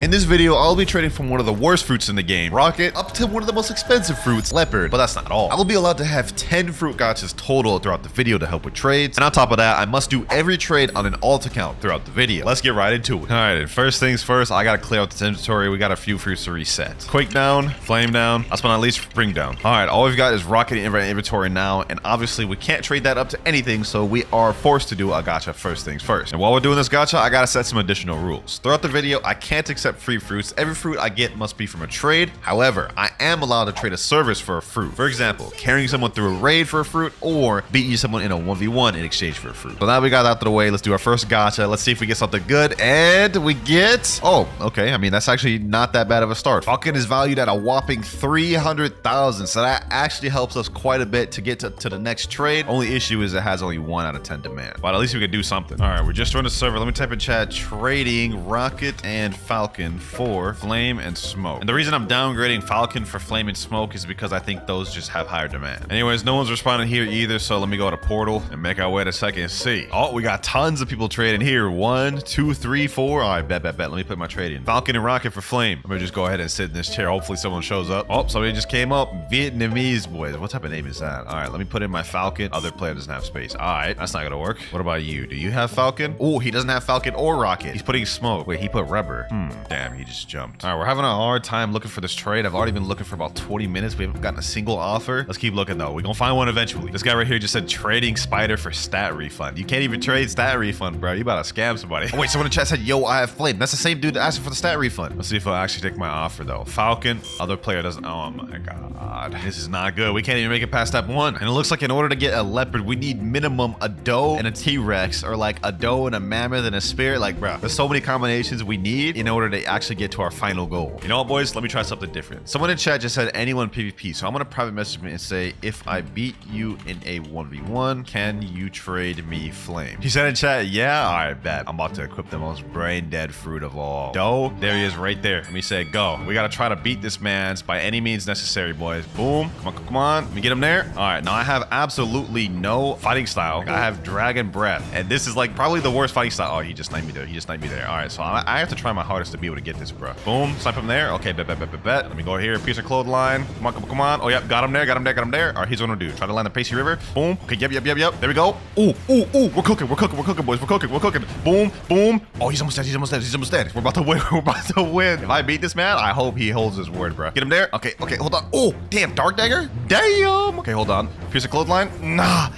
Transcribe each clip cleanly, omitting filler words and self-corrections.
In this video, I'll be trading from one of the worst fruits in the game, Rocket, up to one of the most expensive fruits, Leopard. But that's not all. I will be allowed to have 10 fruit gachas total throughout the video to help with trades. And on top of that, I must do every trade on an alt account throughout the video. Let's get right into it. All right, and first things first, I gotta clear out this inventory. We got a few fruits to reset. Quake down, flame down, last but not least, spring down. All right, all we've got is Rocket in inventory now, and obviously we can't trade that up to anything, so we are forced to do a gacha first things first. And while we're doing this gacha, I gotta set some additional rules. Throughout the video, I can't accept free fruits. Every fruit I get must be from a trade. However, I am allowed to trade a service for a fruit. For example, carrying someone through a raid for a fruit or beating someone in a 1v1 in exchange for a fruit. So now we got that out of the way. Let's do our first gacha. Let's see if we get something good. And we get... Oh, okay. I mean, that's actually not that bad of a start. Falcon is valued at a whopping 300,000. So that actually helps us quite a bit to get to the next trade. Only issue is it has only 1 out of 10 demand. But at least we could do something. All right, we're just joined the server. Let me type in chat trading Rocket and Falcon for flame and smoke. And the reason I'm downgrading Falcon for flame and smoke is because I think those just have higher demand. Anyways, no one's responding here either, so let me go to portal and make our way to second C. Oh, we got tons of people trading here. 1, 2, 3, 4. All right, bet. Let me put my trade in. Falcon and Rocket for flame. I'm gonna just go ahead and sit in this chair. Hopefully someone shows up. Oh, somebody just came up. Vietnamese boys. What type of name is that? All right, let me put in my Falcon. Other player doesn't have space. All right, that's not gonna work. What about you? Do you have Falcon? Oh, he doesn't have Falcon or Rocket. He's putting smoke. Wait, he put rubber. Damn, he just jumped. All right, we're having a hard time looking for this trade. I've already been looking for about 20 minutes. We haven't gotten a single offer. Let's keep looking though. We're gonna find one eventually. This guy right here just said trading spider for stat refund. You can't even trade stat refund, bro. You about to scam somebody. Oh, wait, someone in chat said, yo, I have flame. That's the same dude that asked for the stat refund. Let's see if he'll actually take my offer though. Falcon, other player doesn't. Oh my God. This is not good. We can't even make it past step 1. And it looks like in order to get a leopard, we need minimum a doe and a T-Rex, or like a doe and a mammoth and a spirit. Like, bro, there's so many combinations we need in order to actually get to our final goal. You know what, boys? Let me try something different. Someone in chat just said anyone PvP. So I'm going to private message me and say, if I beat you in a 1v1, can you trade me flame? He said in chat, yeah, all right, bet. I'm about to equip the most brain dead fruit of all. Doe, there he is right there. Let me say, go. We got to try to beat this man's by any means necessary, boys. Boom. Come on. Let me get him there. All right. Now I have absolutely no fighting style. I have dragon breath. And this is like probably the worst fighting style. Oh, he just sniped me there. He just sniped me there. All right. So I have to try my hardest to be able to get this, bro. Boom. Snipe him there. Okay, bet. Let me go here. Piece of clothesline. Come on. Oh, yep. Got him there. All right, here's what I'm gonna do. Try to land the Pacey River. Boom. Okay, yep. There we go. Ooh. We're cooking, boys. We're cooking. Boom. Oh, he's almost dead. We're about to win. If I beat this man, I hope he holds his word, bro. Get him there. Okay, hold on. Oh, damn. Dark dagger. Damn. Okay, hold on. Piece of clothesline. Nah.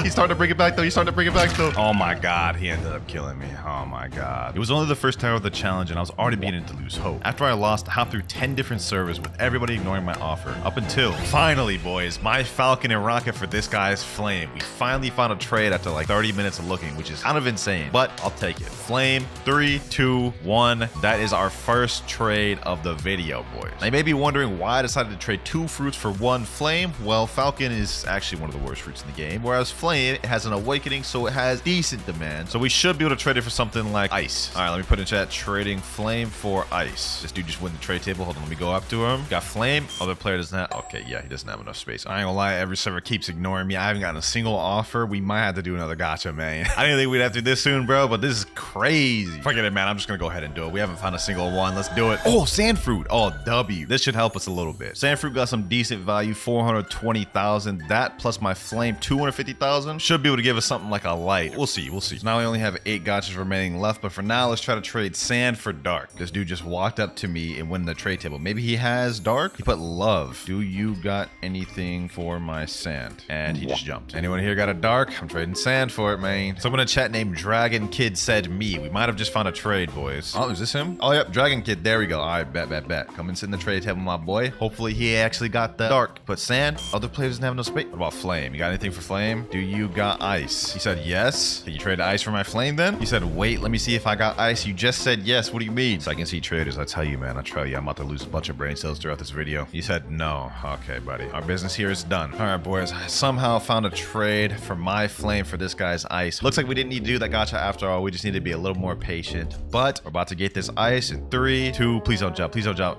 He's starting to bring it back, though. Oh, my God. He ended up killing me. Oh, my God. It was only the first tower of the challenge, and I was already beginning to lose hope. After I lost, I hopped through 10 different servers with everybody ignoring my offer. Up until, finally, boys, my Falcon and Rocket for this guy's flame. We finally found a trade after like 30 minutes of looking, which is kind of insane, but I'll take it. Flame, 3, 2, 1. That is our first trade of the video, boys. Now, you may be wondering why I decided to trade 2 fruits for 1 flame. Well, Falcon is actually one of the worst fruits in the game, whereas flame, it has an awakening, so it has decent demand. So we should be able to trade it for something like ice. All right, let me put in chat trading flame for ice. This dude just win the trade table. Hold on, let me go up to him. Got flame. Other player doesn't have. Okay, yeah, he doesn't have enough space. I ain't gonna lie, every server keeps ignoring me. I haven't gotten a single offer. We might have to do another gacha, man. I didn't think we'd have to do this soon, bro, but this is crazy. Forget it, man. I'm just gonna go ahead and do it. We haven't found a single one. Let's do it. Oh, sand fruit. Oh, W. This should help us a little bit. Sand fruit got some decent value, 420,000. That plus my flame, 250,000. Should be able to give us something like a light. We'll see. So now we only have 8 gachas remaining left, but for now, let's try to trade sand for dark. This dude just walked up to me and went in the trade table. Maybe he has dark. He put love. Do you got anything for my sand? And he just jumped. Anyone here got a dark? I'm trading sand for it, man. Someone in chat named Dragon Kid said me. We might have just found a trade, boys. Oh, is this him? Oh, yep. Dragon Kid. There we go. All right, bet. Come and sit in the trade table, my boy. Hopefully he actually got the dark. Put sand. Other players doesn't have no space. What about flame? You got anything for flame? Do you got ice? He said yes. Can you trade ice for my flame then? He said, wait, let me see if I got ice. You just said yes. What do you mean? So I can see traders. I tell you, man. I tell you, I'm about to lose a bunch of brain cells throughout this video. He said no. Okay, buddy. Our business here is done. All right, boys. I somehow found a trade for my flame for this guy's ice. Looks like we didn't need to do that gacha after all. We just need to be a little more patient. But we're about to get this ice in 3, 2. Please don't jump.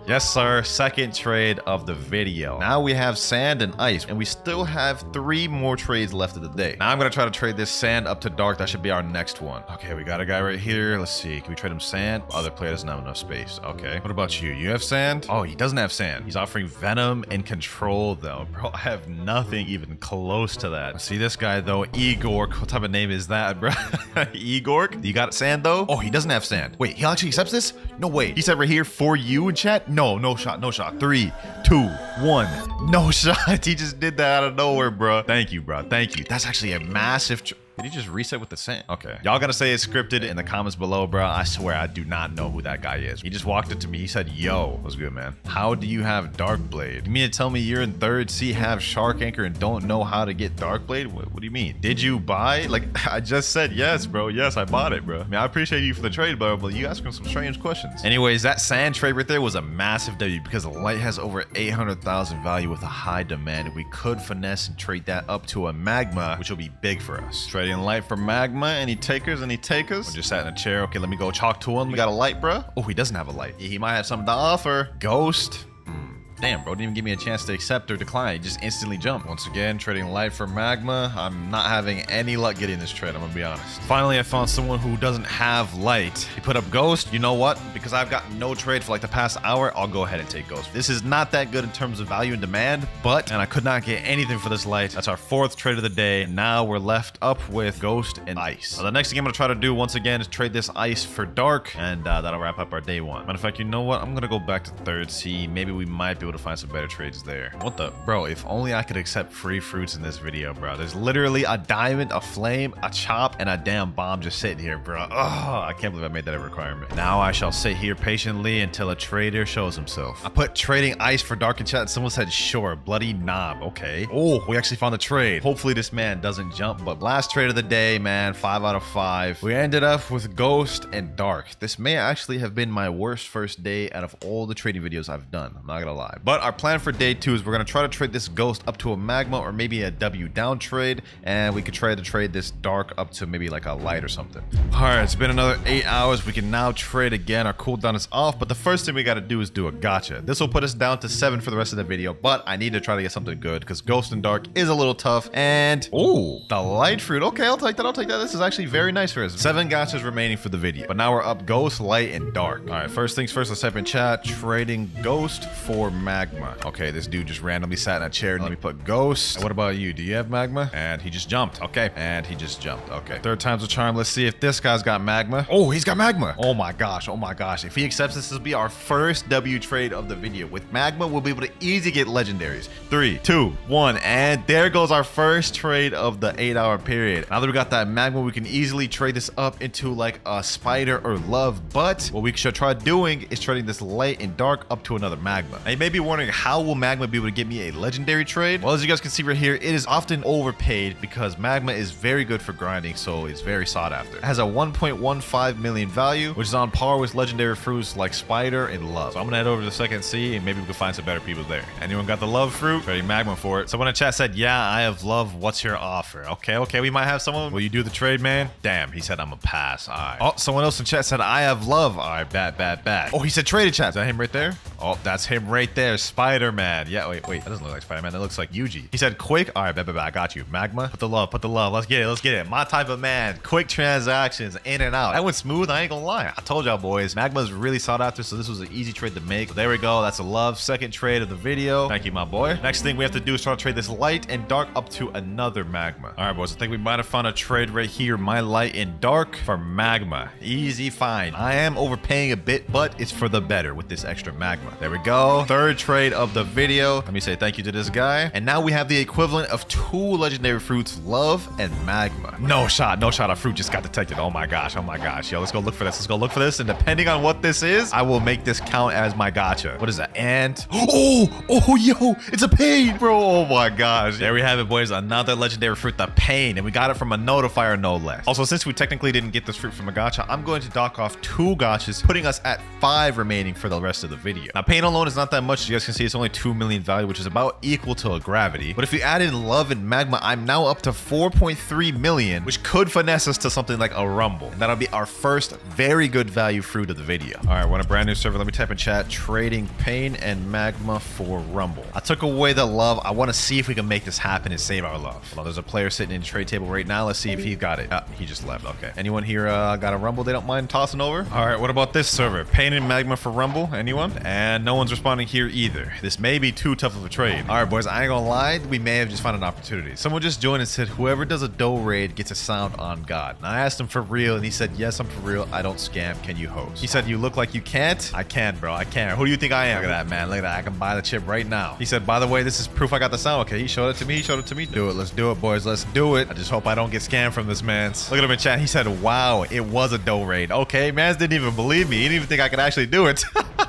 Yes, sir. Second trade of the video. Now we have sand and ice, and we still have 3 more trades left of the day. Now I'm going to try to trade this sand up to dark. That should be our next one. Okay, we got a guy right here. Let's see. Can we trade him sand? sand. Other player doesn't have enough space. Okay. What about you? You have sand? Oh, he doesn't have sand. He's offering venom and control though. Bro, I have nothing even close to that. See this guy though, Igor. What type of name is that, bro? Igor? You got sand though? Oh, he doesn't have sand. Wait, he actually accepts this? No way. He said right here for you in chat? No, no shot, no shot. 3, 2, 1. No shot. He just did that out of nowhere, bro. Thank you, bro. Thank you. That's actually a massive... Did he just reset with the sand? Okay. Y'all gotta say it's scripted in the comments below, bro. I swear I do not know who that guy is. He just walked up to me. He said, yo, what's good, man? How do you have Dark Blade? You mean to tell me you're in 3rd C, have Shark Anchor, and don't know how to get Dark Blade? What do you mean? Did you buy? Like, I just said yes, bro. Yes, I bought it, bro. I mean, I appreciate you for the trade, bro, but you asking some strange questions. Anyways, that sand trade right there was a massive W because the light has over 800,000 value with a high demand. We could finesse and trade that up to a magma, which will be big for us. Trading light for magma. Any takers? Any takers? We just sat in a chair. Okay, let me go talk to him. We got a light, bro. Oh, he doesn't have a light. He might have something to offer. Ghost. Damn, bro, didn't even give me a chance to accept or decline. He just instantly jumped. Once again, trading light for magma. I'm not having any luck getting this trade, I'm gonna be honest. Finally, I found someone who doesn't have light. He put up ghost. You know what? Because I've got no trade for like the past hour, I'll go ahead and take ghost. This is not that good in terms of value and demand, and I could not get anything for this light. That's our 4th trade of the day. Now we're left up with ghost and ice. Now, the next thing I'm gonna try to do once again is trade this ice for dark, and that'll wrap up our day 1. Matter of fact, you know what? I'm gonna go back to 3rd C. Maybe we might be able to find some better trades there. What the? Bro, if only I could accept free fruits in this video, bro. There's literally a diamond, a flame, a chop, and a damn bomb just sitting here, bro. Oh, I can't believe I made that a requirement. Now I shall sit here patiently until a trader shows himself. I put trading ice for dark in chat and someone said, sure, bloody knob. Okay. Oh, we actually found a trade. Hopefully this man doesn't jump, but last trade of the day, man, 5 out of 5. We ended up with ghost and dark. This may actually have been my worst first day out of all the trading videos I've done. I'm not gonna lie. But our plan for day 2 is we're going to try to trade this ghost up to a magma or maybe a W down trade, and we could try to trade this dark up to maybe like a light or something. All right, it's been another 8 hours. We can now trade again. Our cooldown is off, but the first thing we got to do is do a gacha. This will put us down to 7 for the rest of the video, but I need to try to get something good because ghost and dark is a little tough. And oh, the light fruit. Okay, I'll take that. I'll take that. This is actually very nice for us. 7 gachas remaining for the video, but now we're up ghost, light, and dark. All right, first things first, let's type in chat trading ghost for magma. Okay, this dude just randomly sat in a chair. Let me put ghost. What about you? Do you have magma? And he just jumped. Okay. And he just jumped. Okay. 3rd time's a charm. Let's see if this guy's got magma. Oh, he's got magma. Oh my gosh. Oh my gosh. If he accepts this, will be our first W trade of the video. With magma, we'll be able to easily get legendaries. 3, 2, 1. And there goes our first trade of the 8-hour period. Now that we got that magma, we can easily trade this up into like a spider or love. But what we should try doing is trading this light and dark up to another magma. Now you may be wondering, how will magma be able to get me a legendary trade? Well, as you guys can see right here, it is often overpaid because magma is very good for grinding, so it's very sought after. It has a 1.15 million value, which is on par with legendary fruits like spider and love. So I'm gonna head over to the 2nd C and maybe we can find some better people there. Anyone got the love fruit? Trading magma for it. Someone in chat said, yeah, I have love. What's your offer? Okay, we might have someone. Will you do the trade, man? Damn, he said I'm a pass. All right. Oh, someone else in chat said I have love. All right, bad. Oh, he said traded chat. Is that him right there? Oh, that's him right there. Spider-Man. Yeah, wait. That doesn't look like Spider-Man. That looks like Yuji. He said quick. All right, bet. I got you. Magma. Put the love. Let's get it. My type of man. Quick transactions, in and out. That went smooth. I ain't gonna lie. I told y'all boys. Magma is really sought after, so this was an easy trade to make. So there we go. That's a love. 2nd trade of the video. Thank you, my boy. Next thing we have to do is try to trade this light and dark up to another magma. All right, boys. I think we might have found a trade right here. My light and dark for magma. Easy find. I am overpaying a bit, but it's for the better with this extra magma. There we go. 3rd trade of the video. Let me say thank you to this guy. And now we have the equivalent of 2 legendary fruits, love and magma. No shot. Our fruit just got detected. Oh my gosh. Yo, let's go look for this. And depending on what this is, I will make this count as my gacha. What is that? And yo, it's a pain, bro. Oh my gosh. There we have it, boys. Another legendary fruit, the pain. And we got it from a notifier, no less. Also, since we technically didn't get this fruit from a gacha, I'm going to dock off 2 gachas, putting us at 5 remaining for the rest of the video. Now, pain alone is not that much. As you guys can see, it's only 2 million value, which is about equal to a gravity. But if you add in love and magma, I'm now up to 4.3 million, which could finesse us to something like a rumble. And that'll be our first very good value fruit of the video. All right, we're on a brand new server. Let me type in chat, trading pain and magma for rumble. I took away the love. I want to see if we can make this happen and save our love. Well, there's a player sitting in the trade table right now. Let's see if he got it. He just left. Okay. Anyone here got a rumble they don't mind tossing over? All right, what about this server? Pain and magma for rumble. Anyone? And no one's responding here either. This may be too tough of a trade. All right, boys, I ain't gonna lie. We may have just found an opportunity. Someone just joined and said, whoever does a dough raid gets a sound on God. And I asked him for real, and he said, yes, I'm for real. I don't scam. Can you host? He said, you look like you can't. I can, bro. I can. Who do you think I am? Look at that, man. Look at that. I can buy the chip right now. He said, by the way, this is proof I got the sound. Okay, he showed it to me. He showed it to me. Do it. Let's do it, boys. Let's do it. I just hope I don't get scammed from this, man. Look at him in chat. He said, wow, it was a dough raid. Okay, mans didn't even believe me. He didn't even think I could actually do it.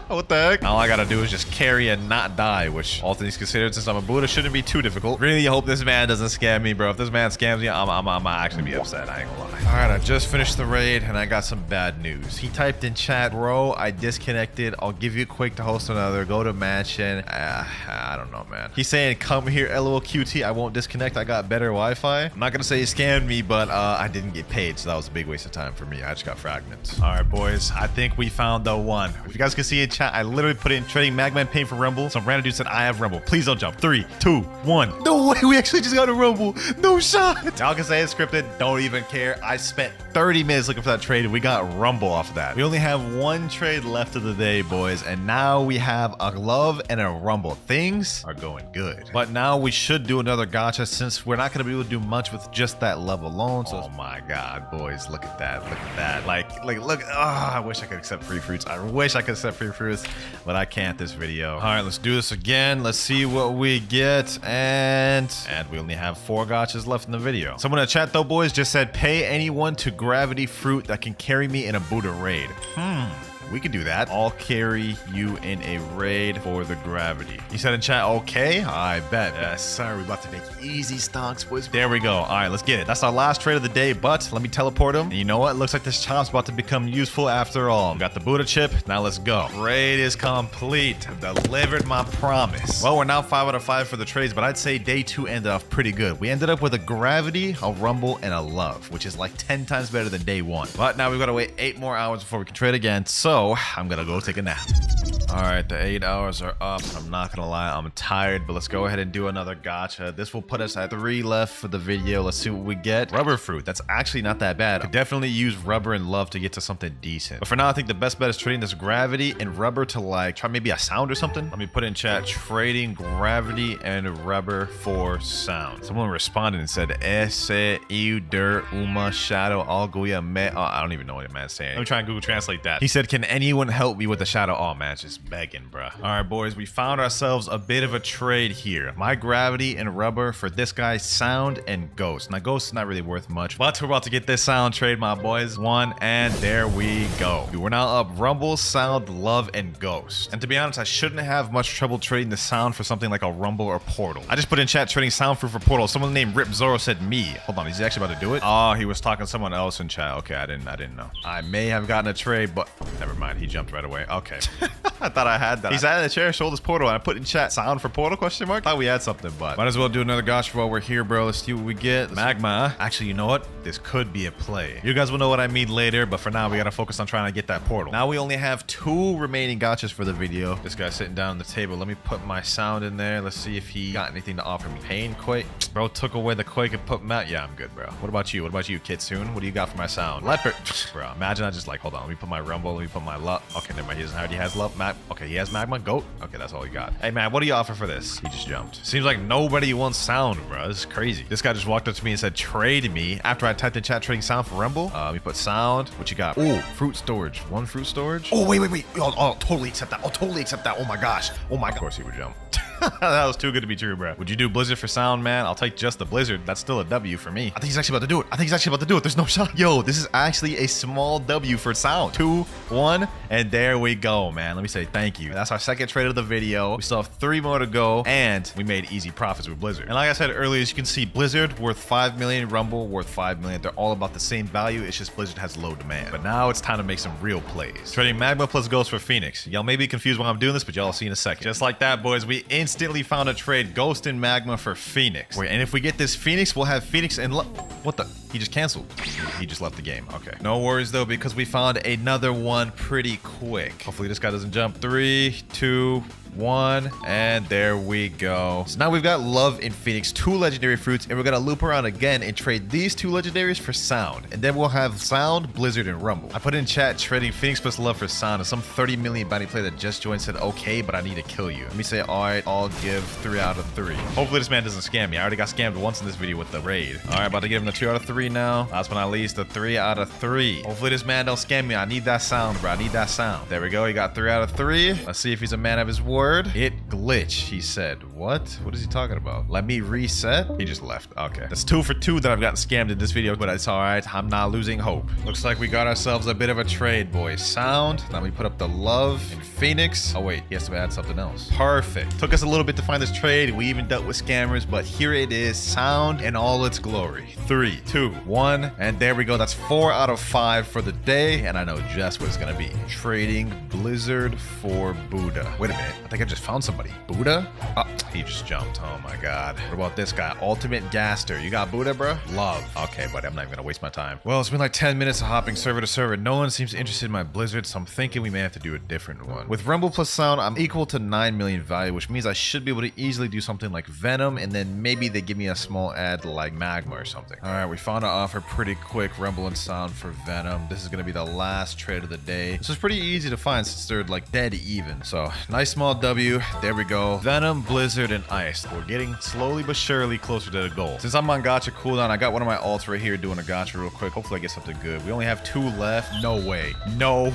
What the heck? All I gotta do is just carry and not die, which all things considered, since I'm a Buddha, shouldn't be too difficult. Really hope this man doesn't scam me, bro. If this man scams me, I'm actually be upset. I ain't gonna lie. All right, I just finished the raid and I got some bad news. He typed in chat, bro, I disconnected. I'll give you a quick to host another. Go to mansion. I don't know, man. He's saying, come here, LOLQT. I won't disconnect. I got better Wi-Fi. I'm not gonna say he scammed me, but I didn't get paid, so that was a big waste of time for me. I just got fragments. All right, boys. I think we found the one. If you guys can see in chat, I literally put in trading magma and pain for rumble. Some random dude said, I have rumble. Please don't jump. 3, 2, 1. No way. We actually just got a rumble. No shot. Y'all can say it's scripted. Don't even care. I spent 30 minutes looking for that trade and we got rumble off of that. We only have one trade left of the day, boys. And now we have a love and a rumble. Things are going good. But now we should do another gacha since we're not going to be able to do much with just that love alone. So, oh my God, boys. Look at that. Look at that. Like, look. Oh, I wish I could accept free fruits. I wish I could accept free fruits, but I can't this video. All right, let's do this again. Let's see what we get. And we only have 4 gachas left in the video. Someone in the chat though, boys, just said, pay anyone to gravity fruit that can carry me in a Buddha raid. We could do that. I'll carry you in a raid for the gravity. He said in chat, okay, I bet. Yes, sir. We're about to make easy stocks, boys. There we go. All right, let's get it. That's our last trade of the day, but let me teleport him. And you know what? Looks like this chop's about to become useful after all. We got the Buddha chip. Now let's go. Raid is complete. Delivered my promise. Well, we're now 5 out of 5 for the trades, but I'd say day 2 ended off pretty good. We ended up with a gravity, a rumble, and a love, which is like 10 times better than day 1. But now we've got to wait 8 more hours before we can trade again. So I'm gonna go take a nap. All right, the 8 hours are up. I'm not gonna lie, I'm tired, but let's go ahead and do another gacha. This will put us at 3 left for the video. Let's see what we get. Rubber fruit. That's actually not that bad. Could definitely use rubber and love to get to something decent. But for now, I think the best bet is trading this gravity and rubber to like try maybe a sound or something. Let me put in chat, trading gravity and rubber for sound. Someone responded and said, ese, iu, dirt, uma, shadow, alguya, me. Oh, I don't even know what the man's saying. Let me try and Google translate that. He said, can anyone help me with the shadow? Oh man, it's just begging, bruh. All right, boys, we found ourselves a bit of a trade here. My gravity and rubber for this guy, sound and ghost. Now, ghost is not really worth much, but we're about to get this sound trade, my boys. 1, and there we go. We're now up rumble, sound, love, and ghost. And to be honest, I shouldn't have much trouble trading the sound for something like a rumble or portal. I just put in chat trading sound for portal. Someone named Rip Zoro said me. Hold on, is he actually about to do it? Oh, he was talking to someone else in chat. Okay, I didn't know. I may have gotten a trade, but never mind. He jumped right away. Okay. I thought I had that. He sat in the chair, showed his portal, and I put in chat sound for portal question mark. Thought we had something, but might as well do another gacha while we're here, bro. Let's see what we get. Magma. Actually, you know what? This could be a play. You guys will know what I mean later, but for now, we gotta focus on trying to get that portal. Now we only have 2 remaining gachas for the video. This guy's sitting down on the table. Let me put my sound in there. Let's see if he got anything to offer me. Pain, quake. Bro took away the quake and put Matt. Yeah, I'm good, bro. What about you? What about you, Kitsune? What do you got for my sound? Leopard. Bro, imagine I just like, hold on. Let me put my rumble. Let me put my love. Okay, never mind. He already has love. Okay, he has magma. Goat. Okay, that's all he got. Hey, man, what do you offer for this? He just jumped. Seems like nobody wants sound, bro. This is crazy. This guy just walked up to me and said, trade me. After I typed in chat trading sound for rumble. Let me put sound. What you got? Oh, fruit storage. 1 fruit storage. Oh, wait. I'll totally accept that. Oh my gosh. Oh my God. Of course he would jump. That was too good to be true, bro. Would you do Blizzard for sound, man? I'll take just the Blizzard. That's still a W for me. I think he's actually about to do it. There's no shot. Yo, this is actually a small W for sound. 2, 1, and there we go, man. Let me say thank you. That's our second trade of the video. We still have 3 more to go, and we made easy profits with Blizzard. And like I said earlier, as you can see, Blizzard worth 5 million, Rumble worth 5 million. They're all about the same value. It's just Blizzard has low demand. But now it's time to make some real plays. Trading Magma plus Ghost for Phoenix. Y'all may be confused why I'm doing this, but y'all will see in a second. Just like that, boys, we instantly found a trade Ghost and Magma for Phoenix. Wait, and if we get this Phoenix, we'll have Phoenix and what the? He just canceled. He just left the game. Okay. No worries though, because we found another one pretty quick. Hopefully this guy doesn't jump. 3, 2, 1, and there we go. So now we've got Love in Phoenix, 2 legendary fruits, and we're gonna loop around again and trade these 2 legendaries for Sound, and then we'll have Sound, Blizzard, and Rumble. I put in chat trading Phoenix plus Love for Sound, and some 30 million bounty player that just joined said, okay, but I need to kill you. Let me say, all right, I'll give 3 out of 3. Hopefully this man doesn't scam me. I already got scammed once in this video with the raid. All right, about to give him the 2 out of 3 now. Last but not least, the 3 out of 3. Hopefully this man don't scam me. I need that sound, bro. I need that sound. There we go. He got 3 out of 3. Let's see if he's a man of his word. It glitch, he said. What? What is he talking about? Let me reset? He just left. Okay. That's 2 for 2 that I've gotten scammed in this video, but it's all right. I'm not losing hope. Looks like we got ourselves a bit of a trade, boys. Sound. Now we put up the Love in Phoenix. Oh, wait. He has to add something else. Perfect. Took us a little bit to find this trade. We even dealt with scammers, but here it is. Sound in all its glory. 3, 2, 1, and there we go. That's 4 out of 5 for the day, and I know just what it's gonna be. Trading Blizzard for Buddha. Wait a minute. I think I just found somebody. Buddha? Oh, he just jumped. Oh my god. What about this guy? Ultimate Gaster. You got Buddha, bro? Love. Okay, buddy. I'm not even gonna waste my time. Well, it's been like 10 minutes of hopping server to server. No one seems interested in my Blizzard, so I'm thinking we may have to do a different one. With Rumble plus Sound, I'm equal to 9 million value, which means I should be able to easily do something like Venom, and then maybe they give me a small ad like Magma or something. All right, we found an offer pretty quick. Rumble and Sound for Venom. This is gonna be the last trade of the day. This is pretty easy to find since they're like dead even. So nice small W. There we go. Venom, Blizzard, and Ice. We're getting slowly but surely closer to the goal. Since I'm on gacha cooldown, I got one of my alts right here doing a gacha real quick. Hopefully I get something good. We only have 2 left. No way. No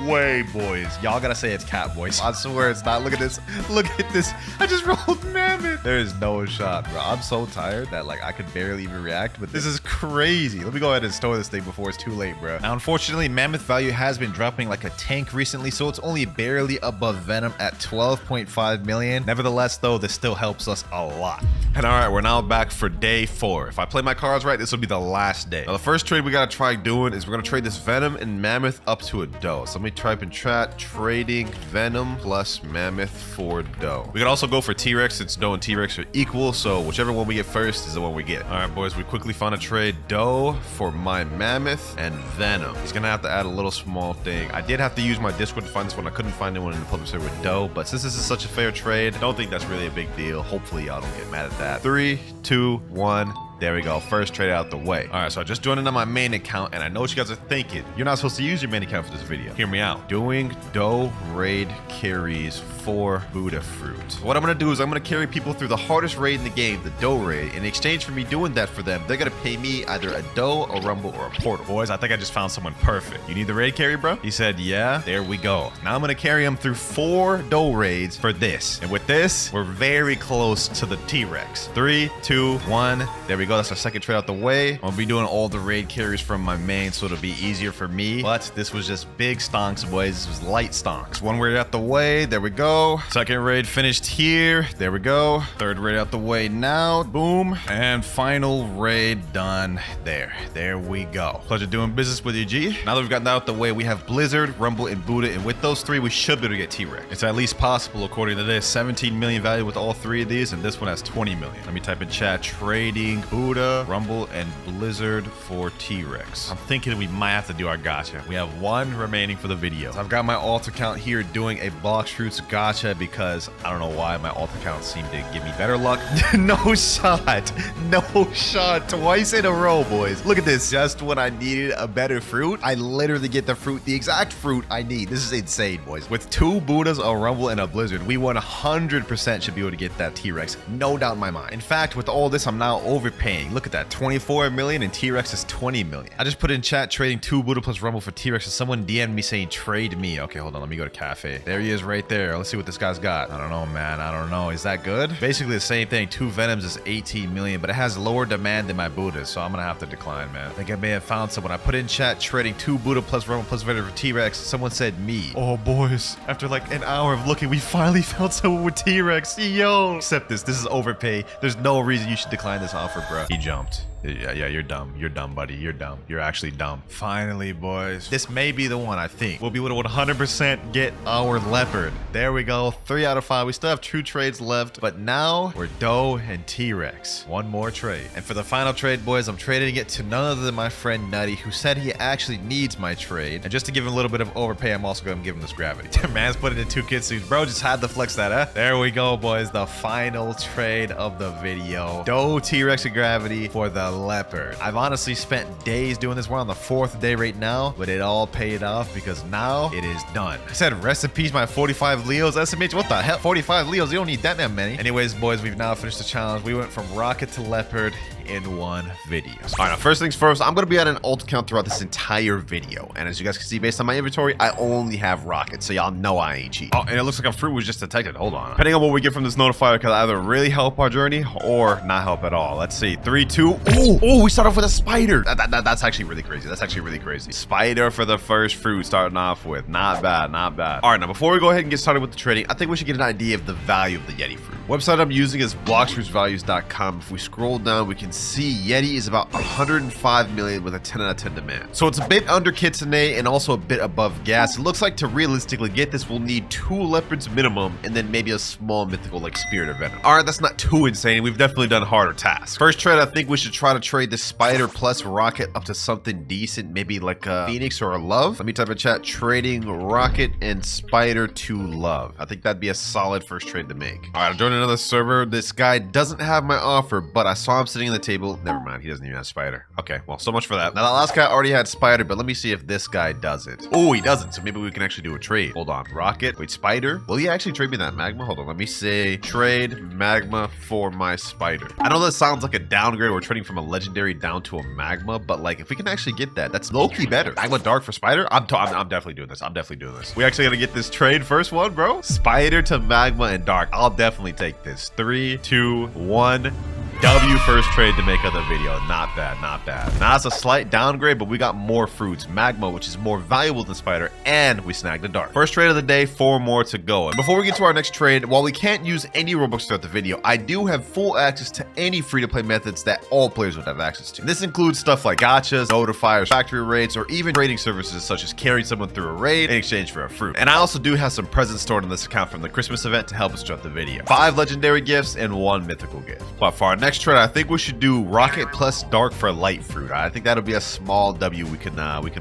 way, boys. Y'all gotta say it's cat, boys. I swear it's not. Look at this. Look at this. I just rolled Mammoth. There is no shot, bro. I'm so tired that like I could barely even react, but this is crazy. Let me go ahead and store this thing before it's too late, bro. Now, unfortunately, Mammoth value has been dropping like a tank recently, so it's only barely above Venom at 12.5 million. Nevertheless, though, this still helps us a lot. And all right, we're now back for day 4. If I play my cards right, this will be the last day. Now, the first trade we gotta try doing is we're gonna trade this Venom and Mammoth up to a dough. So let me type in chat, trading Venom plus Mammoth for dough. We could also go for T-Rex since dough and T-Rex are equal, so whichever one we get first is the one we get. All right, boys, we quickly found a trade dough for my Mammoth and Venom. He's gonna have to add a little small thing. I did have to use my Discord to find this one. I couldn't find anyone in the public server with dough, but since this is such a fair trade, I don't think that's really a big deal. Hopefully y'all don't get mad at that. 3, 2, 1. There we go. First trade out the way. All right, so I just joined in on my main account, and I know what you guys are thinking. You're not supposed to use your main account for this video. Hear me out. Doing dough raid carries for Buddha fruit. What I'm gonna do is I'm gonna carry people through the hardest raid in the game, the dough raid. In exchange for me doing that for them, they're gonna pay me either a dough, a rumble, or a portal. Boys, I think I just found someone perfect. You need the raid carry, bro? He said, yeah. There we go. Now I'm gonna carry him through 4 dough raids for this. And with this, we're very close to the T-Rex. 3, 2, 1. There we go. That's our second trade out the way. I'll be doing all the raid carries from my main, so it'll be easier for me. But this was just big stonks, boys. This was light stonks. 1 raid out the way. There we go. Second raid finished here. There we go. 3rd raid out the way now. Boom. And final raid done there. There we go. Pleasure doing business with you, G. Now that we've gotten that out the way, we have Blizzard, Rumble, and Buddha. And with those 3, we should be able to get T-Rex. It's at least possible, according to this. 17 million value with all 3 of these, and this one has 20 million. Let me type in chat, trading Buddha, Rumble, and Blizzard for T-Rex. I'm thinking we might have to do our gacha. We have 1 remaining for the video. So I've got my alt account here doing a Blox Fruits gacha because I don't know why my alt account seemed to give me better luck. No shot. No shot. Twice in a row, boys. Look at this. Just when I needed a better fruit, I literally get the fruit, the exact fruit I need. This is insane, boys. With 2 Buddhas, a Rumble, and a Blizzard, we 100% should be able to get that T-Rex. No doubt in my mind. In fact, with all this, I'm now overpaying overpaying. Look at that, 24 million and T-Rex is 20 million. I just put in chat trading 2 Buddha plus Rumble for T-Rex and someone DM'd me saying trade me. Okay, hold on, let me go to cafe. There he is right there. Let's see what this guy's got. I don't know, man. I don't know. Is that good? Basically the same thing. 2 Venoms is 18 million, but it has lower demand than my Buddhas, so I'm gonna have to decline, man. I think I may have found someone. I put in chat trading 2 Buddha plus Rumble plus Venom for T-Rex. Someone said me. Oh, boys. After like an hour of looking, we finally found someone with T-Rex. Yo. Accept this. This is overpay. There's no reason you should decline this offer, bro. He jumped. Yeah, you're dumb. You're dumb, buddy. You're dumb. You're actually dumb. Finally, boys. This may be the one, I think. We'll be able to 100% get our Leopard. There we go. 3 out of 5. We still have 2 trades left, but now we're Doe and T-Rex. One more trade. And for the final trade, boys, I'm trading it to none other than my friend Nutty, who said he actually needs my trade. And just to give him a little bit of overpay, I'm also going to give him this gravity. Man's put it in 2 kid suits. Bro, just had to flex that, huh? There we go, boys. The final trade of the video. Doe, T-Rex, and gravity for the Leopard. I've honestly spent days doing this. We're on the 4th day right now, but it all paid off because now it is done. I said rest in peace my 45 Leos. SMH, what the hell? 45 Leos, you don't need that many. Anyways, boys, we've now finished the challenge. We went from Rocket to Leopard in one video. All right, now first things first, I'm going to be at an ult count throughout this entire video. And as you guys can see, based on my inventory, I only have rockets. So y'all know I ain't cheap. Oh, and it looks like a fruit was just detected. Hold on. Depending on what we get from this notifier, can either really help our journey or not help at all. Let's see. 3, 2. Oh, we start off with a spider. That's actually really crazy. That's actually really crazy. Spider for the first fruit starting off with. Not bad, not bad. All right, now before we go ahead and get started with the trading, I think we should get an idea of the value of the Yeti fruit. Website I'm using is bloxfruitsvalues.com. If we scroll down, we can see Yeti is about 105 million with a 10 out of 10 demand. So it's a bit under Kitsune and also a bit above gas. It looks like to realistically get this, we'll need 2 leopards minimum and then maybe a small mythical like Spirit or Venom. All right, that's not too insane. We've definitely done harder tasks. First trade, I think we should try to trade the spider plus rocket up to something decent, maybe like a Phoenix or a Love. Let me type in chat, trading rocket and spider to Love. I think that'd be a solid first trade to make. All right, I'm joining another server. This guy doesn't have my offer, but I saw him sitting on the table. Never mind, he doesn't even have spider. Okay, well, so much for that. Now, that last guy already had spider, but let me see if this guy does it. Oh, he doesn't, so maybe we can actually do a trade. Hold on, rocket. Wait, spider? Will he actually trade me that magma? Hold on, let me say trade magma for my spider. I know that sounds like a downgrade. We're trading from a legendary down to a magma, but like if we can actually get that, that's low-key better. Magma dark for spider? I'm definitely doing this. I'm definitely doing this. We actually gotta get this trade first one, bro. Spider to magma and dark. I'll definitely take this. 3, 2, 1. W first trade to make of the video. Not bad, not bad. Now it's a slight downgrade, but we got more fruits. Magma, which is more valuable than spider, and we snagged the dark. First trade of the day, 4 more to go. And before we get to our next trade, while we can't use any Robux throughout the video, I do have full access to any free-to-play methods that all players would have access to. This includes stuff like gachas, notifiers, factory raids, or even trading services such as carrying someone through a raid in exchange for a fruit. And I also do have some presents stored on this account from the Christmas event to help us throughout the video. 5 legendary gifts and 1 mythical gift. But for our next trade, I think we should do rocket plus dark for light fruit. I think that'll be a small W we can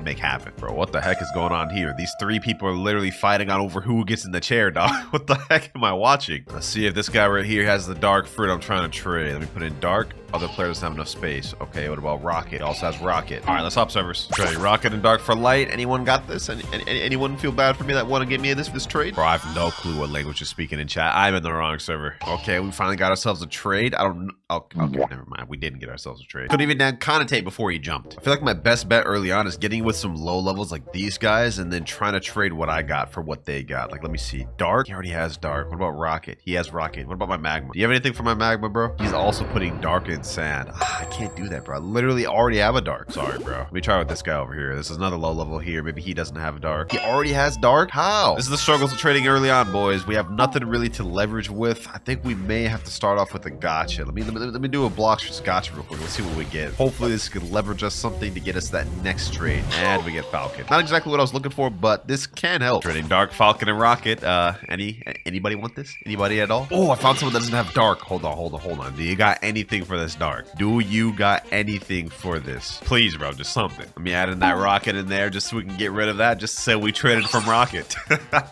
make happen. Bro, what the heck is going on here? These 3 people are literally fighting on over who gets in the chair, dog. What the heck am I watching? Let's see if this guy right here has the dark fruit I'm trying to trade. Let me put in dark. Other player doesn't have enough space. Okay, what about rocket? It also has rocket. All right, let's hop servers. Trade rocket and dark for light. Anyone got this? Anyone feel bad for me that want to give me this trade? Bro, I have no clue what language you're speaking in chat. I'm in the wrong server. Okay, we finally got ourselves a trade. I don't know. Okay, never mind. We didn't get ourselves a trade. Couldn't even connotate before he jumped. I feel like my best bet early on is getting with some low levels like these guys and then trying to trade what I got for what they got. Like, let me see. Dark? He already has dark. What about rocket? He has rocket. What about my magma? Do you have anything for my magma, bro? He's also putting dark in sand. I can't do that, bro. I literally already have a dark. Sorry, bro. Let me try with this guy over here. This is another low level here. Maybe he doesn't have a dark. He already has dark? How? This is the struggles of trading early on, boys. We have nothing really to leverage with. I think we may have to start off with a gotcha. Let me do a Blox gotcha real quick. Let's see what we get. Hopefully this could leverage us something to get us that next trade. And we get Falcon. Not exactly what I was looking for, but this can help. Trading dark, Falcon, and rocket. Anybody want this? Anybody at all? Oh, I found someone that doesn't have dark. Hold on. Do you got anything for this dark? Do you got anything for this? Please, bro, just something. Let me add in that rocket in there just so we can get rid of that. Just so we traded from rocket.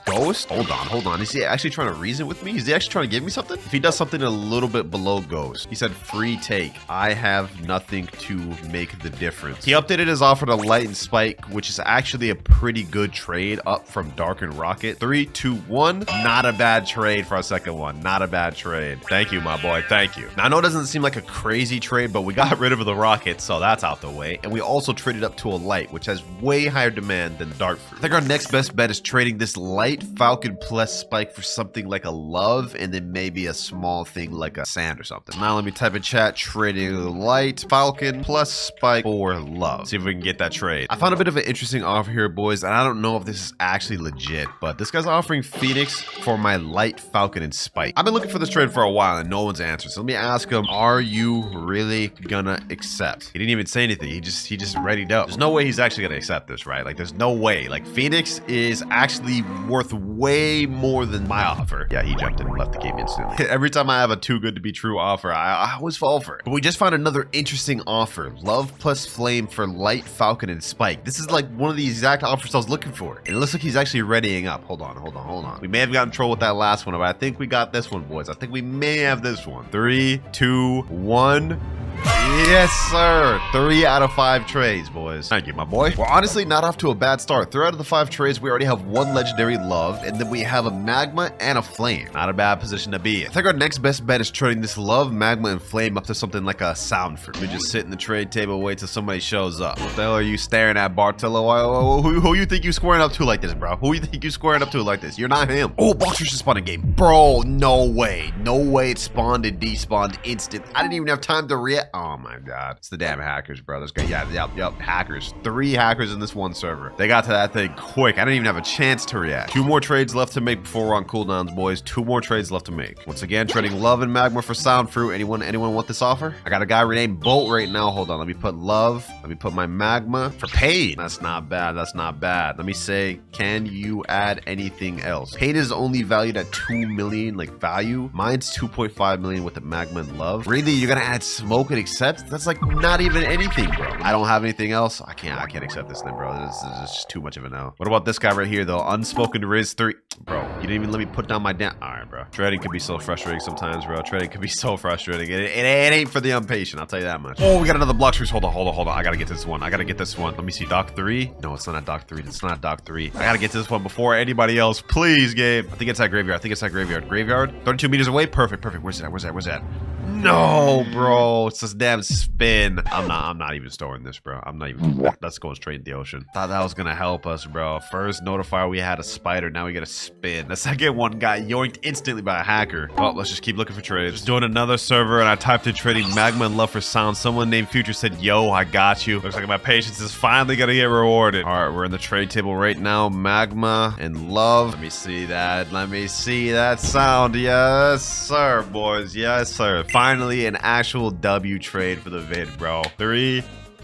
Ghost? Hold on. Is he actually trying to reason with me? Is he actually trying to give me something? If he does something a little bit below ghost. He said free take. I have nothing to make the difference. He updated his offer to light and spike, which is actually a pretty good trade up from dark and rocket. 3, 2, 1. Not a bad trade for our second one. Not a bad trade. Thank you, my boy. Thank you. Now, I know it doesn't seem like a crazy crazy trade, but we got rid of the rocket, so that's out the way. And we also traded up to a light, which has way higher demand than dark fruit. I think our next best bet is trading this light falcon plus spike for something like a love, and then maybe a small thing like a sand or something. Now let me type in chat, trading light falcon plus spike for love. See if we can get that trade. I found a bit of an interesting offer here, boys, and I don't know if this is actually legit, but this guy's offering Phoenix for my light falcon and spike. I've been looking for this trade for a while and no one's answered. So let me ask him, are you really gonna accept? He didn't even say anything. He just readied up. There's no way he's actually gonna accept this, right? Like, there's no way. Like, Phoenix is actually worth way more than my offer. Yeah, he jumped in and left the game instantly. Every time I have a too good to be true offer, I always fall for it. But we just found another interesting offer. Love plus flame for light falcon and spike. This is like one of the exact offers I was looking for. And it looks like he's actually readying up. Hold on. We may have gotten in trouble with that last one, but I think we got this one, boys. I think we may have this one. 3, 2, 1. Yes, sir. 3 out of 5 trades, boys. Thank you, my boy. We're honestly not off to a bad start. 3 out of the 5 trades, we already have 1 legendary love, and then we have a magma and a flame. Not a bad position to be in. I think our next best bet is trading this love, magma, and flame up to something like a sound fruit. We just sit in the trade table, wait till somebody shows up. What the hell are you staring at, Bartello? Who you think you squaring up to like this, bro? Who you think you squaring up to like this? You're not him. Oh, Blox just spawned a game. Bro, no way. No way it spawned and despawned instant. I didn't even have time to react. Oh my god. It's the damn hackers, bro. This guy, yep, hackers. 3 hackers in this one server. They got to that thing quick. I didn't even have a chance to react. 2 more trades left to make before we're on cooldowns, boys. 2 more trades left to make. Once again, trading love and magma for sound fruit. Anyone want this offer? I got a guy renamed Bolt right now. Hold on. Let me put love. Let me put my magma for pain. That's not bad. That's not bad. Let me say, can you add anything else? Pain is only valued at 2 million, like value. Mine's 2.5 million with the magma and love. Really, you're gonna add smoke and accept? That's like not even anything, bro. I don't have anything else. I can't accept this thing, bro. This is just too much of a no. What about this guy right here, though? Unspoken Riz 3. Bro, you didn't even let me put down my damn. All right, bro. Trading can be so frustrating sometimes, bro. Trading can be so frustrating. It ain't for the impatient, I'll tell you that much. Oh, we got another Blox Freeze. Hold on. I gotta get this one. Let me see. Dock 3. No, it's not at Dock 3. It's not Dock 3. I gotta get this one before anybody else. Please, game. I think it's at Graveyard. Graveyard. 32 meters away. Perfect. Where's that? No, bro. It's this damn spin. I'm not even storing this, bro. I'm not even. That's going straight in the ocean. Thought that was gonna help us, bro. First Notifier, we had a spider. Now we get a spin. The second one got yoinked instantly by a hacker. Well, let's just keep looking for trades. Just doing another server, and I typed in trading magma and love for sound. Someone named Future said, yo, I got you. Looks like my patience is finally gonna get rewarded. All right, we're in the trade table right now. Magma and love. Let me see that sound. Yes, sir, boys. Yes, sir. Finally, an actual W trade for the vid, bro. 3,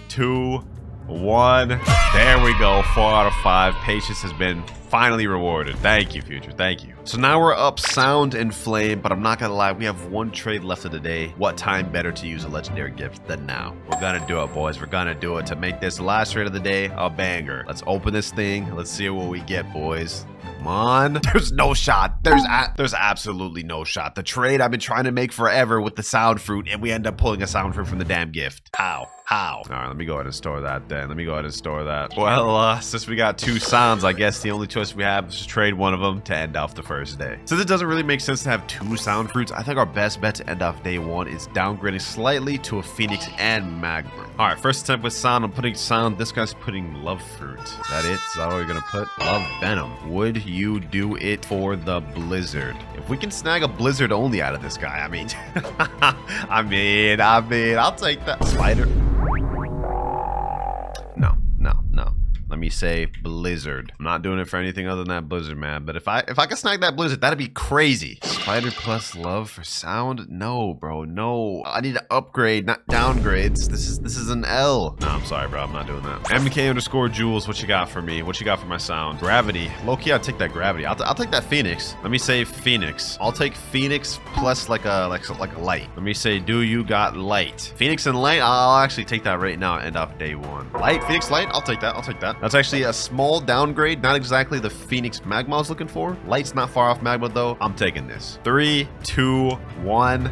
2, 1. There we go. 4 out of 5. Patience has been finally rewarded. Thank you, Future. Thank you. So now we're up sound and flame, but I'm not gonna lie, we have 1 trade left of the day. What time better to use a legendary gift than now? We're gonna do it, boys. We're gonna do it to make this last trade of the day a banger. Let's open this thing. Let's see what we get, boys. Come on. There's no shot. There's absolutely no shot. The trade I've been trying to make forever with the sound fruit, and we end up pulling a sound fruit from the damn gift. How? All right, let me go ahead and store that then. Well, since we got 2 sounds, I guess the only choice we have is to trade one of them to end off the first day. Since it doesn't really make sense to have 2 sound fruits, I think our best bet to end off day 1 is downgrading slightly to a Phoenix and magma. All right, first attempt with sound. I'm putting sound. This guy's putting love fruit. Is that it? Is that what we're gonna put? Love venom. Would you do it for the blizzard? If we can snag a blizzard only out of this guy, I mean, I'll take that. Spider. No. Let me say blizzard. I'm not doing it for anything other than that blizzard, man. But if I can snag that blizzard, that'd be crazy. Spider plus love for sound? No, bro, no. I need to upgrade, not downgrades. This is an L. No, I'm sorry, bro. I'm not doing that. MK_Jules, what you got for me? What you got for my sound? Gravity. Low-key, I'll take that gravity. I'll take that Phoenix. Let me say Phoenix. I'll take Phoenix plus like a light. Let me say, do you got light? Phoenix and light? I'll actually take that right now and end off day 1. Light? Phoenix light? I'll take that. That's actually a small downgrade. Not exactly the Phoenix magma I was looking for. Light's not far off magma, though. I'm taking this. 3, 2, 1.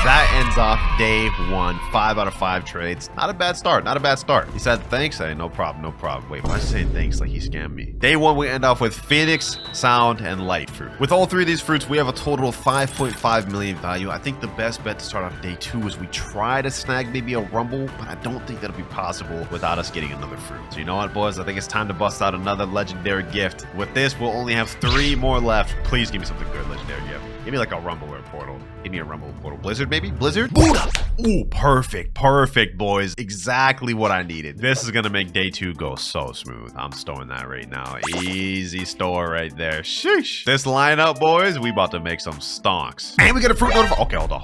That ends off day 1, 5 out of 5 trades. Not a bad start, not a bad start. He said thanks. Hey, no problem, no problem. Wait, why is he saying thanks like he scammed me? Day 1, we end off with Phoenix, Sound, and Light fruit. With all 3 of these fruits, we have a total of 5.5 million value. I think the best bet to start off day 2 is we try to snag maybe a Rumble, but I don't think that'll be possible without us getting another fruit. So you know what, boys? I think it's time to bust out another legendary gift. With this, we'll only have 3 more left. Please give me something good, legendary gift. Give me like a Rumble or a Portal. Give me a Rumble, Portal. Blizzard, maybe? Blizzard? Buddha! Ooh, perfect. Perfect, boys. Exactly what I needed. This is going to make day 2 go so smooth. I'm storing that right now. Easy store right there. Sheesh. This lineup, boys, we about to make some stonks. And we get a fruit notifier. Okay, hold on.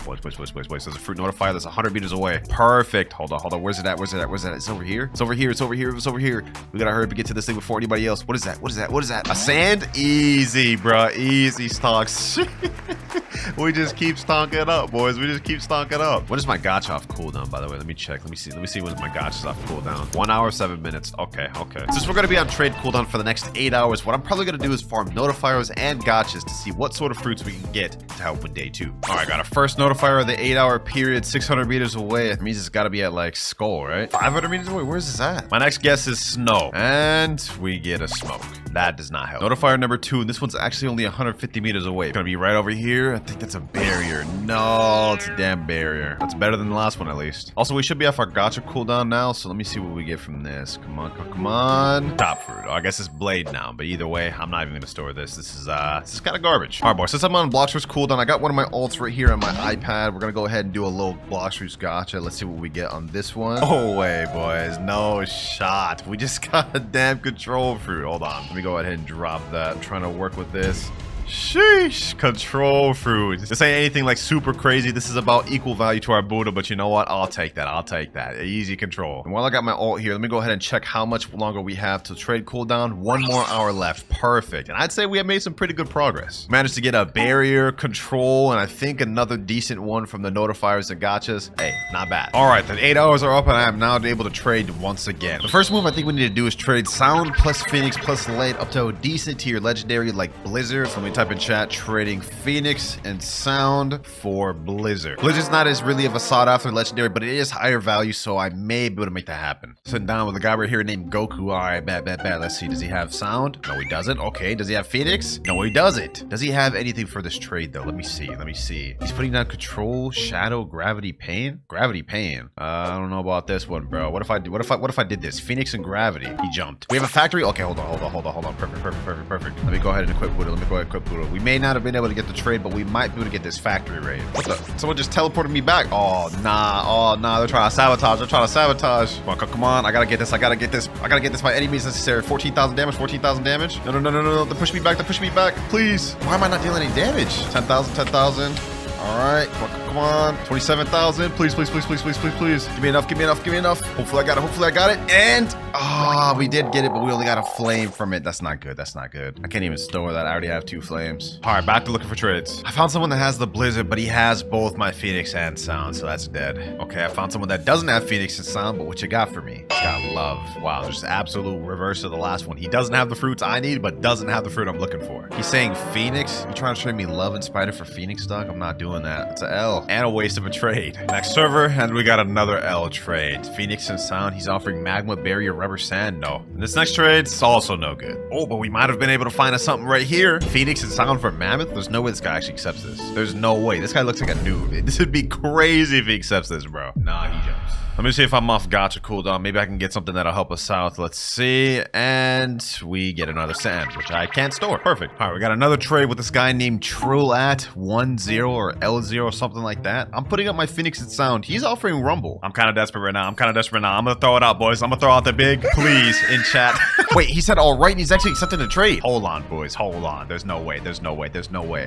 Boys. There's a fruit notifier that's 100 meters away. Perfect. Hold on. Where's it at? It's over here. It's over here. We gotta hurry up and get to this thing before anybody else. What is that? A sand? Easy, bro. Easy stonks. We just keep stonking up, boys. We just keep stonking up. When is my gacha off cooldown, by the way? Let me check. Let me see when my gacha's off cooldown. 1 hour, 7 minutes. Okay. Since we're gonna be on trade cooldown for the next 8 hours, what I'm probably gonna do is farm notifiers and gachas to see what sort of fruits we can get to help with day 2. All right, got a first notifier of the 8-hour period, 600 meters away. It means it's gotta be at like Skull, right? 500 meters away. Where's this at? My next guess is Snow, and we get a Smoke. That does not help. Notifier number 2, and this one's actually only 150 meters away. It's gonna be right over here. I think that's a barrier. No, it's a damn barrier. That's better than the last one, at least. Also, we should be off our gacha cooldown now, so let me see what we get from this. Come on. Top fruit. Oh, I guess it's Blade now, but either way, I'm not even gonna store this. This is kind of garbage. All right, boys, since I'm on Blox cooldown, I got one of my alts right here on my iPad. We're gonna go ahead and do a little Blox gacha. Let's see what we get on this one. Oh, wait, boys. No shot. We just got a damn control fruit. Hold on. Let me go ahead and drop that. I'm trying to work with this. Sheesh, control fruit. This ain't anything like super crazy. This is about equal value to our Buddha, but you know what? I'll take that. Easy control. And while I got my ult here, let me go ahead and check how much longer we have to trade cooldown. 1 more hour left. Perfect. And I'd say we have made some pretty good progress. Managed to get a barrier, control, and I think another decent one from the notifiers and gachas. Hey, not bad. All right, the 8 hours are up, and I am now able to trade once again. The first move I think we need to do is trade Sound plus Phoenix plus Light up to a decent tier legendary like Blizzard. So let me type in chat, trading Phoenix and Sound for Blizzard. Blizzard's not as really of a sought after legendary, but it is higher value, so I may be able to make that happen. Sitting down with a guy right here named Goku. All right, bet. Let's see. Does he have Sound? No, he doesn't. Okay. Does he have Phoenix? No, he doesn't. Does he have anything for this trade though? Let me see. He's putting down Control, Shadow, Gravity, Pain. Gravity, Pain. I don't know about this one, bro. What if I did this? Phoenix and Gravity. He jumped. We have a factory. Okay, hold on. Perfect. Let me go ahead and equip Buddha. We may not have been able to get the trade, but we might be able to get this factory raid. What the? Someone just teleported me back. Oh, nah. They're trying to sabotage. Come on. I gotta get this by any means necessary. 14,000 damage. No. They push me back. Please. Why am I not dealing any damage? 10,000. All right. Come on. 27,000. Please. Give me enough. Hopefully I got it. And we did get it, but we only got a flame from it. That's not good. I can't even store that. I already have 2 flames. All right, back to looking for trades. I found someone that has the Blizzard, but he has both my Phoenix and Sound, so that's dead. Okay, I found someone that doesn't have Phoenix and Sound, but what you got for me? He's got Love. Wow, there's absolute reverse of the last one. He doesn't have the fruits I need, but doesn't have the fruit I'm looking for. He's saying Phoenix? You trying to trade me Love and Spider for Phoenix stock? I'm not doing that. It's an L and a waste of a trade. Next server, and we got another L trade. Phoenix and Sound. He's offering Magma, Barrier, Rubber, Sand. No. And this next trade's also no good. Oh, but we might have been able to find us something right here. Phoenix and Sound for Mammoth. There's no way this guy actually accepts this. There's no way. This guy looks like a noob. This would be crazy if he accepts this, bro. Nah, he jumps. Let me see if I'm off gacha cooldown. Maybe I can get something that'll help us out. Let's see. And we get another sand, which I can't store. Perfect. All right, we got another trade with this guy named Trillat10 or L0 or something like that. I'm putting up my Phoenix and Sound. He's offering Rumble. I'm kind of desperate right now. I'm going to throw it out, boys. I'm going to throw out the big please in chat. Wait, he said all right, and he's actually accepting the trade. Hold on, boys. Hold on. There's no way.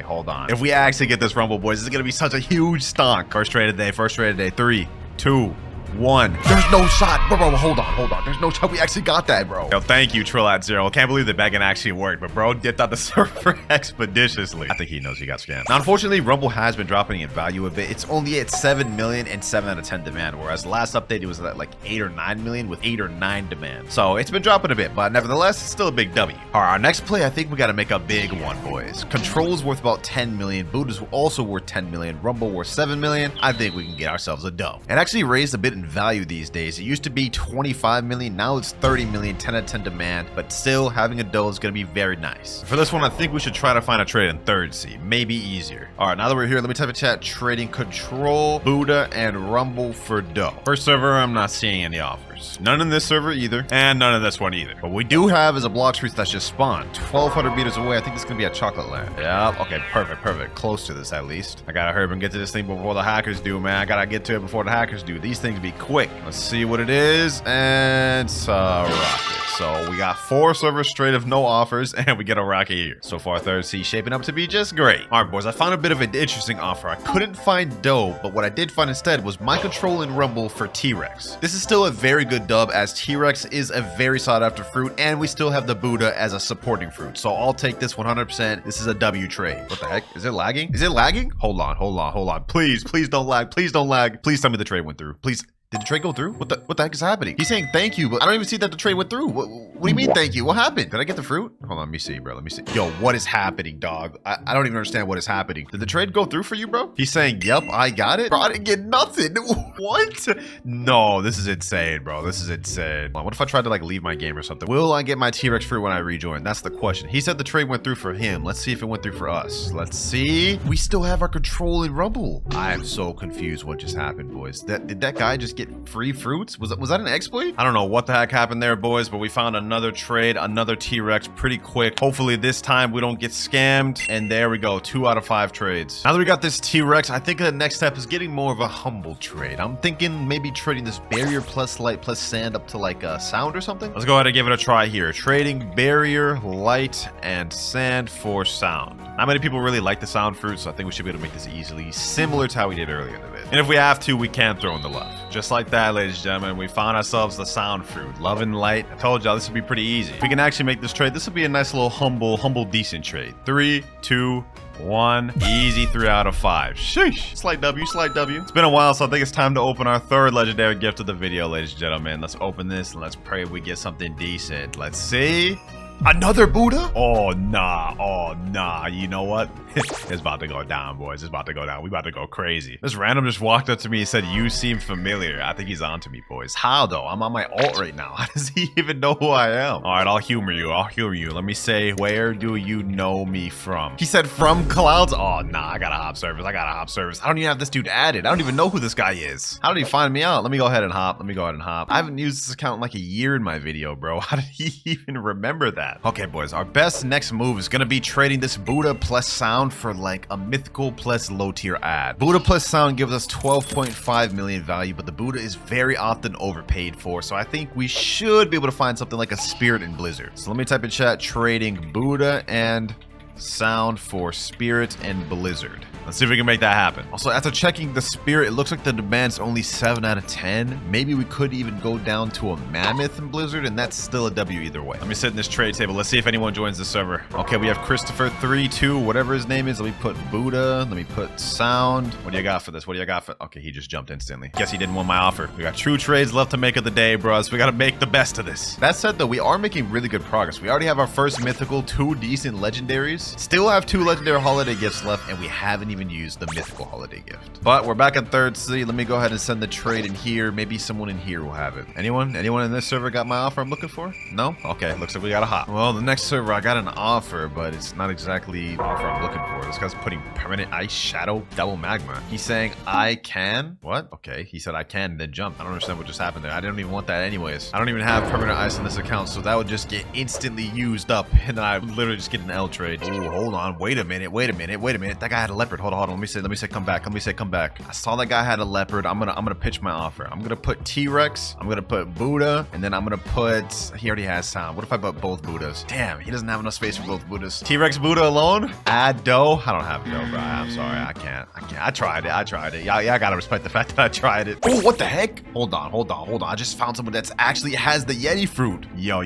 Hold on. If we actually get this Rumble, boys, this is going to be such a huge stonk. First trade of the day. 3, 2, 1. There's no shot. Bro, hold on. There's no shot. We actually got that, bro. Yo, thank you, Trill@0. Can't believe the begging actually worked, but bro dipped out the server expeditiously. I think he knows he got scammed. Now, unfortunately, Rumble has been dropping in value a bit. It's only at 7 million and 7 out of 10 demand, whereas the last update it was at like 8 or 9 million with 8 or 9 demand. So it's been dropping a bit, but nevertheless, it's still a big W. All right, our next play, I think we got to make a big one, boys. Control's worth about 10 million. Buddha's also worth 10 million. Rumble worth 7 million. I think we can get ourselves a dough. It actually raised a bit in value these days. It used to be 25 million. Now it's 30 million, 10 out of 10 demand, but still having a dough is going to be very nice. For this one, I think we should try to find a trade in third C. Maybe easier. All right, now that we're here, let me type in chat trading Control, Buddha, and Rumble for dough. First server, I'm not seeing any offers. None in this server either, and none in this one either. But we do have is a Blox fruit that's just spawned 1,200 meters away. I think it's gonna be at Chocolate Land. Yeah, okay, perfect. Close to this at least. I gotta hurry up and get to this thing before the hackers do, man. I gotta get to it before the hackers do. These things be quick. Let's see what it is, and it's a rocket. So we got 4 servers straight of no offers, and we get a rocket here. So far, third C shaping up to be just great. All right, boys, I found a bit of an interesting offer. I couldn't find dough, but what I did find instead was my Control and Rumble for T-Rex. This is still a very good dub, as T-Rex is a very sought after fruit, and we still have the Buddha as a supporting fruit. So I'll take this 100%. This is a W trade. What the heck? Is it lagging? Is it lagging? Hold on. Please don't lag. Please don't lag. Please tell me the trade went through. Please. Did the trade go through? What the heck is happening? He's saying thank you, but I don't even see that the trade went through. What do you mean thank you? What happened? Did I get the fruit? Hold on, let me see, bro. Let me see. Yo, what is happening, dog? I don't even understand what is happening. Did the trade go through for you, bro? He's saying, yep, I got it. Bro, I didn't get nothing. What? No, this is insane, bro. This is insane. What if I tried to like leave my game or something? Will I get my T-Rex fruit when I rejoin? That's the question. He said the trade went through for him. Let's see if it went through for us. Let's see. We still have our Control and Rumble. I am so confused what just happened, boys. Did that guy just get free fruit? Was that an exploit? I don't know what the heck happened there, boys, but we found another trade, another T-Rex pretty quick. Hopefully this time we don't get scammed. And there we go, 2 out of 5 trades. Now that we got this T-Rex, I think the next step is getting more of a humble trade. I'm thinking maybe trading this barrier plus light plus sand up to like a sound or something. Let's go ahead and give it a try here. Trading barrier, light, and sand for sound. Not many people really like the sound fruit, so I think we should be able to make this easily, similar to how we did earlier in the vid. And if we have to, we can throw in the love. Just like that, ladies and gentlemen, we found ourselves the sound fruit. Love and light. I told y'all this would be pretty easy. If we can actually make this trade, this would be a nice little humble, decent trade. 3, 2, 1. Easy 3 out of 5. Sheesh. Slight W. It's been a while, so I think it's time to open our third legendary gift of the video, ladies and gentlemen. Let's open this and let's pray we get something decent. Let's see. Another Buddha? Oh, nah. You know what? It's about to go down, boys. It's about to go down. We about to go crazy. This random just walked up to me and said, you seem familiar. I think he's on to me, boys. How, though? I'm on my alt right now. How does he even know who I am? All right, I'll humor you. Let me say, where do you know me from? He said, from Clouds? Oh, nah. I got a hop service. I don't even have this dude added. I don't even know who this guy is. How did he find me out? Let me go ahead and hop. I haven't used this account in like a year in my video, bro. How did he even remember that? Okay, boys, our best next move is gonna be trading this Buddha plus sound for like a mythical plus low tier ad. Buddha plus sound gives us 12.5 million value, but the Buddha is very often overpaid for, so I think we should be able to find something like a Spirit in Blizzard. So let me type in chat trading Buddha and sound for Spirit and Blizzard. Let's see if we can make that happen. Also, after checking the Spirit, it looks like the demand's only 7 out of 10. Maybe we could even go down to a Mammoth in Blizzard, and that's still a W either way. Let me sit in this trade table. Let's see if anyone joins the server. Okay, we have Christopher 32, whatever his name is. Let me put Buddha. Let me put sound. What do you got for this? Okay, he just jumped instantly. Guess he didn't want my offer. We got 2 trades left to make of the day, bros. We got to make the best of this. That said, though, we are making really good progress. We already have our first mythical, 2 decent legendaries. Still have 2 legendary holiday gifts left, and we haven't even used the mythical holiday gift. But we're back at third C. Let me go ahead and send the trade in here. Maybe someone in here will have it. Anyone in this server got my offer I'm looking for? No? Okay, looks like we got a hop. Well, the next server I got an offer, but it's not exactly the offer I'm looking for. This guy's putting permanent ice shadow double magma. He's saying I can. What? Okay, he said I can and then jump. I don't understand what just happened there. I didn't even want that anyways. I don't even have permanent ice on this account, so that would just get instantly used up, and then I would literally just get an L trade. Oh, hold on. Wait a minute. That guy had a leopard. Hold hold on. Let me say come back. I saw that guy had a leopard. I'm gonna pitch my offer. I'm gonna put T-Rex. I'm gonna put Buddha, and then I'm gonna put. He already has sound. What if I put both Buddhas? Damn, he doesn't have enough space for both Buddhas. T-Rex Buddha alone? Add dough? I don't have dough, bro. I'm sorry. I can't. I tried it. Y'all gotta respect the fact that I tried it. Oh, what the heck? Hold on. I just found someone that's actually has the Yeti fruit. Yo.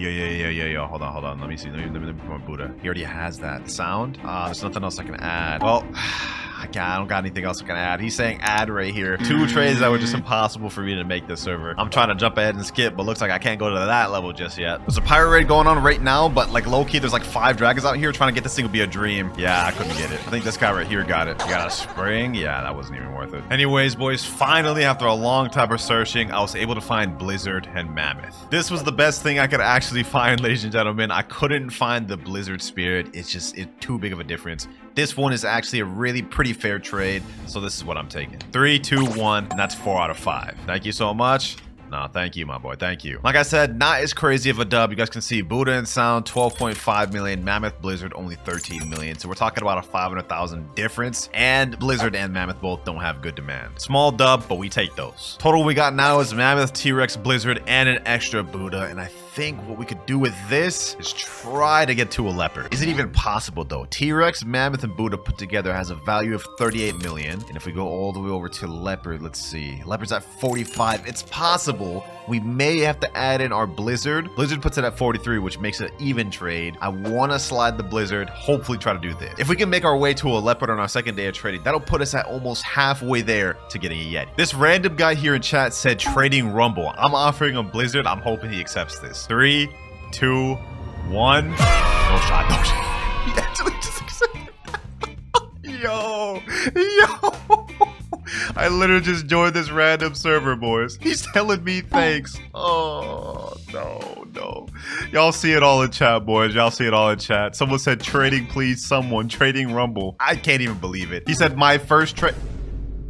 Hold on. Let me see. Let me put my Buddha. He already has that sound. There's nothing else I can add. Well, I don't got anything else I can add. He's saying add right here. 2 trades that were just impossible for me to make this server. I'm trying to jump ahead and skip, but looks like I can't go to that level just yet. There's a pirate raid going on right now, but like low-key, there's like 5 dragons out here. Trying to get this thing would be a dream. Yeah, I couldn't get it. I think this guy right here got it. You got a spring? Yeah, that wasn't even worth it. Anyways, boys, finally, after a long time of searching, I was able to find Blizzard and Mammoth. This was the best thing I could actually find, ladies and gentlemen. I couldn't find the Blizzard Spirit. It's too big of a difference. This one is actually a really pretty fair trade, so this is what I'm taking. 3, 2, 1, and that's 4 out of 5. Thank you so much. No, thank you, my boy. Thank you. Like I said, not as crazy of a dub. You guys can see Buddha and Sound, 12.5 million. Mammoth, Blizzard, only 13 million. So we're talking about a 500,000 difference. And Blizzard and Mammoth both don't have good demand. Small dub, but we take those. Total we got now is Mammoth, T-Rex, Blizzard, and an extra Buddha. And I think what we could do with this is try to get to a Leopard. Is it even possible, though? T-Rex, Mammoth, and Buddha put together has a value of 38 million. And if we go all the way over to Leopard, let's see. Leopard's at 45. It's possible. We may have to add in our Blizzard. Blizzard puts it at 43, which makes it an even trade. I want to slide the Blizzard, hopefully try to do this. If we can make our way to a Leopard on our second day of trading, that'll put us at almost halfway there to getting a Yeti. This random guy here in chat said trading Rumble. I'm offering him Blizzard. I'm hoping he accepts this. 3, 2, 1. No shot. He actually just accepted. Yo. I literally just joined this random server, boys. He's telling me thanks. Oh, no. Y'all see it all in chat, boys. Y'all see it all in chat. Someone said trading, please. Someone trading Rumble. I can't even believe it. He said my first trade.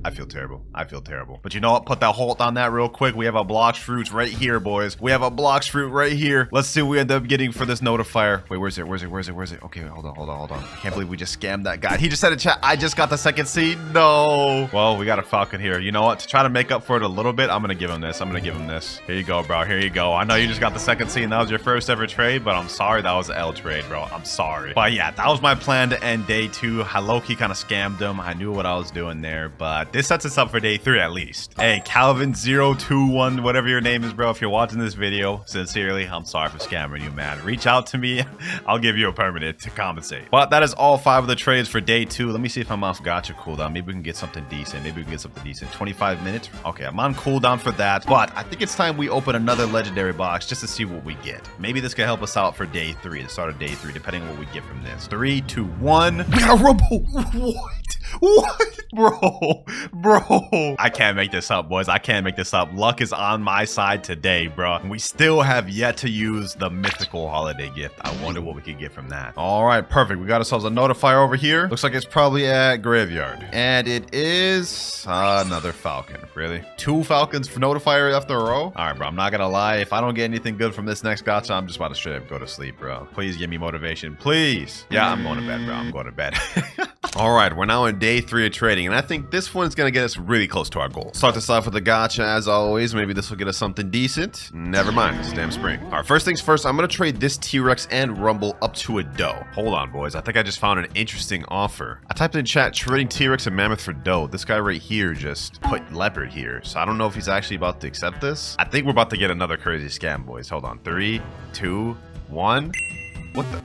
I feel terrible. But you know what? Put that halt on that real quick. We have a Blox fruits right here, boys. We have a Blox fruit right here. Let's see what we end up getting for this notifier. Wait, where's it? Okay, hold on. I can't believe we just scammed that guy. He just said in chat, I just got the second seed. No. Well, we got a Falcon here. You know what? To try to make up for it a little bit, I'm going to give him this. Here you go, bro. Here you go. I know you just got the second seed and that was your first ever trade, but I'm sorry that was an L trade, bro. I'm sorry. But yeah, that was my plan to end day 2. I low-key kind of scammed him. I knew what I was doing there, but this sets us up for day 3 at least. Hey, Calvin021, whatever your name is, bro. If you're watching this video, sincerely, I'm sorry for scamming you, man. Reach out to me. I'll give you a permanent to compensate. But that is all 5 of the trades for day 2. Let me see if I'm off gacha cooldown. Maybe we can get something decent. 25 minutes. Okay, I'm on cooldown for that. But I think it's time we open another legendary box just to see what we get. Maybe this could help us out for day 3, the start of day 3, depending on what we get from this. 3, 2, 1. We got a Rumble. What? Bro. I can't make this up, boys. I can't make this up. Luck is on my side today, bro. We still have yet to use the mythical holiday gift. I wonder what we could get from that. All right, perfect. We got ourselves a notifier over here. Looks like it's probably at Graveyard. And it is another Falcon. Really? 2 Falcons for notifier after a row? All right, bro. I'm not gonna lie. If I don't get anything good from this next gacha, I'm just about to straight up go to sleep, bro. Please give me motivation. Please. Yeah, I'm going to bed, bro. I'm going to bed. All right, we're now in day 3 of trading, and I think this one's gonna get us really close to our goal. Start this off with a gacha as always. Maybe this will get us something decent. Never mind, it's damn spring. All right, first things first, I'm gonna trade this T-Rex and Rumble up to a dough. Hold on, boys. I think I just found an interesting offer. I typed in chat trading T-Rex and Mammoth for dough. This guy right here just put Leopard here, so I don't know if he's actually about to accept this. I think we're about to get another crazy scam, boys. Hold on, 3, 2, 1. What the?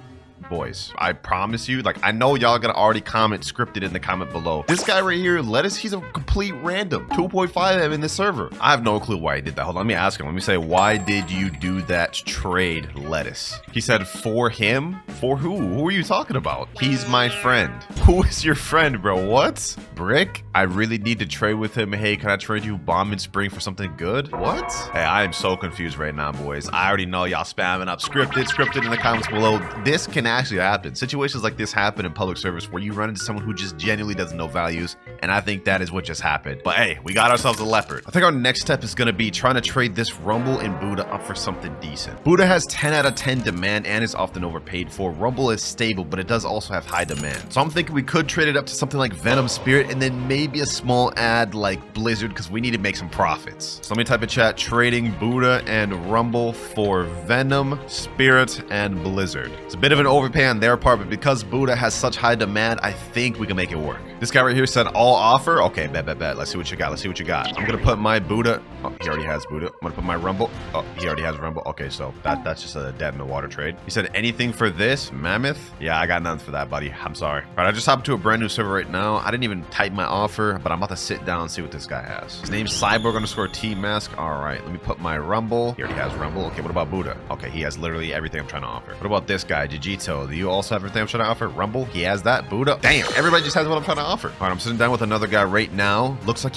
Boys, I promise you, like, I know y'all gonna already comment scripted in the comment below. This guy right here, Lettuce, he's a complete random. 2.5 M in this server. I have no clue why he did that. Hold on, let me ask him. Let me say, why did you do that trade, Lettuce? He said, for him? For who? Who are you talking about? He's my friend. Who is your friend, bro? What? Brick? I really need to trade with him. Hey, can I trade you Bomb and Spring for something good? What? Hey, I am so confused right now, boys. I already know y'all spamming up scripted in the comments below. This can actually happen. Situations like this happen in public service where you run into someone who just genuinely doesn't know values, and I think that is what just happened. But hey, we got ourselves a leopard. I think our next step is going to be trying to trade this Rumble and Buddha up for something decent. Buddha has 10 out of 10 demand and is often overpaid for. Rumble is stable, but it does also have high demand. So I'm thinking we could trade it up to something like Venom Spirit and then maybe a small ad like Blizzard because we need to make some profits. So let me type in chat, trading Buddha and Rumble for Venom, Spirit, and Blizzard. It's a bit of an overpay on their part, but because Buddha has such high demand, I think we can make it work. This guy right here said all offer. Okay, bet. Let's see what you got. Let's see what you got. I'm gonna put my Buddha. Oh, he already has Buddha. I'm gonna put my Rumble. Oh, he already has Rumble. Okay, so that's just a dead in the water trade. He said anything for this Mammoth. Yeah, I got nothing for that, buddy. I'm sorry. All right, I just hopped to a brand new server right now. I didn't even type my offer, but I'm about to sit down and see what this guy has. His name's Cyborg_T-Mask. All right, let me put my Rumble. He already has Rumble. Okay, what about Buddha? Okay, he has literally everything I'm trying to offer. What about this guy, Jijito? Do you also have everything I'm trying to offer? Rumble, he has that. Buddha, damn, everybody just has what I'm trying to offer. All right, I'm sitting down with another guy right now. Looks like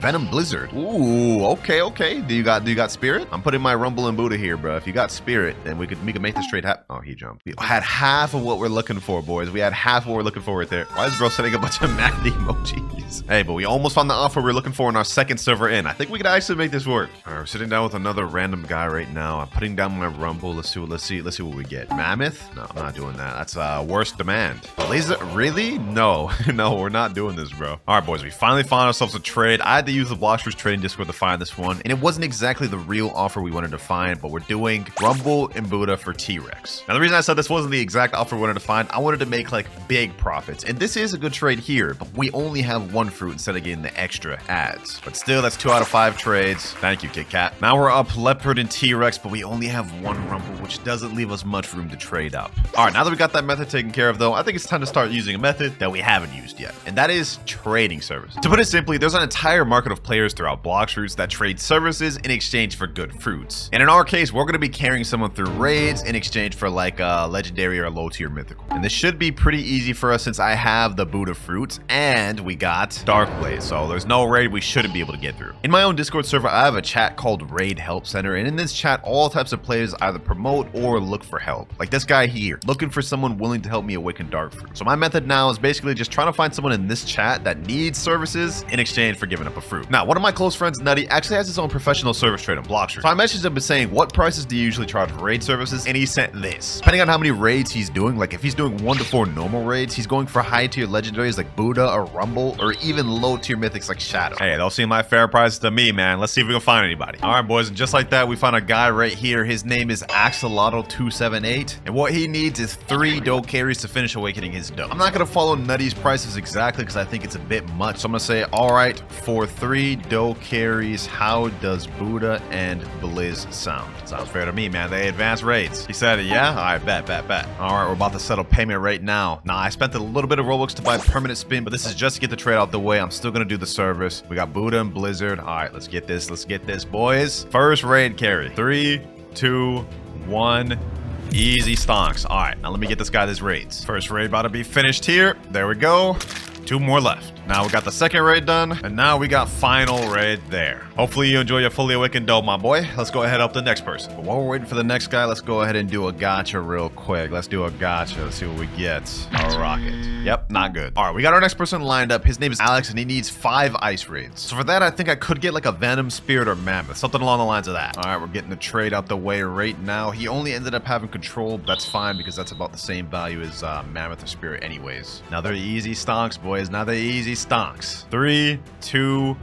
Venom Blizzard. Ooh, okay. Do you got Spirit? I'm putting my Rumble and Buddha here, bro. If you got Spirit, then we could make this trade happen. Oh, he jumped. We had half of what we're looking for, boys. We had half what we're looking for right there. Why is bro sending a bunch of mad emojis? Hey, but we almost found the offer we're looking for in our second server in. I think we could actually make this work. All right, we're sitting down with another random guy right now. I'm putting down my Rumble. Let's see what we get. Mammoth? No, I'm not doing that. That's worst demand. Laser? Really? No, we're not doing this, bro. All right, boys, we finally found ourselves a trade. I had to use the Blox trading Discord to find this one, and it wasn't exactly the real offer we wanted to find, but we're doing Rumble and Buddha for T-Rex. Now, the reason I said this wasn't the exact offer we wanted to find, I wanted to make like big profits, and this is a good trade here, but we only have one fruit instead of getting the extra ads. But still, that's 2 out of 5 trades. Thank you, Kit Kat. Now we're up Leopard and T-Rex, but we only have one Rumble, which doesn't leave us much room to trade up. All right, now that we got that method taken care of, though, I think it's time to start using a method that we haven't used yet, and that is trading services. To put it simply, there's an entire market of players throughout Blox fruits that trade services in exchange for good fruits. And in our case, we're going to be carrying someone through raids in exchange for like a legendary or low tier mythical. And this should be pretty easy for us since I have the Buddha fruits and we got Dark Blaze. So there's no raid we shouldn't be able to get through. In my own Discord server, I have a chat called Raid Help Center. And in this chat, all types of players either promote or look for help. Like this guy here, looking for someone willing to help me awaken dark fruit. So my method now is basically just trying to find someone in this chat that needs services in exchange for giving up a fruit. Now, one of my close friends, Nutty, actually has his own professional service trade on Blox. So I messaged him saying, what prices do you usually charge for raid services? And he sent this. Depending on how many raids he's doing, like if he's doing 1 to 4 normal raids, he's going for high tier legendaries like Buddha or Rumble, or even low tier mythics like Shadow. Hey, those seem like fair prices to me, man. Let's see if we can find anybody. All right, boys, and just like that, we found a guy right here. His name is Axolotl278, and what he needs is 3 doe carries to finish awakening his doe. I'm not gonna follow Nutty's prices exactly because I think it's a bit much. So I'm gonna say, all right, for 3 doe carries, how does Buddha and Blizz sound? Sounds fair to me, man. They advanced raids. He said, yeah? All right, bet. All right, we're about to settle payment right now. Now, I spent a little bit of Roblox to buy permanent spin, but this is just to get the trade out the way. I'm still gonna do the service. We got Buddha and Blizzard. All right, let's get this, boys. First raid carry. 3, 2, 1. Easy stonks. All right, now let me get this guy this raids. First raid about to be finished here. There we go. 2 more left. Now we got the second raid done, and now we got final raid there. Hopefully you enjoy your fully awakened doe, my boy. Let's go ahead up the next person. But while we're waiting for the next guy, let's go ahead and do a gacha real quick. Let's do a gacha. Let's see what we get. A rocket. Yep, not good. All right, we got our next person lined up. His name is Alex, and he needs 5 ice raids. So for that, I think I could get like a Venom, Spirit, or Mammoth. Something along the lines of that. All right, we're getting the trade out the way right now. He only ended up having control, but that's fine because that's about the same value as Mammoth or Spirit anyways. Now they're easy stonks, boys. Now they're easy stonks. 3, 2,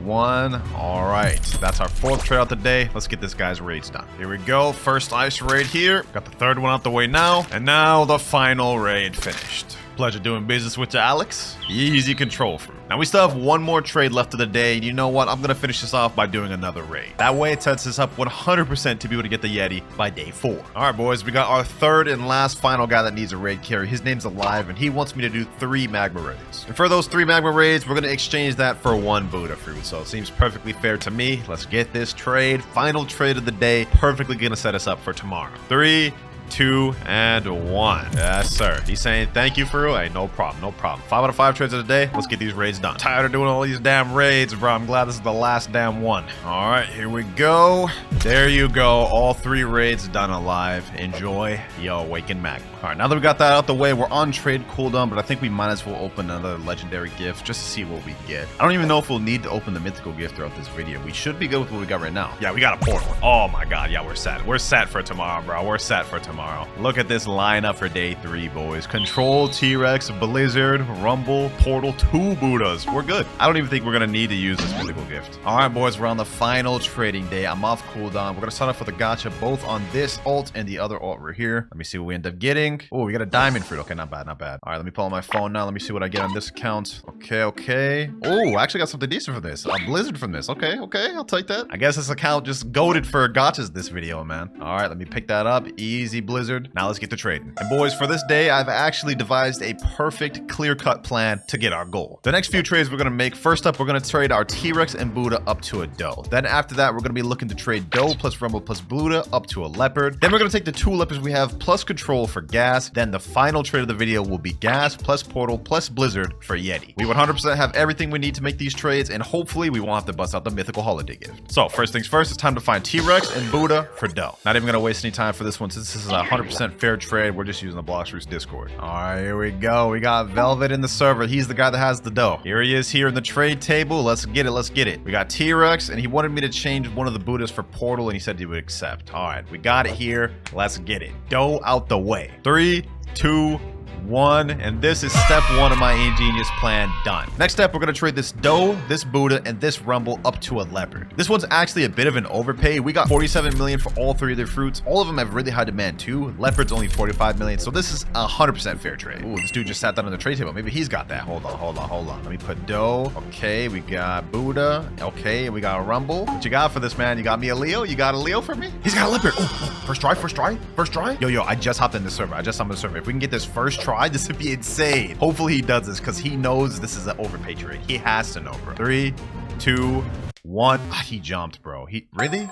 1. All right, that's our 4th trade out the day. Let's get this guy's raids done. Here we go. First ice raid here. Got the 3rd one out the way now. And now the final raid finished. Pleasure doing business with you, Alex. Easy control fruit. Now we still have 1 more trade left of the day, and you know what? I'm gonna finish this off by doing another raid. That way it sets us up 100% to be able to get the Yeti by day 4. All right, boys, we got our 3rd and last final guy that needs a raid carry. His name's Alive, and he wants me to do 3 magma raids. And for those 3 magma raids, we're gonna exchange that for 1 Buddha fruit. So it seems perfectly fair to me. Let's get this trade. Final trade of the day. Perfectly gonna set us up for tomorrow. 3, 2, and 1. Yes, sir. He's saying thank you for real. Hey, no problem, no problem. 5 out of 5 trades of the day. Let's get these raids done. Tired of doing all these damn raids, bro. I'm glad this is the last damn one. All right, here we go. There you go. All 3 raids done alive. Enjoy. Yo, Awakened Magma. All right, now that we got that out the way, we're on trade cooldown, but I think we might as well open another legendary gift just to see what we get. I don't even know if we'll need to open the mythical gift throughout this video. We should be good with what we got right now. Yeah, we got a portal. Oh my god, yeah, we're set. We're set for tomorrow, bro. We're set for tomorrow. Look at this lineup for day 3, boys. Control, T-Rex, Blizzard, Rumble, Portal, 2 Buddhas. We're good. I don't even think we're gonna need to use this mythical gift. All right, boys, we're on the final trading day. I'm off cooldown. We're gonna start off with a gacha both on this alt and the other alt right here. Let me see what we end up getting. Oh, we got a diamond fruit. Okay, not bad, not bad. All right, let me pull out my phone now. Let me see what I get on this account. Okay, okay. Oh, I actually got something decent from this. A blizzard from this. Okay, okay, I'll take that. I guess this account just goated for gachas this video, man. All right, let me pick that up. Easy blizzard. Now let's get to trading. And boys, for this day, I've actually devised a perfect clear-cut plan to get our goal. The next few trades we're gonna make. First up, we're gonna trade our T-Rex and Buddha up to a doe. Then after that, we're gonna be looking to trade doe plus Rumble plus Buddha up to a leopard. Then we're gonna take the 2 leopards we have plus control for gas. Then the final trade of the video will be gas plus portal plus blizzard for Yeti. We 100% have everything we need to make these trades, and hopefully we won't have to bust out the mythical holiday gift. So first things first, it's time to find T-Rex and Buddha for doe. Not even gonna waste any time for this one since this is a 100% fair trade. We're just using the Blox Discord. All right, here we go. We got Velvet in the server. He's the guy that has the doe. Here he is here in the trade table. Let's get it. Let's get it. We got T-Rex, and he wanted me to change one of the Buddhas for portal, and he said he would accept. All right, we got it here. Let's get it. Doe out the way. 3, 2, 1, and this is step 1 of my ingenious plan done. Next step, we're gonna trade this doe, this Buddha, and this Rumble up to a leopard. This one's actually a bit of an overpay. We got 47 million for all 3 of their fruits. All of them have really high demand too. Leopard's only 45 million, so this is a 100% fair trade. Ooh, this dude just sat down on the trade table. Maybe he's got that. Hold on, hold on, hold on. Let me put doe. Okay, we got Buddha. Okay, we got a Rumble. What you got for this, man? You got me a Leo? You got a Leo for me? He's got a leopard. Oh, first try, first try, first try. Yo, I just hopped in the server. I just hopped in the server. If we can get this first try, this would be insane. Hopefully he does this because he knows this is an overpay trade. He has to know, bro. 3, 2, 1. Ah, he jumped, bro.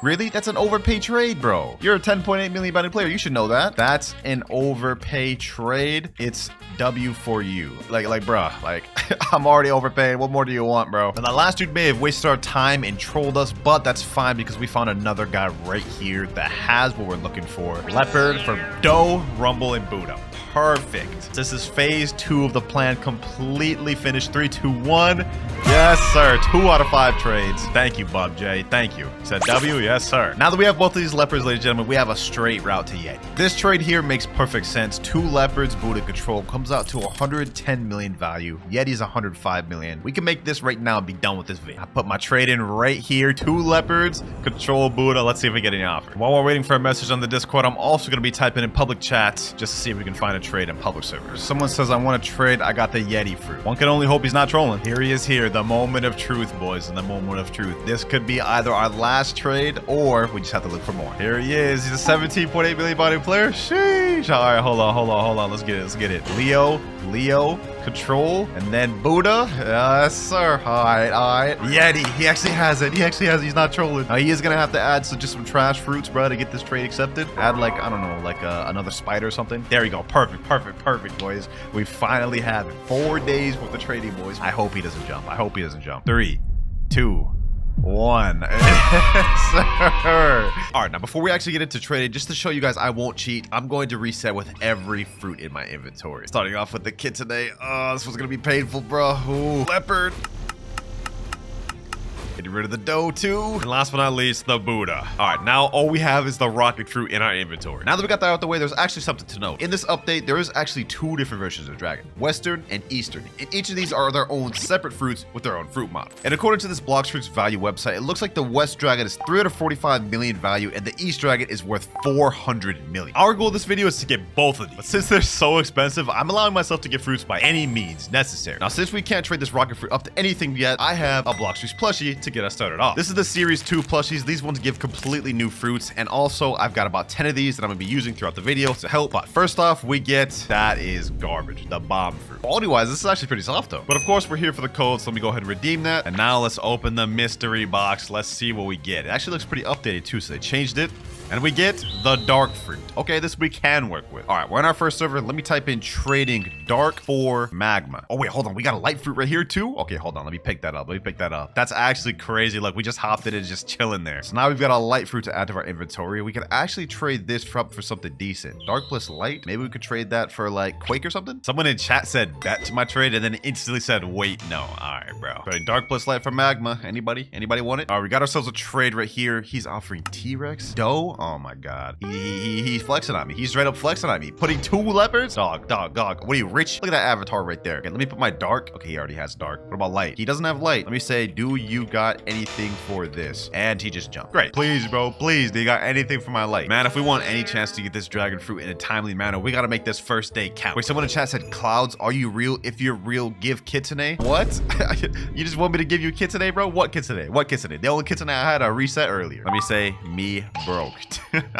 Really? That's an overpay trade, bro. You're a 10.8 million bounty player. You should know that. That's an overpay trade. It's W for you. Like, bruh, like, I'm already overpaid. What more do you want, bro? And the last dude may have wasted our time and trolled us, but that's fine because we found another guy right here that has what we're looking for. Leopard for doe, Rumble, and Buddha. Perfect. This is phase 2 of the plan completely finished. 3, 2, 1. Yes, sir. 2 out of 5 trades. Thank you, Bob J. Thank you. Said W? Yes, sir. Now that we have both of these leopards, ladies and gentlemen, we have a straight route to Yeti. This trade here makes perfect sense. 2 leopards, Buddha control, comes out to 110 million value. Yeti's 105 million. We can make this right now and be done with this video. I put my trade in right here. 2 leopards, control Buddha. Let's see if we get any offer. While we're waiting for a message on the Discord, I'm also going to be typing in public chats just to see if we can find a trade in public servers. Someone says, I want to trade. I got the Yeti fruit. One can only hope he's not trolling. Here he is here. The moment of truth, boys. The moment of truth. This could be either our last trade or we just have to look for more. Here he is. He's a 17.8 million body player. Sheesh. All right, hold on. Let's get it. Leo, control, and then Buddha. Yes, sir. All right. Yeti. He actually has it. He's not trolling. He is going to have to add just some trash fruits, bro, to get this trade accepted. Add like, I don't know, like another spider or something. There you go. Perfect, boys. We finally have it. 4 days worth of trading, boys. I hope he doesn't jump. 3, 2, 1. Sir. All right, now before we actually get into trading, just to show you guys I won't cheat, I'm going to reset with every fruit in my inventory. Starting off with the kit today. Oh, this one's gonna be painful, bro. Ooh, leopard. Getting rid of the doe too. And last but not least, the Buddha. All right, now all we have is the rocket fruit in our inventory. Now that we got that out the way, there's actually something to note. In this update, there is actually 2 different versions of dragon, Western and Eastern. And each of these are their own separate fruits with their own fruit model. And according to this Blox Fruits value website, it looks like the West dragon is 345 million value and the East dragon is worth 400 million. Our goal of this video is to get both of these. But since they're so expensive, I'm allowing myself to get fruits by any means necessary. Now, since we can't trade this rocket fruit up to anything yet, I have a Blox Fruits plushie to get us started off. This is the Series 2 plushies. These ones give completely new fruits, and also I've got about 10 of these that I'm gonna be using throughout the video to help. But first off, we get, that is garbage, the bomb fruit. Quality-wise, this is actually pretty soft though. But of course, we're here for the code, so let me go ahead and redeem that. And now let's open the mystery box. Let's see what we get. It actually looks pretty updated too, so they changed it. And we get the dark fruit. Okay, this we can work with. All right, we're on our first server. Let me type in trading dark for magma. Oh, wait, hold on. We got a light fruit right here too? Okay, hold on. Let me pick that up. That's actually crazy. Look, we just hopped in and just chilling there. So now we've got a light fruit to add to our inventory. We could actually trade this for something decent. Dark plus light. Maybe we could trade that for like Quake or something. Someone in chat said bet to my trade and then instantly said, wait, no. All right, bro. Trading dark plus light for magma. Anybody want it? All right, we got ourselves a trade right here. He's offering T-Rex. Doe. Oh my God. He's flexing on me. He's straight up flexing on me. Putting 2 leopards? Dog. What are you, rich? Look at that avatar right there. Okay, let me put my dark. Okay, he already has dark. What about light? He doesn't have light. Let me say, do you got anything for this? And he just jumped. Great. Please, bro. Please. Do you got anything for my light? Man, if we want any chance to get this dragon fruit in a timely manner, we got to make this first day count. Wait, someone in chat said, Clouds, are you real? If you're real, give Kitsune. What? You just want me to give you Kitsune, bro? What Kitsune? What Kitsune? The only Kitsune I had a reset earlier. Let me say, me broke.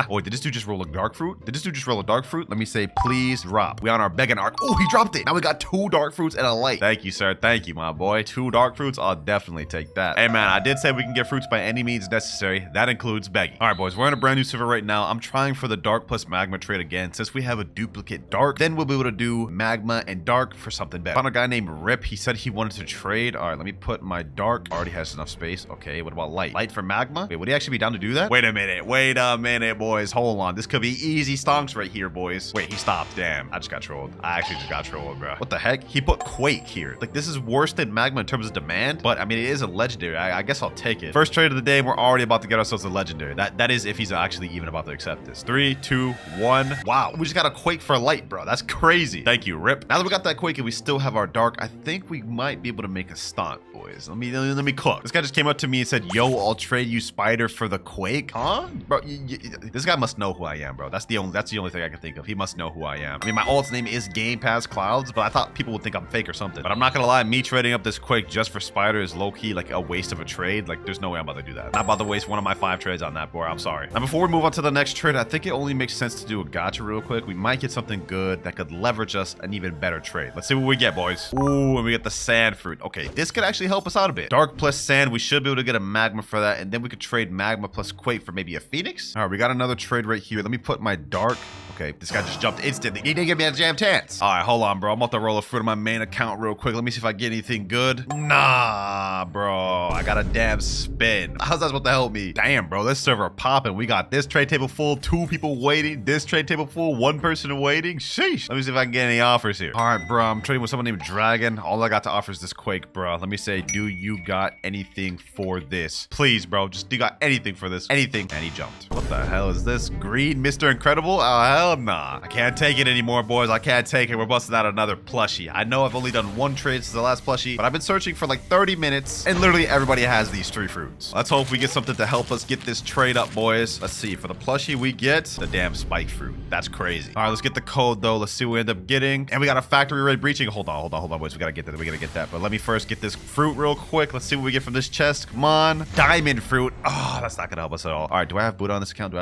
Oh, did this dude just roll a dark fruit? Let me say, please drop. We on our begging arc. Oh, he dropped it. Now we got 2 dark fruits and a light. Thank you, sir. Thank you, my boy. 2 dark fruits. I'll definitely take that. Hey, man, I did say we can get fruits by any means necessary. That includes begging. All right, boys, we're in a brand new server right now. I'm trying for the dark plus magma trade again. Since we have a duplicate dark, then we'll be able to do magma and dark for something better. Found a guy named Rip. He said he wanted to trade. All right, let me put my dark. Already has enough space. Okay, what about light? Light for magma? Wait, would he actually be down to do that? Wait a minute, boys. Hold on. This could be easy stonks right here, boys. Wait, he stopped. Damn, I just got trolled. I actually just got trolled, bro. What the heck? He put Quake here. Like, this is worse than magma in terms of demand, but I mean, it is a legendary. I guess I'll take it. First trade of the day, we're already about to get ourselves a legendary. That is if he's actually even about to accept this. 3, 2, 1. Wow, we just got a Quake for light, bro. That's crazy. Thank you, Rip. Now that we got that Quake and we still have our dark, I think we might be able to make a stunt, boys. Let me cook. This guy just came up to me and said, yo, I'll trade you Spider for the Quake. Huh? Bro, this guy must know who I am, bro. That's the only thing I can think of. He must know who I am. I mean, my alt's name is Game Pass Clouds, but I thought people would think I'm fake or something. But I'm not gonna lie, me trading up this Quake just for Spider is low-key like a waste of a trade. Like, there's no way I'm about to do that. Not about to waste one of my 5 trades on that, boy. I'm sorry. Now, before we move on to the next trade, I think it only makes sense to do a gacha real quick. We might get something good that could leverage us an even better trade. Let's see what we get, boys. Ooh, and we get the sand fruit. Okay, this could actually help us out a bit. Dark plus sand, we should be able to get a magma for that, and then we could trade magma plus Quake for maybe a Phoenix. All right, we got another trade right here. Let me put my dark. Okay, this guy just jumped instantly. He didn't give me a jam chance. All right, hold on, bro. I'm about to roll a fruit on my main account real quick. Let me see if I get anything good. Nah, bro. I got a damn spin. How's that supposed to help me? Damn, bro. This server popping. We got this trade table full, 2 people waiting. This trade table full, 1 person waiting. Sheesh. Let me see if I can get any offers here. All right, bro. I'm trading with someone named Dragon. All I got to offer is this Quake, bro. Let me say, do you got anything for this? Please, bro. Just do you got anything for this? Anything. And he jumped. What the hell is this? Green Mr. Incredible? Oh, hell nah. I can't take it anymore, boys. I can't take it. We're busting out another plushie. I know I've only done 1 trade since the last plushie, but I've been searching for like 30 minutes, and literally everybody has these 3 fruits. Let's hope we get something to help us get this trade up, boys. Let's see. For the plushie, we get the damn spike fruit. That's crazy. All right, let's get the code, though. Let's see what we end up getting. And we got a factory raid breaching. Hold on, boys. We gotta get that. But let me first get this fruit real quick. Let's see what we get from this chest. Come on. Diamond fruit. Oh, that's not gonna help us at all. All right, do I have Buddha on this account?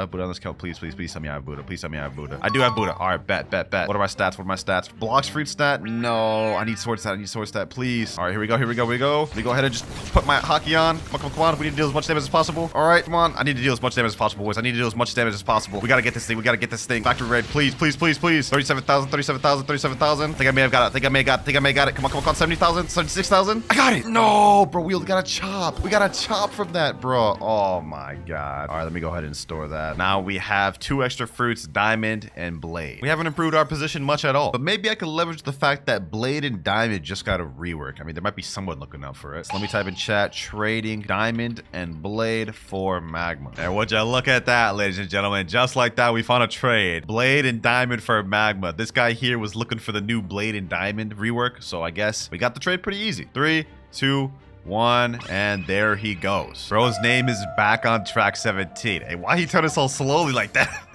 Please tell me I have Buddha. Please tell me I have Buddha. I do have Buddha. All right, bet. What are my stats? Blox fruit stat? No, I need sword stat. Please. All right, here we go. Let me go ahead and just put my hockey on. Come on. We need to deal as much damage as possible. All right, come on. I need to deal as much damage as possible, boys. We gotta get this thing. Factory raid, please. 37,000. I think I may have got it. Come on. 70,000, 76,000. I got it. No, bro. We got a chop. From that, bro. Oh my God. All right, let me go ahead and store that. Now we have 2 extra fruits, diamond and blade. We haven't improved our position much at all, but maybe I could leverage the fact that blade and diamond just got a rework. I mean, there might be someone looking out for it. So let me type in chat, trading diamond and blade for magma. And would you look at that, ladies and gentlemen? Just like that, we found a trade. Blade and diamond for magma. This guy here was looking for the new blade and diamond rework, so I guess we got the trade pretty easy. 3, 2, 1, and there he goes. Bro's name is back on track 17. Hey, why he turning so slowly like that?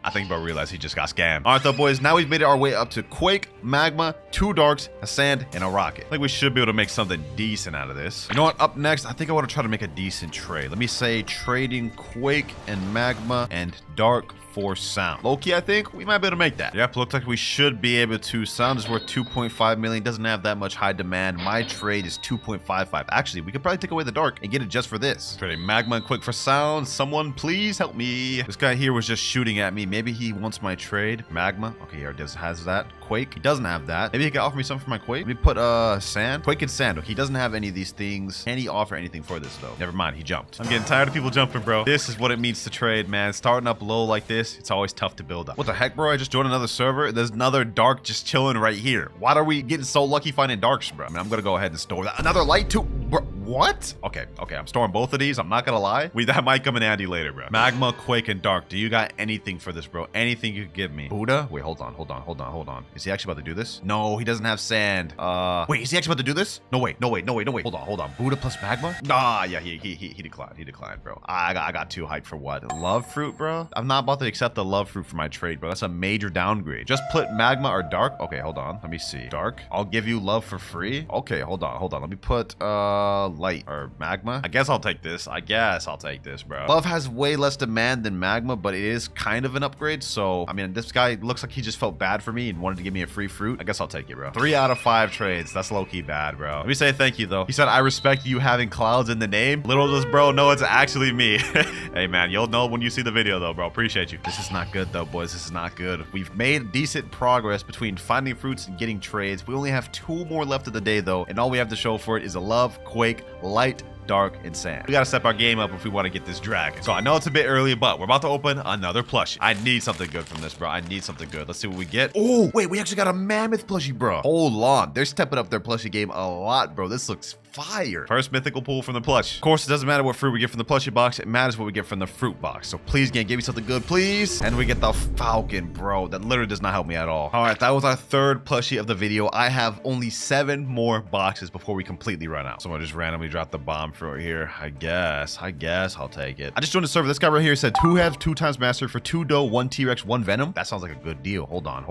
I think bro realized he just got scammed. All right, though, boys. Now we've made our way up to Quake, Magma, 2 Darks, a Sand, and a Rocket. I think we should be able to make something decent out of this. You know what? Up next, I think I want to try to make a decent trade. Let me say trading Quake and Magma and Dark for Sound. Low-key, I think we might be able to make that. Yep, looks like we should be able to. Sound is worth 2.5 million. Doesn't have that much high demand. My trade is 2.55. Actually, we could probably take away the Dark and get it just for this. Trading Magma and Quake for Sound. Someone please help me. This guy here was just shooting at me. Maybe he wants my trade. Magma. Okay, here it is. Has that. Quake. He doesn't have that. Maybe he can offer me something for my Quake. Let me put Sand. Quake and Sand. He doesn't have any of these things. Can he offer anything for this though? Never mind. He jumped. I'm getting tired of people jumping, bro. This is what it means to trade, man. Starting up low like this, it's always tough to build up. What the heck, bro? I just joined another server. There's another Dark just chilling right here. Why are we getting so lucky finding Darks, bro? I mean, I'm gonna go ahead and store that. Another light too. Bro, what? Okay. I'm storing both of these. I'm not gonna lie. That might come in handy later, bro. Magma, Quake, and Dark. Do you got anything for this, bro? Anything you could give me? Buddha? Wait, hold on. Is he actually about to do this? No, he doesn't have Sand. Wait, is he actually about to do this? No, wait. Hold on. Buddha plus Magma? Nah, yeah, he declined. He declined, bro. I got too hyped for what? Love fruit, bro? I'm not about to accept the love fruit for my trade, bro. That's a major downgrade. Just put Magma or Dark. Okay, hold on. Let me see. Dark. I'll give you love for free. Okay, hold on. Let me put light or Magma. I guess I'll take this. Bro. Love has way less demand than Magma, but it is kind of an upgrade. So, I mean, this guy looks like he just felt bad for me and wanted to give me a free fruit. I guess I'll take it, bro. 3 out of 5 trades. That's low-key bad, bro. Let me say thank you, though. He said, I respect you having clouds in the name. Little does bro know it's actually me. Hey, man, you'll know when you see the video, though, bro. Appreciate you. This is not good, though, boys. This is not good. We've made decent progress between finding fruits and getting trades. We only have 2 more left of the day, though, and all we have to show for it is a love, Quake, light, Dark, and Sand. We gotta step our game up if we want to get this dragon. So I know it's a bit early, but we're about to open another plushie. I need something good from this, bro. I need something good. Let's see what we get. Oh, wait, we actually got a mammoth plushie, bro. Hold on. They're stepping up their plushie game a lot, bro. This looks fire. First mythical pull from the plush. Of course, it doesn't matter what fruit we get from the plushie box. It matters what we get from the fruit box. So please, game, give me something good, please. And we get the Falcon, bro. That literally does not help me at all. All right, that was our 3rd plushie of the video. I have only 7 more boxes before we completely run out. Someone just randomly dropped the bomb for here. I guess I'll take it. I just joined the server. This guy right here said 2 have 2 times mastery for 2 dough, 1 T-Rex, 1 venom. That sounds like a good deal. Hold on.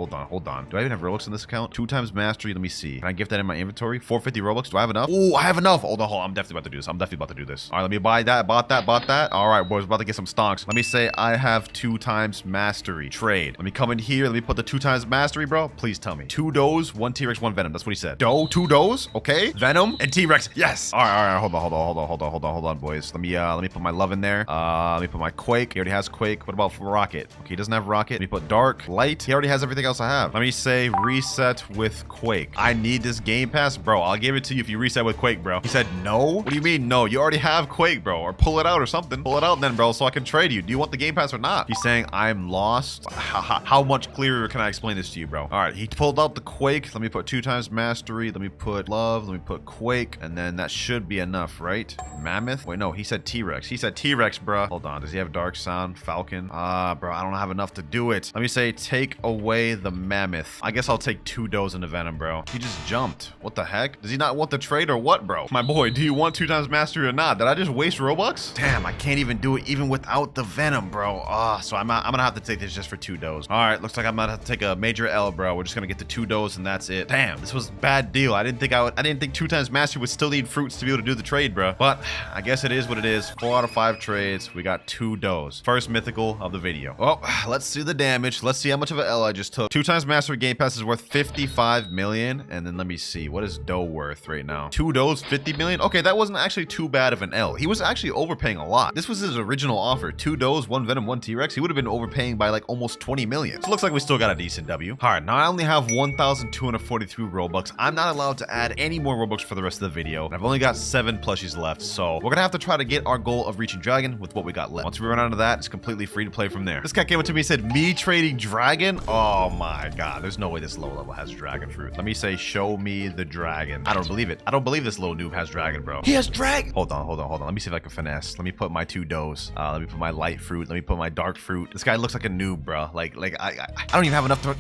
Do I even have Robux in this account? 2 times mastery. Let me see. Can I gift that in my inventory? 450 Robux. Do I have enough? Oh, I have enough. Hold on. I'm definitely about to do this. All right, let me buy that. Bought that. All right, boys, about to get some stonks. Let me say I have 2 times mastery. Trade. Let me come in here. Let me put the 2 times mastery, bro. Please tell me. 2 doughs, 1 T-Rex, 1 venom. That's what he said. Dough, 2 doughs. Okay. Venom and T-Rex. Yes. All right. Hold on, boys. Let me put my love in there. Let me put my Quake. He already has Quake. What about Rocket? Okay, he doesn't have Rocket. Let me put Dark, Light. He already has everything else I have. Let me say reset with Quake. I need this game pass, bro. I'll give it to you if you reset with Quake, bro. He said no. What do you mean no? You already have Quake, bro. Or pull it out or something. Pull it out then, bro, so I can trade you. Do you want the game pass or not? He's saying I'm lost. How much clearer can I explain this to you, bro? All right, he pulled out the Quake. Let me put 2 times mastery. Let me put love. Let me put Quake, and then that should be enough, right? Mammoth. Wait, no, he said T-Rex. He said T-Rex, bro. Hold on. Does he have Dark Sound? Falcon? Bro, I don't have enough to do it. Let me say take away the Mammoth. I guess I'll take 2 doughs into Venom, bro. He just jumped. What the heck? Does he not want the trade or what, bro? My boy, do you want 2 times mastery or not? Did I just waste Robux? Damn, I can't even do it even without the Venom, bro. So I'm gonna have to take this just for 2 doughs. All right, looks like I'm gonna have to take a major L, bro. We're just gonna get the 2 doughs and that's it. Damn, this was a bad deal. I didn't think 2 times mastery would still need fruits to be able to do the trade, bro. But I guess it is what it is. 4 out of 5 trades. We got 2 doughs. First mythical of the video. Well, let's see the damage. Let's see how much of an L I just took. 2 times mastery game pass is worth 55 million. And then let me see. What is dough worth right now? 2 doughs, 50 million. Okay, that wasn't actually too bad of an L. He was actually overpaying a lot. This was his original offer. 2 doughs, 1 venom, 1 T-Rex. He would have been overpaying by like almost 20 million. So it looks like we still got a decent W. All right, now I only have 1,243 Robux. I'm not allowed to add any more Robux for the rest of the video. And I've only got 7 plushies left. So we're gonna have to try to get our goal of reaching Dragon with what we got left. Once we run out of that, it's completely free to play from there. This guy came up to me and said, me trading Dragon? Oh my God, there's no way this low level has Dragon fruit. Let me say, show me the Dragon. I don't believe it. I don't believe this little noob has Dragon, bro. He has Dragon. Hold on. Let me see if I can finesse. Let me put my 2 doughs. Let me put my light fruit. Let me put my dark fruit. This guy looks like a noob, bro. Like I don't even have enough to...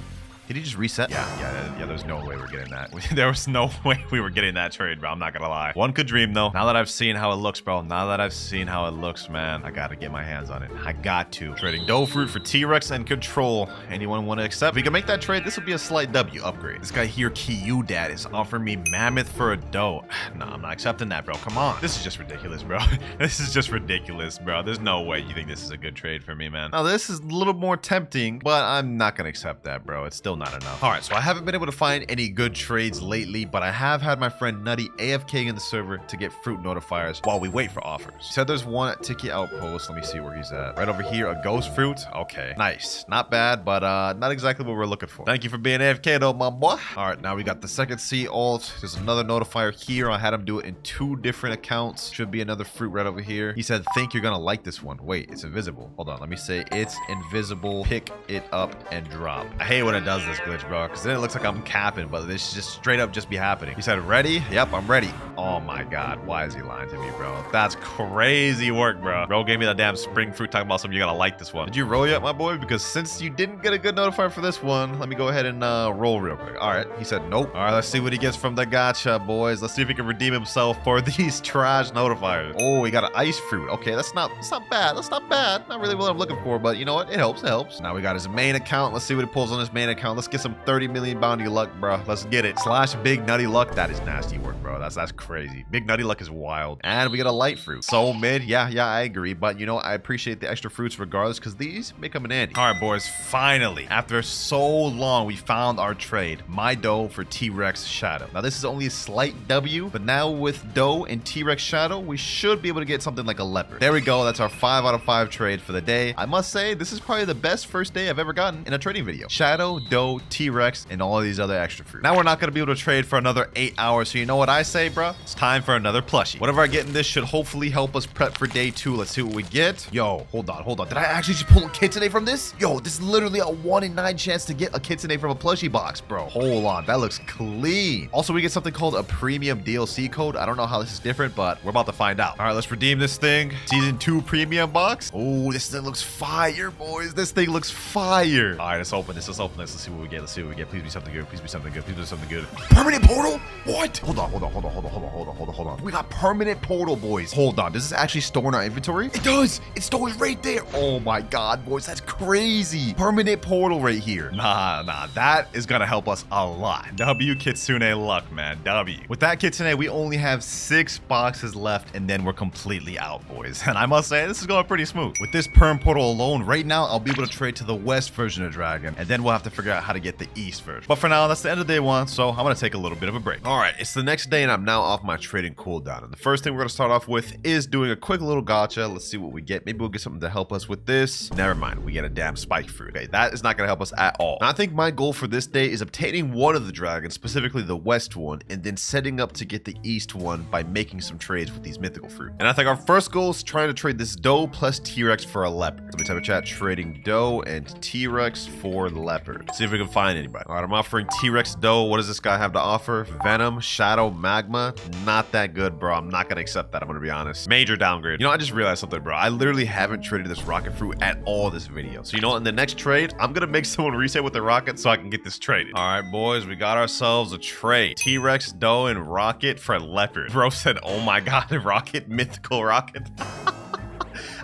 Did he just reset? Yeah, there's no way we're getting that. There was no way we were getting that trade, bro. I'm not gonna lie. One could dream, though. Now that I've seen how it looks, bro. Now that I've seen how it looks, man, I gotta get my hands on it. I got to. Trading dough fruit for T-Rex and control. Anyone want to accept? If we can make that trade, this will be a slight W upgrade. This guy here, Kiyu Dad, is offering me mammoth for a dough. Nah, I'm not accepting that, bro. Come on. This is just ridiculous, bro. This is just ridiculous, bro. There's no way you think this is a good trade for me, man. Now, this is a little more tempting, but I'm not gonna accept that, bro. It's still not enough. All right, so I haven't been able to find any good trades lately, but I have had my friend Nutty AFK in the server to get fruit notifiers while we wait for offers. He said there's one at Tiki Outpost. Let me see where he's at. Right over here, a ghost fruit. Okay, nice. Not bad, but not exactly what we're looking for. Thank you for being AFK though, my boy. All right, now we got the second C alt. There's another notifier here. I had him do it in 2 different accounts. Should be another fruit right over here. He said, think you're gonna like this one. Wait, it's invisible. Hold on, let me say it's invisible. Pick it up and drop. I hate when it does this glitch, bro, because then it looks like I'm capping, but this just straight up just be happening. He said, ready? Yep, I'm ready. Oh my God, why is he lying to me, bro? That's crazy work, bro. Bro gave me that damn spring fruit talking about something. You're gonna like this one. Did you roll yet, my boy? Because since you didn't get a good notifier for this one, let me go ahead and roll real quick. All right, he said nope. All right, let's see what he gets from the gacha, boys. Let's see if he can redeem himself for these trash notifiers. Oh, he got an ice fruit. Okay, that's not bad. That's not bad. Not really what I'm looking for, but you know what? It helps. It helps. Now we got his main account. Let's see what he pulls on his main account. Let's get some 30 million bounty luck, bro. Let's get it. Slash big nutty luck. That is nasty work, bro. That's crazy. Big nutty luck is wild. And we got a light fruit. So mid. Yeah, I agree. But you know, I appreciate the extra fruits regardless because these may come in handy. All right, boys. Finally, after so long, we found our trade. My dough for T-Rex Shadow. Now, this is only a slight W, but now with dough and T-Rex Shadow, we should be able to get something like a leopard. There we go. That's our 5 out of 5 trade for the day. I must say, this is probably the best first day I've ever gotten in a trading video. Shadow, dough, T-Rex, and all of these other extra fruit. Now we're not going to be able to trade for another 8 hours, so you know what I say, bro? It's time for another plushie. Whatever I get in this should hopefully help us prep for day 2. Let's see what we get. Yo, hold on. Did I actually just pull a kitsune from this? Yo, this is literally a 1 in 9 chance to get a kitsune from a plushie box, bro. Hold on, that looks clean. Also, we get something called a premium DLC code. I don't know how this is different, but we're about to find out. All right, let's redeem this thing. Season 2 premium box. Oh, this thing looks fire, boys. This thing looks fire. All right, let's open this. Let's see what we get. Please be something good. Please be something good. Permanent portal? What? Hold on. We got permanent portal, boys. Hold on. Does this actually store in our inventory? It does. It stores right there. Oh my God, boys. That's crazy. Permanent portal right here. Nah. That is gonna help us a lot. W Kitsune luck, man. W. With that Kitsune, we only have 6 boxes left, and then we're completely out, boys. And I must say, this is going pretty smooth. With this perm portal alone, right now, I'll be able to trade to the west version of Dragon, and then we'll have to figure out how to get the east version. But for now, that's the end of day 1, so I'm gonna take a little bit of a break. All right, it's the next day, and I'm now off my trading cooldown. And the first thing we're gonna start off with is doing a quick little gacha. Let's see what we get. Maybe we'll get something to help us with this. Never mind, we get a damn spike fruit. Okay, that is not gonna help us at all. Now, I think my goal for this day is obtaining one of the dragons, specifically the west one, and then setting up to get the east one by making some trades with these mythical fruit. And I think our first goal is trying to trade this dough plus T-Rex for a leopard. Let me type in chat, trading dough and T-Rex for leopard. See if we can find anybody. All right, I'm offering T-Rex dough. What does this guy have to offer? Venom, Shadow, Magma. Not that good, bro. I'm not gonna accept that. I'm gonna be honest. Major downgrade. You know, I just realized something, bro. I literally haven't traded this rocket fruit at all this video. So you know what? In the next trade, I'm gonna make someone reset with the rocket so I can get this traded. All right, boys, we got ourselves a trade. T-Rex dough and rocket for leopard. Bro said, oh my God, rocket, mythical rocket.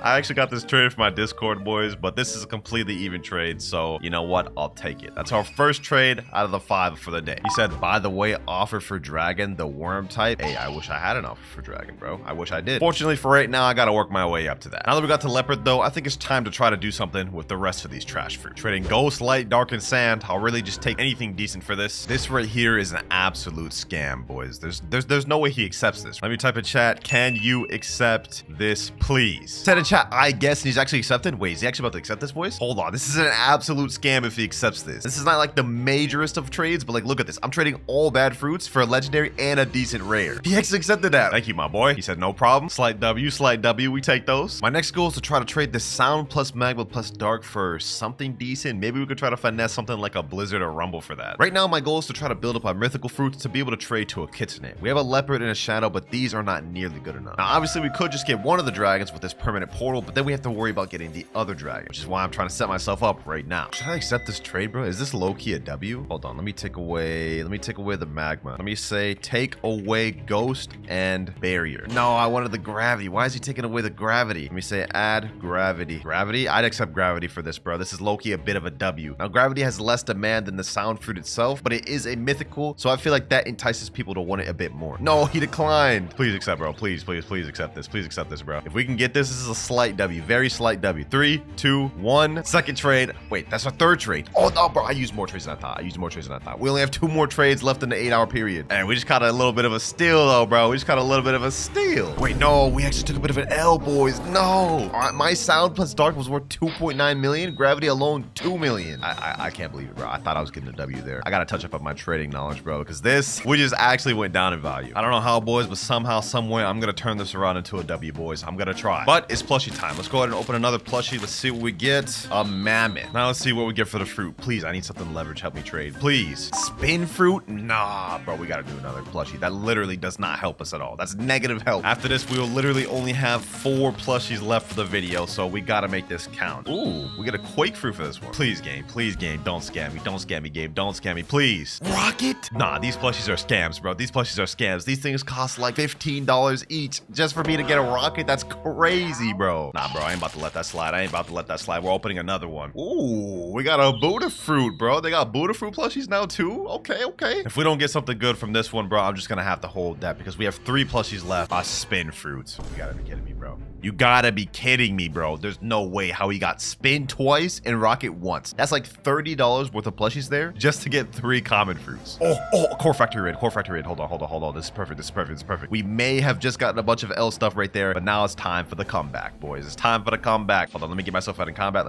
I actually got this trade for my Discord, boys, but this is a completely even trade, so you know what? I'll take it. That's our first trade out of the 5 for the day. He said, by the way, offer for Dragon, the worm type. Hey, I wish I had an offer for Dragon, bro. I wish I did. Fortunately for right now, I gotta work my way up to that. Now that we got to Leopard, though, I think it's time to try to do something with the rest of these trash fruit. Trading Ghost, Light, Dark, and Sand. I'll really just take anything decent for this. This right here is an absolute scam, boys. There's no way he accepts this. Let me type in chat, can you accept this, please? Said in chat, I guess, and he's actually accepted. Wait, is he actually about to accept this, boys? Hold on, this is an absolute scam if he accepts this. This is not like the majorest of trades, but like, look at this. I'm trading all bad fruits for a legendary and a decent rare. He actually accepted that. Thank you, my boy. He said, no problem. Slight W, we take those. My next goal is to try to trade this Sound plus Magma plus Dark for something decent. Maybe we could try to finesse something like a Blizzard or Rumble for that. Right now, my goal is to try to build up our mythical fruits to be able to trade to a Kitsune. We have a Leopard and a Shadow, but these are not nearly good enough. Now, obviously, we could just get one of the dragons with this permanent total, but then we have to worry about getting the other dragon, which is why I'm trying to set myself up right now. Should I accept this trade, bro? Is this low-key a W? Hold on, let me take away the magma. Let me say take away ghost and barrier. No, I wanted the gravity. Why is he taking away the gravity? Let me say add gravity. Gravity? I'd accept gravity for this, bro. This is low-key a bit of a W. Now, gravity has less demand than the sound fruit itself, but it is a mythical, so I feel like that entices people to want it a bit more. No, he declined. Please accept, bro. Please accept this. Please accept this, bro. If we can get this, this is a slight W. Very slight W. 3, 2, 1. Second trade. Wait, that's our third trade. Oh, no, bro. I used more trades than I thought. We only have 2 more trades left in the 8-hour period. And we just caught a little bit of a steal, though, bro. We just caught a little bit of a steal. Wait, no. We actually took a bit of an L, boys. No. All right, my sound plus dark was worth 2.9 million. Gravity alone, 2 million. I can't believe it, bro. I thought I was getting a W there. I got to touch up on my trading knowledge, bro, because we just actually went down in value. I don't know how, boys, but somehow, someway, I'm going to turn this around into a W, boys. I'm going to try. But it's plushie time. Let's go ahead and open another plushie. Let's see what we get. A mammoth. Now let's see what we get for the fruit. Please, I need something leverage. Help me trade. Please. Spin fruit? Nah, bro. We got to do another plushie. That literally does not help us at all. That's negative help. After this, we will literally only have 4 plushies left for the video, so we got to make this count. Ooh, we get a quake fruit for this one. Please, game. Please, game. Don't scam me. Don't scam me, game. Don't scam me. Please. Rocket? Nah, these plushies are scams, bro. These plushies are scams. These things cost like $15 each just for me to get a rocket. That's crazy, bro. Nah, bro. I ain't about to let that slide. We're opening another one. Ooh, we got a Buddha fruit, bro. They got Buddha fruit plushies now, too? Okay. If we don't get something good from this one, bro, I'm just gonna have to hold that because we have 3 plushies left. A spin fruit. You gotta be kidding me, bro. You gotta be kidding me, bro. There's no way how he got spin twice and rocket once. That's like $30 worth of plushies there just to get 3 common fruits. Oh, core factory raid. Hold on. This is perfect. We may have just gotten a bunch of L stuff right there, but now it's time for the comeback, boys. It's time for the comeback. Hold on, let me get myself out in combat.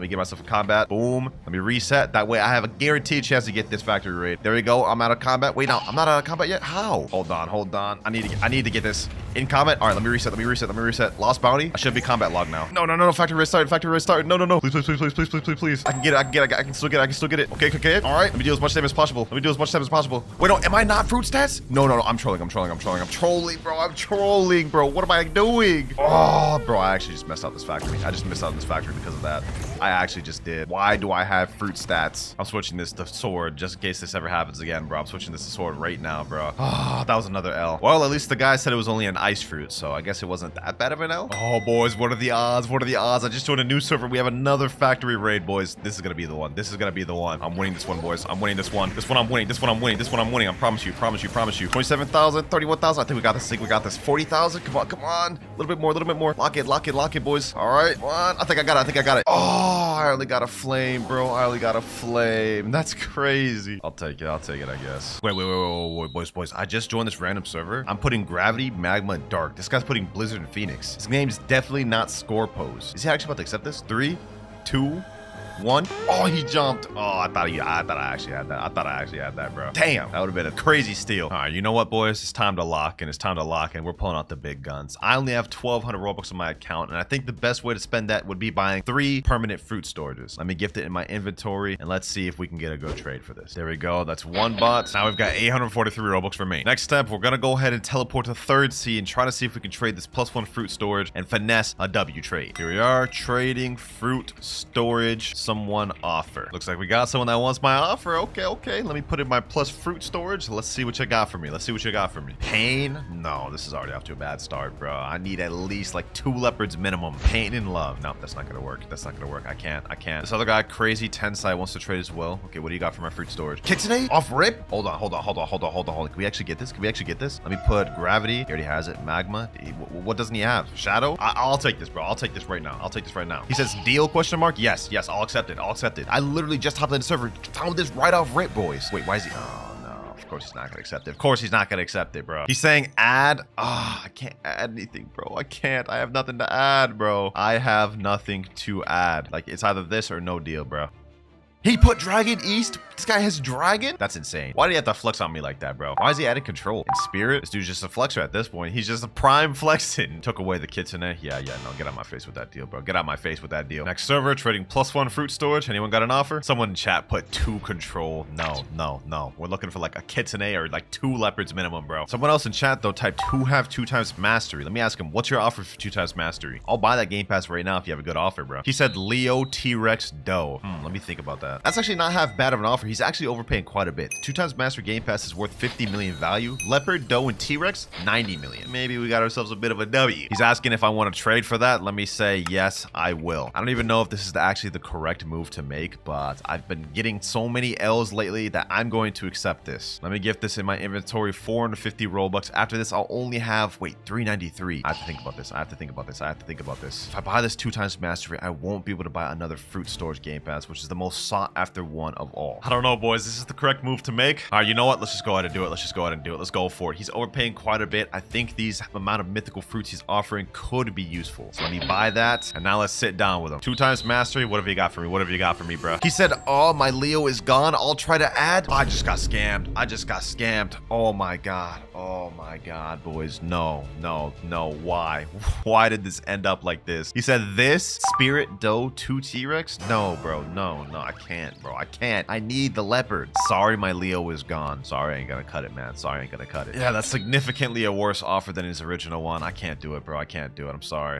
Boom. Let me reset. That way I have a guaranteed chance to get this factory raid. There we go. I'm out of combat. Wait, no, I'm not out of combat yet. How? Hold on. I need to get this in combat. All right, let me reset. Lost bounty. I should be combat log now. No. Factory raid started. No. Please. I can still get it. Okay. All right. Let me deal as much damage as possible. Wait, no, am I not fruit stats? No. I'm trolling, bro. What am I doing? Oh, bro, I actually just messed up this factory. Because of that. I actually just did. Why do I have fruit stats? I'm switching this to sword just in case this ever happens again, bro. I'm switching this to sword right now, bro. Oh, that was another L. Well, at least the guy said it was only an ice fruit, so I guess it wasn't that bad of an L. Oh, boys, what are the odds? I just joined a new server. We have another factory raid, boys. This is gonna be the one. I'm winning this one, boys. I'm winning this one. I'm winning. I promise you. 27,000, 31,000. I think we got this. 40,000. Come on. A little bit more. Lock it, boys. All right. One. I think I got it. Oh, I only got a flame, bro. That's crazy. I'll take it, I guess. Wait, boys. I just joined this random server. I'm putting gravity, magma, and dark. This guy's putting blizzard and phoenix. His name's definitely not score pose. Is he actually about to accept this? 3, 2, 1. Oh, he jumped. Oh, I thought I actually had that. Bro. Damn, that would have been a crazy steal. All right, you know what, boys? It's time to lock in. We're pulling out the big guns. I only have 1,200 Robux on my account, and I think the best way to spend that would be buying 3 permanent fruit storages. Let me gift it in my inventory, and let's see if we can get a good trade for this. There we go. That's 1 bot. Now we've got 843 Robux for me. Next step, we're gonna go ahead and teleport to 3rd sea and try to see if we can trade this +1 fruit storage and finesse a W trade. Here we are, trading fruit storage. Someone offer. Looks like we got someone that wants my offer. Okay. Let me put in my plus fruit storage. Let's see what you got for me. Pain? No, this is already off to a bad start, bro. I need at least like 2 leopards minimum. Pain and love. No, that's not gonna work. I can't. This other guy, crazy Tensai, wants to trade as well. Okay, what do you got for my fruit storage? Kitsune? Off rip? Hold on. Can we actually get this? Let me put gravity. He already has it. Magma. What doesn't he have? Shadow? I'll take this, bro. I'll take this right now. He says deal ? Yes, I'll accept it. I literally just hopped in the server. Found this right off rip, boys. Wait, why is he? Oh, no. Of course he's not going to accept it. Bro. He's saying add. I can't add anything, bro. I have nothing to add, bro. Like, it's either this or no deal, bro. He put Dragon East. This guy has Dragon? That's insane. Why do you have to flex on me like that, bro? Why is he adding control? In Spirit? This dude's just a flexer at this point. He's just a prime flexing. Took away the kitsune. Yeah, no, get out my face with that deal, bro. Get out my face with that deal. Next server, trading +1 fruit storage. Anyone got an offer? Someone in chat put 2 control. No. We're looking for like a kitsune or like 2 leopards minimum, bro. Someone else in chat, though, typed 2 have 2 times mastery. Let me ask him, what's your offer for 2 times mastery? I'll buy that game pass right now if you have a good offer, bro. He said Leo, T-Rex, Doe. Let me think about that. That's actually not half bad of an offer. He's actually overpaying quite a bit. 2 times mastery game pass is worth 50 million value. Leopard, Doe, and T-Rex, 90 million. Maybe we got ourselves a bit of a W. He's asking if I want to trade for that. Let me say yes, I will. I don't even know if this is actually the correct move to make, but I've been getting so many L's lately that I'm going to accept this. Let me gift this in my inventory, 450 Robux. After this, I'll only have, wait, 393. I have to think about this. I have to think about this. If I buy this 2 times mastery, I won't be able to buy another fruit storage game pass, which is the most sought after one of all. I don't know, boys. This is the correct move to make. All right, you know what? Let's just go ahead and do it. Let's go for it. He's overpaying quite a bit. I think these amount of mythical fruits he's offering could be useful. So let me buy that. And now let's sit down with him. 2 times mastery. What have you got for me? Bro? He said, oh, my Leo is gone. I'll try to add. Oh, I just got scammed. Oh my God, boys. No. Why? Why did this end up like this? He said this Spirit, Doe, 2 T-Rex. No, bro. No, I can't, bro. I can't. I need the leopard. Sorry, my Leo is gone. Sorry, I ain't gonna cut it, man. Yeah, that's significantly a worse offer than his original one. I can't do it, bro. I can't do it. I'm sorry.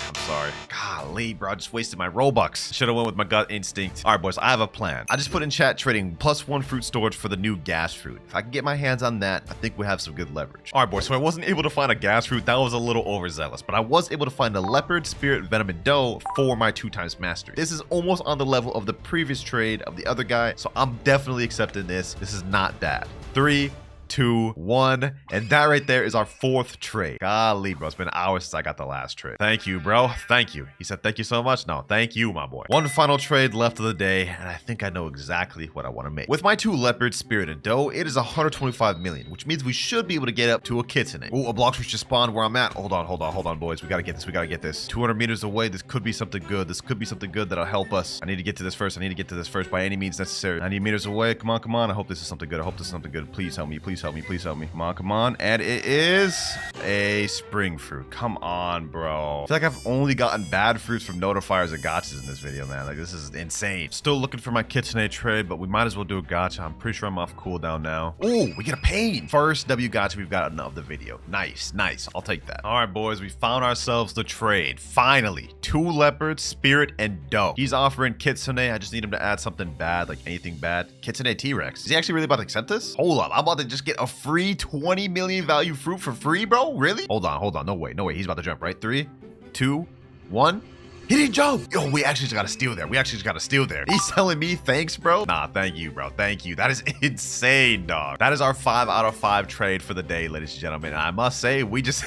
Golly, bro. I just wasted my Robux. Should have went with my gut instinct. All right, boys. I have a plan. I just put in chat trading +1 fruit storage for the new gas fruit. If I can get my hands on that, I think we have some good leverage. All right, boys. So I wasn't able to find a gas fruit. That was a little overzealous, but I was able to find a leopard, spirit, venom, and doe for my 2 times mastery. This is almost on the level of the previous trade of the other guy, so I'm definitely accepting this. This is not bad. 3, 2, 1, and that right there is our 4th trade. Golly, bro, it's been hours since I got the last trade. Thank you, bro. Thank you. He said thank you so much. No, thank you, my boy. One final trade left of the day, and I think I know exactly what I want to make. With my 2 leopards, spirit, and doe, it is 125 million, which means we should be able to get up to a kitsune. Oh, a Blox just spawned where I'm at. Hold on, boys. We gotta get this. 200 meters away. This could be something good. That'll help us. I need to get to this first by any means necessary. 90 meters away. Come on. I hope this is something good. Please help me. Come on. And it is a spring fruit. Come on, bro. I feel like I've only gotten bad fruits from notifiers and gachas in this video, man. Like, this is insane. Still looking for my kitsune trade, but we might as well do a gacha. I'm pretty sure I'm off cooldown now. Oh, we get a pain. First W gacha we've gotten of the video. Nice. I'll take that. All right, boys. We found ourselves the trade. Finally. 2 leopards, spirit, and doe. He's offering kitsune. I just need him to add something bad, like anything bad. Kitsune T-Rex. Is he actually really about to accept this? Hold up. I'm about to just get a free 20 million value fruit for free, bro? Really? Hold on. No way. He's about to jump, right? 3, 2, 1. He didn't jump. Yo, we actually just got to steal there. He's telling me thanks, bro. Nah, thank you, bro. Thank you. That is insane, dog. That is our 5 out of 5 trade for the day, ladies and gentlemen. And I must say, we just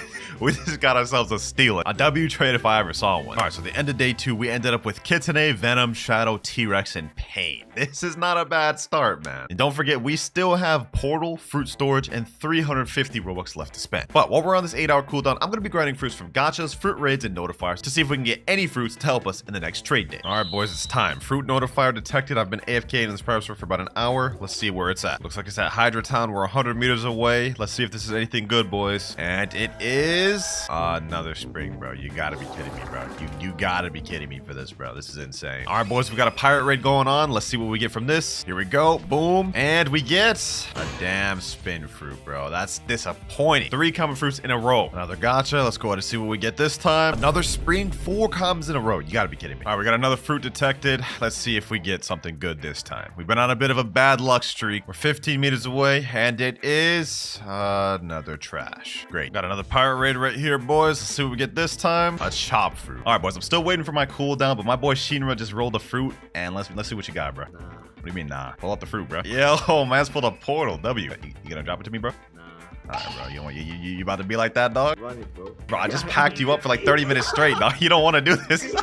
got ourselves a steal. A W trade if I ever saw one. All right, so the end of day 2, we ended up with Kitsune, Venom, Shadow, T-Rex, and Pain. This is not a bad start, man. And don't forget, we still have Portal, Fruit Storage, and 350 Robux left to spend. But while we're on this 8-hour cooldown, I'm going to be grinding fruits from gachas, fruit raids, and notifiers to see if we can get any fruits to help us in the next trade day. All right, boys, it's time. Fruit notifier detected. I've been AFK in this private server for about an hour. Let's see where it's at. Looks like it's at Hydra Town. We're 100 meters away. Let's see if this is anything good, boys. And it is another spring, bro. You gotta be kidding me, bro. You gotta be kidding me for this, bro. This is insane. All right, boys, we got a pirate raid going on. Let's see what we get from this. Here we go. Boom. And we get a damn spin fruit, bro. That's disappointing. 3 common fruits in a row. Another gacha. Let's go ahead and see what we get this time. Another spring. 4 commons in a row. You gotta be kidding me. All right, we got another fruit detected. Let's see if we get something good this time. We've been on a bit of a bad luck streak. We're 15 meters away, and it is another trash. Great. Got another pirate raid right here, boys. Let's see what we get this time. A chop fruit. All right, boys. I'm still waiting for my cooldown, but my boy Shinra just rolled a fruit, and let's see what you got, bro. What do you mean, nah? Pull out the fruit, bro. Yo, man's pulled a portal. W. You gonna drop it to me, bro? Alright, bro. You about to be like that, dog? Run it, bro. Bro, I just packed you up for like 30 minutes straight, dog. You don't want to do this.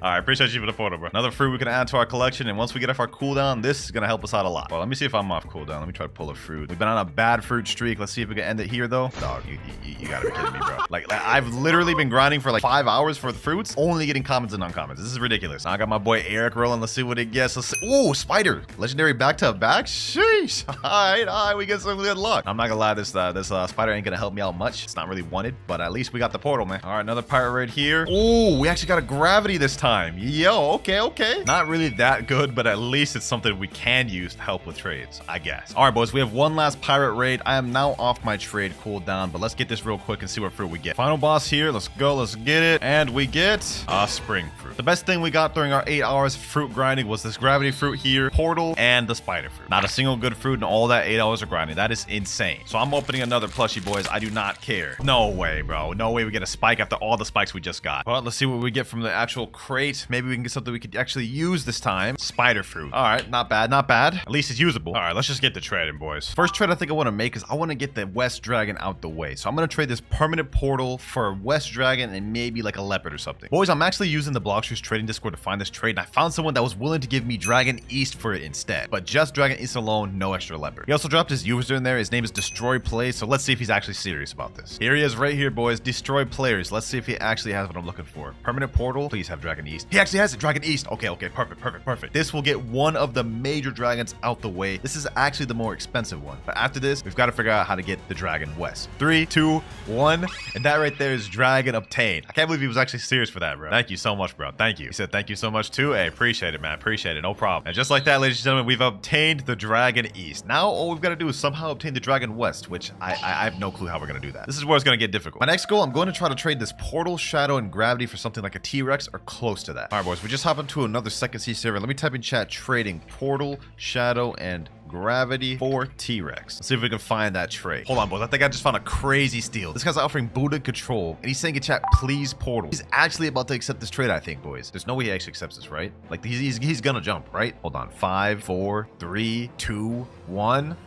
All right, appreciate you for the photo, bro. Another fruit we can add to our collection, and once we get off our cooldown, this is gonna help us out a lot. Well, let me see if I'm off cooldown. Let me try to pull a fruit. We've been on a bad fruit streak. Let's see if we can end it here, though. Dog, you gotta be kidding me, bro. Like, I've literally been grinding for like 5 hours for the fruits, only getting commons and uncommons. This is ridiculous. Now I got my boy Eric rolling. Let's see what he gets. Let's see. Ooh, spider. Legendary back-to-back. Sheesh. All right, we get some good luck. I'm not gonna lie, this spider ain't gonna help me out much. It's not really wanted, but at least we got the portal, man. All right, another pirate right here. Ooh, we actually got a gravity this time. Yo, okay. Not really that good, but at least it's something we can use to help with trades, I guess. All right, boys, we have one last pirate raid. I am now off my trade cooldown, but let's get this real quick and see what fruit we get. Final boss here. Let's go. Let's get it. And we get a spring fruit. The best thing we got during our 8 hours of fruit grinding was this gravity fruit here, portal, and the spider fruit. Not a single good fruit in all that 8 hours of grinding. That is insane. So I'm opening another plushie, boys. I do not care. No way, bro. No way we get a spike after all the spikes we just got. Well, let's see what we get from the actual crate. Maybe we can get something we could actually use this time. Spider fruit. All right, not bad, not bad. At least it's usable. All right, let's just get the trading, boys. First trade I think I want to make is I want to get the West Dragon out the way. So I'm going to trade this permanent portal for West Dragon and maybe like a leopard or something. Boys, I'm actually using the Blox trading Discord to find this trade, and I found someone that was willing to give me Dragon East for it instead. But just Dragon East alone, no extra leopard. He also dropped his user in there. His name is Destroy Plays, so let's see if he's actually serious about this. Here he is right here, boys. Destroy Players. Let's see if he actually has what I'm looking for. Permanent portal. Please have Dragon East. He actually has it. Dragon East. Okay. Perfect. This will get one of the major dragons out the way. This is actually the more expensive one. But after this, we've got to figure out how to get the Dragon West. 3, 2, 1. And that right there is Dragon obtained. I can't believe he was actually serious for that, bro. Thank you so much, bro. Thank you. He said thank you so much too. Hey, appreciate it, man. Appreciate it. No problem. And just like that, ladies and gentlemen, we've obtained the Dragon East. Now all we've got to do is somehow obtain the Dragon West, which I have no clue how we're going to do that. This is where it's going to get difficult. My next goal, I'm going to try to trade this portal, shadow, and gravity for something like a T-Rex or close to that. All right, boys, we just hop into another second C server. Let me type in chat trading portal, shadow, and gravity for T-Rex. Let's see if we can find that trade. Hold on, boys. I think I just found a crazy steal. This guy's offering Buddha control, and he's saying in chat, please portal. He's actually about to accept this trade, I think, boys. There's no way he actually accepts this, right? Like, he's gonna jump, right? Hold on. 5, 4, 3, 2, 1.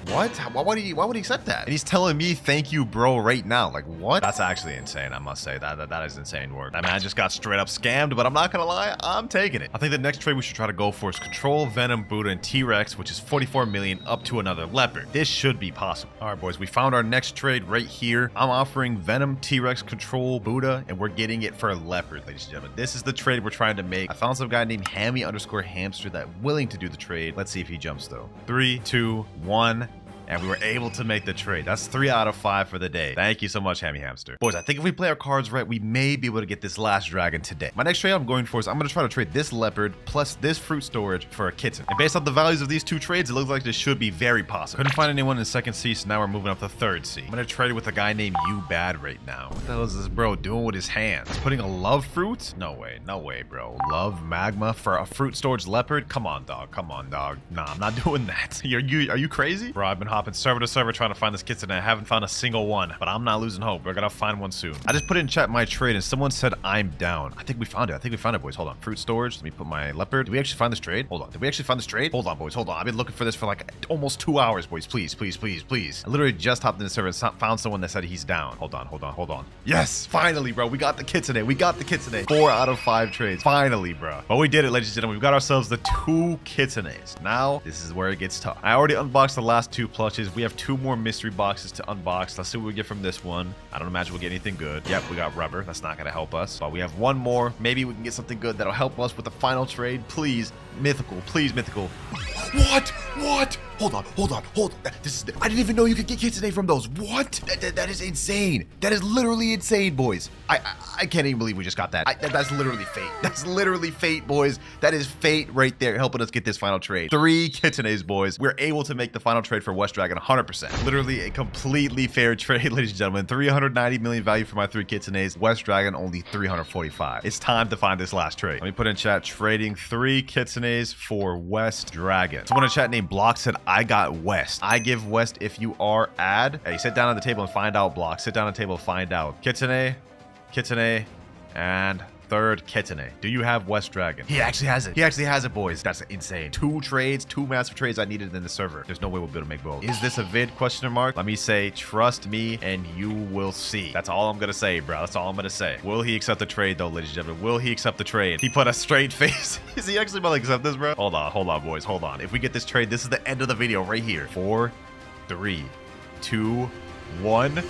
What? Why would he accept that? And he's telling me thank you, bro, right now. Like, what? That's actually insane, I must say. That is insane work. That man just got straight up scammed, but I'm not gonna lie, I'm taking it. I think the next trade we should try to go for is control, Venom, Buddha, and T-Rex, which is 44 million up to another leopard. This should be possible. All right, boys, we found our next trade right here. I'm offering Venom, T-Rex, control, Buddha, and we're getting it for a leopard, ladies and gentlemen. This is the trade we're trying to make. I found some guy named Hammy_hamster that willing to do the trade. Let's see if he jumps though. 3, 2, 1. And we were able to make the trade. That's 3 out of 5 for the day. Thank you so much, Hammy Hamster. Boys, I think if we play our cards right, we may be able to get this last dragon today. My next trade I'm going for is I'm going to try to trade this leopard plus this fruit storage for a kitten. And based on the values of these two trades, it looks like this should be very possible. Couldn't find anyone in second C, so now we're moving up to third C. I'm going to trade with a guy named You Bad right now. What the hell is this bro doing with his hands? He's putting a love fruit? No way, bro. Love magma for a fruit storage leopard? Come on, dog. Nah, I'm not doing that. Are you crazy? Bro, I've been hopping server to server trying to find this kitten and I haven't found a single one, but I'm not losing hope. We're gonna find one soon. I just put in chat my trade and someone said I'm down. I think we found it, boys. Hold on. Fruit storage. Let me put my leopard. Did we actually find this trade? Hold on. Did we actually find this trade? Hold on, boys. Hold on. I've been looking for this for like almost 2 hours, boys. Please. I literally just hopped in the server and found someone that said he's down. Hold on. Yes, finally, bro. We got the kit today. 4 out of 5 trades. Finally, bro. But we did it, ladies and gentlemen. We've got ourselves the 2 kittenays. Now, this is where it gets tough. I already unboxed the last 2 plushes. We have 2 more mystery boxes to unbox. Let's see what we get from this one. I don't imagine we'll get anything good. Yep, we got rubber. That's not gonna help us. But we have 1 more. Maybe we can get something good that'll help us with the final trade. Please, mythical. Please, mythical. What? Hold on. I didn't even know you could get kitsune from those. What? That is insane. That is literally insane, boys. I can't even believe we just got that. That's literally fate. That's literally fate, boys. That is fate right there helping us get this final trade. 3 kitsunes, boys. We're able to make the final trade for West Dragon 100%. Literally a completely fair trade, ladies and gentlemen. 390 million value for my 3 kitsunes. West Dragon only 345. It's time to find this last trade. Let me put in chat trading 3 kitsunes for West Dragon. Someone in chat named Blox said I got West. I give West if you are add. Hey, sit down at the table and find out, Blox. Sit down at the table and find out. Kitsune, and third, Kitane. Do you have West Dragon? He actually has it. He actually has it, boys. That's insane. 2 trades, 2 massive trades I needed in the server. There's no way we'll be able to make both. Is this a vid? Question mark. Let me say, trust me and you will see. That's all I'm gonna say, bro. That's all I'm gonna say. Will he accept the trade though, ladies and gentlemen? Will he accept the trade? He put a straight face. Is he actually about to accept this, bro? Hold on, boys. Hold on. If we get this trade, this is the end of the video right here. 4, 3, 2, 1.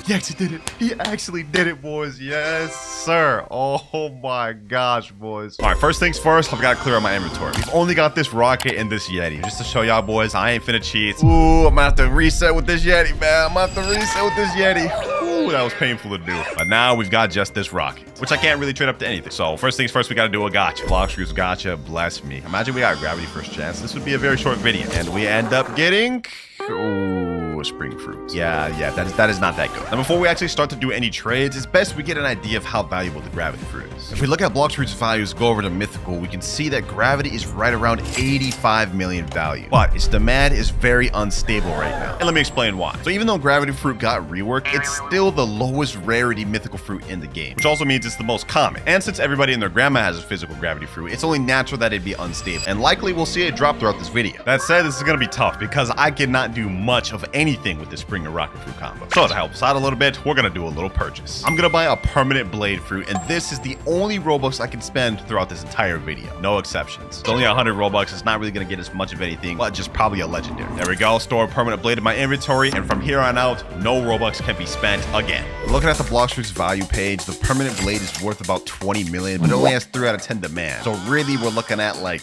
He actually did it. He actually did it, boys. Yes, sir. Oh my gosh, boys. All right, first things first, I've got to clear out my inventory. We've only got this rocket and this Yeti. Just to show y'all, boys, I ain't finna cheat. Ooh, I'm gonna have to reset with this Yeti, man. I'm gonna have to reset with this Yeti. Ooh, that was painful to do. But now we've got just this rocket, which I can't really trade up to anything. So first things first, we got to do a gacha. Blox gacha, bless me. Imagine we got gravity first chance. This would be a very short video. And we end up getting... Ooh, spring fruit. Yeah, that is not that good. Now, before we actually start to do any trades, it's best we get an idea of how valuable the gravity fruit is. If we look at Blox fruit's values, go over to mythical, we can see that gravity is right around 85 million value, but its demand is very unstable right now. And let me explain why. So even though gravity fruit got reworked, it's still the lowest rarity mythical fruit in the game, which also means it's the most common. And since everybody and their grandma has a physical gravity fruit, it's only natural that it'd be unstable. And likely we'll see it drop throughout this video. That said, this is gonna be tough because I cannot do much of anything with this spring and rocket fruit combo. So to help us out a little bit, we're gonna do a little purchase. I'm gonna buy a permanent blade fruit, and this is the only Robux I can spend throughout this entire video. No exceptions. It's only 100 Robux. It's not really gonna get us much of anything, but just probably a legendary. There we go. Store a permanent blade in my inventory, and from here on out, no Robux can be spent again. Looking at the Blox fruit's value page, the permanent blade is worth about 20 million, but it only has 3 out of 10 demand. So really, we're looking at like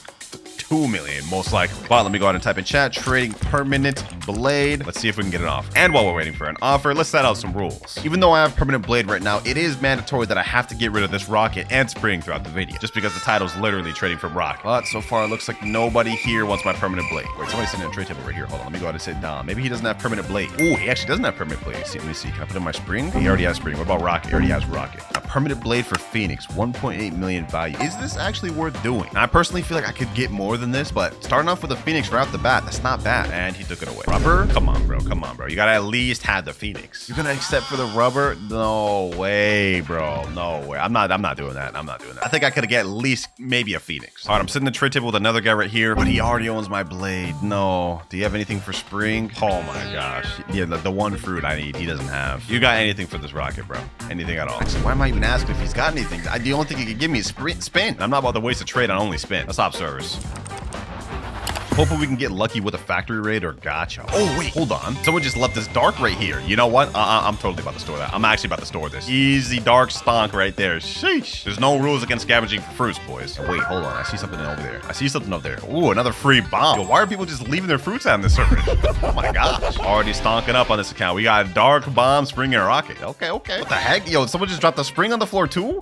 2 million most likely. But let me go ahead and type in chat, trading permanent blade. Let's see if we can get it off. And while we're waiting for an offer, let's set out some rules. Even though I have permanent blade right now, it is mandatory that I have to get rid of this rocket and spring throughout the video, just because the title's literally trading from rocket. But so far it looks like nobody here wants my permanent blade. Wait, somebody's sitting on a trade table right here. Hold on, let me go ahead and sit down. Maybe he doesn't have permanent blade. Ooh, he actually doesn't have permanent blade. Let me see. Can I put in my spring? He already has spring. What about rocket? He already has rocket. A permanent blade for Phoenix, 1.8 million value. Is this actually worth doing? And I personally feel like I could get more than this, but starting off with a Phoenix right off the bat, that's not bad. And he took it away. Rubber? Come on, bro. Come on, bro. You gotta at least have the Phoenix. You're gonna accept for the rubber? No way, bro. No way. I'm not doing that. I'm not doing that. I think I could get at least maybe a Phoenix. All right, I'm sitting in the trade table with another guy right here, but he already owns my blade. No. Do you have anything for spring? Oh my gosh. Yeah, the one fruit I need, he doesn't have. You got anything for this rocket, bro? Anything at all? Actually, why am I even asking if he's got anything? The only thing he could give me is spin. I'm not about to waste a trade on only spin. Let's stop service. Hopefully we can get lucky with a factory raid or gacha. Oh, wait, hold on. Someone just left this dark right here. You know what? I'm totally about to store that. I'm actually about to store this. Easy dark stonk right there. Sheesh. There's no rules against scavenging for fruits, boys. Oh, wait, hold on. I see something over there. I see something over there. Ooh, another free bomb. Yo, why are people just leaving their fruits out in this server? Oh my gosh. Already stonking up on this account. We got dark bomb, spring, and rocket. Okay. What the heck? Yo, someone just dropped the spring on the floor too?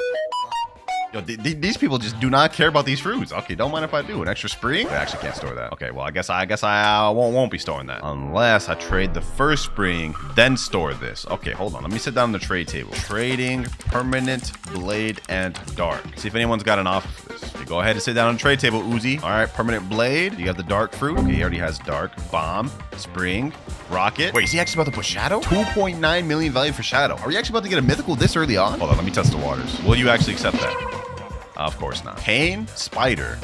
Yo, these people just do not care about these fruits. Okay, don't mind if I do. An extra spring? I actually can't store that. Okay, well, I guess I won't be storing that. Unless I trade the first spring, then store this. Okay, hold on. Let me sit down on the trade table. Trading, permanent, blade, and dark. See if anyone's got an offer for this. Okay, go ahead and sit down on the trade table, Uzi. All right, permanent blade. You have the dark fruit. Okay, he already has dark. Bomb, spring, rocket. Wait, is he actually about to put shadow? 2.9 million value for shadow. Are we actually about to get a mythical this early on? Hold on, let me test the waters. Will you actually accept that? Of course not. Pain, spider.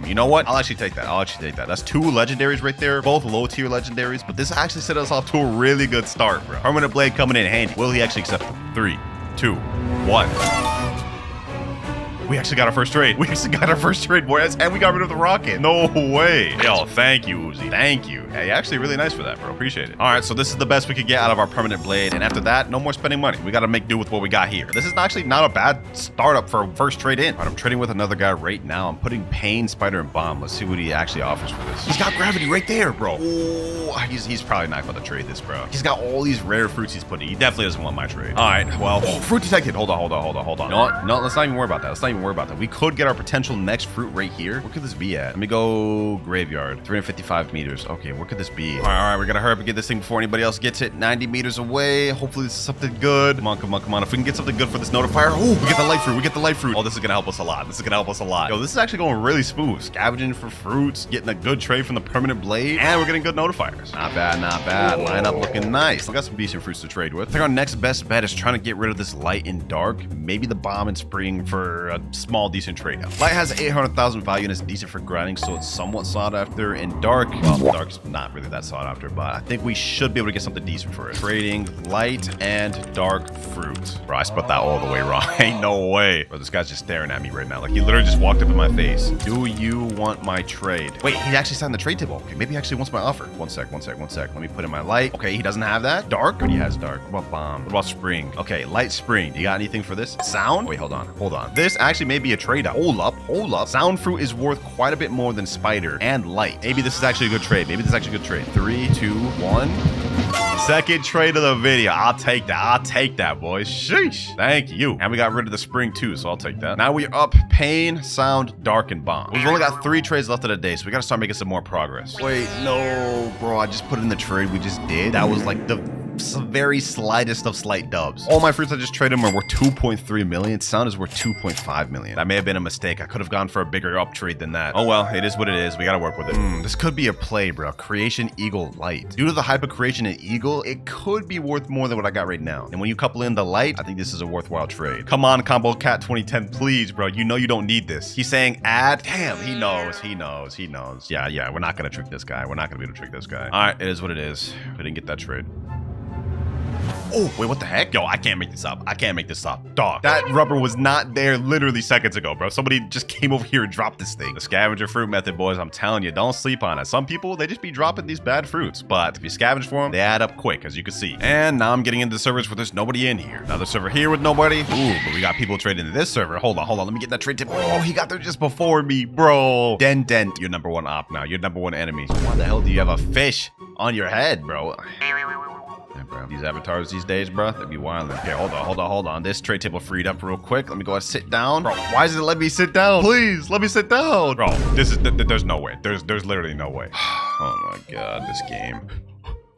You know what? I'll actually take that. That's 2 legendaries right there. Both low tier legendaries, but this actually set us off to a really good start, bro. Permanent blade coming in handy. Will he actually accept them? 3, 2, 1. We actually got our first trade. Boys. And we got rid of the rocket. No way. Yo, thank you, Uzi. Thank you. Hey, actually really nice for that, bro. Appreciate it. All right, so this is the best we could get out of our permanent blade. And after that, no more spending money. We got to make do with what we got here. This is actually not a bad startup for first trade in. All right, I'm trading with another guy right now. I'm putting pain, spider, and bomb. Let's see what he actually offers for this. He's got gravity right there, bro. Oh, he's probably not going to trade this, bro. He's got all these rare fruits he's putting. He definitely doesn't want my trade. All right, well, fruit detected. Hold on. No, let's not even worry about that. We could get our potential next fruit right here. Where could this be at? Let me go graveyard. 355 meters. Okay, where could this be? All right, we gotta hurry up and get this thing before anybody else gets it. 90 meters away. Hopefully this is something good. Come on. If we can get something good for this notifier. Oh, we get the light fruit. Oh, this is gonna help us a lot. Yo, this is actually going really smooth. Scavenging for fruits, getting a good trade from the permanent blade, and we're getting good notifiers. Not bad. Line up looking nice. We got some decent fruits to trade with. I think our next best bet is trying to get rid of this light and dark. Maybe the bomb and spring for a small, decent trade out. Light has 800,000 value and is decent for grinding, so it's somewhat sought after. And dark, well, dark's not really that sought after, but I think we should be able to get something decent for it. Trading light and dark fruit. Bro, I spelled that all the way wrong. Ain't no way. Bro, this guy's just staring at me right now. Like, he literally just walked up in my face. Do you want my trade? Wait, he actually signed the trade table. Okay, maybe he actually wants my offer. One sec. Let me put in my light. Okay, he doesn't have that. Dark? Good, he has dark. What about bomb? What about spring? Okay, light spring. You got anything for this? Sound? Wait, hold on. This actually may be a trade out. Hold up. Sound fruit is worth quite a bit more than spider and light. Maybe this is actually a good trade. 3, 2, 1. Second trade of the video. I'll take that, boys. Sheesh. Thank you. And we got rid of the spring too, so I'll take that. Now we're up pain, sound, dark, and bomb. We've only got 3 trades left of the day, so we gotta start making some more progress. Wait, no, bro. I just put in the trade we just did. That was like the very slightest of slight dubs. All my fruits I just traded were worth 2.3 million. Sound is worth 2.5 million. That may have been a mistake. I could have gone for a bigger up trade than that. Oh well, it is what it is. We gotta work with it. This could be a play, bro. Creation Eagle Light. Due to the hype of Creation and Eagle, it could be worth more than what I got right now. And when you couple in the light, I think this is a worthwhile trade. Come on, Combo Cat 2010, please, bro. You know you don't need this. He's saying add. Damn, he knows. Yeah, we're not gonna trick this guy. We're not gonna be able to trick this guy. All right, it is what it is. We didn't get that trade. Oh, wait, what the heck? Yo, I can't make this up. Dog, that rubber was not there literally seconds ago, bro. Somebody just came over here and dropped this thing. The scavenger fruit method, boys, I'm telling you, don't sleep on it. Some people, they just be dropping these bad fruits, but if you scavenge for them, they add up quick, as you can see. And now I'm getting into servers where there's nobody in here. Another server here with nobody. Ooh, but we got people trading into this server. Hold on. Let me get that trade tip. Oh, he got there just before me, bro. Dent, you're number 1 op now. You're number 1 enemy. So why the hell do you have a fish on your head, bro? Bro. These avatars these days, bro, they be wild. Okay, hold on. This trade table freed up real quick. Let me go and sit down. Bro, why does it let me sit down? Please, let me sit down. Bro, there's no way. There's literally no way. Oh my God, this game.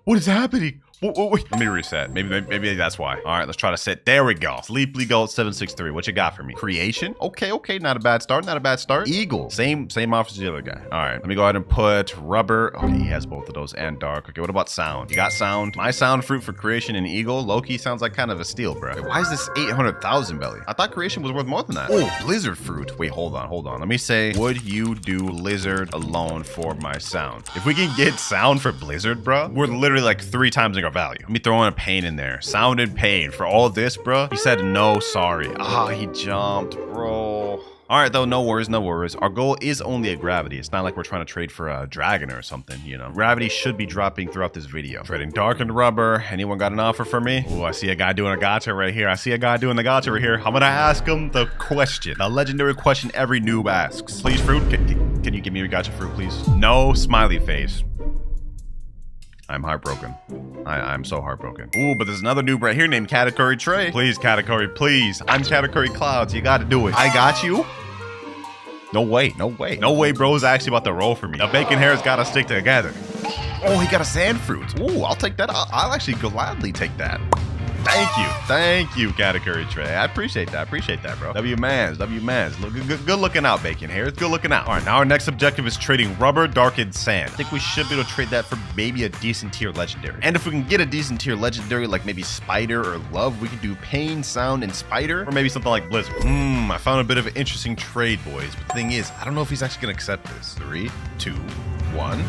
What is happening? Wait. Let me reset. Maybe that's why. All right, let's try to sit. There we go. Sleeply Gold 763. What you got for me? Creation? Okay. Not a bad start. Eagle. Same offers as the other guy. All right, let me go ahead and put rubber. Okay, he has both of those and dark. Okay, what about sound? You got sound. My sound fruit for creation and eagle. Low-key sounds like kind of a steal, bro. Wait, why is this 800,000 belly? I thought creation was worth more than that. Oh, blizzard fruit. Wait, hold on. Let me say, would you do lizard alone for my sound? If we can get sound for blizzard, bro, we're literally like 3 times our value. Let me throw in a pain in there. Sound and pain for all this, bro. He said no, sorry. He jumped, bro. All right, though, no worries. Our goal is only a gravity. It's not like we're trying to trade for a dragon or something, you know. Gravity should be dropping throughout this video. Trading dark and rubber. Anyone got an offer for me? Oh, I see a guy doing a gacha right here. I'm gonna ask him the question. The legendary question every noob asks. Please, fruit. Can you give me a gacha fruit, please? No smiley face. I'm heartbroken. I'm so heartbroken. Ooh, but there's another noob right here named Category Trey. Please, Category, please. I'm WinterKloudz. You gotta do it. I got you. No way. No way, bro's actually about to roll for me. The bacon hairs gotta stick together. Oh, he got a sand fruit. Ooh, I'll take that. I'll actually gladly take that. Thank you, Category Trey. I appreciate that, bro. W-mans. Look, good looking out, bacon hair. It's good looking out. All right, now our next objective is trading rubber, dark, and sand. I think we should be able to trade that for maybe a decent tier legendary. And if we can get a decent tier legendary, like maybe spider or love, we can do pain, sound, and spider, or maybe something like blizzard. I found a bit of an interesting trade, boys. But the thing is, I don't know if he's actually gonna accept this. 3, 2, 1.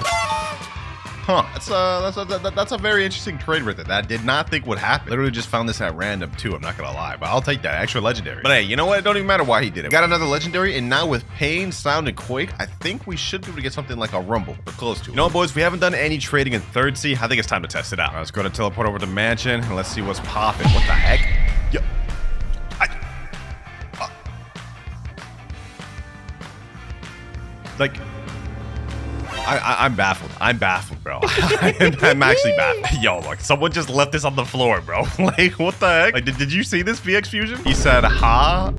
Huh, that's a very interesting trade right there that I did not think would happen. Literally just found this at random too, I'm not gonna lie, but I'll take that extra legendary. But hey, you know what? It don't even matter why he did it. We got another legendary, and now with pain, sound, and quake, I think we should be able to get something like a rumble or close to it. You know what, boys? We haven't done any trading in 3rd Sea. I think it's time to test it out. Let's go to teleport over to mansion and let's see what's popping. What the heck? Yo. I'm baffled. I'm baffled, bro. I'm actually baffled. Yo, look, someone just left this on the floor, bro. Like, what the heck? Like, did you see this VX Fusion? He said, ha.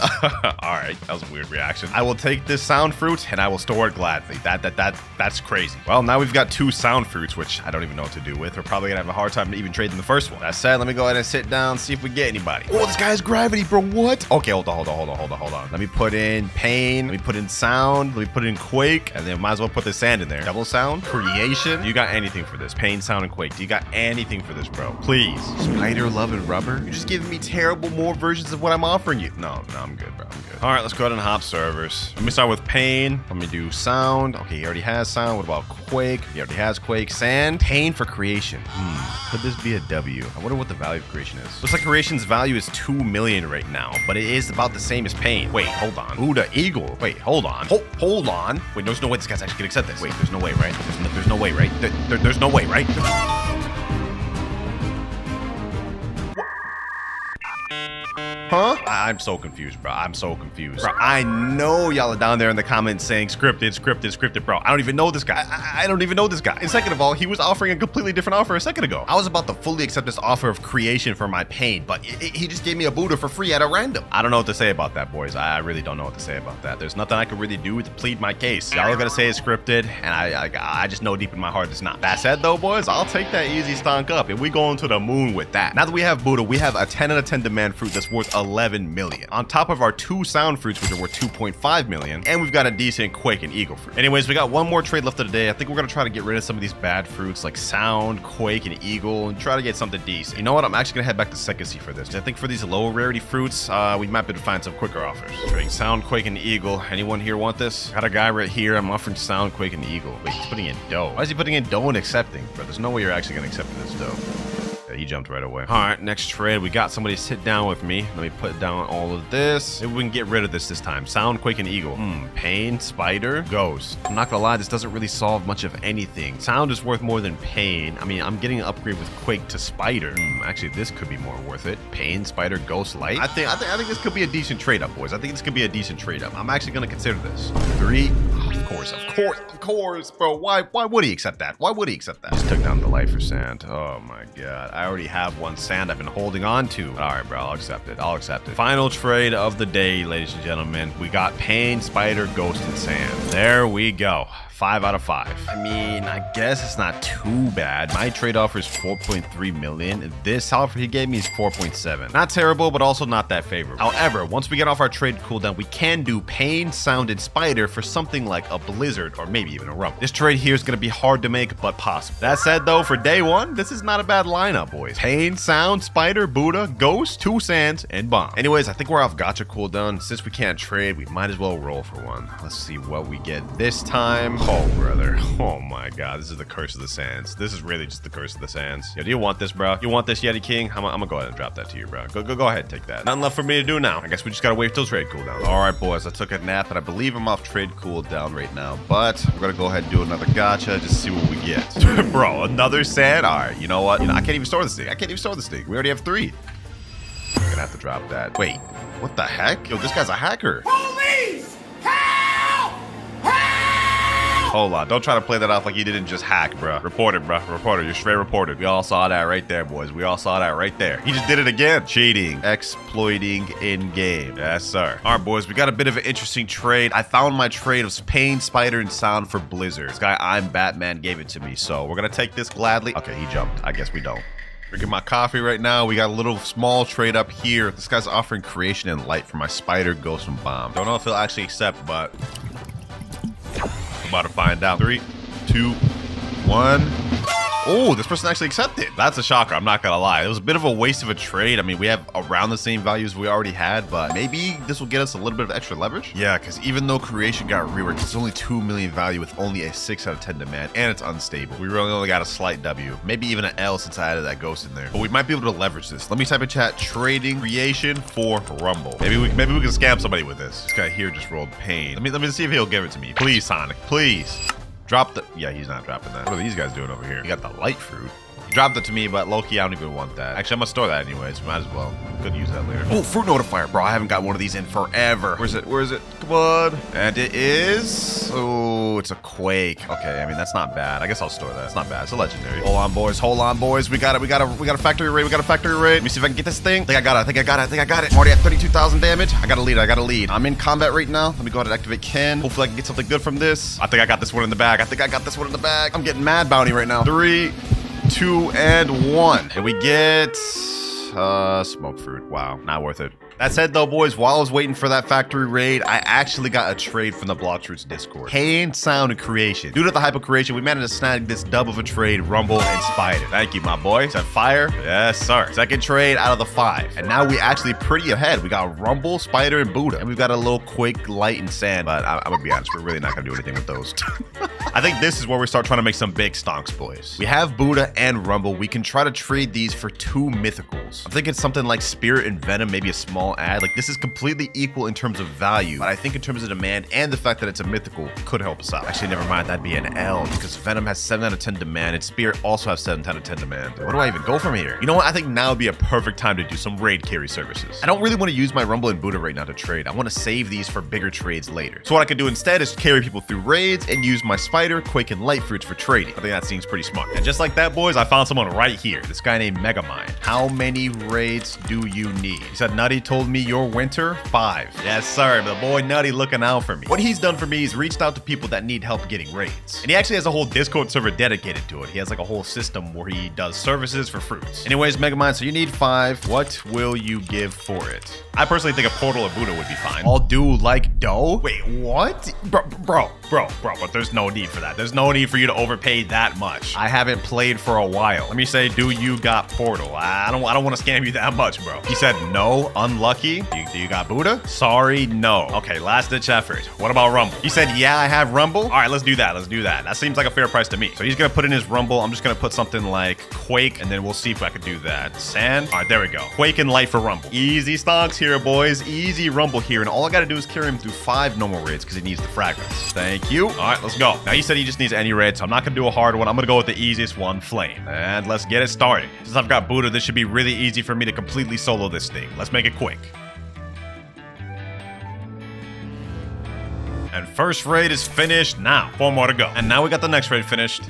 All right, that was a weird reaction. I will take this sound fruit and I will store it gladly. That's crazy. Well, now we've got 2 sound fruits, which I don't even know what to do with. We're probably gonna have a hard time even trading the first one. That said, let me go ahead and sit down, see if we get anybody. Oh, this guy has gravity, bro. What? Okay, hold on. Let me put in pain. Let me put in sound. Let me put in quake, and then might as well put the sand in there. Double sound, creation. You got anything for this? Pain, sound, and quake. Do you got anything for this, bro? Please. Spider, love, and rubber? You're just giving me terrible more versions of what I'm offering you. No, I'm good, bro. I'm good. All right, let's go ahead and hop servers. Let me start with pain. Let me do sound. Okay, he already has sound. What about quake? He already has quake. Sand. Pain for creation. Could this be a W? I wonder what the value of creation is. Looks like creation's value is 2 million right now, but it is about the same as pain. Wait, hold on. Buddha eagle. Wait, hold on. Hold on. Wait, there's no way this guy's actually gonna accept this. Wait, there's no way, right? There's no way, right? There's no way, right? Huh? I'm so confused, bro. I'm so confused. Bro, I know y'all are down there in the comments saying scripted, bro. I don't even know this guy. I don't even know this guy. And second of all, he was offering a completely different offer a second ago. I was about to fully accept this offer of creation for my pain, but he just gave me a Buddha for free at a random. I don't know what to say about that, boys. I really don't know what to say about that. There's nothing I can really do to plead my case. Y'all are gonna say it's scripted, and I just know deep in my heart it's not. That said, though, boys, I'll take that easy stonk up, and we going to the moon with that. Now that we have Buddha, we have a 10 out of 10 demand fruit that's worth 11 million. On top of our 2 sound fruits, which are worth 2.5 million, and we've got a decent quake and eagle fruit. Anyways, we got one more trade left of the day. I think we're gonna try to get rid of some of these bad fruits like sound, quake, and eagle, and try to get something decent. You know what? I'm actually gonna head back to second C for this. I think for these low rarity fruits, we might be able to find some quicker offers. Trading sound, quake, and eagle. Anyone here want this? Got a guy right here. I'm offering sound, quake, and eagle. Wait, he's putting in dough. Why is he putting in dough and accepting? Bro, there's no way you're actually gonna accept this dough. He jumped right away. All right, next trade. We got somebody sit down with me. Let me put down all of this. Maybe we can get rid of this time. Sound, quake, and eagle. Pain, spider, ghost. I'm not gonna lie, this doesn't really solve much of anything. Sound is worth more than pain. I mean, I'm getting an upgrade with quake to spider. Actually, this could be more worth it. Pain, spider, ghost, light. I think this could be a decent trade up, boys. I think this could be a decent trade up. I'm actually gonna consider this. 3. Of course, bro. Why would he accept that? Why would he accept that? Just took down the light for sand. Oh my god. I already have one sand I've been holding on to. All right, bro. I'll accept it. Final trade of the day, ladies and gentlemen. We got pain, spider, ghost, and sand. There we go. 5 out of 5. I mean, I guess it's not too bad. My trade offer is 4.3 million. This offer he gave me is 4.7. Not terrible, but also not that favorable. However, once we get off our trade cooldown, we can do pain, sound, and spider for something like a blizzard or maybe even a rumble. This trade here is going to be hard to make, but possible. That said, though, for day one, this is not a bad lineup, boys. Pain, sound, spider, Buddha, ghost, 2 sands, and bomb. Anyways, I think we're off gacha cooldown. Since we can't trade, we might as well roll for one. Let's see what we get this time. Oh, brother. Oh my god. This is the curse of the sands. This is really just the curse of the sands. Yo, do you want this, bro? You want this, Yeti King? I'm gonna go ahead and drop that to you, bro. Go ahead and take that. Nothing left for me to do now. I guess we just gotta wait till trade cooldown. All right, boys. I took a nap, and I believe I'm off trade cooldown right now. But we're gonna go ahead and do another gacha, just see what we get. Bro, another sand? All right, you know what? I can't even store this thing. We already have 3. I'm gonna have to drop that. Wait, what the heck? Yo, this guy's a hacker. Police! Help! Help! Hold on, don't try to play that off like you didn't just hack, bro. Reported, bro. Reported. You're straight reported. We all saw that right there, boys. We all saw that right there. He just did it again. Cheating. Exploiting in-game. Yes, sir. All right, boys. We got a bit of an interesting trade. I found my trade of pain, spider, and sound for blizzard. This guy, I'm Batman, gave it to me. So we're going to take this gladly. Okay, he jumped. I guess we don't. Drinking my coffee right now. We got a little small trade up here. This guy's offering creation and light for my spider, ghost, and bomb. Don't know if he'll actually accept, but I'm about to find out. 3, 2, 1. Oh, this person actually accepted. That's a shocker. I'm not gonna lie. It was a bit of a waste of a trade. I mean, we have around the same values we already had, but maybe this will get us a little bit of extra leverage. Yeah, because even though creation got reworked, it's only 2 million value with only a 6 out of 10 demand, and it's unstable. We really only got a slight W, maybe even an L since I added that ghost in there. But we might be able to leverage this. Let me type in chat: trading creation for rumble. Maybe we can scam somebody with this. This guy here just rolled pain. Let me see if he'll give it to me. Please, Sonic. Please. Drop the... Yeah, he's not dropping that. What are these guys doing over here? He got the light fruit. He dropped it to me, but low-key, I don't even want that. Actually, I'm gonna store that anyways. Might as well. Could use that later. Oh, fruit notifier. Bro, I haven't got one of these in forever. Where's it? Come on. And it is... Oh, it's a quake. Okay, I mean, that's not bad. I guess I'll store that. It's not bad. It's a legendary. Hold on, boys. We got it. We got a factory raid. Let me see if I can get this thing. I think I got it. I'm already at 32,000 damage. I got a lead. I'm in combat right now. Let me go ahead and activate Ken. Hopefully I can get something good from this. I think I got this one in the bag. I'm getting mad bounty right now. 3, 2, and 1. And we get Smoke fruit. Wow, not worth it. That said though, boys, while I was waiting for that factory raid, I actually got a trade from the Blox Discord. Hand, sound, and creation. Due to the hyper creation, we managed to snag this dub of a trade, Rumble and Spider. Thank you, my boy. Is that fire? Yes, sir. Second trade out of the 5. And now we actually pretty ahead. We got Rumble, Spider, and Buddha. And we've got a little Quake, Light, and Sand. But I'm gonna be honest, we're really not gonna do anything with those. I think this is where we start trying to make some big stonks, boys. We have Buddha and Rumble. We can try to trade these for 2 mythicals. I'm thinking something like Spirit and Venom, maybe a small ad. Like, this is completely equal in terms of value, but I think in terms of demand and the fact that it's a mythical could help us out. Actually, never mind, that'd be an L because Venom has 7 out of 10 demand and Spirit also has 7 out of 10 demand. Where do I even go from here? You know what? I think now would be a perfect time to do some raid carry services. I don't really want to use my Rumble and Buddha right now to trade. I want to save these for bigger trades later. So what I can do instead is carry people through raids and use my Spider, Quake, and Light fruits for trading. I think that seems pretty smart. And just like that, boys, I found someone right here. This guy named Megamind. How many raids do you need? He said, Nutty told me your winter 5. Yes, sir. The boy Nutty looking out for me. What he's done for me is reached out to people that need help getting raids. And he actually has a whole Discord server dedicated to it. He has like a whole system where he does services for fruits. Anyways, Megamind, so you need 5. What will you give for it? I personally think a portal of Buddha would be fine. I'll do like dough. Wait, what? Bro, but there's no need for that. There's no need for you to overpay that much. I haven't played for a while. Let me say, do you got portal? I don't want to scam you that much, bro. He said no, unlucky. Do you got Buddha? Sorry, no. Okay, last ditch effort. What about Rumble? He said, yeah, I have Rumble. All right, let's do that. That seems like a fair price to me. So he's gonna put in his Rumble. I'm just gonna put something like Quake, and then we'll see if I can do that. Sand. All right, there we go. Quake and Light for Rumble. Easy stocks here, boys. Easy Rumble here, and all I gotta do is carry him through 5 normal raids because he needs the fragrance. Thank you. All right, let's go. Now he said he just needs any raid, so I'm not gonna do a hard one. I'm gonna go with the easiest one, Flame. And let's get it started. Since I've got Buddha, this should be really easy for me to completely solo this thing. Let's make it quick. And first raid is finished now. 4 more to go. And now we got the next raid finished.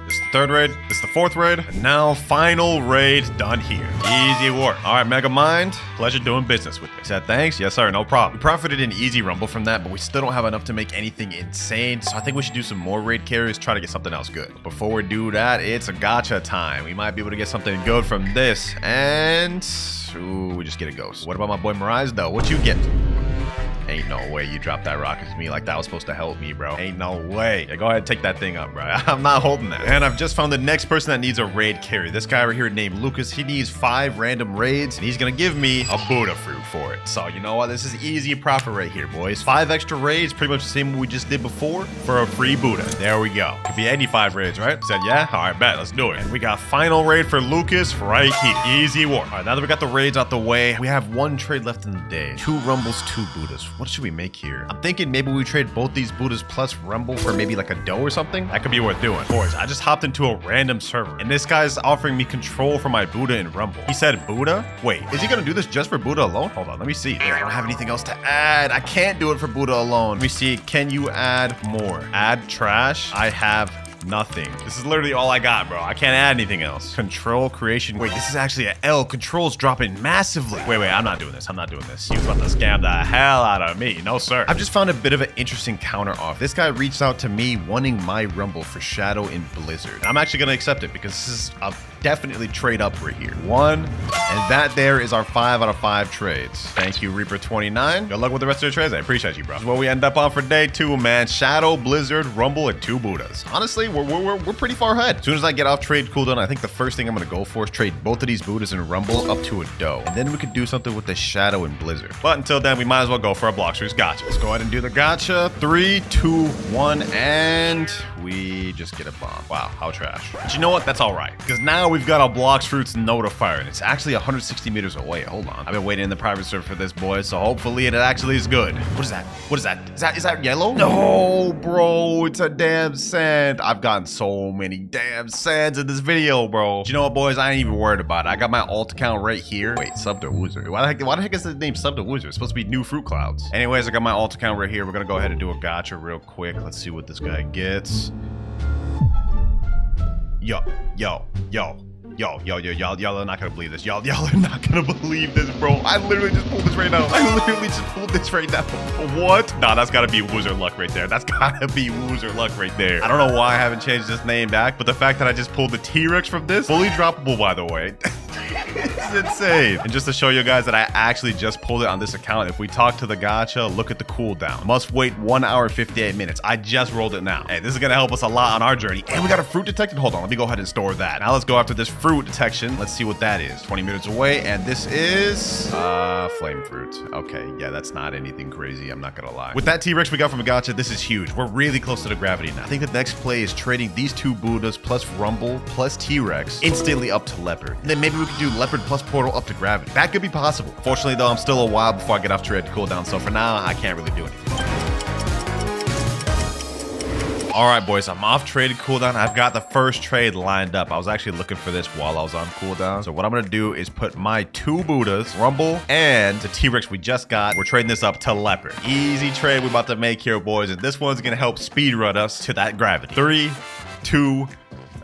This is the 3rd raid. This is the 4th raid. And now final raid done here. Easy work. All right, Megamind. Pleasure doing business with you. Said thanks. Yes, sir. No problem. We profited an easy Rumble from that, but we still don't have enough to make anything insane. So I think we should do some more raid carries, try to get something else good. But before we do that, it's a gacha time. We might be able to get something good from this. And ooh, we just get a ghost. What about my boy Mirage, though? What you get? Ain't no way you dropped that rocket to me like that was supposed to help me, bro. Ain't no way. Yeah, go ahead and take that thing up, bro. I'm not holding that. And I've just found the next person that needs a raid carry. This guy right here named Lucas. He needs 5 random raids, and he's gonna give me a Buddha fruit for it. So you know what? This is easy profit right here, boys. 5 extra raids, pretty much the same what we just did before for a free Buddha. There we go. Could be any 5 raids, right? Said yeah? All right, bet. Let's do it. And we got final raid for Lucas right here. Easy work. All right, now that we got the raids out the way, we have 1 trade left in the day. 2 Rumbles, 2 Buddhas. What should we make here? I'm thinking maybe we trade both these Buddhas plus Rumble for maybe like a dough or something. That could be worth doing. Boys, I just hopped into a random server and this guy's offering me control for my Buddha and Rumble. He said Buddha? Wait, is he gonna do this just for Buddha alone? Hold on, let me see. I don't have anything else to add. I can't do it for Buddha alone. Let me see. Can you add more? Add trash? I have nothing. This is literally all I got, bro. I can't add anything else. Control creation. Wait, this is actually an L. Control's dropping massively. Wait, I'm not doing this. I'm not doing this. He was about to scam the hell out of me. No, sir. I've just found a bit of an interesting counter off. This guy reached out to me wanting my Rumble for Shadow in Blizzard. And I'm actually going to accept it because this is a definitely trade up right here. 1, and that there is our 5 out of 5 trades. Thank you, Reaper29. Good luck with the rest of your trades. I appreciate you, bro. This is what we end up on for day 2, man. Shadow, Blizzard, Rumble, and 2 Buddhas. Honestly, we're pretty far ahead. As soon as I get off trade cooldown, I think the first thing I'm gonna go for is trade both of these Buddhas and Rumble up to a dough. And then we could do something with the Shadow and Blizzard. But until then, we might as well go for a Blox gacha. Let's go ahead and do the gacha. 3, 2, 1, and we just get a bomb. Wow, how trash. But you know what? That's all right. Because now we've got a Blox Fruits Notifier, and it's actually 160 meters away. Hold on. I've been waiting in the private server for this, boys, so hopefully it actually is good. What is that? What is that? Is that yellow? No, bro. It's a damn sand. I've gotten so many damn sands in this video, bro. But you know what, boys? I ain't even worried about it. I got my alt account right here. Wait, sub to Woozer. Why the heck is the name sub to Woozer? It's supposed to be new Fruit Clouds. Anyways, I got my alt account right here. We're gonna go ahead and do a gacha real quick. Let's see what this guy gets. Yo. Y'all are not gonna believe this. Y'all are not gonna believe this, bro. I literally just pulled this right now. What? Nah, that's gotta be Woozer Luck right there. That's gotta be Woozer Luck right there. I don't know why I haven't changed this name back, but the fact that I just pulled the T-Rex from this, fully droppable, by the way. This is insane. And just to show you guys that I actually just pulled it on this account, if we talk to the gacha, look at the cooldown. Must wait 1 hour 58 minutes. I just rolled it now. Hey, this is gonna help us a lot on our journey. And we got a fruit detected. Hold on, let me go ahead and store that. Now let's go after this fruit detection. Let's see what that is. 20 minutes away, and this is flame fruit. Okay, yeah, that's not anything crazy, I'm not gonna lie. With that T-Rex we got from a gacha, this is huge. We're really close to the gravity now. I think the next play is trading these 2 Buddhas plus Rumble plus T-Rex instantly up to Leopard. And then maybe we could do Leopard plus Portal up to gravity. That could be possible. Fortunately though, I'm still a while before I get off trade to cooldown, so for now, I can't really do anything. All right, boys, I'm off trade cooldown. I've got the first trade lined up. I was actually looking for this while I was on cooldown. So what I'm gonna do is put my 2 Buddhas, Rumble, and the T-Rex we just got. We're trading this up to Leopard. Easy trade we're about to make here, boys. And this one's gonna help speedrun us to that gravity. 3, 2,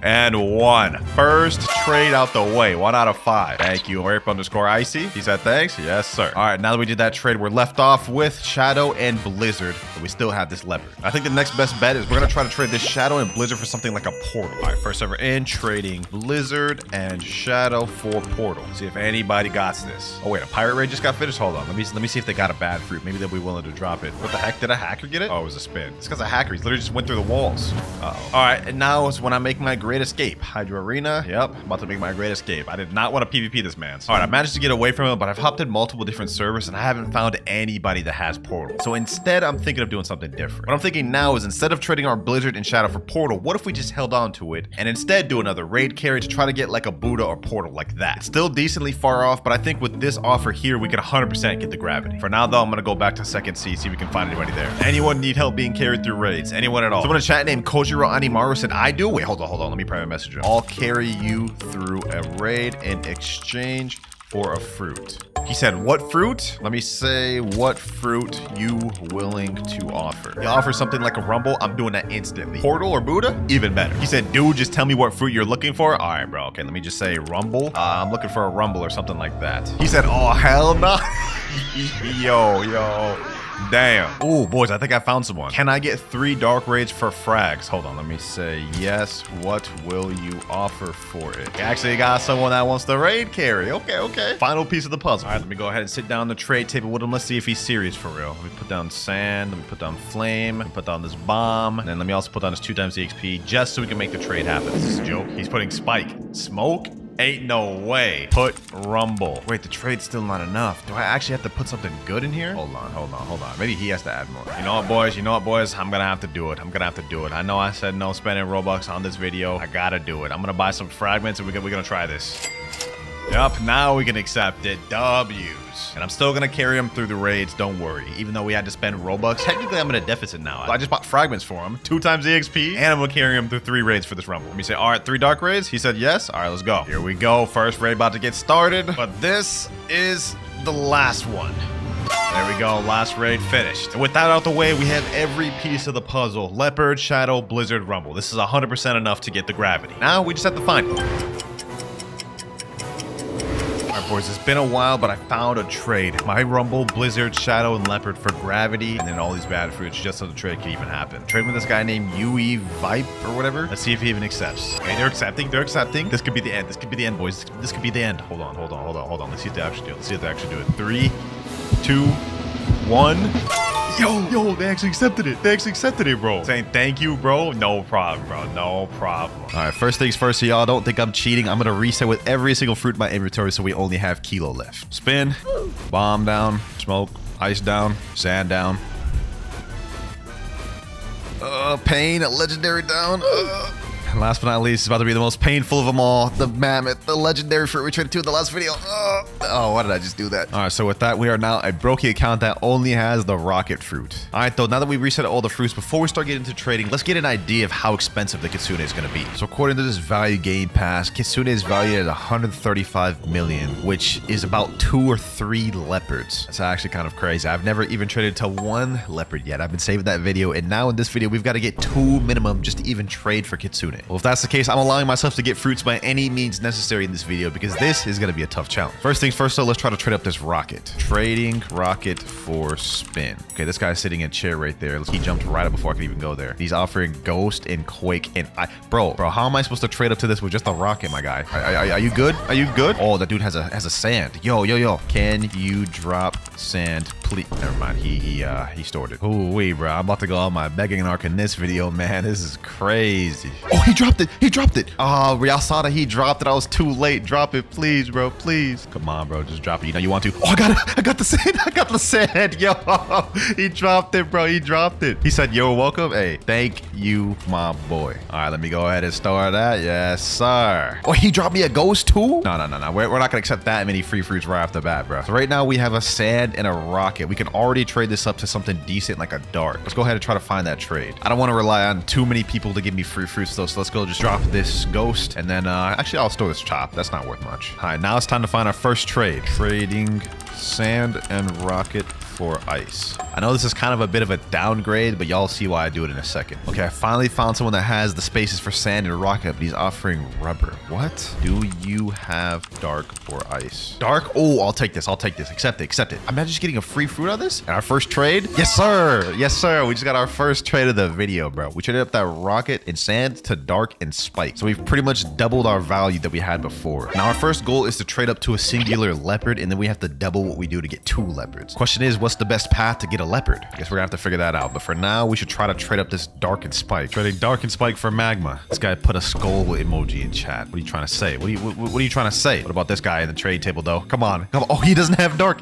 and 1. First trade out the way. 1 out of 5. Thank you, Rape_Icy. He said thanks. Yes, sir. All right, now that we did that trade, we're left off with Shadow and Blizzard, but we still have this Leopard. I think the next best bet is we're gonna try to trade this Shadow and Blizzard for something like a Portal. All right, first ever in, trading Blizzard and Shadow for Portal. See if anybody got this. Oh wait, a Pirate Raid just got finished. Hold on, let me see if they got a bad fruit. Maybe they'll be willing to drop it. What the heck? Did a hacker get it? Oh, it was a spin. This guy's a hacker. He's literally just went through the walls. Uh-oh. All right, and now is when I make my great escape. Hydro Arena. Yep, about to make my great escape. I did not want to PvP this man. All right, I managed to get away from him, but I've hopped in multiple different servers and I haven't found anybody that has Portal. So instead, I'm thinking of doing something different. What I'm thinking now is instead of trading our Blizzard and Shadow for Portal, what if we just held on to it and instead do another raid carry to try to get like a Buddha or Portal like that? Still decently far off, but I think with this offer here, we can 100% get the gravity. For now though, I'm gonna go back to second C, see if we can find anybody there. Anyone need help being carried through raids? Anyone at all? Someone in chat named Kojiro Animaru said, I do. Wait, hold on. Let me private message him. I'll carry you through a raid in exchange for a fruit. He said, what fruit? Let me say, what fruit you willing to offer? He offers something like a Rumble. I'm doing that instantly. Portal or Buddha? Even better. He said, dude, just tell me what fruit you're looking for. All right, bro. Okay, let me just say Rumble. I'm looking for a Rumble or something like that. He said, oh, hell no. Yo. Damn. Oh, boys, I think I found someone. Can I get 3 dark raids for frags? Hold on, let me say yes. What will you offer for it? Actually got someone that wants the raid carry. Okay. Final piece of the puzzle. All right, let me go ahead and sit down the trade table with him. Let's see if he's serious for real. Let me put down sand. Let me put down flame. Let me put down this bomb. And then let me also put down his 2 times EXP just so we can make the trade happen. This is a joke. He's putting spike. Smoke? Ain't no way. Put Rumble. Wait, the trade's still not enough. Do I actually have to put something good in here? Hold on. Maybe he has to add more. You know what, boys? I'm gonna have to do it. I know I said no spending Robux on this video. I gotta do it. I'm gonna buy some fragments and we're gonna try this. Yup, now we can accept it. W's. And I'm still gonna carry him through the raids, don't worry. Even though we had to spend Robux, technically I'm in a deficit now. I just bought fragments for him, 2 times EXP, and I'm gonna carry him through 3 raids for this Rumble. Let me say, all right, 3 dark raids? He said yes. All right, let's go. Here we go. First raid about to get started, but this is the last one. There we go, last raid finished. And with that out the way, we have every piece of the puzzle. Leopard, Shadow, Blizzard, Rumble. This is 100% enough to get the gravity. Now we just have to find it. Alright, boys, it's been a while, but I found a trade. My Rumble, Blizzard, Shadow, and Leopard for gravity, and then all these bad fruits just so the trade can even happen. Trade with this guy named UE Vipe or whatever. Let's see if he even accepts. Okay, they're accepting. This could be the end. Boys. This could be the end. Hold on. Let's see if they actually do it. 3, 2, 1. Yo, they actually accepted it. Bro. Saying thank you, bro. No problem, bro. No problem. All right, first things first, so y'all don't think I'm cheating. I'm gonna reset with every single fruit in my inventory so we only have kilo left. Spin, bomb down, smoke, ice down, sand down. Pain, legendary down. And last but not least, it's about to be the most painful of them all. The mammoth, the legendary fruit we traded to in the last video. Oh, why did I just do that? All right, so with that, we are now a Brokey account that only has the rocket fruit. All right, though, now that we reset all the fruits, before we start getting into trading, let's get an idea of how expensive the Kitsune is going to be. So according to this value gain pass, Kitsune is valued at 135 million, which is about 2 or 3 leopards. That's actually kind of crazy. I've never even traded to 1 leopard yet. I've been saving that video, and now in this video, we've got to get 2 minimum just to even trade for Kitsune. limit. Well, if that's the case, I'm allowing myself to get fruits by any means necessary in this video because this is going to be a tough challenge. First things first, though, let's try to trade up this rocket. Trading rocket for spin. Okay, this guy's sitting in a chair right there. He jumped right up before I could even go there. He's offering ghost and quake and bro, how am I supposed to trade up to this with just a rocket, my guy? Are you good? Are you good? Oh, that dude has a sand. Yo. Can you drop sand, please? Never mind. He stored it. Ooh, wait, bro. I'm about to go on my begging arc in this video, man. This is crazy. Oh, he dropped it. Oh, y'all saw that he dropped it. I was too late. Drop it, please, bro. Please. Come on, bro. Just drop it. You know you want to. Oh, I got it. I got the sand. I got the sand. Yo, he dropped it, bro. He dropped it. He said, "You're welcome." Hey, thank you, my boy. All right, let me go ahead and store that. Yes, sir. Oh, he dropped me a ghost too? No. We're not gonna accept that many free fruits right off the bat, bro. So right now we have a sand and a rocket. We can already trade this up to something decent like a dart. Let's go ahead and try to find that trade. I don't want to rely on too many people to give me free fruits though, so let's go just drop this ghost and then actually I'll store this chop. That's not worth much. All right, now it's time to find our first trade. Trading sand and rocket for ice. I know this is kind of a bit of a downgrade, but y'all see why I do it in a second. Okay, I finally found someone that has the spaces for sand and rocket, but he's offering rubber. What? Do you have dark or ice? Dark? Oh, I'll take this. Accept it. I'm not just getting a free fruit on this? And our first trade? Yes, sir. We just got our first trade of the video, bro. We traded up that rocket and sand to dark and spike. So we've pretty much doubled our value that we had before. Now our first goal is to trade up to a singular leopard, and then we have to double what we do to get 2 leopards. Question is, what's the best path to get a leopard? I guess we're gonna have to figure that out. But for now, we should try to trade up this dark and spike. Trading dark and spike for magma. This guy put a skull emoji in chat. What are you trying to say? What are you trying to say? What about this guy in the trade table though? Come on. Oh, he doesn't have dark.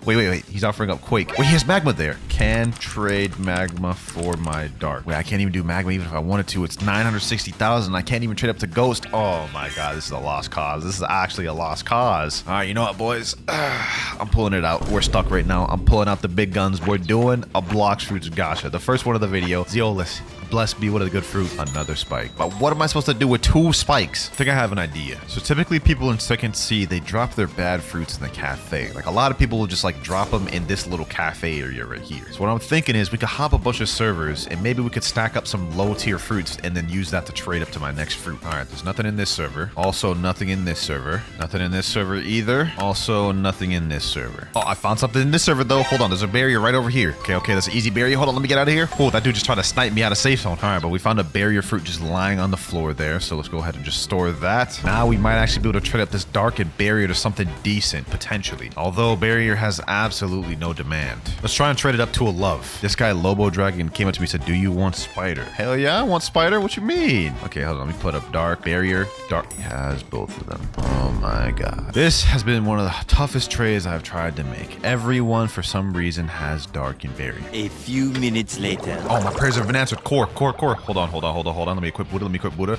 Wait. He's offering up quake. Wait, he has magma there. Can trade magma for my dark. Wait, I can't even do magma even if I wanted to. It's 960,000. I can't even trade up to ghost. Oh my god, this is a lost cause. This is actually a lost cause. All right, you know what, boys? I'm pulling it out. We're stuck right now. I'm pulling out the big guns. We're doing a Blox fruits gacha. The first one of the video. Zeolus. Blessed be what a good fruit. Another spike. But what am I supposed to do with 2 spikes? I think I have an idea. So typically people in second C, they drop their bad fruits in the cafe. Like a lot of people will just like drop them in this little cafe area right here. So what I'm thinking is we could hop a bunch of servers and maybe we could stack up some low tier fruits and then use that to trade up to my next fruit. All right, there's nothing in this server. Also nothing in this server. Nothing in this server either. Also nothing in this server. Oh, I found something in this server though. Hold on, there's a barrier right over here. Okay, that's an easy barrier. Hold on, let me get out of here. Oh, that dude just tried to snipe me out of safe zone. All right, but we found a barrier fruit just lying on the floor there. So let's go ahead and just store that. Now we might actually be able to trade up this dark and barrier to something decent, potentially. Although barrier has absolutely no demand. Let's try and trade it up to a love. This guy, Lobo Dragon, came up to me and said, "Do you want spider?" Hell yeah, I want spider. What you mean? Okay, hold on. Let me put up dark, barrier, dark. He has both of them. Oh my god. This has been one of the toughest trades I've tried to make. Everyone, for some reason, has dark and barrier. A few minutes later. Oh, my prayers have been answered. Core. Hold on. Let me equip Buddha.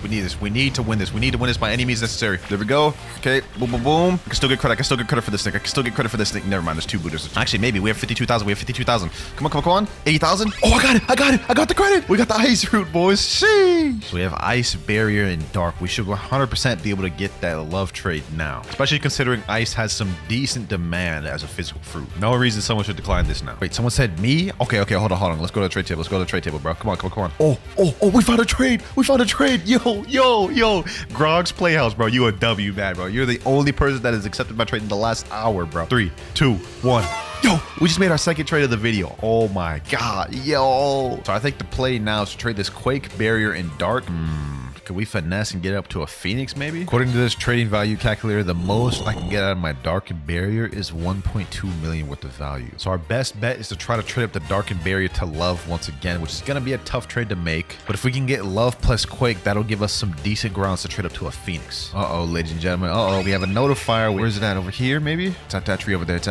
We need this. We need to win this by any means necessary. There we go. Okay. Boom. I can still get credit for this thing. Never mind. There's 2 Buddhas. Actually, maybe we have 52,000. Come on. 80,000. Oh, I got it. I got the credit. We got the ice fruit, boys. Sheesh. So we have ice, barrier, and dark. We should 100% be able to get that love trade now. Especially considering ice has some decent demand as a physical fruit. No reason someone should decline this now. Wait, someone said me? Okay. Hold on. Let's go to the trade table. Bro. Come on. Oh, we found a trade. Yo. Grog's Playhouse, bro. You a W, man, bro. You're the only person that has accepted my trade in the last hour, bro. 3, 2, 1. Yo, we just made our second trade of the video. Oh my god, yo. So I think the play now is to trade this quake, barrier, and dark. Could we finesse and get up to a phoenix maybe? According to this trading value calculator, the most I can get out of my darkened barrier is 1.2 million worth of value. So our best bet is to try to trade up the darkened barrier to love once again, which is gonna be a tough trade to make. But if we can get love plus quake, that'll give us some decent grounds to trade up to a phoenix. Uh-oh, ladies and gentlemen. Uh-oh, we have a notifier. Where is it at? Over here, maybe? It's at that tree over there. It's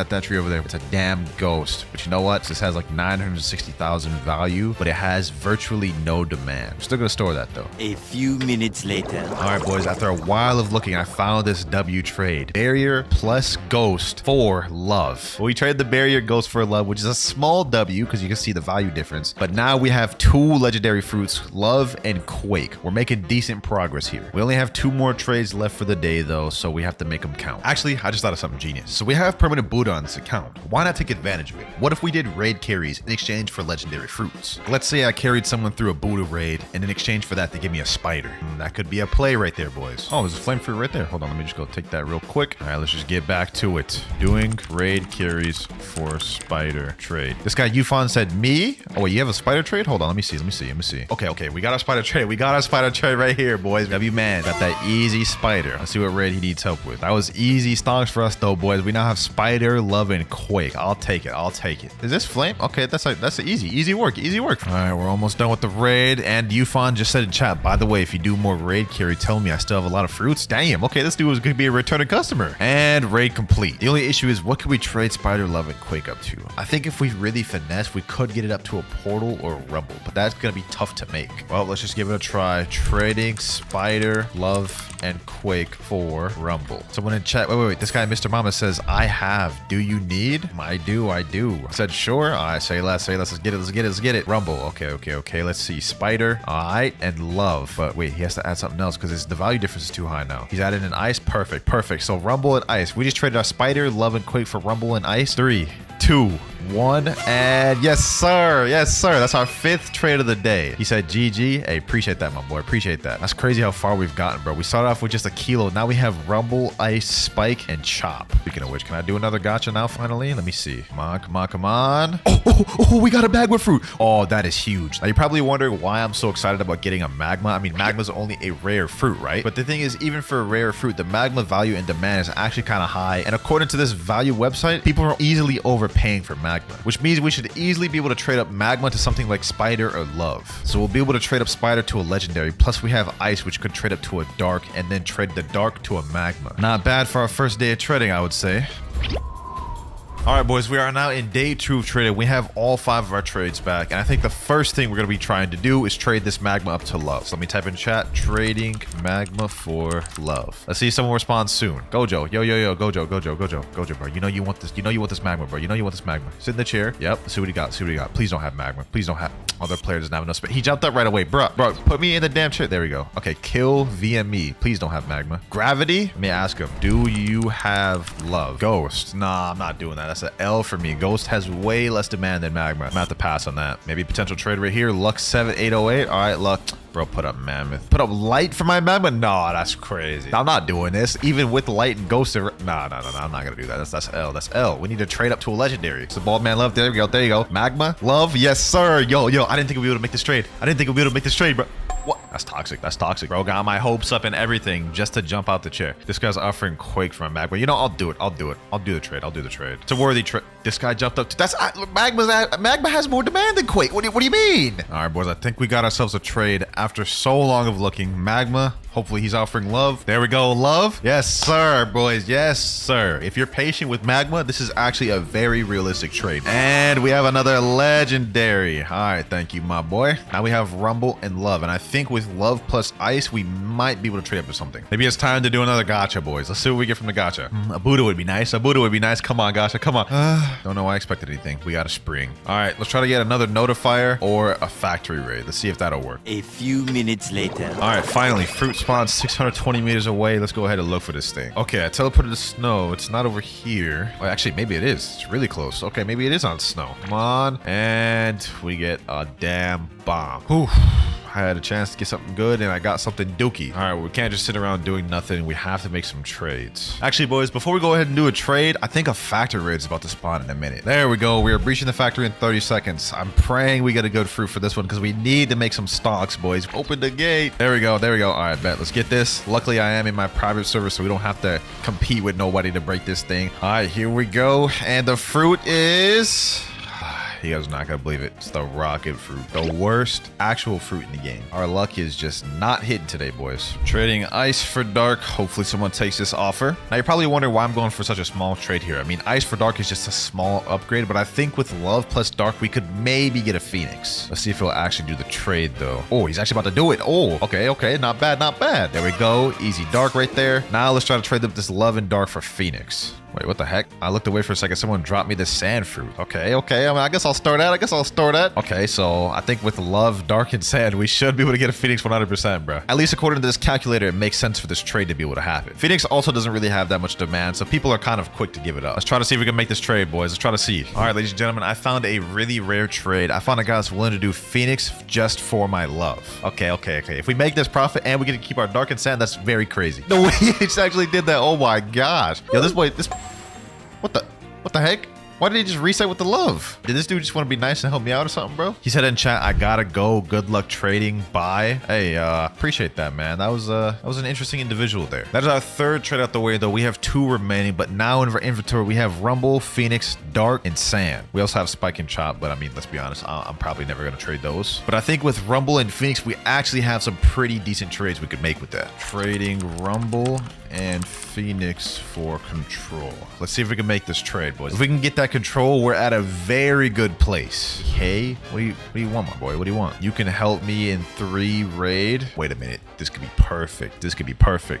a damn ghost. But you know what? This has like 960,000 value, but it has virtually no demand. I'm still gonna store that though. A few minutes later. All right, boys, after a while of looking, I found this W trade. Barrier plus Ghost for Love. We traded the Barrier Ghost for Love, which is a small W because you can see the value difference. But now we have 2 legendary fruits, Love and Quake. We're making decent progress here. We only have 2 more trades left for the day, though, so we have to make them count. Actually, I just thought of something genius. So we have permanent Buddha on this account. Why not take advantage of it? What if we did raid carries in exchange for legendary fruits? Let's say I carried someone through a Buddha raid, and in exchange for that, they give me a spider. That could be a play right there, boys. Oh, there's a flame fruit right there. Hold on, let me just go take that real quick. All right, let's just get back to it. Doing raid carries for spider trade. This guy Yufan said me. Oh wait, you have a spider trade? Hold on, let me see. Okay, we got our spider trade. We got our spider trade right here, boys. W man got that easy spider. Let's see what raid he needs help with. That was easy stonks for us though, boys. We now have spider, love, and quake. I'll take it. Is this flame? Okay, that's easy work. All right, we're almost done with the raid. And Yufan just said in chat, by the way, if you do more raid carry, tell me. I still have a lot of fruits. Damn. Okay, this dude is gonna be a returning customer. And raid complete. The only issue is what can we trade spider, love, and quake up to? I think if we really finesse, we could get it up to a portal or a rumble, but that's gonna be tough to make. Well, let's just give it a try. Trading spider, love, and quake for rumble. Someone in chat, wait, this guy Mr. Mama says I have. Do you need? I do. I said sure. I say less. Let's get it. Rumble. Okay. Let's see. Spider. All right, and love. But wait, he has to add something else because the value difference is too high now. He's added an ice. Perfect. So rumble and ice. We just traded our spider, love, and quake for rumble and ice. 3, 2, 1, and yes sir. That's our 5th trade of the day. He said GG. Hey, appreciate that, my boy. Appreciate that. That's crazy how far we've gotten, bro. We started off with just a kilo. Now we have rumble, ice, spike, and chop. Speaking of which, can I do another gacha now finally? Let me see. Come on. Oh, we got a magma fruit. Oh, that is huge. Now you're probably wondering why I'm so excited about getting a magma. I mean, magma's only a rare fruit, right? But the thing is, even for a rare fruit, the magma value and demand is actually kind of high. And according to this value website, people are easily overpaying for magma, which means we should easily be able to trade up magma to something like spider or love. So we'll be able to trade up spider to a legendary. Plus we have ice, which could trade up to a dark and then trade the dark to a magma. Not bad for our first day of trading, I would say. All right, boys, we are now in day 2 of trading. We have all 5 of our trades back. And I think the first thing we're going to be trying to do is trade this magma up to love. So let me type in chat, trading magma for love. Let's see if someone responds soon. Gojo, yo, Gojo, bro. You know you want this. You know you want this magma, bro. You know you want this magma. Sit in the chair. Yep. Let's see what he got. Please don't have magma. Please don't have. Other player doesn't have enough space. He jumped up right away. Bro, put me in the damn chair. There we go. Okay, kill VME. Please don't have magma. Gravity. Let me ask him. Do you have love? Ghost. Nah, I'm not doing that. That's an L for me. Ghost has way less demand than magma. I'm gonna have to pass on that. Maybe potential trade right here. Luck 7808. All right, Luck. Bro, put up mammoth. Put up light for my magma? No, that's crazy. I'm not doing this. Even with light and ghost. No. I'm not gonna do that. That's L. That's L. We need to trade up to a legendary. It's the bald man love. There we go. There you go. Magma. Love. Yes, sir. Yo. I didn't think we'd be able to make this trade. Bro. What? That's toxic, bro. Got my hopes up and everything just to jump out the chair. This guy's offering quake for my magma. You know, I'll do it. I'll do the trade. It's a worthy trade. This guy jumped up. Magma has more demand than quake. What do you mean? All right, boys. I think we got ourselves a trade after so long of looking. Magma. Hopefully he's offering love. There we go. Love. Yes, sir, boys. Yes, sir. If you're patient with magma, this is actually a very realistic trade. And we have another legendary. All right. Thank you, my boy. Now we have rumble and love. And I think with love plus ice, we might be able to trade up to something. Maybe it's time to do another gacha, boys. Let's see what we get from the gacha. A Buddha would be nice. Come on, gacha. Come on. Don't know why I expected anything. We got a spring. All right. Let's try to get another notifier or a factory raid. Let's see if that'll work. A few minutes later. All right. Finally, fruit spawn 620 meters away. Let's go ahead and look for this thing. Okay, I teleported to snow. It's not over here. Well, actually, maybe it is. It's really close. Okay, maybe it is on snow. Come on. And we get a damn bomb. Whew. I had a chance to get something good and I got something dookie. All right, well, we can't just sit around doing nothing. We have to make some trades. Actually, boys, before we go ahead and do a trade, I think a factory raid is about to spawn in a minute. There we go. We are breaching the factory in 30 seconds. I'm praying we get a good fruit for this one because we need to make some stocks, boys. Open the gate. There we go. All right, bet. Let's get this. Luckily, I am in my private server, so we don't have to compete with nobody to break this thing. All right, here we go. And the fruit is... You guys are not gonna believe it. It's the rocket fruit. The worst actual fruit in the game. Our luck is just not hitting today, boys. Trading ice for dark. Hopefully someone takes this offer. Now you're probably wondering why I'm going for such a small trade here. I mean, ice for dark is just a small upgrade, but I think with love plus dark, we could maybe get a phoenix. Let's see if he'll actually do the trade though. Oh, he's actually about to do it. Oh, okay. Not bad, not bad. There we go. Easy dark right there. Now let's try to trade up this love and dark for phoenix. Wait, what the heck? I looked away for a second. Someone dropped me this sand fruit. Okay. I mean, I guess I'll store that. Okay, so I think with love, dark, and sand, we should be able to get a Phoenix 100%, bro. At least according to this calculator, it makes sense for this trade to be able to happen. Phoenix also doesn't really have that much demand, so people are kind of quick to give it up. Let's try to see if we can make this trade, boys. Let's try to see. All right, ladies and gentlemen, I found a really rare trade. I found a guy that's willing to do Phoenix just for my love. Okay. If we make this profit and we get to keep our dark and sand, that's very crazy. The way he actually did that, oh my gosh. Yo, this... What the heck? Why did he just reset with the love? Did this dude just want to be nice and help me out or something, bro? He said in chat, I gotta go. Good luck trading. Bye. Hey, appreciate that, man. That was an interesting individual there. That is our third trade out the way, though. We have 2 remaining, but now in our inventory, we have Rumble, Phoenix, Dark, and Sand. We also have Spike and Chop, but I mean, let's be honest, I'm probably never gonna trade those. But I think with Rumble and Phoenix, we actually have some pretty decent trades we could make with that. Trading Rumble and Phoenix for control. Let's see if we can make this trade, boys. If we can get that control, we're at a very good place. Hey, what do you want, my boy? What do you want? You can help me in 3 raid. Wait a minute. This could be perfect.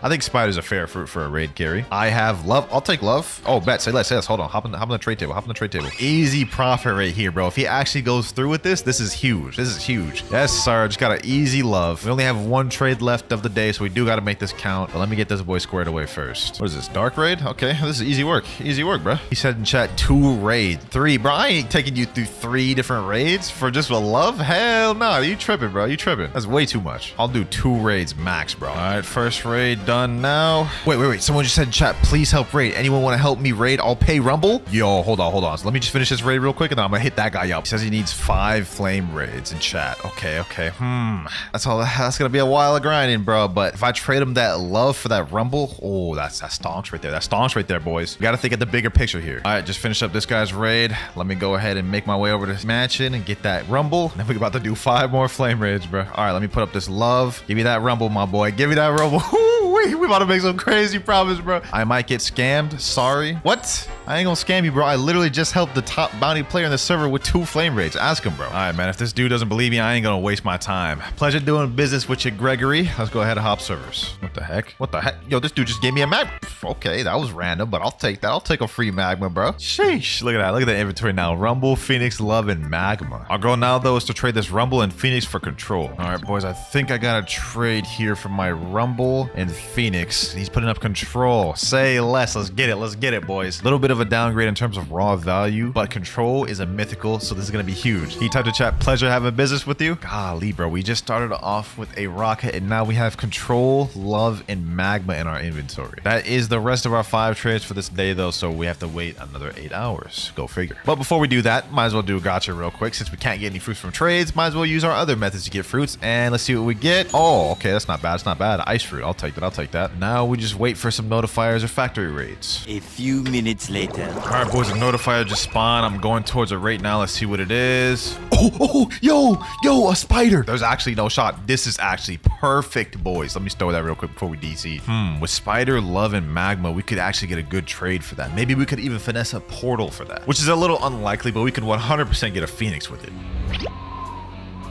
I think Spider's a fair fruit for a raid carry. I have love. I'll take love. Oh, bet. Say less. Hold on. Hop on the trade table. Easy profit right here, bro. If he actually goes through with this, this is huge. Yes, sir. Just got an easy love. We only have 1 trade left of the day, so we do got to make this count. But let me get this boy squared away first. What is this? Dark raid? Okay. This is easy work, bro. He said in chat 2 raid. 3, bro. I ain't taking you through 3 different raids for just a love. Hell no. You tripping, bro. That's way too much. I'll do 2 raids max, bro. All right. First raid done now. Wait. Someone just said in chat, please help raid. Anyone want to help me raid? I'll pay Rumble. Yo, hold on. So let me just finish this raid real quick and then I'm gonna hit that guy up. He says he needs 5 flame raids in chat. Okay. That's gonna be a while of grinding, bro. But if I trade him that love for that Rumble, oh, that's stonks right there, boys. You gotta think of the bigger picture here. All right, just finish up this guy's raid. Let me go ahead and make my way over to Mansion and get that Rumble. And then we're about to do 5 more flame raids, bro. All right, let me put up this love. Give me that Rumble, my boy. Give me that Rumble. We about to make some crazy profits, bro. I might get scammed. Sorry. What? I ain't gonna scam you, bro. I literally just helped the top bounty player in the server with 2 flame raids. Ask him, bro. All right, man. If this dude doesn't believe me, I ain't gonna waste my time. Pleasure doing business with you, Gregory. Let's go ahead and hop servers. What the heck? Yo, this dude just gave me a magma. Okay, that was random, but I'll take that. I'll take a free magma, bro. Sheesh. Look at that. Look at the inventory now. Rumble, Phoenix, Love, and Magma. Our goal now, though, is to trade this Rumble and Phoenix for control. All right, boys. I think I got a trade here for my Rumble and Phoenix. He's putting up control. Say less. Let's get it, boys. A little bit of a downgrade in terms of raw value, but control is a mythical, so this is going to be huge. He typed in chat, pleasure having business with you. Golly, bro. We just started off with a rocket, and now we have control, love, and magma in our inventory. That is the rest of our 5 trades for this day, though, so we have to wait another 8 hours. Go figure. But before we do that, might as well do a gotcha real quick. Since we can't get any fruits from trades, might as well use our other methods to get fruits, and let's see what we get. Oh, okay. That's not bad. It's not bad. Ice fruit. I'll take that. Now we just wait for some notifiers or factory raids. A few minutes later. All right, boys, a notifier just spawned. I'm going towards it right now. Let's see what it is. Yo, a spider. There's actually no shot. This is actually perfect, boys. Let me store that real quick before we DC. With spider, love, and magma, we could actually get a good trade for that. Maybe we could even finesse a portal for that, which is a little unlikely, but we could 100% get a Phoenix with it.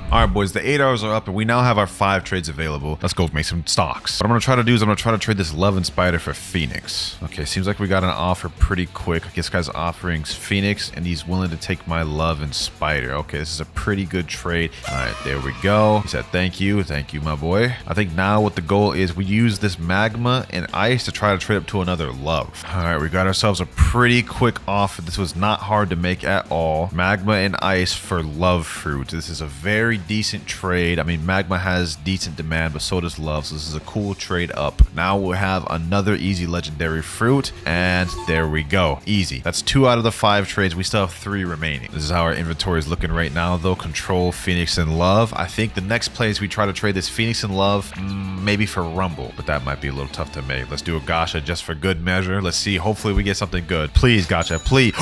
All right, boys, the 8 hours are up and we now have our 5 trades available. Let's go make some stocks. What I'm gonna try to do is I'm gonna try to trade this love and spider for Phoenix. Okay, seems like we got an offer pretty quick. I guess guy's offering Phoenix and he's willing to take my love and spider. Okay, this is a pretty good trade. All right, there we go. He said thank you, my boy. I think now what the goal is, we use this magma and ice to try to trade up to another love. All right, we got ourselves a pretty quick offer. This was not hard to make at all. Magma and ice for love fruit. This is a very very decent trade. I mean, Magma has decent demand, but so does Love. So this is a cool trade up. Now we'll have another easy legendary fruit. And there we go. Easy. That's 2 out of the 5 trades. We still have 3 remaining. This is how our inventory is looking right now, though. Control, Phoenix, and Love. I think the next place we try to trade this Phoenix and Love, maybe for Rumble, but that might be a little tough to make. Let's do a Gacha just for good measure. Let's see. Hopefully we get something good. Please, Gacha, please.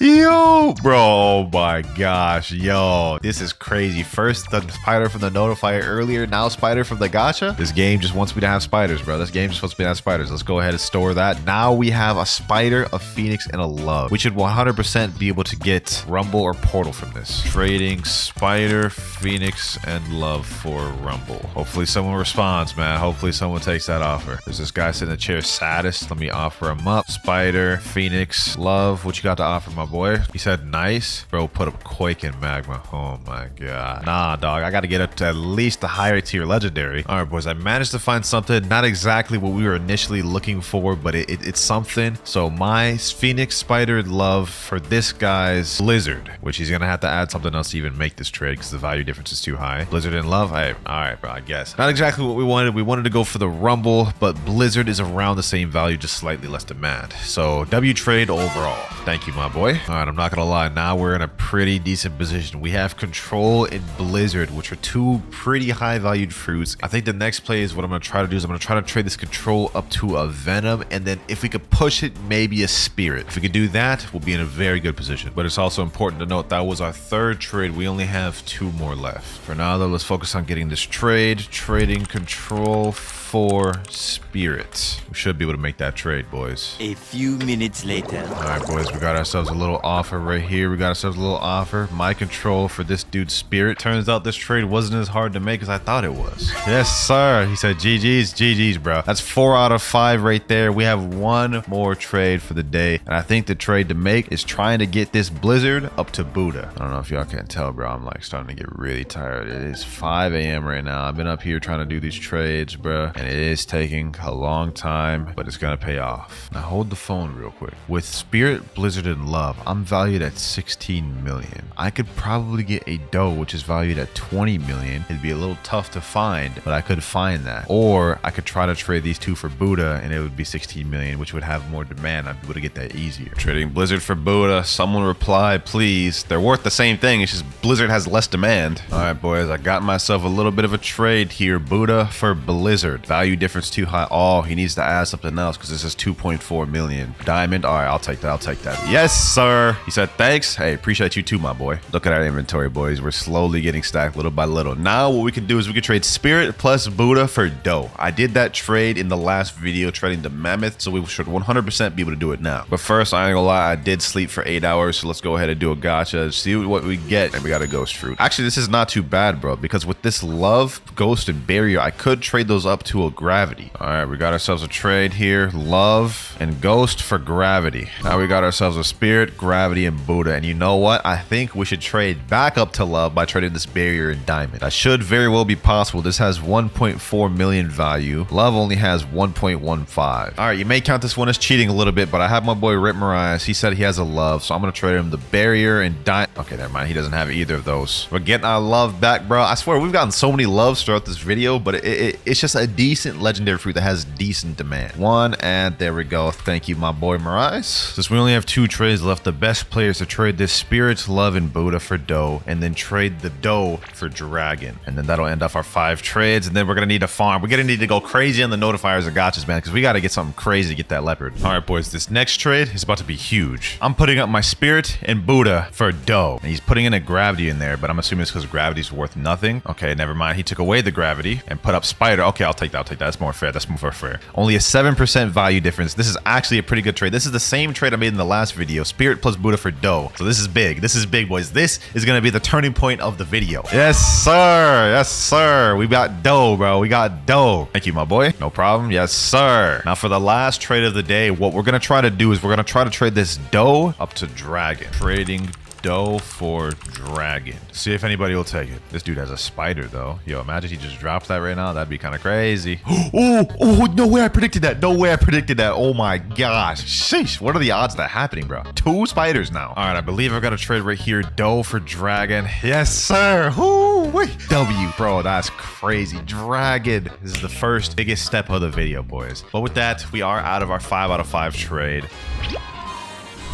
Yo, bro. Oh my gosh, yo, this is crazy. First the spider from the notifier earlier, now spider from the gacha. This game just wants me to have spiders, bro. This game just wants me to have spiders. Let's go ahead and store that. Now we have a spider, a Phoenix, and a Love. We should 100% be able to get Rumble or Portal from this. Trading spider, Phoenix, and Love for Rumble. Hopefully someone responds, man. Hopefully someone takes that offer. There's this guy sitting in the chair, saddest. Let me offer him up. Spider, Phoenix, Love. What you got to offer, my boy? He said nice. Bro, put a Quake in Magma. Oh my god. Nah, dog. I got to get up to at least the higher tier legendary. All right, boys. I managed to find something. Not exactly what we were initially looking for, but it's something. So my Phoenix, Spider, Love for this guy's Blizzard, which he's going to have to add something else to even make this trade because the value difference is too high. Blizzard and Love. Hey, all right, bro. I guess. Not exactly what we wanted. We wanted to go for the Rumble, but Blizzard is around the same value, just slightly less demand. So W trade overall. Thank you, my boy. All right, I'm not going to lie. Now we're in a pretty decent position. We have Control and Blizzard, which are 2 pretty high valued fruits. I think the next play is what I'm going to try to do is I'm going to try to trade this Control up to a Venom, and then if we could push it, maybe a Spirit. If we could do that, we'll be in a very good position. But it's also important to note that was our 3rd trade. We only have 2 more left. For now, though, let's focus on getting this trade. Trading Control for Spirit. We should be able to make that trade, boys. A few minutes later. All right, boys, we got ourselves a little offer right here. We got ourselves a little offer. My Control for this dude's Spirit. Turns out this trade wasn't as hard to make as I thought it was. Yes, sir. He said GG's, bro. That's 4 out of 5 right there. We have 1 more trade for the day. And I think the trade to make is trying to get this Blizzard up to Buddha. I don't know if y'all can tell, bro. I'm like starting to get really tired. It is 5 a.m. right now. I've been up here trying to do these trades, bro. And it is taking a long time, but it's gonna pay off. Now hold the phone real quick. With Spirit, Blizzard, and Love, I'm valued at 16 million. I could probably get a doe, which is valued at 20 million. It'd be a little tough to find, but I could find that. Or I could try to trade these 2 for Buddha, and it would be 16 million, which would have more demand. I'd be able to get that easier. Trading Blizzard for Buddha. Someone reply, please. They're worth the same thing. It's just Blizzard has less demand. All right, boys. I got myself a little bit of a trade here. Buddha for Blizzard. Value difference too high. Oh, he needs to add something else because this is 2.4 million. Diamond. All right, I'll take that. I'll take that. Yes, sir. He said, thanks. Hey, appreciate you too, my boy. Look at our inventory, boys. We're slowly getting stacked little by little. Now, what we can do is we can trade Spirit plus Buddha for doe. I did that trade in the last video, trading the Mammoth, so we should 100% be able to do it now. But first, I ain't gonna lie, I did sleep for 8 hours, so let's go ahead and do a gacha, see what we get. And we got a Ghost Fruit. Actually, this is not too bad, bro, because with this Love, Ghost, and Barrier, I could trade those up to a Gravity. All right, we got ourselves a trade here. Love and Ghost for Gravity. Now we got ourselves a Spirit, Gravity, and Buddha. And you know what? I think we should trade back up to Love by trading this Barrier and Diamond. That should very well be possible. This has 1.4 million value. Love only has 1.15. All right, you may count this one as cheating a little bit, but I have my boy Rip Marias. He said he has a Love, so I'm going to trade him the Barrier and Diamond. Okay, never mind. He doesn't have either of those. We're getting our Love back, bro. I swear, we've gotten so many Loves throughout this video, but it's just a decent legendary fruit that has decent demand. 1, and there we go. Thank you, my boy Marias. Since we only have 2 trades left, the best players to trade this Spirit, Love, and Buddha for doe, and then trade the doe for dragon. And then that'll end off our 5 trades, and then we're going to need to farm. We're going to need to go crazy on the notifiers and gotchas, man, because we got to get something crazy to get that leopard. All right, boys, this next trade is about to be huge. I'm putting up my Spirit and Buddha for doe, and he's putting in a Gravity in there, but I'm assuming it's because Gravity's worth nothing. Okay, never mind. He took away the Gravity and put up Spider. Okay, I'll take that. I'll take that. That's more fair. That's more fair. Only a 7% value difference. This is actually a pretty good trade. This is the same trade I made in the last video. Spirit plus Buddha for doe. So this is big. This is big, boys. This is going to be the turning point of the video. Yes, sir. Yes, sir. We got doe, bro. We got doe. Thank you, my boy. No problem. Yes, sir. Now for the last trade of the day, what we're going to try to do is we're going to try to trade this doe up to dragon. Trading dough for dragon. See if anybody will take it. This dude has a spider, though. Yo, imagine he just dropped that right now. That'd be kind of crazy. Oh, no way I predicted that. No way I predicted that. Oh, my gosh. Sheesh. What are the odds of that happening, bro? 2 spiders now. All right, I believe I've got a trade right here. Dough for dragon. Yes, sir. Woo-wee. W, bro. That's crazy. Dragon. This is the first biggest step of the video, boys. But with that, we are out of our 5 out of 5 trade.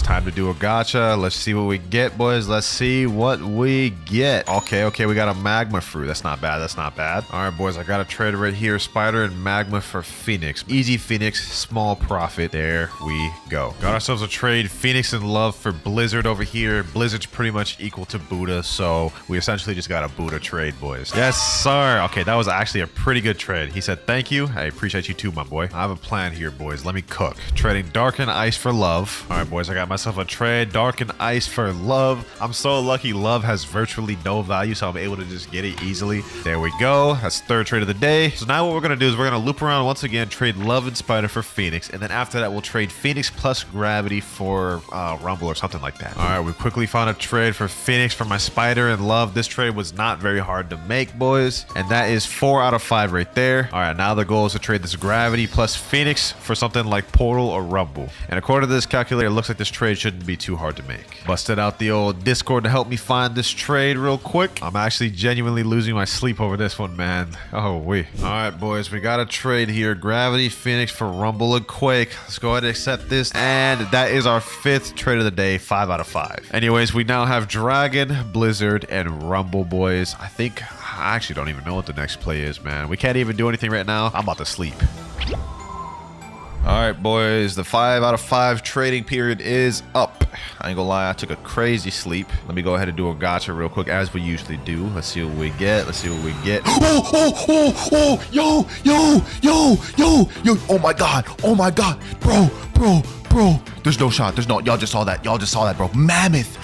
Time to do a gacha. Let's see what we get, boys. Let's see what we get. Okay, we got a magma fruit. That's not bad. That's not bad. All right, boys, I got a trade right here. Spider and magma for Phoenix. Easy Phoenix, small profit. There we go. Got ourselves a trade. Phoenix and love for Blizzard over here. Blizzard's pretty much equal to Buddha, so we essentially just got a Buddha trade, boys. Yes, sir. Okay, that was actually a pretty good trade. He said, thank you. I appreciate you too, my boy. I have a plan here, boys. Let me cook. Trading dark and ice for love. All right, boys, I got myself a trade. Dark and ice for love. I'm so lucky love has virtually no value, so I'm able to just get it easily. There we go. That's third trade of the day. So now what we're going to do is we're going to loop around once again, trade love and spider for Phoenix, and then after that we'll trade Phoenix plus gravity for Rumble or something like that. All right, we quickly found a trade for Phoenix for my spider and love. This trade was not very hard to make, boys, and that is 4 out of 5 right there. All right, now the goal is to trade this gravity plus Phoenix for something like Portal or Rumble, and according to this calculator, it looks like this trade shouldn't be too hard to make. Busted out the old Discord to help me find this trade real quick. I'm actually genuinely losing my sleep over this one, man. Oh, wait. All right, boys, we got a trade here. Gravity, Phoenix for Rumble and Quake. Let's go ahead and accept this. And that is our 5th trade of the day, 5 out of 5. Anyways, we now have Dragon, Blizzard, and Rumble, boys. I actually don't even know what the next play is, man. We can't even do anything right now. I'm about to sleep. All right, boys, the 5 out of 5 trading period is up. I ain't gonna lie, I took a crazy sleep. Let me go ahead and do a gacha real quick, as we usually do. Let's see what we get. Let's see what we get. Yo. Oh my God. Bro. There's no shot. Y'all just saw that, bro. Mammoth.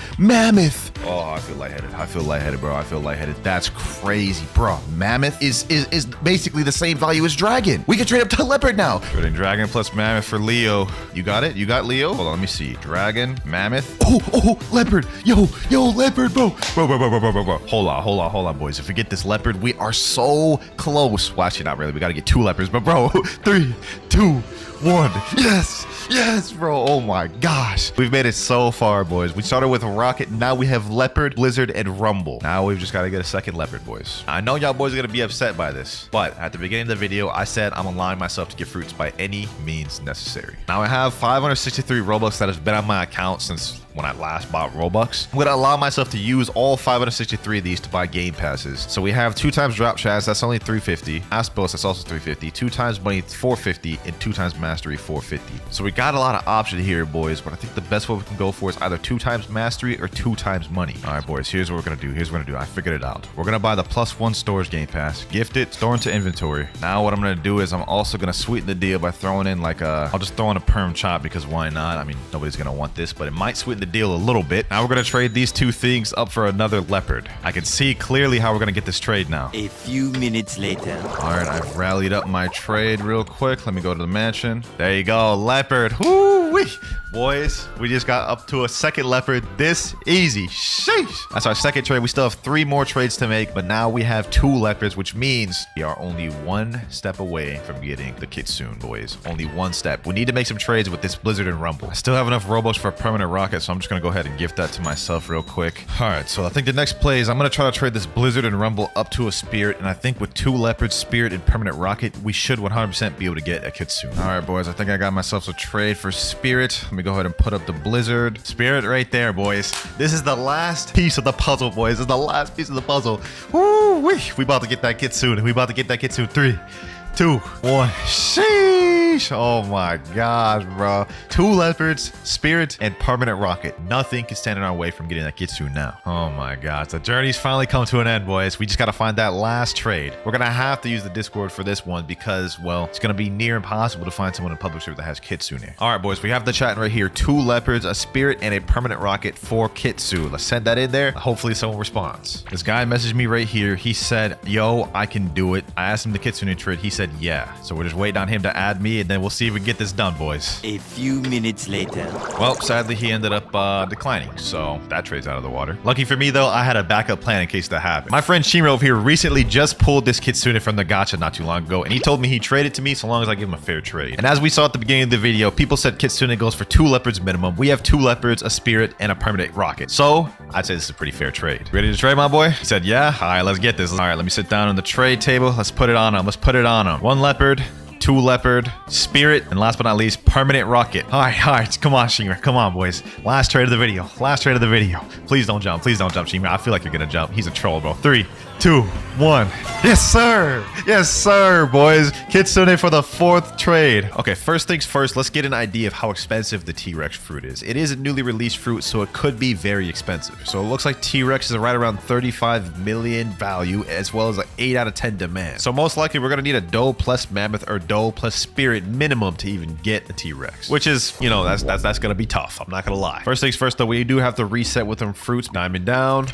Oh, I feel lightheaded, bro. That's crazy, bro. Mammoth is basically the same value as dragon. We can trade up to leopard now. Trading dragon plus mammoth for Leo. You got it? You got Leo? Hold on, let me see. Dragon, mammoth. Oh, leopard. Yo, leopard, bro. Bro. Hold on, boys. If we get this leopard, we are so close. Well, actually, not really. We got to get 2 leopards, but bro, 3, 2, 1. Yes, bro. Oh my gosh. We've made it so far, boys. We started with Rocket. Now we have Leopard, Blizzard, and Rumble. Now we've just got to get a second Leopard, boys. I know y'all boys are going to be upset by this, but at the beginning of the video, I said I'm allowing myself to get fruits by any means necessary. Now I have 563 Robux that has been on my account since when I last bought Robux. I'm gonna allow myself to use all 563 of these to buy game passes. So we have 2 times drop chats, that's only 350. Aspos, that's also 350. 2 times money, 450, and 2 times mastery, 450. So we got a lot of options here, boys, but I think the best way we can go for is either 2 times mastery or 2 times money. All right, boys, here's what we're gonna do. I figured it out. We're gonna buy the +1 storage game pass, gift it, store into inventory. Now what I'm gonna do is I'm also gonna sweeten the deal by throwing in I'll just throw in a perm chop, because why not? I mean, nobody's gonna want this, but it might sweeten the deal a little bit. Now we're gonna trade these 2 things up for another leopard. I can see clearly how we're gonna get this trade now. A few minutes later. All right, I've rallied up my trade real quick. Let me go to the mansion. There you go, leopard. Woo-wee. Boys, we just got up to a second leopard this easy. Sheesh. That's our second trade. We still have 3 more trades to make, but now we have 2 leopards, which means we are only 1 step away from getting the kitsune, boys. Only 1 step. We need to make some trades with this Blizzard and Rumble. I still have enough Robux for a permanent rocket, so I'm just gonna go ahead and gift that to myself real quick. All right, so I think the next play is I'm gonna try to trade this Blizzard and Rumble up to a spirit, and I think with 2 leopards, spirit, and permanent rocket, we should 100% be able to get a kitsune. All right, boys, I think I got myself a trade for spirit. Let me go ahead and put up the Blizzard. Spirit right there, boys. This is the last piece of the puzzle, boys. This is the last piece of the puzzle. Woo-wee. We about to get that kitsune. 3, 2, 1. Sheesh. Oh my gosh, bro. 2 leopards, spirit, and permanent rocket. Nothing can stand in our way from getting that kitsune now. Oh my gosh. The journey's finally come to an end, boys. We just got to find that last trade. We're going to have to use the Discord for this one because, well, it's going to be near impossible to find someone in public server that has kitsune here. All right, boys. We have the chat right here. 2 leopards, a spirit, and a permanent rocket for kitsune. Let's send that in there. Hopefully someone responds. This guy messaged me right here. He said, yo, I can do it. I asked him the kitsune trade. He said, said yeah. So we're just waiting on him to add me, and then we'll see if we can get this done, boys. A few minutes later. Well, sadly, he ended up declining, so that trade's out of the water. Lucky for me, though, I had a backup plan in case that happened. My friend Shimro over here recently just pulled this kitsune from the gacha not too long ago, and he told me he'd trade it to me so long as I give him a fair trade. And as we saw at the beginning of the video, people said kitsune goes for 2 leopards minimum. We have 2 leopards, a spirit, and a permanent rocket. So I'd say this is a pretty fair trade. Ready to trade, my boy? He said, yeah. All right, let's get this. All right, let me sit down on the trade table. Let's put it on him. Let's put it on him. 1 leopard, 2 leopard, spirit, and last but not least, permanent rocket. All right, come on, Shimmer. Come on, boys. Last trade of the video. Last trade of the video. Please don't jump. Please don't jump, Shimmer. I feel like you're gonna jump. He's a troll, bro. 3, 2, 1. Yes, sir. Yes, sir, boys. Kitsune for the 4th trade. Okay, first things first, let's get an idea of how expensive the T-Rex fruit is. It is a newly released fruit, so it could be very expensive. So it looks like T-Rex is right around 35 million value, as well as an 8 out of 10 demand. So most likely we're gonna need a doe plus mammoth or doe plus spirit minimum to even get a T-Rex, which is, you know, that's gonna be tough. I'm not gonna lie. First things first, though, we do have to reset with them fruits. Diamond down.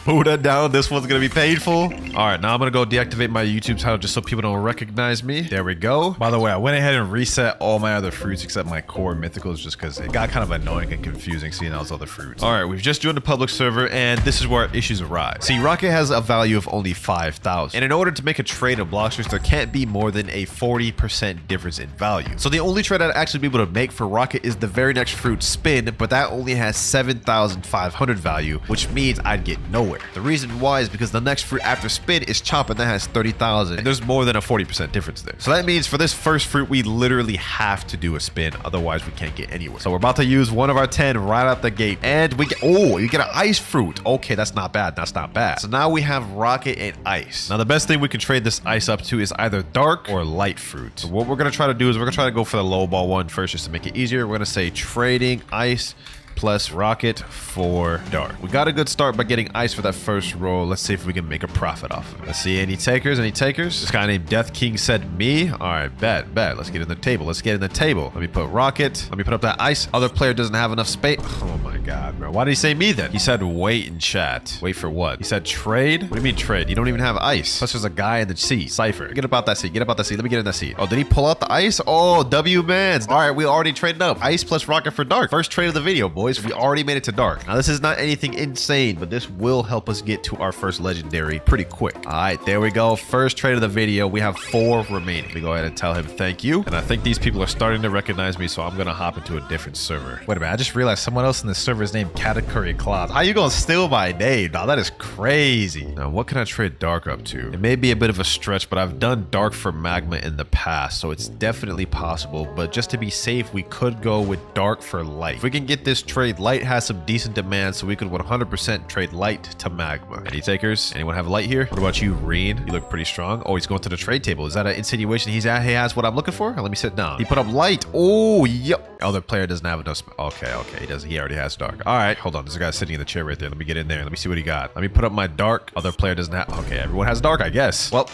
Buddha down. This one's gonna be painful. All right, now I'm gonna go deactivate my YouTube title just so people don't recognize me. There we go. By the way, I went ahead and reset all my other fruits except my core mythicals just because it got kind of annoying and confusing seeing those other fruits. All right, we've just joined the public server, and this is where issues arise. See, Rocket has a value of only 5,000, and in order to make a trade of Bloxers, there can't be more than a 40% difference in value. So the only trade I'd actually be able to make for Rocket is the very next fruit, Spin, but that only has 7,500 value, which means I'd get nowhere. The reason why is because the next fruit after Spin is Chomp, and that has 30,000, and there's more than a 40% difference there. So that means for this first fruit, we literally have to do a spin, otherwise we can't get anywhere. So we're about to use one of our 10 right out the gate, and we get, oh, you get an ice fruit. Okay, that's not bad. That's not bad. So now we have Rocket and Ice. Now the best thing we can trade this ice up to is either dark or light fruit. So what we're gonna try to do is we're gonna try to go for the low ball one first just to make it easier. We're gonna say trading ice plus rocket for dark. We got a good start by getting ice for that first roll. Let's see if we can make a profit off of it. Let's see, any takers? Any takers? This guy named Death King said me. All right, bet. Let's get in the table. Let's get in the table. Let me put rocket. Let me put up that ice. Other player doesn't have enough space. Oh my God, bro. Why did he say me then? He said wait in chat. Wait for what? He said trade? What do you mean trade? You don't even have ice. Plus there's a guy in the seat. Cypher. Get about that seat. Get about that seat. Let me get in that seat. Oh, did he pull out the ice? Oh, W mans. All right, we already traded up. Ice plus rocket for dark. First trade of the video, boys. We already made it to dark. Now this is not anything insane, but this will help us get to our first legendary pretty quick. All right, there we go. First trade of the video. We have 4 remaining. Let me go ahead and tell him thank you. And I think these people are starting to recognize me, so I'm gonna hop into a different server. Wait a minute, I just realized someone else in the server is named WinterKloudz. How you gonna steal my name? Now that is crazy. Now what can I trade dark up to? It may be a bit of a stretch, but I've done dark for magma in the past, so it's definitely possible. But just to be safe, we could go with dark for light. If we can get this trade, light has some decent demand, so we could 100% trade light to magma. Any takers? Anyone have light here? What about you, Reen? You look pretty strong. Oh, he's going to the trade table. Is that an insinuation he has what I'm looking for? Let me sit down. He put up light. Oh, yep. Other player doesn't have enough. Okay, he does. He already has dark. All right, hold on. There's a guy sitting in the chair right there. Let me get in there. Let me see what he got. Let me put up my dark. Other player doesn't have. Okay, everyone has dark, I guess. Well,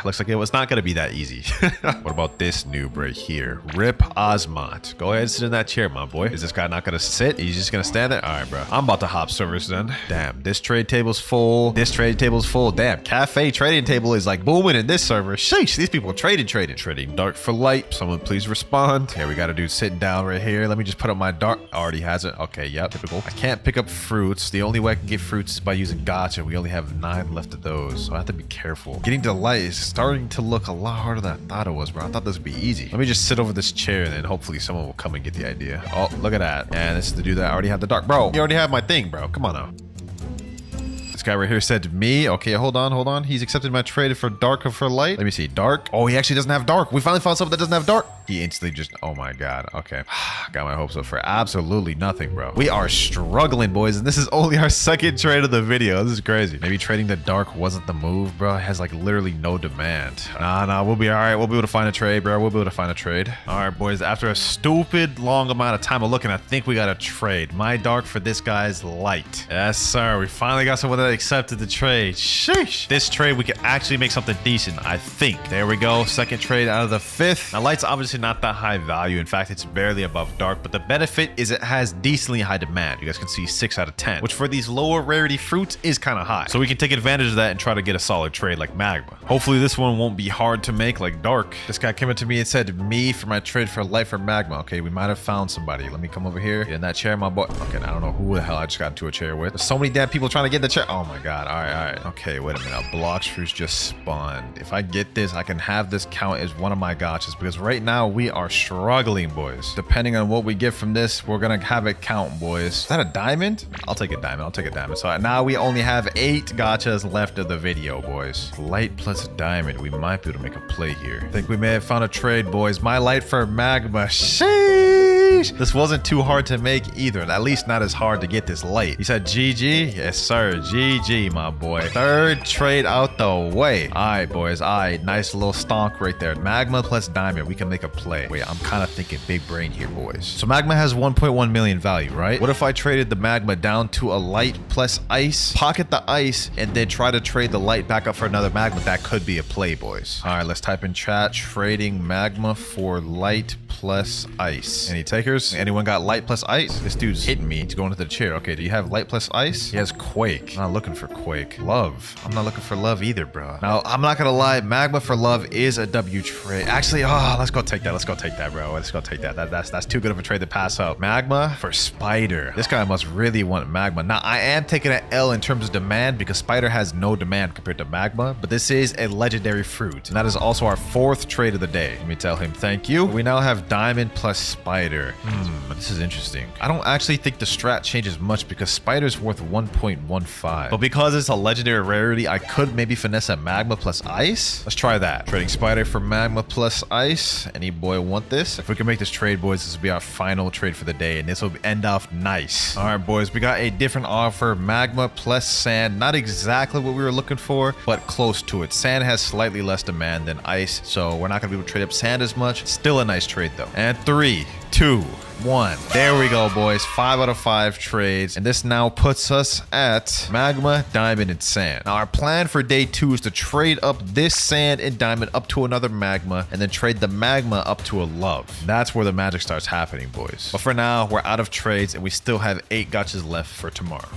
looks like it was not going to be that easy. What about this noob right here? Rip Osmont. Go ahead and sit in that chair, my boy. Is this guy not going to sit? He's just going to stand there? All right, bro. I'm about to hop servers then. Damn, this trade table's full. This trade table's full. Damn, cafe trading table is like booming in this server. Sheesh, these people are trading. Trading dark for light. Someone please respond. Here, we got a dude sitting down right here. Let me just put up my dark. Already has it. Okay, yep, typical. I can't pick up fruits. The only way I can get fruits is by using gacha. We only have 9 left of those, so I have to be careful. Getting to light is starting to look a lot harder than I thought it was, bro. I thought this would be easy. Let me just sit over this chair and then hopefully someone will come and get the idea. Oh, look at that. And this is the dude that I already have the dark. Bro, you already have my thing, bro. Come on now. This guy right here said me. Okay, hold on. He's accepted my trade for dark or for light. Let me see. Dark. Oh, he actually doesn't have dark. We finally found something that doesn't have dark. He instantly just, oh my God. Okay. Got my hopes up for absolutely nothing, bro. We are struggling, boys, and this is only our second trade of the video. This is crazy. Maybe trading the dark wasn't the move, bro. It has like literally no demand. Nah, we'll be all right. We'll be able to find a trade, bro. We'll be able to find a trade. All right, boys. After a stupid long amount of time of looking, I think we got a trade. My dark for this guy's light. Yes, sir. We finally got someone that accepted the trade. Sheesh. This trade, we can actually make something decent, I think. There we go. Second trade out of the 5th. Now, light's obviously not that high value. In fact, it's barely above dark, but the benefit is it has decently high demand. You guys can see 6 out of 10, which for these lower rarity fruits is kind of high. So we can take advantage of that and try to get a solid trade like magma. Hopefully this one won't be hard to make like dark. This guy came up to me and said, me for my trade for light for magma. Okay, we might have found somebody. Let me come over here. Get in that chair, my boy. Okay, I don't know who the hell I just got into a chair with. There's so many damn people trying to get in the chair. Oh my god. All right. Okay, wait a minute. A Blox fruit just spawned. If I get this, I can have this count as one of my gachas because right now we are struggling, boys. Depending on what we get from this, we're gonna have it count, boys. Is that a diamond? I'll take a diamond. I'll take a diamond. So now we only have 8 gachas left of the video, boys. Light plus diamond. We might be able to make a play here. I think we may have found a trade, boys. My light for magma. Sheesh. This wasn't too hard to make either. At least not as hard to get this light. He said GG? Yes, sir. GG, my boy. 3rd trade out the way. All right, boys. All right. Nice little stonk right there. Magma plus diamond. We can make a play. Wait, I'm kind of thinking big brain here, boys. So magma has 1.1 million value, right? What if I traded the magma down to a light plus ice, pocket the ice, and then try to trade the light back up for another magma? That could be a play, boys. All right, let's type in chat, trading magma for light plus ice. Any takers? Anyone got light plus ice? This dude's hitting me. He's going to the chair. Okay, do you have light plus ice? He has quake. I'm not looking for quake. Love. I'm not looking for love either, bro. Now, I'm not gonna lie. Magma for love is a W trade. Actually, let's go take that. Let's go take that, bro. Let's go take that. That's too good of a trade to pass up. Magma for spider. This guy must really want magma. Now, I am taking an L in terms of demand because spider has no demand compared to magma, but this is a legendary fruit, and that is also our 4th trade of the day. Let me tell him thank you. We now have diamond plus spider. This is interesting. I don't actually think the strat changes much because spider's worth 1.15, but because it's a legendary rarity, I could maybe finesse a magma plus ice. Let's try that. Trading spider for magma plus ice. Any boy want this? If we can make this trade, boys, this will be our final trade for the day, and this will end off nice. All right, boys, we got a different offer. Magma plus sand. Not exactly what we were looking for, but close to it. Sand has slightly less demand than ice, so we're not gonna be able to trade up sand as much. Still a nice trade though. And 3, 2, 1. There we go, boys. 5 out of 5 trades, and this now puts us at magma, diamond, and sand. Now our plan for day 2 is to trade up this sand and diamond up to another magma, and then trade the magma up to a love. That's where the magic starts happening, boys. But for now, we're out of trades, and we still have 8 gachas left for tomorrow.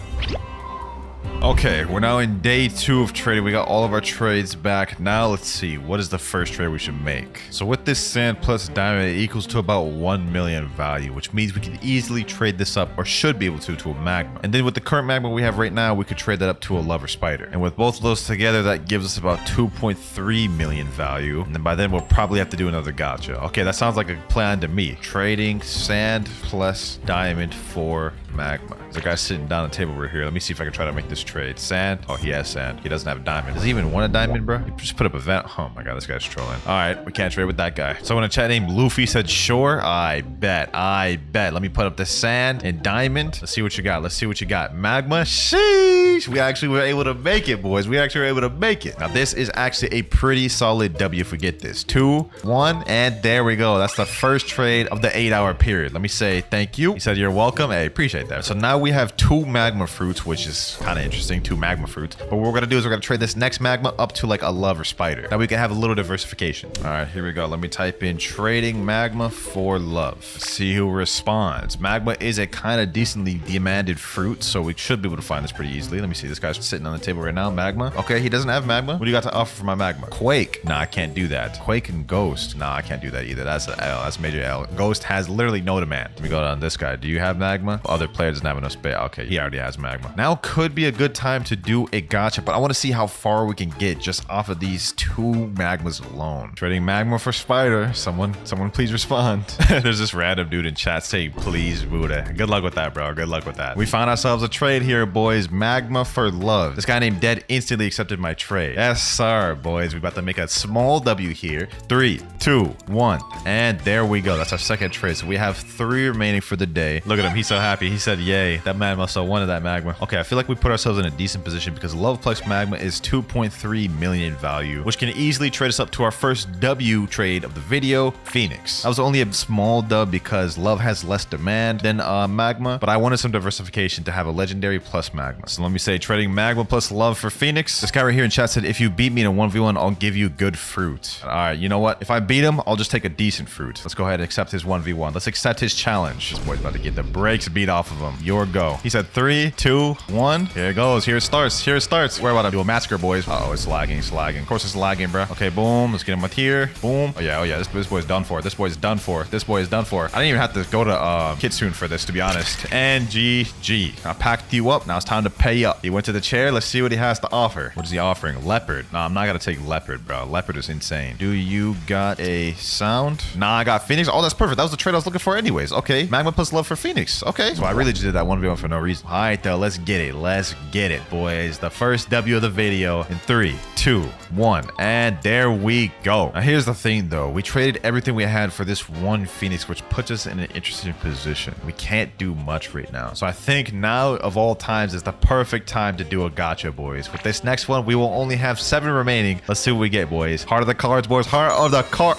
Okay, we're now in day 2 of trading. We got all of our trades back. Now let's see, what is the first trade we should make? So with this sand plus diamond, it equals to about 1 million value, which means we can easily trade this up, or should be able to a magma. And then with the current magma we have right now, we could trade that up to a love or spider. And with both of those together, that gives us about 2.3 million value. And then by then we'll probably have to do another gacha. Okay, that sounds like a plan to me. Trading sand plus diamond for magma. There's a guy sitting down at the table over here. Let me see if I can try to make this trade. Sand. Oh, he has sand. He doesn't have a diamond. Does he even want a diamond, bro? He just put up a vent. Oh my god, this guy's trolling. All right, we can't trade with that guy. Someone in chat named Luffy said, sure. I bet. Let me put up the sand and diamond. Let's see what you got. Let's see what you got. Magma. Sheesh. We actually were able to make it, boys. We actually were able to make it. Now, this is actually a pretty solid W if we get this. 2, 1, and there we go. That's the first trade of the 8-hour period. Let me say thank you. He said, you're welcome. Hey, appreciate that. So now we have 2 magma fruits, which is kind of interesting. 2 magma fruits. But what we're going to do is we're going to trade this next magma up to like a love or spider. Now we can have a little diversification. All right, here we go. Let me type in trading magma for love. Let's see who responds. Magma is a kind of decently demanded fruit, so we should be able to find this pretty easily. Let me see. This guy's sitting on the table right now. Magma. Okay, he doesn't have magma. What do you got to offer for my magma? Quake. Nah, I can't do that. Quake and ghost. Nah, I can't do that either. That's an L. That's a major L. Ghost has literally no demand. Let me go on this guy. Do you have magma? Other player doesn't have enough space. Okay, he already has magma. Now could be a good time to do a gacha, but I want to see how far we can get just off of these 2 magmas alone. Trading magma for spider. Someone please respond. There's this random dude in chat saying, please, Buddha. Good luck with that, bro. Good luck with that. We found ourselves a trade here, boys. Magma for love. This guy named Dead instantly accepted my trade. Yes, sir, boys. We're about to make a small W here. 3, 2, 1. And there we go. That's our second trade. So we have 3 remaining for the day. Look at him. He's so happy. He said, yay. That man must have wanted that magma. Okay, I feel like we put ourselves in a decent position because Loveplex magma is 2.3 million value, which can easily trade us up to our first W trade of the video, Phoenix. That was only a small dub because love has less demand than magma, but I wanted some diversification to have a legendary plus magma. So let me say? Trading magma plus love for Phoenix. This guy right here in chat said, if you beat me in a 1v1, I'll give you good fruit. All right, you know what? If I beat him, I'll just take a decent fruit. Let's go ahead and accept his 1v1. Let's accept his challenge. This boy's about to get the brakes beat off of him. Your go. He said 3, 2, 1. Here it goes. Here it starts. Here it starts. We're about to do a massacre, boys. Uh oh, it's lagging. It's lagging. Of course, it's lagging, bro. Okay, boom. Let's get him with here. Boom. Oh yeah. This boy's done for. This boy's done for. This boy is done for. I didn't even have to go to Kitsune for this, to be honest. And GG. I packed you up. Now it's time to pay up. He went to the chair. Let's see what he has to offer. What is he offering? Leopard. Nah, I'm not gonna take Leopard, bro. Leopard is insane. Do you got a sound? Nah, I got Phoenix. Oh, that's perfect. That was the trade I was looking for anyways. Okay. Magma plus love for Phoenix. Okay. So I really just did that 1v1 for no reason. All right, though. Let's get it. Let's get it, boys. The first W of the video in 3, 2, 1. And there we go. Now, here's the thing, though. We traded everything we had for this one Phoenix, which puts us in an interesting position. We can't do much right now. So I think now of all times is the perfect time to do a gacha, boys. With this next one, we will only have 7 remaining. Let's see what we get, boys. Heart of the cards, boys. Heart of the card.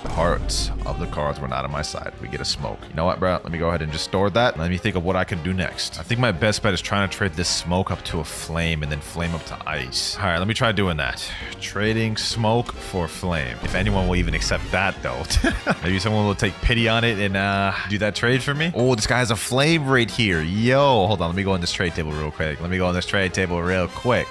The hearts of the cards were not on my side. We get a smoke. You know what, bro? Let me go ahead and just store that. Let me think of what I can do next. I think my best bet is trying to trade this smoke up to a flame and then flame up to ice. All right, let me try doing that. Trading smoke for flame. If anyone will even accept that, though. Maybe someone will take pity on it and do that trade for me. Oh, this guy has a flame right here. Yo, hold on. Let me go on this trade table real quick.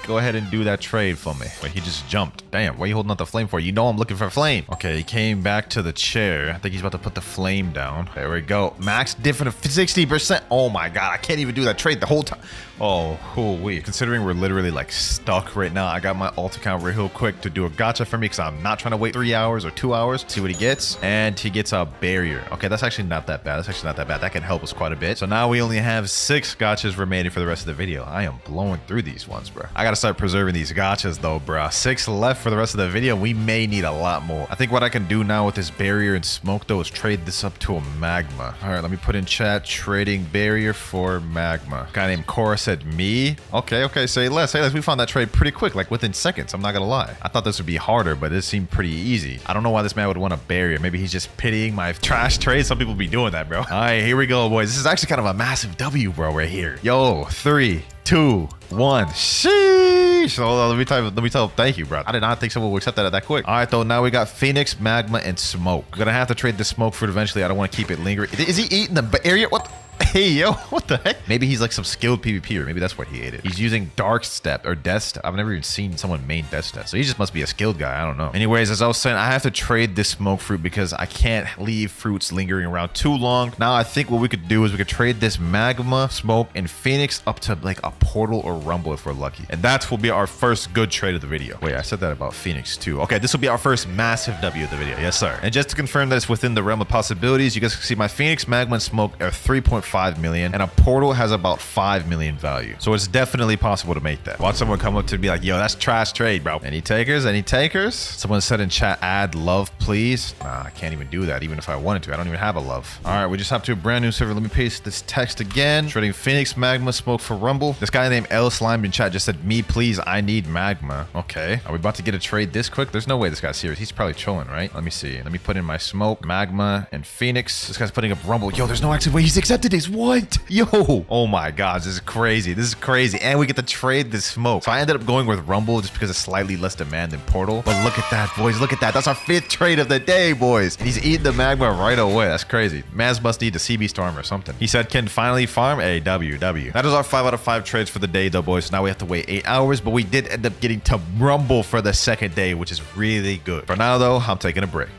Go ahead and do that trade for me. Wait, he just jumped. Damn, what are you holding up the flame for? You know I'm looking for flame. Okay, he came back to the chair. I think he's about to put the flame down. There we go. Max different of 60%. Oh my god, I can't even do that trade the whole time. Oh, holy. Considering we're literally like stuck right now, I got my alt account real quick to do a gacha for me because I'm not trying to wait 3 hours or 2 hours. See what he gets. And he gets a barrier. Okay, that's actually not that bad. That can help us quite a bit. So now we only have 6 gachas remaining for the rest of the video. I am blowing through these ones, bro. I gotta start preserving these gachas though, bro. 6 left for the rest of the video. We may need a lot more. I think what I can do now with this barrier and smoke though is trade this up to a magma. All right, let me put in chat trading barrier for magma. A guy named Cora said me. Okay, say less. We found that trade pretty quick, like within seconds. I'm not gonna lie. I thought this would be harder, but it seemed pretty easy. I don't know why this man would want a barrier. Maybe he's just pitying my trash trade. Some people be doing that, bro. All right, here we go, boys. This is actually kind of a massive W, bro, right here. Yo, 3, 2, 1. Sheesh. Hold on, let me tell him thank you, bro. I did not think someone would accept that quick. All right, though. Now we got Phoenix, magma, and smoke. We're gonna have to trade the smoke fruit eventually. I don't want to keep it lingering. Is he eating the area? What? Hey, yo, what the heck? Maybe he's like some skilled PvPer. Maybe that's what he ate it. He's using Dark Step or Death Step. I've never even seen someone main Death Step. So he just must be a skilled guy. I don't know. Anyways, as I was saying, I have to trade this smoke fruit because I can't leave fruits lingering around too long. Now, I think what we could do is we could trade this magma, smoke, and Phoenix up to like a portal or rumble if we're lucky. And that will be our first good trade of the video. Wait, I said that about Phoenix too. Okay, this will be our first massive W of the video. Yes, sir. And just to confirm that it's within the realm of possibilities, you guys can see my Phoenix, magma, and smoke are 3.5 million. And a portal has about 5 million value. So it's definitely possible to make that. Watch someone come up to be like, yo, that's trash trade, bro. Any takers? Any takers? Someone said in chat, add love, please. Nah, I can't even do that, even if I wanted to. I don't even have a love. All right, we just hopped to a brand new server. Let me paste this text again. Trading Phoenix, magma, smoke for rumble. This guy named L Slime in chat just said, me, please, I need magma. Okay. Are we about to get a trade this quick? There's no way this guy's serious. He's probably trolling, right? Let me see. Let me put in my smoke, magma, and Phoenix. This guy's putting up rumble. Yo, there's no actual way he's accepted this. What? Yo, oh my gosh, this is crazy. This is crazy. And we get to trade this smoke. So I ended up going with rumble just because it's slightly less demand than portal. But look at that, boys. Look at that. That's our 5th trade of the day, boys. And he's eating the magma right away. That's crazy. Maz must need the CB storm or something. He said, can finally farm a WW. That is our 5 out of 5 trades for the day, though, boys. So now we have to wait 8 hours, but we did end up getting to rumble for the 2nd day, which is really good. For now, though, I'm taking a break.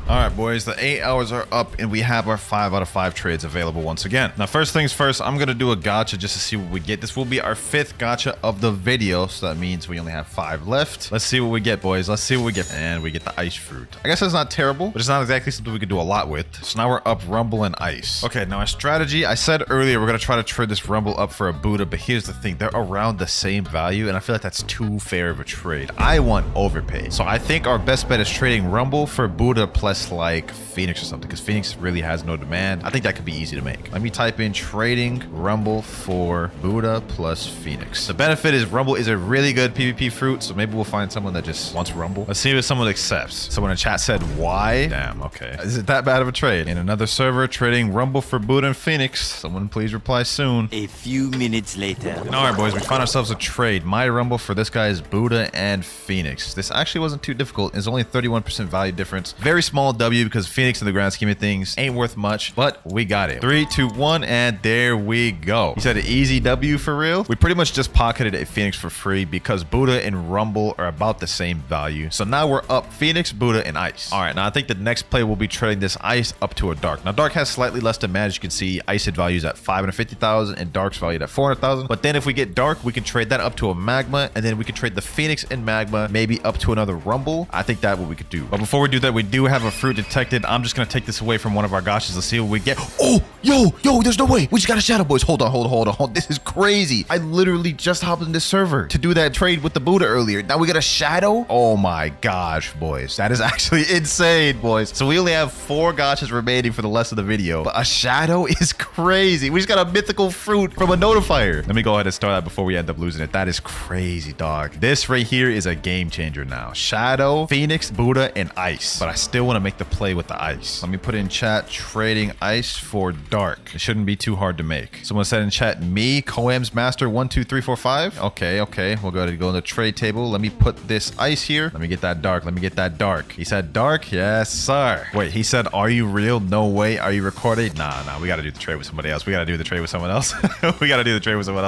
All right, boys, the 8 hours are up and we have our 5 out of 5 trades available once again. Now, first things first, I'm going to do a gacha just to see what we get. This will be our 5th gacha of the video, so that means we only have 5 left. Let's see what we get, boys. Let's see what we get. And we get the ice fruit. I guess that's not terrible, but it's not exactly something we could do a lot with. So now we're up rumble and ice. Okay, now our strategy, I said earlier, we're going to try to trade this rumble up for a Buddha, but here's the thing. They're around the same value, and I feel like that's too fair of a trade. I want overpay. So I think our best bet is trading rumble for Buddha plus plus like Phoenix or something, because Phoenix really has no demand. I think that could be easy to make. Let me type in trading Rumble for Buddha plus Phoenix. The benefit is Rumble is a really good PvP fruit, so maybe we'll find someone that just wants Rumble. Let's see if someone accepts. Someone in chat said why? Damn, okay. Is it that bad of a trade? In another server, trading Rumble for Buddha and Phoenix. Someone please reply soon. A few minutes later. All right, boys, we found ourselves a trade. My Rumble for this guy is Buddha and Phoenix. This actually wasn't too difficult. It's only 31% value difference. Very small W because Phoenix in the grand scheme of things ain't worth much, but we got it. 3, 2, 1, and there we go. He said an easy W for real. We pretty much just pocketed a Phoenix for free because Buddha and Rumble are about the same value. So now we're up Phoenix, Buddha, and Ice. All right, now I think the next play will be trading this Ice up to a Dark. Now Dark has slightly less demand. As you can see, Ice had values at 550,000 and Dark's valued at 400,000. But then if we get Dark, we can trade that up to a Magma, and then we can trade the Phoenix and Magma maybe up to another Rumble. I think that's what we could do. But before we do that, we do have a fruit detected. I'm just gonna take this away from one of our gachas. Let's see what we get. Oh, yo, there's no way. We just got a shadow, boys. Hold on. This is crazy. I literally just hopped in this server to do that trade with the Buddha earlier. Now we got a shadow. Oh my gosh, boys. That is actually insane, boys. So we only have 4 gachas remaining for the rest of the video, but a shadow is crazy. We just got a mythical fruit from a notifier. Let me go ahead and start that before we end up losing it. That is crazy, dog. This right here is a game changer now. Shadow, Phoenix, Buddha, and Ice. But I still want to make the play with the Ice. Let me put in chat trading Ice for Dark. It shouldn't be too hard to make. Someone said in chat, me, Coam's Master 12345. Okay. We'll go ahead and go in the trade table. Let me put this Ice here. Let me get that Dark. He said Dark. Yes, sir. Wait, he said, are you real? No way. Are you recording? Nah. We got to do the trade with somebody else. We got to do the trade with someone else,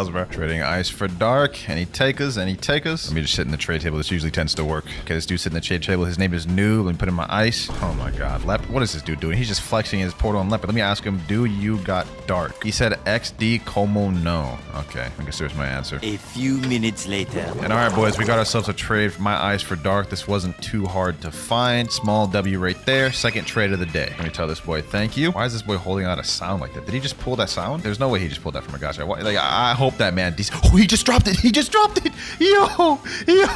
bro. Trading Ice for Dark. Any takers? Let me just sit in the trade table. This usually tends to work. Okay, this dude sitting in the trade table. His name is New. Let me put in my Ice. Oh my God. Leopard. What is this dude doing? He's just flexing his portal on Leopard. Let me ask him, do you got Dark? He said XD como no. Okay, I guess there's my answer. A few minutes later. And all right, boys, we got ourselves a trade for my Ice for Dark. This wasn't too hard to find. Small W right there. Second trade of the day. Let me tell this boy thank you. Why is this boy holding out a sound like that? Did he just pull that sound? There's no way he just pulled that from a gacha. Like, I hope that man... Oh, he just dropped it. Yo,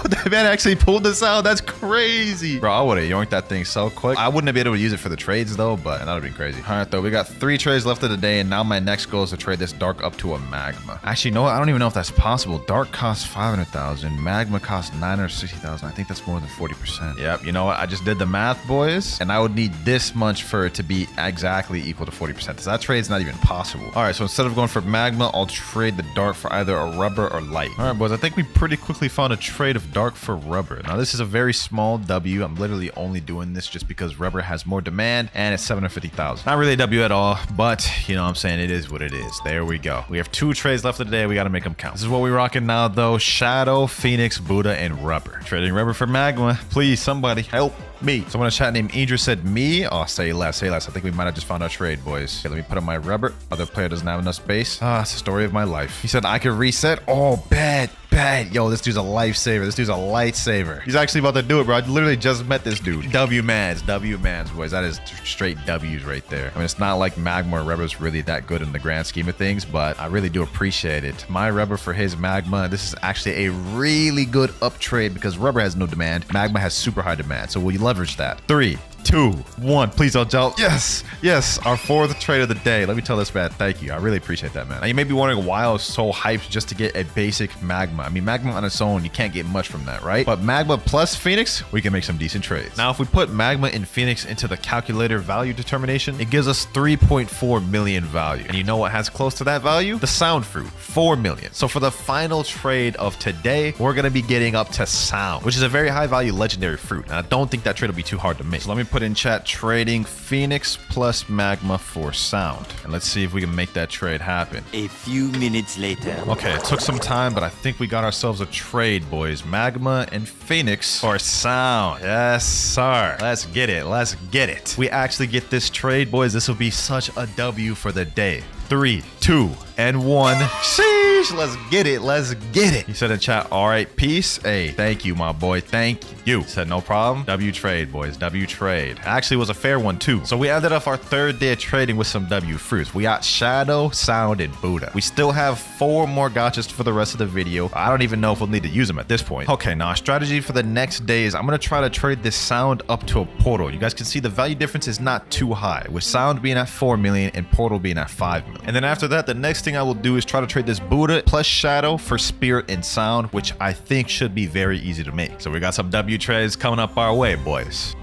that man actually pulled the sound. That's crazy. Bro, I would have yoinked that thing so quick. I wouldn't have been able to use it for the trades, though, but that would have been crazy. All right, though, we got 3 trades left of the day, and now my next goal is to trade this Dark up to a Magma. Actually, no, I don't even know if that's possible. Dark costs 500,000. Magma costs 960,000. I think that's more than 40%. Yep, you know what? I just did the math, boys, and I would need this much for it to be exactly equal to 40%. So that trade's not even possible. All right, so instead of going for Magma, I'll trade the Dark for either a Rubber or Light. All right, boys, I think we pretty quickly found a trade of Dark for Rubber. Now, this is a very small W. I'm literally only doing this just because Rubber has more demand, and it's 750,000. Not really a W at all, but you know what I'm saying? It is what it is. There we go. We have 2 trades left of the day. We got to make them count. This is what we're rocking now, though. Shadow, Phoenix, Buddha, and Rubber. Trading Rubber for Magma. Please, somebody help me. Someone in the chat named Idris said me. Oh, say less. I think we might have just found our trade, boys. Okay, let me put on my Rubber. Other player doesn't have enough space. It's the story of my life. He said I could reset. Oh, bad. Yo, this dude's a lifesaver. This dude's a lightsaber. He's actually about to do it, bro. I literally just met this dude. W-mans, boys. That is straight W's right there. I mean, it's not like Magma or Rubber's really that good in the grand scheme of things, but I really do appreciate it. My Rubber for his Magma. This is actually a really good up trade because Rubber has no demand. Magma has super high demand, so we'll leverage that. 3, 2, 1. Please don't jump. Yes, our 4th trade of the day. Let me tell this man thank you. I really appreciate that, man. Now, you may be wondering why I was so hyped just to get a basic Magma. I mean, Magma on its own, you can't get much from that, right? But Magma plus Phoenix, we can make some decent trades. Now, if we put Magma and Phoenix into the calculator value determination, it gives us 3.4 million value. And you know what has close to that value? The Sound Fruit, 4 million. So for the final trade of today, we're going to be getting up to Sound, which is a very high value legendary fruit. And I don't think that trade will be too hard to make. So let me put in chat trading Phoenix plus Magma for Sound. And let's see if we can make that trade happen. A few minutes later. Okay, it took some time, but I think we got ourselves a trade, boys. Magma and Phoenix for Sound. Yes, sir. Let's get it. We actually get this trade, boys. This will be such a W for the day. 3, 2, and 1. See. Sheesh, let's get it. Let's get it. He said in chat, all right, peace. Hey, thank you, my boy. Thank you. He said, no problem. W trade, boys. W trade. Actually, it was a fair one, too. So we ended off our third day of trading with some W fruits. We got Shadow, Sound, and Buddha. We still have 4 more gachas for the rest of the video. I don't even know if we'll need to use them at this point. Okay, now our strategy for the next day is I'm going to try to trade this Sound up to a portal. You guys can see the value difference is not too high, with Sound being at 4 million and portal being at 5 million. And then after that, the next thing I will do is try to trade this Buddha plus Shadow for Spirit and Sound, which I think should be very easy to make. So we got some W trades coming up our way, boys.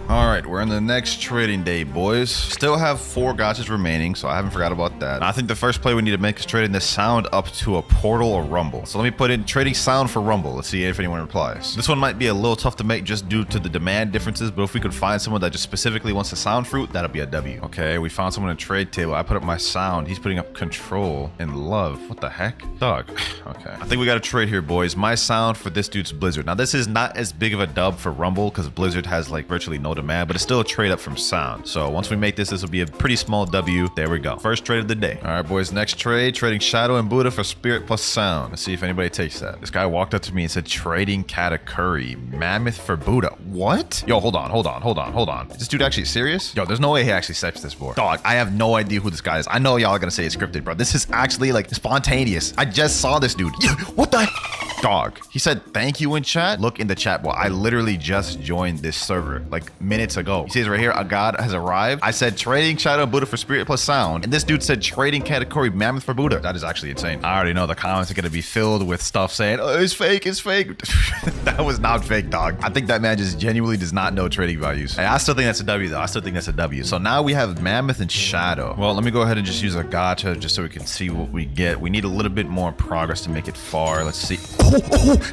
All right, we're in the next trading day, boys. Still have 4 gachas remaining, so I haven't forgot about that. I think the first play we need to make is trading the Sound up to a portal or rumble. So let me put in trading Sound for rumble. Let's see if anyone replies. This one might be a little tough to make just due to the demand differences, but if we could find someone that just specifically wants a Sound fruit, that'll be a W. Okay, we found someone in a trade table. I put up my Sound. He's putting up control and love. What the heck? Dog. Okay. I think we got to trade here, boys. My Sound for this dude's Blizzard. Now, this is not as big of a dub for rumble because Blizzard has like virtually no demand, but it's still a trade up from Sound. So once we make this will be a pretty small W. There we go. First trade of the day. All right, boys. Next trade, trading Shadow and Buddha for Spirit plus Sound. Let's see if anybody takes that. This guy walked up to me and said trading Katakuri, Mammoth for Buddha. What? Yo, hold on. Is this dude actually serious? Yo, there's no way he actually sets this board. Dog, I have no idea who this guy is. I know y'all are gonna say it's scripted, bro. This is actually like spontaneous. I just saw this dude. What the dog? He said thank you in chat. Look in the chat. Well, I literally just joined this server like minutes ago. He says right here, a god has arrived. I said trading Shadow Buddha for Spirit plus Sound, and this dude said trading Katakuri Mammoth for Buddha. That is actually insane. I already know the comments are gonna be filled with stuff saying, oh, it's fake, it's fake. That was not fake, dog. I think that man just genuinely does not know trading values. Hey, I still think that's a W though. I still think that's a W. So now we have Mammoth and Shadow. Well, let me go ahead and just use a gacha just so we can see what we get. We need a little bit more progress to make it far. Let's see.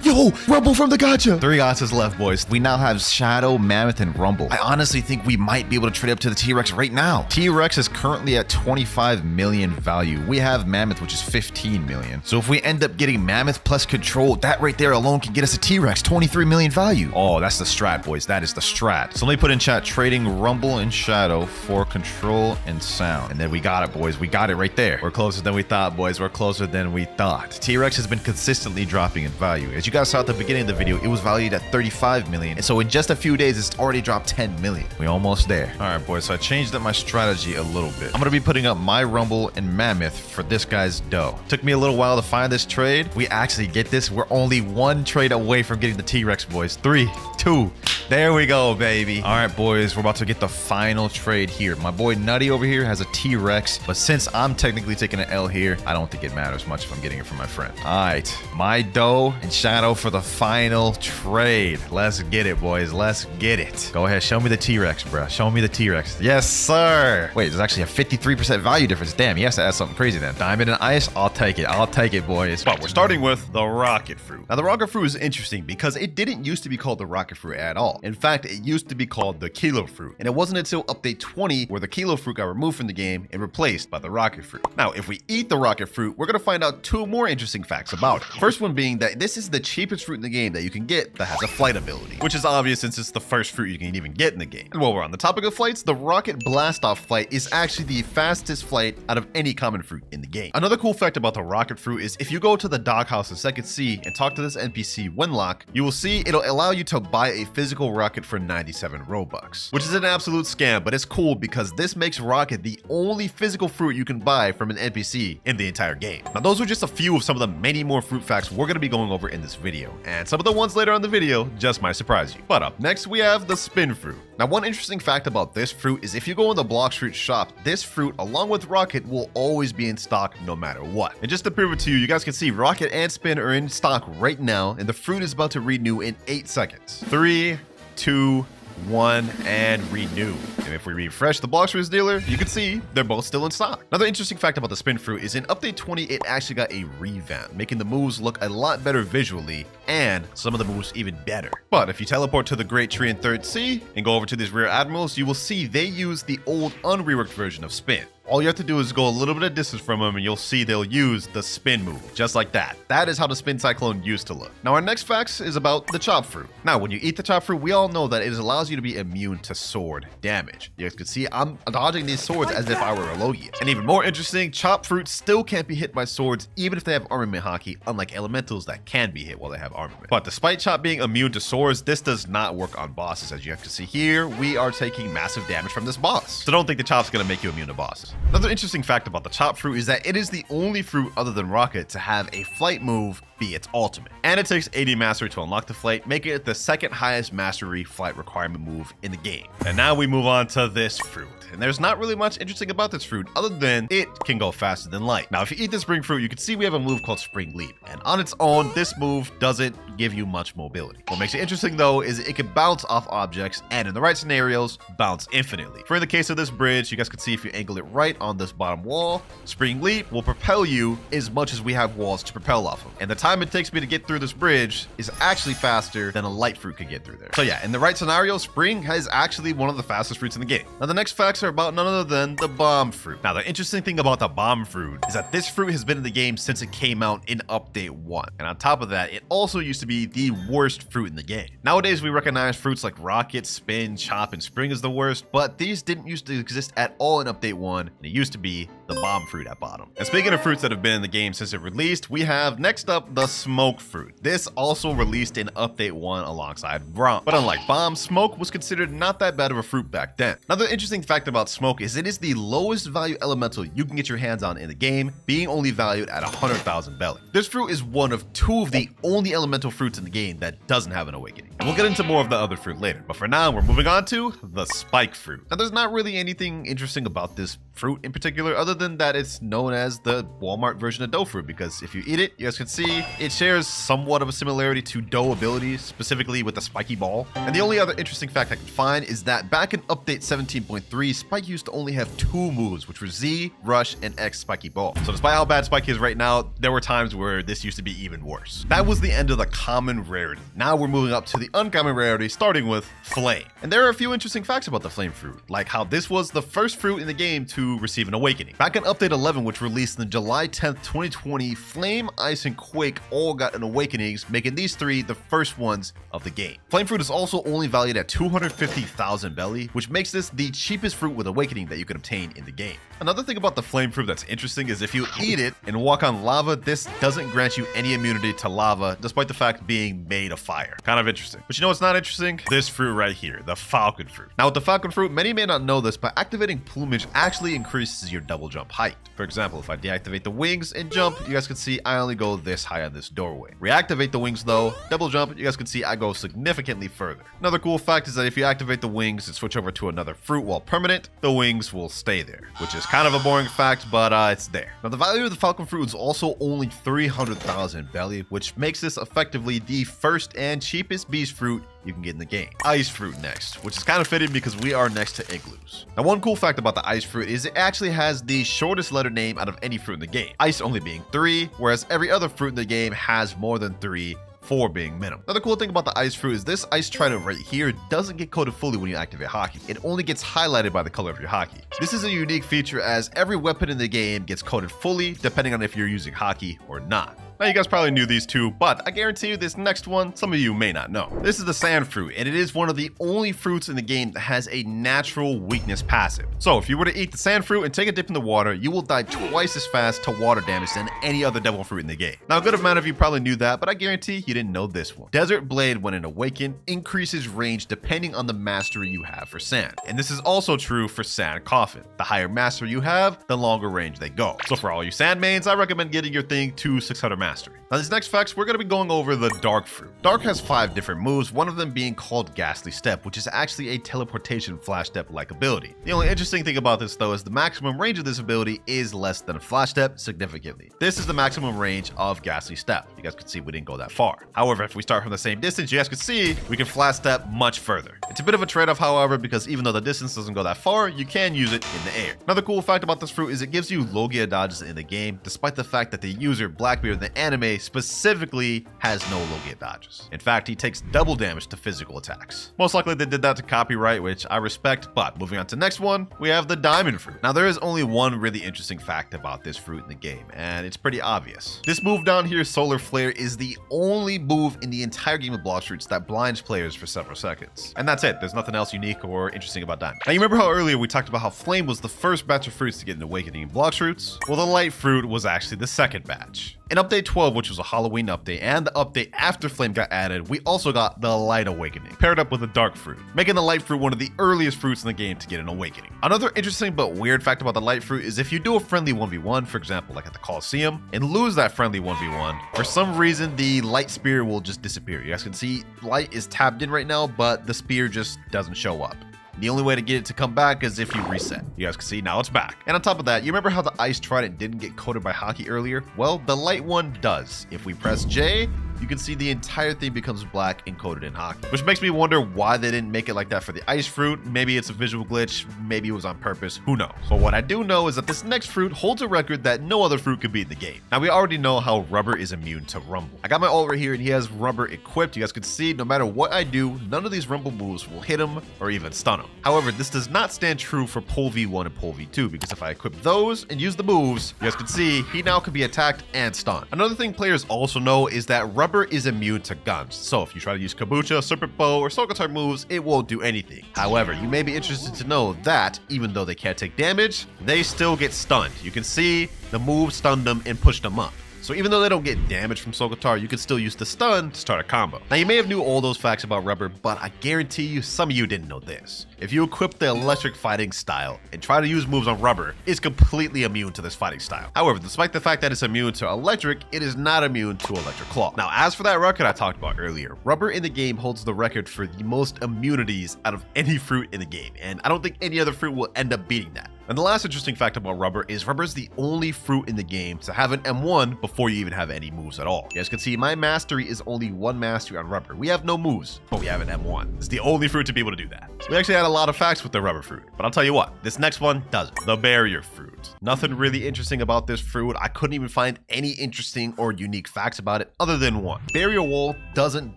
Yo, Rumble from the gacha. 3 gachas left, boys. We now have Shadow, Mammoth, and Rumble. I honestly think we might be able to trade up to the T-Rex right now. T-Rex is currently at 25 million value. We have Mammoth, which is 15 million. So if we end up getting Mammoth plus Control, that right there alone can get us a T-Rex, 23 million value. Oh, that's the strat, boys. That is the strat. So let me put in chat, trading Rumble and Shadow for Control and Sound. And then we got it, boys. We got it right there. We're closer than we thought, boys. We're closer than we thought. T-Rex has been consistently dropping in value. As you guys saw at the beginning of the video, it was valued at 35 million. And so in just a few days, it's already dropped 10 million. We almost there. All right, boys. So I changed up my strategy a little bit. I'm going to be putting up my Rumble and Mammoth for this guy's dough. Took me a little while to find this trade. We actually get this. We're only 1 trade away from getting the T-Rex, boys. 3, 2. There we go, baby. All right, boys. We're about to get the final trade here. My boy Nutty over here has a T-Rex, but since I'm technically taking an L here, I don't think it matters much if I'm getting it from my friend. All right. My dough and Shadow for the final trade. Let's get it, boys. Let's get it. Go ahead. Show me the T-Rex, bro. Show me the T-Rex. Yes, sir. Wait, there's actually a 53% value difference. Damn, he has to add something crazy then. Diamond and Ice. I'll take it. I'll take it, boys. But we're starting with the Rocket Fruit. Now, the Rocket Fruit is interesting because it didn't used to be called the Rocket Fruit at all. In fact, it used to be called the Kilo Fruit. And it wasn't until update 20 where the Kilo Fruit got removed from the game and replaced by the Rocket Fruit. Now, if we eat the Rocket Fruit, we're going to find out 2 more interesting facts about it. First one being that this is the cheapest fruit in the game that you can get that has a flight ability, which is obvious since it's the first fruit you can even get in the game. And while we're on the topic of flights, the Rocket Blast-Off flight is actually the fastest flight out of any common fruit in the game. Another cool fact about the Rocket Fruit is if you go to the doghouse in Second Sea and talk to this NPC Wenlock, you will see it'll allow you to buy a physical rocket for 97 Robux, which is an absolute scam, but it's cool because this makes Rocket the only physical fruit you can buy from an NPC in the entire game. Now, those are just a few of some of the many more fruit facts we're going to be going over in this video, and some of the ones later on in the video just might surprise you. But up next, we have the Spin Fruit. Now, one interesting fact about this fruit is if you go in the Blox fruit shop, this fruit, along with Rocket, will always be in stock no matter what. And just to prove it to you, you guys can see Rocket and Spin are in stock right now, and the fruit is about to renew in 8 seconds. 3, 2, 1, and renew. And if we refresh the Blox fruits dealer, you can see they're both still in stock. Another interesting fact about the Spin Fruit is in update 20, it actually got a revamp, making the moves look a lot better visually and some of the moves even better. But if you teleport to the Great Tree in Third Sea and go over to these Rear Admirals, you will see they use the old unreworked version of Spin. All you have to do is go a little bit of distance from them and you'll see they'll use the spin move, just like that. That is how the spin cyclone used to look. Now our next fact is about the chop fruit. Now when you eat the chop fruit, we all know that it allows you to be immune to sword damage. You guys can see I'm dodging these swords as if I were a Logia. And even more interesting, chop fruit still can't be hit by swords even if they have armament haki, unlike elementals that can be hit while they have armament. But despite chop being immune to swords, this does not work on bosses. As you have to see here, we are taking massive damage from this boss. So don't think the chop's gonna make you immune to bosses. Another interesting fact about the chop fruit is that it is the only fruit other than Rocket to have a flight move be its ultimate. And it takes 80 mastery to unlock the flight, making it the second highest mastery flight requirement move in the game. And now we move on to this fruit. And there's not really much interesting about this fruit other than it can go faster than light. Now if you eat the spring fruit, you can see we have a move called Spring Leap. And on its own, this move doesn't give you much mobility. What makes it interesting though is it can bounce off objects and in the right scenarios, bounce infinitely. For in the case of this bridge, you guys can see if you angle it right on this bottom wall, Spring Leap will propel you as much as we have walls to propel off of. And the time it takes me to get through this bridge is actually faster than a light fruit could get through there. So yeah, in the right scenario, Spring is actually one of the fastest fruits in the game. Now the next facts are about none other than the bomb fruit. Now the interesting thing about the bomb fruit is that this fruit has been in the game since it came out in update 1. And on top of that, it also used to be the worst fruit in the game. Nowadays we recognize fruits like Rocket, Spin, Chop, and Spring as the worst, but these didn't used to exist at all in update 1, and it used to be the bomb fruit at bottom. And speaking of fruits that have been in the game since it released, we have next up the smoke fruit. This also released in update 1 alongside Brom. But unlike bomb, smoke was considered not that bad of a fruit back then. Another interesting fact about smoke is it is the lowest value elemental you can get your hands on in the game, being only valued at 100,000 belly. This fruit is one of 2 of the only elemental fruits in the game that doesn't have an awakening. And we'll get into more of the other fruit later, but for now we're moving on to the spike fruit. Now there's not really anything interesting about this fruit in particular other than that it's known as the Walmart version of dough fruit, because if you eat it, you guys can see it shares somewhat of a similarity to dough abilities, specifically with the spiky ball. And the only other interesting fact I can find is that back in update 17.3, Spike used to only have 2 moves, which were Z, Rush, and X spiky ball. So despite how bad Spike is right now, there were times where this used to be even worse. That was the end of the common rarity. Now we're moving up to the uncommon rarity, starting with Flame. And there are a few interesting facts about the Flame fruit, like how this was the first fruit in the game to receive an awakening. Back in update 11, which released on July 10th, 2020, Flame, Ice, and Quake all got an awakenings, making these 3 the first ones of the game. Flame fruit is also only valued at 250,000 belly, which makes this the cheapest fruit with awakening that you can obtain in the game. Another thing about the flame fruit that's interesting is if you eat it and walk on lava, this doesn't grant you any immunity to lava, despite the fact being made of fire. Kind of interesting. But you know what's not interesting? This fruit right here, the falcon fruit. Now with the falcon fruit, many may not know this, but activating plumage actually increases your double jump height. For example, if I deactivate the wings and jump, you guys can see I only go this high on this doorway. Reactivate the wings though, double jump, you guys can see I go significantly further. Another cool fact is that if you activate the wings and switch over to another fruit while permanent, the wings will stay there, which is kind of a boring fact, but it's there. Now the value of the falcon fruit is also only 300,000 belly, which makes this effectively the first and cheapest beast fruit you can get in the game. Ice fruit next, which is kind of fitting because we are next to igloos. Now one cool fact about the ice fruit is it actually has the shortest letter name out of any fruit in the game, ice only being 3, whereas every other fruit in the game has more than 3, 4 being minimum. Another cool thing about the ice fruit is this ice trident right here doesn't get coated fully when you activate haki. It only gets highlighted by the color of your haki. This is a unique feature as every weapon in the game gets coated fully depending on if you're using haki or not. Now you guys probably knew these 2, but I guarantee you this next one, some of you may not know. This is the sand fruit, and it is one of the only fruits in the game that has a natural weakness passive. So if you were to eat the sand fruit and take a dip in the water, you will die twice as fast to water damage than any other devil fruit in the game. Now a good amount of you probably knew that, but I guarantee you didn't know this one. Desert Blade, when it awakened, increases range depending on the mastery you have for sand. And this is also true for sand coffin. The higher mastery you have, the longer range they go. So for all you sand mains, I recommend getting your thing to 600 mastery. Now these next facts, we're going to be going over the dark fruit. Dark has 5 different moves, one of them being called Ghastly Step, which is actually a teleportation flash step like ability. The only interesting thing about this though is the maximum range of this ability is less than a flash step significantly. This is the maximum range of Ghastly Step. You guys can see we didn't go that far. However, if we start from the same distance, you guys can see we can flash step much further. It's a bit of a trade-off, however, because even though the distance doesn't go that far, you can use it in the air. Another cool fact about this fruit is it gives you Logia dodges in the game, despite the fact that the user Blackbeard in the anime aka specifically has no low gate dodges. In fact, he takes double damage to physical attacks. Most likely they did that to copyright, which I respect, but moving on to the next one, we have the diamond fruit. Now there is only one really interesting fact about this fruit in the game, and it's pretty obvious. This move down here, Solar Flare, is the only move in the entire game of Blox fruits that blinds players for several seconds. And that's it. There's nothing else unique or interesting about diamond. Now you remember how earlier we talked about how Flame was the first batch of fruits to get an awakening in Blox fruits? Well, the light fruit was actually the second batch. In update 12, which was a Halloween update, and the update after Flame got added, we also got the Light Awakening, paired up with a Dark Fruit, making the Light Fruit one of the earliest fruits in the game to get an awakening. Another interesting but weird fact about the Light Fruit is if you do a friendly 1v1, for example, like at the Coliseum, and lose that friendly 1v1, for some reason, the Light Spear will just disappear. You guys can see Light is tabbed in right now, but the Spear just doesn't show up. The only way to get it to come back is if you reset. You guys can see now it's back. And on top of that, you remember how the Ice Trident didn't get coated by Hockey earlier? Well, the light one does. If we press J, you can see the entire thing becomes black and coated in Hockey. Which makes me wonder why they didn't make it like that for the Ice Fruit. Maybe it's a visual glitch, maybe it was on purpose, who knows. But what I do know is that this next fruit holds a record that no other fruit could beat in the game. Now we already know how Rubber is immune to Rumble. I got my ult right here and he has Rubber equipped. You guys can see no matter what I do, none of these Rumble moves will hit him or even stun him. However, this does not stand true for Pole V1 and Pole V2 because if I equip those and use the moves, you guys can see he now can be attacked and stunned. Another thing players also know is that Rubber is immune to guns. So if you try to use Kabucha, Serpent Bow, or Soul Guitar moves, it won't do anything. However, you may be interested to know that even though they can't take damage, they still get stunned. You can see the move stunned them and pushed them up. So even though they don't get damage from Soul Guitar, you can still use the stun to start a combo. Now you may have knew all those facts about Rubber, but I guarantee you some of you didn't know this. If you equip the electric fighting style and try to use moves on Rubber, it's completely immune to this fighting style. However, despite the fact that it's immune to electric, it is not immune to electric claw. Now as for that record I talked about earlier, Rubber in the game holds the record for the most immunities out of any fruit in the game, and I don't think any other fruit will end up beating that. And the last interesting fact about Rubber is Rubber is the only fruit in the game to have an M1 before you even have any moves at all. You guys can see my mastery is only one mastery on Rubber. We have no moves, but we have an M1. It's the only fruit to be able to do that. So we actually had a lot of facts with the Rubber fruit, but I'll tell you what, this next one doesn't. The Barrier fruit. Nothing really interesting about this fruit. I couldn't even find any interesting or unique facts about it other than one. Barrier Wall doesn't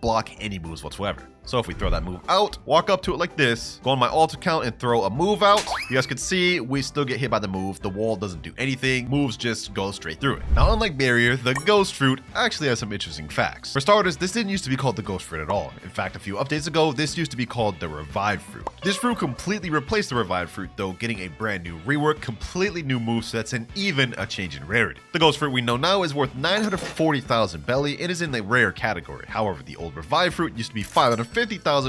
block any moves whatsoever. So if we throw that move out, walk up to it like this, go on my alt account and throw a move out, you guys can see we still get hit by the move. The wall doesn't do anything. Moves just go straight through it. Now, unlike Barrier, the Ghost Fruit actually has some interesting facts. For starters, this didn't used to be called the Ghost Fruit at all. In fact, a few updates ago, this used to be called the Revived Fruit. This fruit completely replaced the Revived Fruit, though getting a brand new rework, completely new movesets, and even a change in rarity. The Ghost Fruit we know now is worth 940,000 belly and is in the rare category. However, the old Revived Fruit used to be 550,000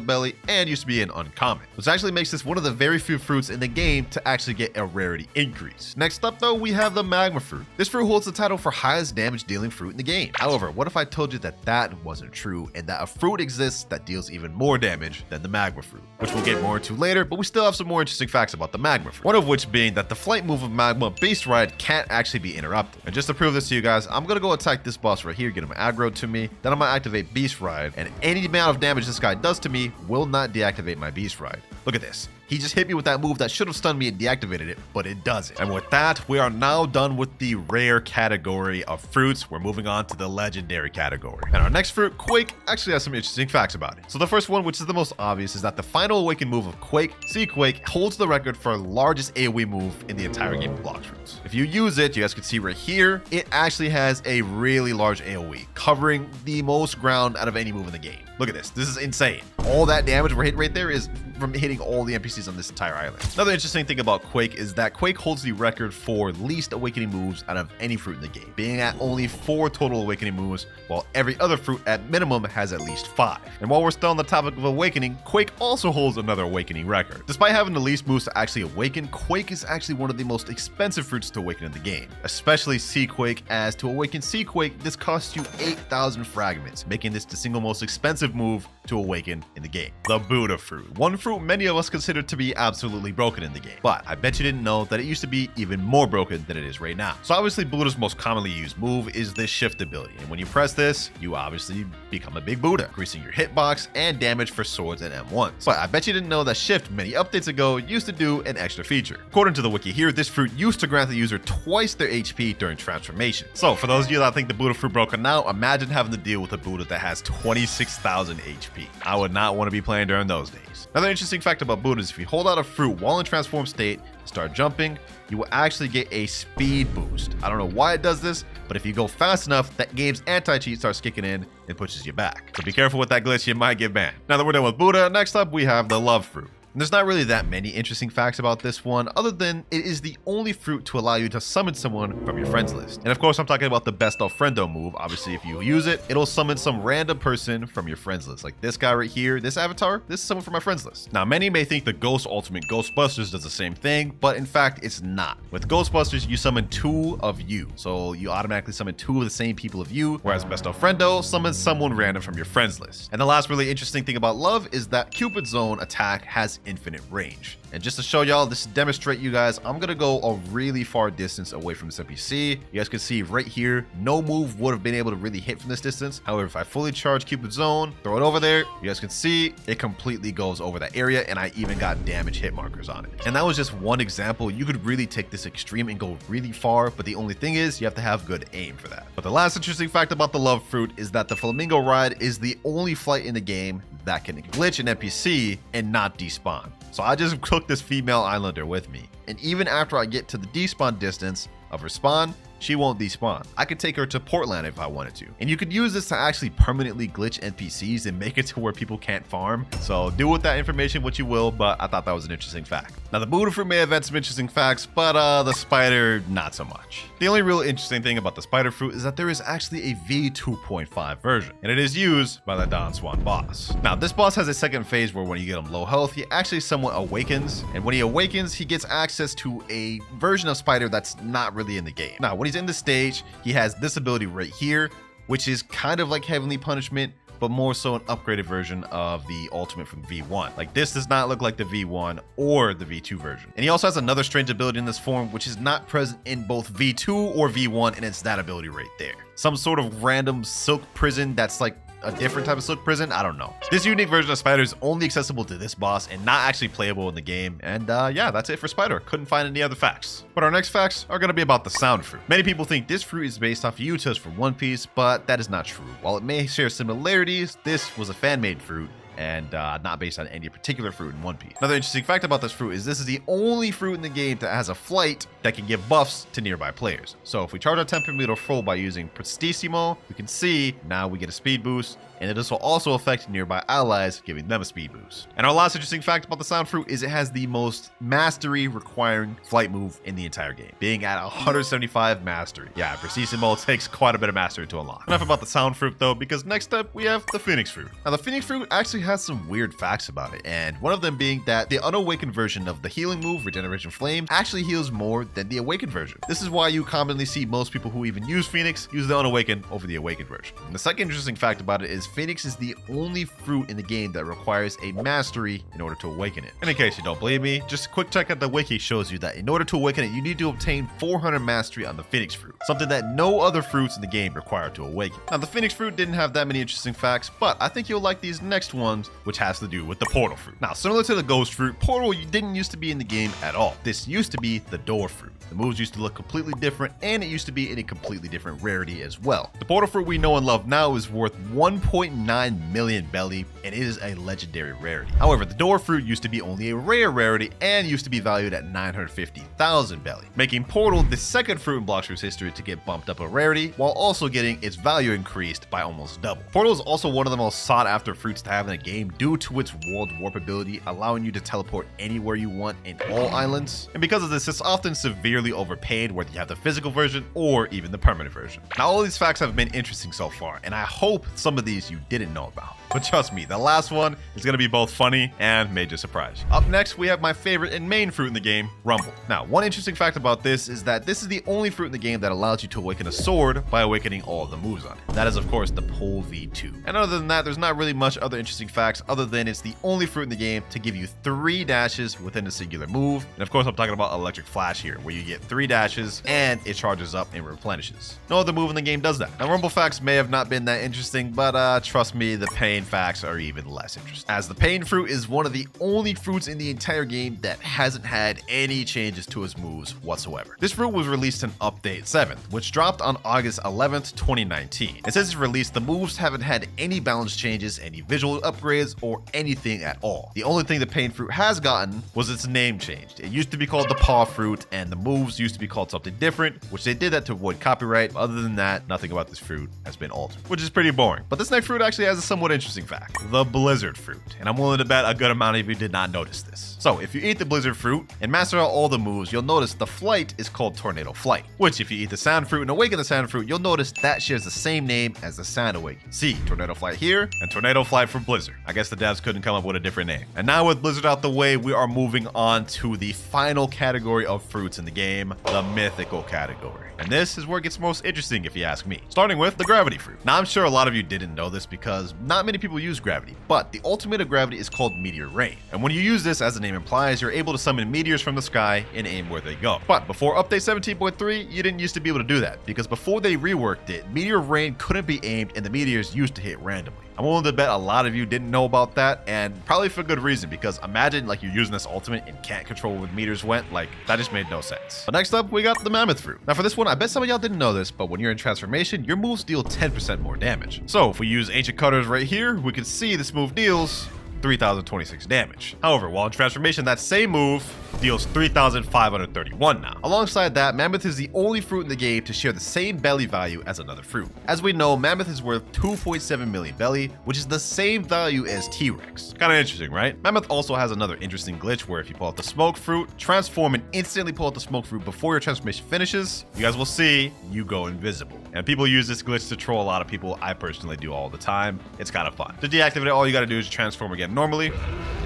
belly and used to be an uncommon, which actually makes this one of the very few fruits in the game to actually get a rarity increase. Next up though, we have the Magma Fruit. This fruit holds the title for highest damage dealing fruit in the game. However, what if I told you that that wasn't true and that a fruit exists that deals even more damage than the Magma Fruit, which we'll get more into later, but we still have some more interesting facts about the Magma Fruit. One of which being that the flight move of Magma, Beast Ride, can't actually be interrupted. And just to prove this to you guys, I'm gonna go attack this boss right here, get him aggroed to me, then I'm gonna activate Beast Ride, and any amount of damage this guy does to me will not deactivate my Beast Ride. Look at this. He just hit me with that move that should have stunned me and deactivated it, but it doesn't. And with that, we are now done with the rare category of fruits. We're moving on to the legendary category. And our next fruit, Quake, actually has some interesting facts about it. So the first one, which is the most obvious, is that the final awakened move of Quake, Quake, holds the record for largest AoE move in the entire game of Blox fruits. If you use it, you guys can see right here, it actually has a really large AoE, covering the most ground out of any move in the game. Look at this. This is insane. All that damage we're hitting right there is from hitting all the NPCs on this entire island. Another interesting thing about Quake is that Quake holds the record for least awakening moves out of any fruit in the game, being at only 4 total awakening moves, while every other fruit at minimum has at least 5. And while we're still on the topic of awakening, Quake also holds another awakening record. Despite having the least moves to actually awaken, Quake is actually one of the most expensive fruits to awaken in the game, especially Quake, as to awaken Quake, this costs you 8,000 fragments, making this the single most expensive move to awaken in the game. The Buddha fruit. One fruit many of us consider to be absolutely broken in the game, but I bet you didn't know that it used to be even more broken than it is right now. So obviously Buddha's most commonly used move is this shift ability, and when you press this, you obviously become a big Buddha, increasing your hitbox and damage for swords and M1s. But I bet you didn't know that shift many updates ago used to do an extra feature. According to the wiki here, this fruit used to grant the user twice their HP during transformation. So for those of you that think the Buddha fruit broken now, imagine having to deal with a Buddha that has 26,000 HP. I would not want to be playing during those days. Another interesting fact about Buddha is if you hold out a fruit while in transform state and start jumping, you will actually get a speed boost. I don't know why it does this, but if you go fast enough, that game's anti-cheat starts kicking in and pushes you back. So be careful with that glitch, you might get banned. Now that we're done with Buddha, next up we have the love fruit. And there's not really that many interesting facts about this one, other than it is the only fruit to allow you to summon someone from your friends list. And of course, I'm talking about the best of friendo move. Obviously, if you use it, it'll summon some random person from your friends list. Like this guy right here, this avatar, this is someone from my friends list. Now, many may think the Ghost Ultimate Ghostbusters does the same thing, but in fact, it's not. With Ghostbusters, you summon 2 of you. So you automatically summon 2 of the same people of you, whereas best of friendo summons someone random from your friends list. And the last really interesting thing about love is that Cupid Zone attack has infinite range. And just to show y'all, this to demonstrate you guys, I'm gonna go a really far distance away from this NPC. You guys can see right here, no move would have been able to really hit from this distance. However, if I fully charge Cupid Zone, throw it over there, you guys can see it completely goes over that area, and I even got damage hit markers on it. And that was just one example. You could really take this extreme and go really far, but the only thing is you have to have good aim for that. But the last interesting fact about the love fruit is that the flamingo ride is the only flight in the game that can glitch an NPC and not despawn. So I just took this female islander with me, and even after I get to the despawn distance of her spawn, she won't despawn. I could take her to Portland if I wanted to. And you could use this to actually permanently glitch NPCs and make it to where people can't farm. So do with that information what you will, but I thought that was an interesting fact. Now the Buddha fruit may have had some interesting facts, but the spider, not so much. The only real interesting thing about the spider fruit is that there is actually a V2.5 version, and it is used by the Don Swan boss. Now this boss has a second phase where when you get him low health, he actually somewhat awakens, and when he awakens, he gets access to a version of spider that's not really in the game. Now when he's in the stage, he has this ability right here, which is kind of like Heavenly Punishment, but more so an upgraded version of the ultimate from V1. Like this does not look like the V1 or the V2 version. And he also has another strange ability in this form, which is not present in both V2 or V1, and it's that ability right there. Some sort of random silk prison that's like a different type of silk prison. I don't know. This unique version of Spider is only accessible to this boss and not actually playable in the game. And yeah, that's it for Spider. Couldn't find any other facts. But our next facts are going to be about the sound fruit. Many people think this fruit is based off of Utah's from One Piece, but that is not true. While it may share similarities, this was a fan-made fruit and not based on any particular fruit in One Piece. Another interesting fact about this fruit is this is the only fruit in the game that has a flight that can give buffs to nearby players. So if we charge our Temperometer full by using Prestissimo, we can see now we get a speed boost, and this will also affect nearby allies, giving them a speed boost. And our last interesting fact about the sound fruit is it has the most mastery requiring flight move in the entire game, being at 175 mastery. Yeah, Prestissimo takes quite a bit of mastery to unlock. Enough about the sound fruit though, because next up we have the Phoenix fruit. Now the Phoenix fruit actually has some weird facts about it, and one of them being that the unawakened version of the healing move, Regeneration Flame, actually heals more than the awakened version. This is why you commonly see most people who even use Phoenix use the unawakened over the awakened version. And the second interesting fact about it is Phoenix is the only fruit in the game that requires a mastery in order to awaken it. And in case you don't believe me, just a quick check at the wiki shows you that in order to awaken it, you need to obtain 400 mastery on the Phoenix fruit, something that no other fruits in the game require to awaken. Now the Phoenix fruit didn't have that many interesting facts, but I think you'll like these next ones, which has to do with the portal fruit. Now similar to the ghost fruit, portal didn't used to be in the game at all. This used to be the door fruit. The moves used to look completely different, and it used to be in a completely different rarity as well. The portal fruit we know and love now is worth 1.9 million belly, and it is a legendary rarity. However, the door fruit used to be only a rare rarity and used to be valued at 950,000 belly, making portal the second fruit in Blox history to get bumped up a rarity, while also getting its value increased by almost double. Portal is also one of the most sought after fruits to have in the game due to its world warp ability, allowing you to teleport anywhere you want in all islands. And because of this, it's often severely overpaid, whether you have the physical version or even the permanent version. Now all these facts have been interesting so far, and I hope some of these you didn't know about. But trust me, the last one is going to be both funny and major surprise. Up next, we have my favorite and main fruit in the game, Rumble. Now, one interesting fact about this is that this is the only fruit in the game that allows you to awaken a sword by awakening all of the moves on it. That is, of course, the Pole V2. And other than that, there's not really much other interesting facts other than it's the only fruit in the game to give you 3 dashes within a singular move. And of course, I'm talking about Electric Flash here, where you get 3 dashes and it charges up and replenishes. No other move in the game does that. Now, Rumble facts may have not been that interesting, but trust me, the pain facts are even less interesting, as the pain fruit is one of the only fruits in the entire game that hasn't had any changes to its moves whatsoever. This fruit was released in Update 7, which dropped on August 11th, 2019. And since its release, the moves haven't had any balance changes, any visual upgrades, or anything at all. The only thing the pain fruit has gotten was its name changed. It used to be called the paw fruit, and the moves used to be called something different, which they did that to avoid copyright. Other than that, nothing about this fruit has been altered, which is pretty boring. But this next fruit actually has a somewhat interesting fact: the blizzard fruit. And I'm willing to bet a good amount of you did not notice this. So if you eat the blizzard fruit and master out all the moves, you'll notice the flight is called Tornado Flight, which if you eat the sand fruit and awaken the sand fruit, you'll notice that shares the same name as the sand awaken. See, Tornado Flight here and Tornado Flight for blizzard. I guess the devs couldn't come up with a different name. And now with blizzard out the way, we are moving on to the final category of fruits in the game, the mythical category. And this is where it gets most interesting if you ask me. Starting with the gravity fruit. Now I'm sure a lot of you didn't know this because not many people use gravity, but the ultimate of gravity is called Meteor Rain. And when you use this, as the name implies, you're able to summon meteors from the sky and aim where they go. But before update 17.3, you didn't used to be able to do that, because before they reworked it, Meteor Rain couldn't be aimed and the meteors used to hit randomly. I'm willing to bet a lot of you didn't know about that, and probably for good reason, because imagine like you're using this ultimate and can't control where the meteors went. Like, that just made no sense. But next up, we got the mammoth fruit. Now for this one, I bet some of y'all didn't know this, but when you're in transformation, your moves deal 10% more damage. So if we use ancient cutters right here, we can see this move deals 3,026 damage. However, while in transformation, that same move deals 3,531 now. Alongside that, Mammoth is the only fruit in the game to share the same belly value as another fruit. As we know, Mammoth is worth 2.7 million belly, which is the same value as T-Rex. Kind of interesting, right? Mammoth also has another interesting glitch where if you pull out the smoke fruit, transform and instantly pull out the smoke fruit before your transformation finishes, you guys will see you go invisible. And people use this glitch to troll a lot of people. I personally do all the time. It's kind of fun. To deactivate it, all you gotta do is transform again normally,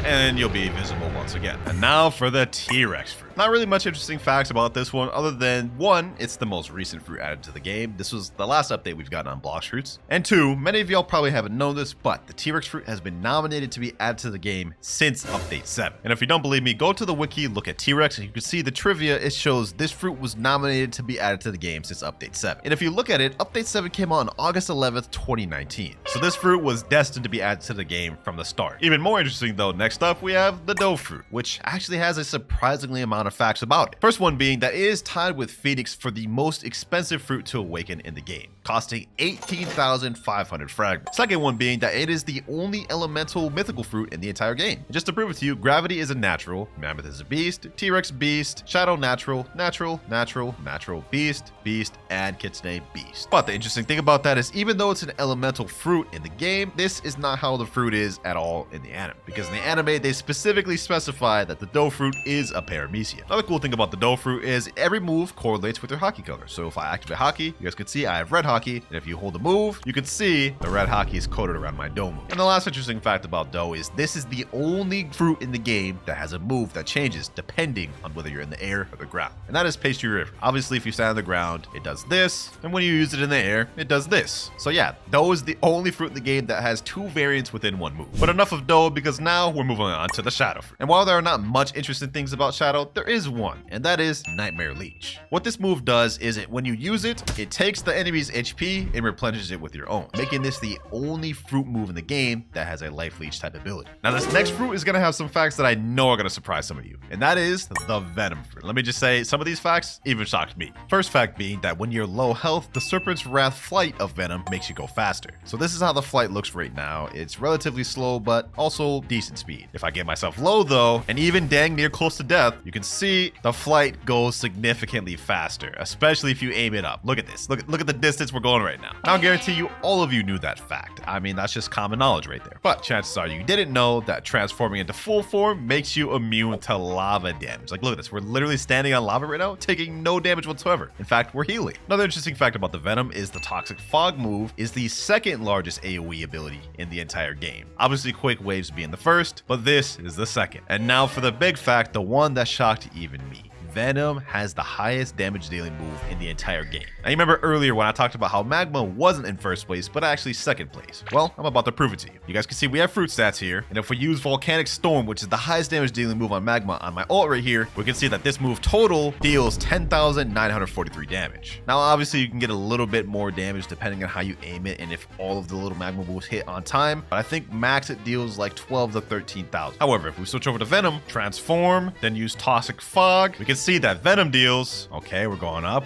and you'll be visible once again. And now for the T-Rex fruit. Not really much interesting facts about this one, other than one, it's the most recent fruit added to the game. This was the last update we've gotten on Blox fruits. And two, many of y'all probably haven't known this, but the T-Rex fruit has been nominated to be added to the game since update 7. And if you don't believe me, go to the wiki, look at T-Rex, and you can see the trivia. It shows this fruit was nominated to be added to the game since update 7. And if you look at it, update 7 came out on August 11th, 2019. So this fruit was destined to be added to the game from the start. Even more interesting though, next up we have the dough fruit, which actually has a surprisingly amount of facts about it. First one being that it is tied with Phoenix for the most expensive fruit to awaken in the game, costing 18,500 fragments. Second one being that it is the only elemental mythical fruit in the entire game. And just to prove it to you, Gravity is a natural, Mammoth is a beast, T-Rex beast, Shadow natural, natural, natural, natural, beast, beast, and Kitsune beast. But the interesting thing about that is even though it's an elemental fruit in the game, this is not how the fruit is at all in the anime. Because in the anime, they specifically specify that the dough fruit is a paramecia. Another cool thing about the dough fruit is every move correlates with your hockey color. So if I activate hockey, you guys can see I have red hockey, and if you hold the move, you can see the red hockey is coded around my dough move. And the last interesting fact about dough is this is the only fruit in the game that has a move that changes depending on whether you're in the air or the ground. And that is Pastry River. Obviously, if you stand on the ground, it does this, and when you use it in the air, it does this. So yeah, dough is the only fruit in the game that has two variants within one move. But enough of dough, because now we're moving on to the shadow fruit. And while there are not much interesting things about shadow, there is one, and that is Nightmare Leech. What this move does is when you use it, it takes the enemy's HP and replenishes it with your own, making this the only fruit move in the game that has a life leech type ability. Now this next fruit is gonna have some facts that I know are gonna surprise some of you, and that is the venom fruit. Let me just say, some of these facts even shocked me. First fact being that when you're low health, the Serpent's Wrath flight of venom makes you go faster. So this is how the flight looks right now. It's relatively slow, but also decent speed. If I get myself low though, and even dang near close to death, you can see the flight goes significantly faster, especially if you aim it up. Look at this. Look at the distance we're going right now. And I'll guarantee you all of you knew that fact. I mean, that's just common knowledge right there. But chances are you didn't know that transforming into full form makes you immune to lava damage. Like, look at this. We're literally standing on lava right now, taking no damage whatsoever. In fact, we're healing. Another interesting fact about the the Venom is the Toxic Fog move is the second largest AoE ability in the entire game. Obviously Quick Waves being the first, but this is the second. And now for the big fact, the one that shocked even me. Venom has the highest damage dealing move in the entire game. Now you remember earlier when I talked about how Magma wasn't in first place, but actually second place. Well, I'm about to prove it to you. You guys can see we have fruit stats here, and if we use Volcanic Storm, which is the highest damage dealing move on Magma on my ult right here, we can see that this move total deals 10,943 damage. Now obviously you can get a little bit more damage depending on how you aim it and if all of the little Magma moves hit on time, but I think max it deals like 12 to 13,000. However, if we switch over to Venom, transform, then use Toxic Fog, we can see that Venom deals, okay, we're going up,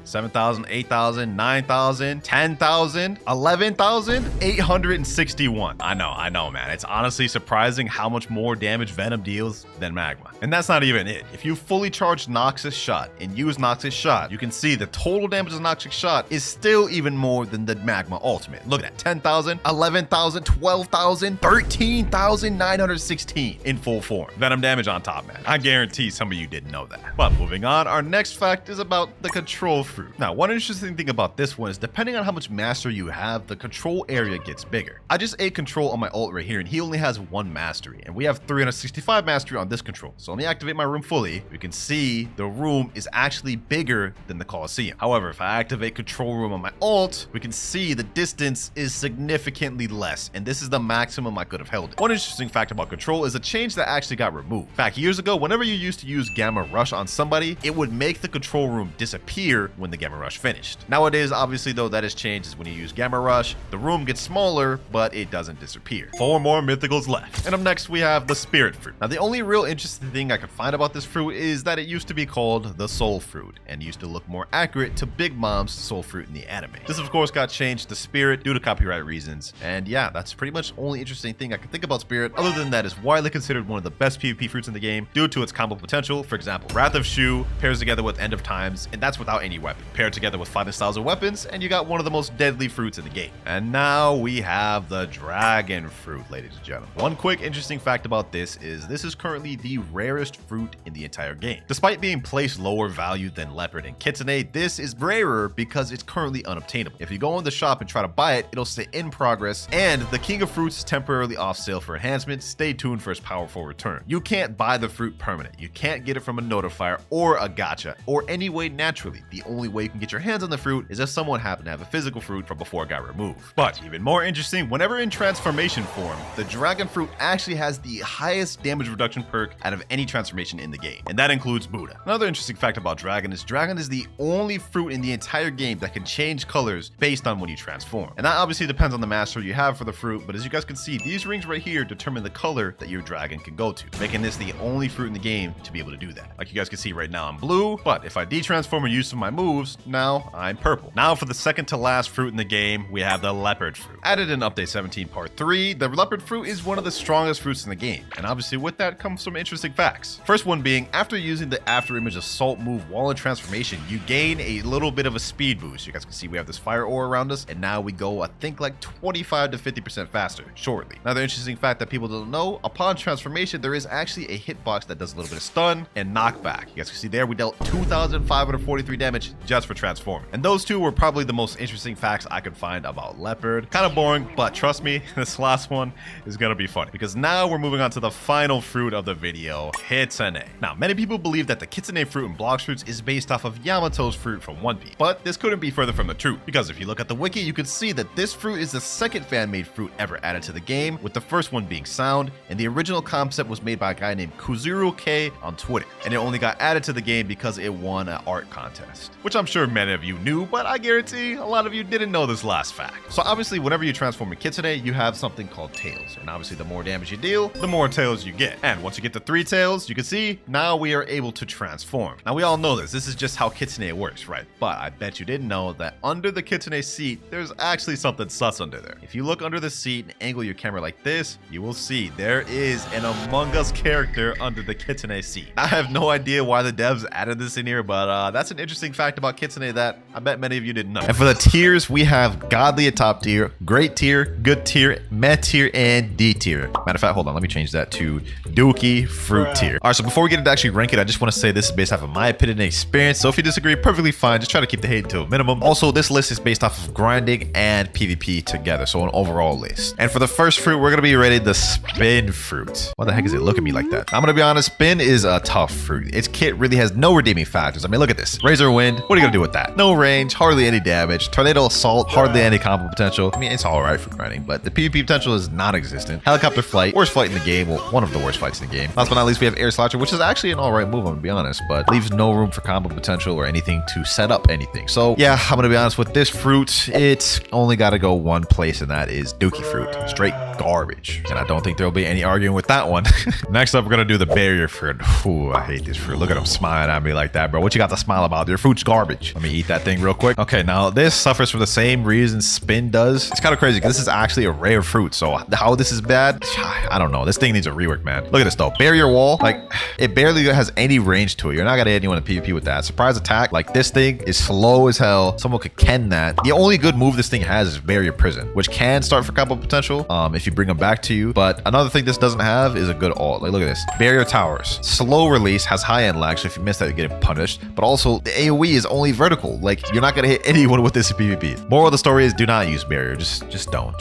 7,000, 8,000, 9,000, 10,000, 11,861. I know, man. It's honestly surprising how much more damage Venom deals than Magma. And that's not even it. If you fully charge Noxus Shot and use Noxus Shot, you can see the total damage of Noxus Shot is still even more than the Magma Ultimate. Look at that, 10,000, 11,000, 12,000, 13,916 in full form. Venom damage on top, man. I guarantee some of you didn't know that. But moving on, our next fact is about the control fruit. Now, one interesting thing about this one is depending on how much mastery you have, the control area gets bigger. I just ate control on my ult right here, and he only has 1 mastery, and we have 365 mastery on this control. So let me activate my room fully. You can see the room is actually bigger than the Coliseum. However, if I activate control room on my ult, we can see the distance is significantly less, and this is the maximum I could have held it. One interesting fact about control is a change that actually got removed. Back years ago, whenever you used to use Gamma Rush on somebody, it would make the control room disappear when the Gamma Rush finished. Nowadays, obviously though, that has changed. Is when you use Gamma Rush, the room gets smaller, but it doesn't disappear. 4 more mythicals left. And up next, we have the Spirit Fruit. Now, the only real interesting thing I could find about this fruit is that it used to be called the Soul Fruit, and used to look more accurate to Big Mom's Soul Fruit in the anime. This, of course, got changed to Spirit due to copyright reasons. And yeah, that's pretty much the only interesting thing I can think about Spirit. Other than that, is widely considered one of the best PvP fruits in the game due to its combo potential. For example, Wrath of Shu pairs together with End of Times, and that's without any weapon. Paired together with fighting styles of weapons, and you got one of the most deadly fruits in the game. And now we have the Dragon Fruit, ladies and gentlemen. One quick interesting fact about this is currently the rarest fruit in the entire game. Despite being placed lower value than Leopard and Kitsune, this is rarer because it's currently unobtainable. If you go in the shop and try to buy it, it'll say in progress, and the King of Fruits is temporarily off sale for enhancement. Stay tuned for its powerful return. You can't buy the fruit permanent. You can't get it from a Notifier or a gacha or any way naturally. The only way you can get your hands on the fruit is if someone happened to have a physical fruit from before it got removed. But even more interesting, whenever in transformation form, the Dragon Fruit actually has the highest damage reduction perk out of any transformation in the game, and that includes Buddha. Another interesting fact about Dragon is the only fruit in the entire game that can change colors based on when you transform. And that obviously depends on the mastery you have for the fruit, but as you guys can see, these rings right here determine the color that your dragon can go to, making this the only fruit in the game to be able to do that. Like you guys can see right now, I'm blue, but if I de-transform and use some of my moves, now I'm purple. Now for the second to last fruit in the game, we have the Leopard Fruit. Added in Update 17 Part 3, the Leopard Fruit is one of the strongest fruits in the game, and obviously with that comes some interesting facts. First one being, after using the After Image Assault move while in transformation, you gain a little bit of a speed boost. You guys can see we have this fire ore around us, and now we go, I think, like 25 to 50% faster shortly. Another interesting fact that people don't know, upon transformation, there is actually a hitbox that does a little bit of stun and knockback. You guys can see there, we dealt 2,543 damage just for transforming. And those two were probably the most interesting facts I could find about Leopard. Kind of boring, but trust me, this last one is gonna be funny, because now we're moving on to the final fruit of the video, Kitsune. Now, many people believe that the Kitsune fruit in Blox fruits is based off of Yamato's fruit from One Piece, but this couldn't be further from the truth, because if you look at the wiki, you can see that this fruit is the second fan-made fruit ever added to the game, with the first one being Sound, and the original concept was made by a guy named Kuzuru K on Twitter, and it only got added to the game because it won an art contest, which I'm sure many of you knew, but I guarantee a lot of you didn't know this last fact. So obviously, whenever you transform a Kitsune, you have something called tails, and obviously the more damage you deal, the more tails you get. And once you get to 3 tails, you can see now we are able to transform. Now we all know this is just how Kitsune works, right? But I bet you didn't know that under the Kitsune seat, there's actually something sus under there. If you look under the seat and angle your camera like this, you will see there is an Among Us character under the Kitsune seat. I have no idea why the devs added this in here, but that's an interesting fact about Kitsune that I bet many of you didn't know. And for the tiers, we have Godly at top tier, Great tier, Good tier, Meh tier, and D tier. Matter of fact, hold on, let me change that to Dookie Fruit tier. All right, so before we get into actually rank it, I just want to say this is based off of my opinion and experience. So if you disagree, perfectly fine. Just try to keep the hate to a minimum. Also, this list is based off of grinding and PvP together, so an overall list. And for the first fruit, we're gonna be rating the Spin fruit. Why the heck is it looking at me like that? I'm gonna be honest, Spin is a tough fruit. Its kit really has no redeeming factors. I mean, look at this. Razor Wind, what are you gonna do with that? No range, hardly any damage. Tornado Assault, hardly any combo potential. I mean, it's all right for grinding, but the PvP potential is non-existent. Helicopter Flight, worst flight in the game. Well, one of the worst fights in the game. Last but not least, we have Air Slasher, which is actually an all right move, I'm gonna be honest, but leaves no room for combo potential or anything to set up anything. So yeah, I'm gonna be honest with this fruit. It's only gotta go one place, and that is Dookie Fruit. Straight garbage. And I don't think there'll be any arguing with that one. Next up, we're gonna do the Barrier Fruit. Ooh, I hate this fruit. Look at him smiling at me like that, bro. What you got to smile about? Your fruit's garbage. Let me eat that thing real quick. Okay, now this suffers from the same reason Spin does. It's kind of crazy because this is actually a rare fruit. So how this is bad, I don't know. This thing needs a rework, man. Look at this though. Barrier Wall, like it barely has any range to it. You're not gonna hit anyone in PvP with that. Surprise Attack, like this thing is slow as hell. Someone could ken that. The only good move this thing has is Barrier Prison, which can start for combo potential if you bring them back to you. But another thing this doesn't have is a good ult. Like look at this. Barrier Towers, slow release, has high end lag, so if you miss that, you're getting punished. But also the AoE is only vertical. Like you're not gonna hit anyone with this in PvP. Moral of the story is do not use Barrier. Just don't.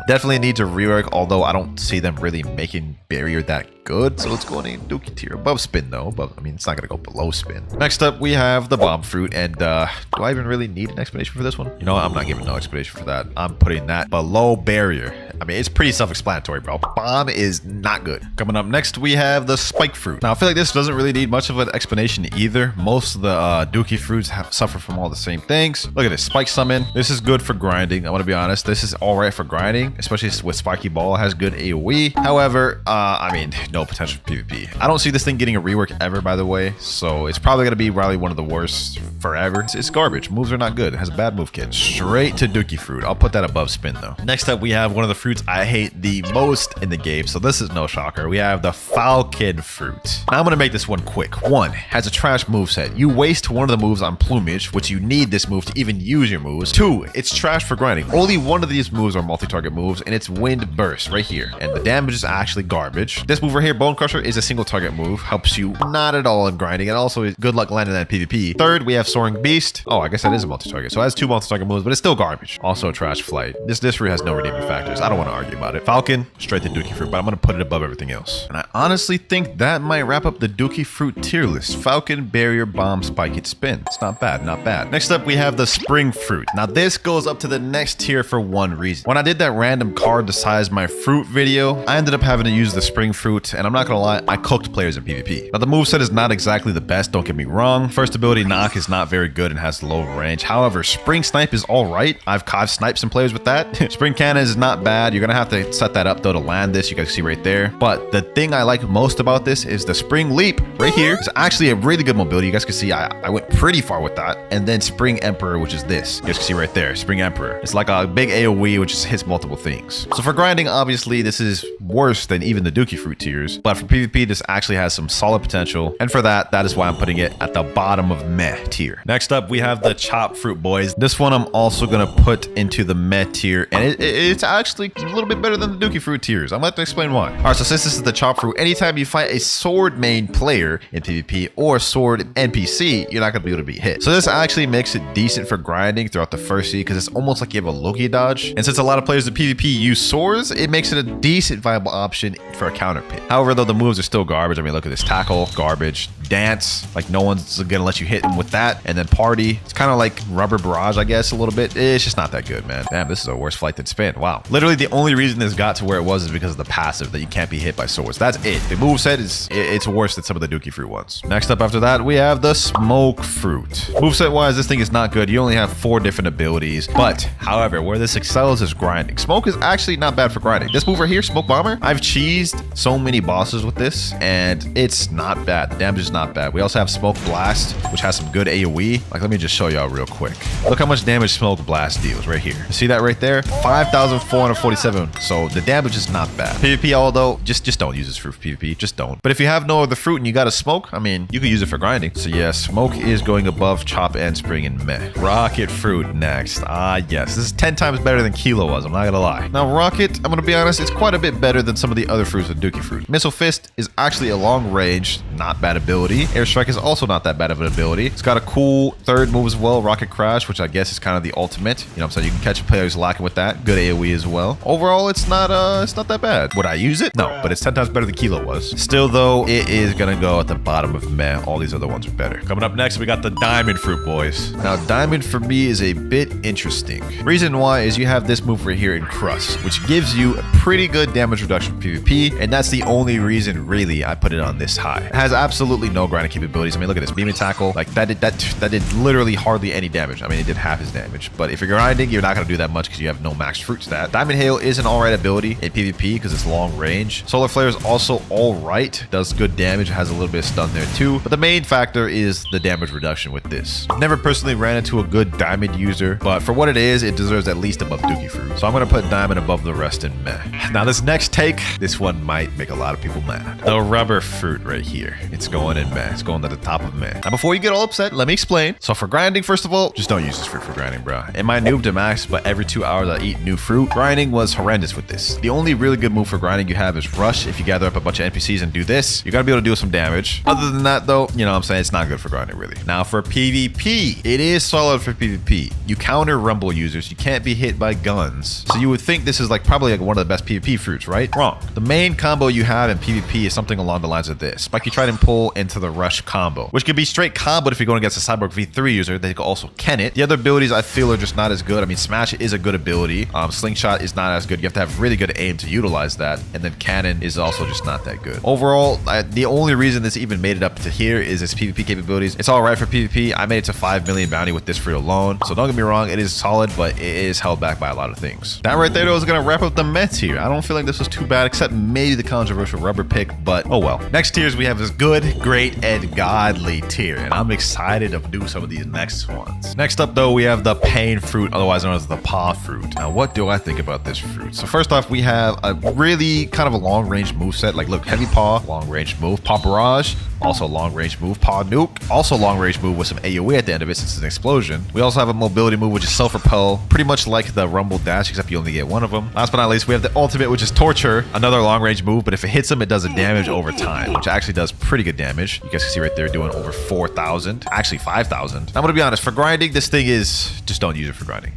Definitely needs a rework, although I don't see them really making Barrier that good, so it's going in Dookie tier. Above Spin though, but I mean it's not gonna go below Spin. Next up we have the Bomb Fruit, and do I even really need an explanation for this one? You know what? I'm not giving no explanation for that. I'm putting that below Barrier. I mean, it's pretty self-explanatory, bro. Bomb is not good. Coming up next, we have the Spike Fruit. Now, I feel like this doesn't really need much of an explanation either. Most of the Dookie fruits suffer from all the same things. Look at this. Spike Summon. This is good for grinding. I want to be honest. This is all right for grinding, especially with Spiky Ball. It has good AoE. However, I mean, no potential for PvP. I don't see this thing getting a rework ever, by the way. So it's probably going to be probably one of the worst forever. It's garbage. Moves are not good. It has a bad move kit. Straight to Dookie Fruit. I'll put that above Spin, though. Next up, we have one of the fruits I hate the most in the game, so this is no shocker. We have the Falcon Fruit. Now I'm gonna make this one quick. One, has a trash moveset. You waste one of the moves on Plumage, which you need this move to even use your moves. Two, it's trash for grinding. Only one of these moves are multi-target moves, and it's Wind Burst right here, and the damage is actually garbage. This move right here, Bone Crusher, is a single target move, helps you not at all in grinding, and also is good luck landing that in PvP. Third, we have Soaring Beast. Oh, I guess that is a multi-target, so it has two multi-target moves, but it's still garbage. Also a trash flight. This fruit has no redeeming factors. I don't want to argue about it. Falcon, straight to Dookie Fruit, but I'm gonna put it above everything else. And I honestly think that might wrap up the Dookie Fruit tier list. Falcon, Barrier, Bomb, Spike, Hit, Spin. It's not bad, not bad. Next up, we have the Spring Fruit. Now this goes up to the next tier for one reason. When I did that random card to size my fruit video, I ended up having to use the Spring Fruit, and I'm not gonna lie, I cooked players in PvP. Now the moveset is not exactly the best, don't get me wrong. First ability Knock is not very good and has low range. However, Spring Snipe is all right. I've sniped some players with that. Spring Cannon is not bad. You're gonna have to set that up though to land this. You guys see right there. But the thing I like most about this is the Spring Leap right here. It's actually a really good mobility. You guys can see I went pretty far with that. And then Spring Emperor, which is this. You guys can see right there. Spring Emperor. It's like a big AoE which just hits multiple things. So for grinding, obviously this is worse than even the Dookie Fruit tiers. But for PvP, this actually has some solid potential. And for that is why I'm putting it at the bottom of Meh tier. Next up, we have the Chop Fruit, boys. This one I'm also gonna put into the Meh tier, and it's actually a little bit better than the Dookie Fruit tiers. I'm going to explain why. All right, so since this is the Chop Fruit, anytime you fight a sword main player in PvP or sword NPC, you're not going to be able to be hit. So this actually makes it decent for grinding throughout the first seed because it's almost like you have a Loki dodge. And since a lot of players in PvP use swords, it makes it a decent viable option for a counter pick. However, though, the moves are still garbage. I mean, look at this. Tackle, garbage. Dance, like no one's going to let you hit him with that. And then Party, it's kind of like Rubber Barrage, I guess, a little bit. It's just not that good, man. Damn, this is a worse flight than Spin. Wow. Literally, the only reason this got to where it was is because of the passive that you can't be hit by swords. That's it. The moveset is it's worse than some of the Dookie Fruit ones. Next up after that, we have the Smoke Fruit. Moveset wise, this thing is not good. You only have 4 different abilities. But, however, where this excels is grinding. Smoke is actually not bad for grinding. This move right here, Smoke Bomber, I've cheesed so many bosses with this, and it's not bad. The damage is not bad. We also have Smoke Blast, which has some good AoE AoE. Like, let me just show y'all real quick. Look how much damage Smoke Blast deals right here. You see that right there? 5,447. So the damage is not bad. PvP, although, just don't use this fruit for PvP. Just don't. But if you have no other fruit and you got a smoke, I mean, you can use it for grinding. So yeah, smoke is going above chop and spring and meh. Rocket fruit next. Ah, yes. This is 10 times better than Kilo was. I'm not gonna lie. Now, Rocket, I'm gonna be honest, it's quite a bit better than some of the other fruits with Dookie fruit. Missile Fist is actually a long range, not bad ability. Airstrike is also not that bad of an ability. It's got a cool third move as well, Rocket Crash, which I guess is kind of the ultimate. You know what I'm saying? You can catch a player who's lacking with that. Good AoE as well. Overall, it's not that bad. Would I use it? No, but it's 10 times better than Kilo was. Still though, it is gonna go at the bottom of meh. All these other ones are better. Coming up next, we got the Diamond fruit, boys. Now, Diamond for me is a bit interesting. Reason why is you have this move right here in Crust, which gives you a pretty good damage reduction for PvP, and that's the only reason really I put it on this high. It has absolutely no grinding capabilities. I mean, look at this beam and tackle. Like that did literally hardly any damage. I mean, it did half his damage. But if you're grinding, you're not gonna do that much because you have no max fruit stat. Diamond Hail is an alright ability in PvP because it's long range. Solar Flare is also alright. Does good damage. It has a little bit of stun there too. But the main factor is the damage reduction with this. Never personally ran into a good diamond user, but for what it is, it deserves at least above Dookie fruit. So I'm gonna put diamond above the rest in meh. Now this next take, this one might make a lot of people mad. The rubber fruit right here. It's going in meh. It's going to the top of meh. Now before you get all upset, let me explain. So for grinding, first of all, just don't use this fruit for grinding, bro. It might noob to max, but every 2 hours I eat new fruit. Grinding was horrendous with this. The only really good move for grinding you have is rush. If you gather up a bunch of NPCs and do this, you're gonna be able to do some damage. Other than that though, you know what I'm saying, it's not good for grinding really. Now for PvP, it is solid for PvP. You counter rumble users. You can't be hit by guns. So you would think this is like probably like one of the best PvP fruits, right? Wrong. The main combo you have in PvP is something along the lines of this. Spiky Trident pull into the rush combo, which could be straight comboed if you're going against a Cyborg V3 user. They could also Ken it. The other abilities I feel are just not as good. I mean, Smash is a good ability. Slingshot is not as good. You have to have really good aim to utilize that. And then Cannon is also just not that good. Overall, the only reason this even made it up to here is its PvP capabilities. It's all right for PvP. I made it to 5 million bounty with this fruit alone. So don't get me wrong, it is solid, but it is held back by a lot of things. That right there though is gonna wrap up the Mets here. I don't feel like this was too bad, except maybe the controversial rubber pick, but oh well. Next tiers we have this good, great, and godly tier, and I'm excited to do some of these next ones. Next up though, we have the pain fruit, otherwise known as the paw fruit. Now what do I think about this fruit? So first off, we have a really kind of a long range move set. Like look, heavy paw, long range move, paw barrage, also long range move, paw nuke, also long range move with some AoE at the end of it since it's an explosion. We also have a mobility move which is self-repel, pretty much like the rumble dash except you only get one of them. Last but not least, we have the ultimate which is torture, another long range move, but if it hits him it does a damage over time, which actually does pretty good damage. You guys can see right there doing over 4,000, actually 5,000. I'm gonna be honest, for grinding this thing is, just don't use it for grinding.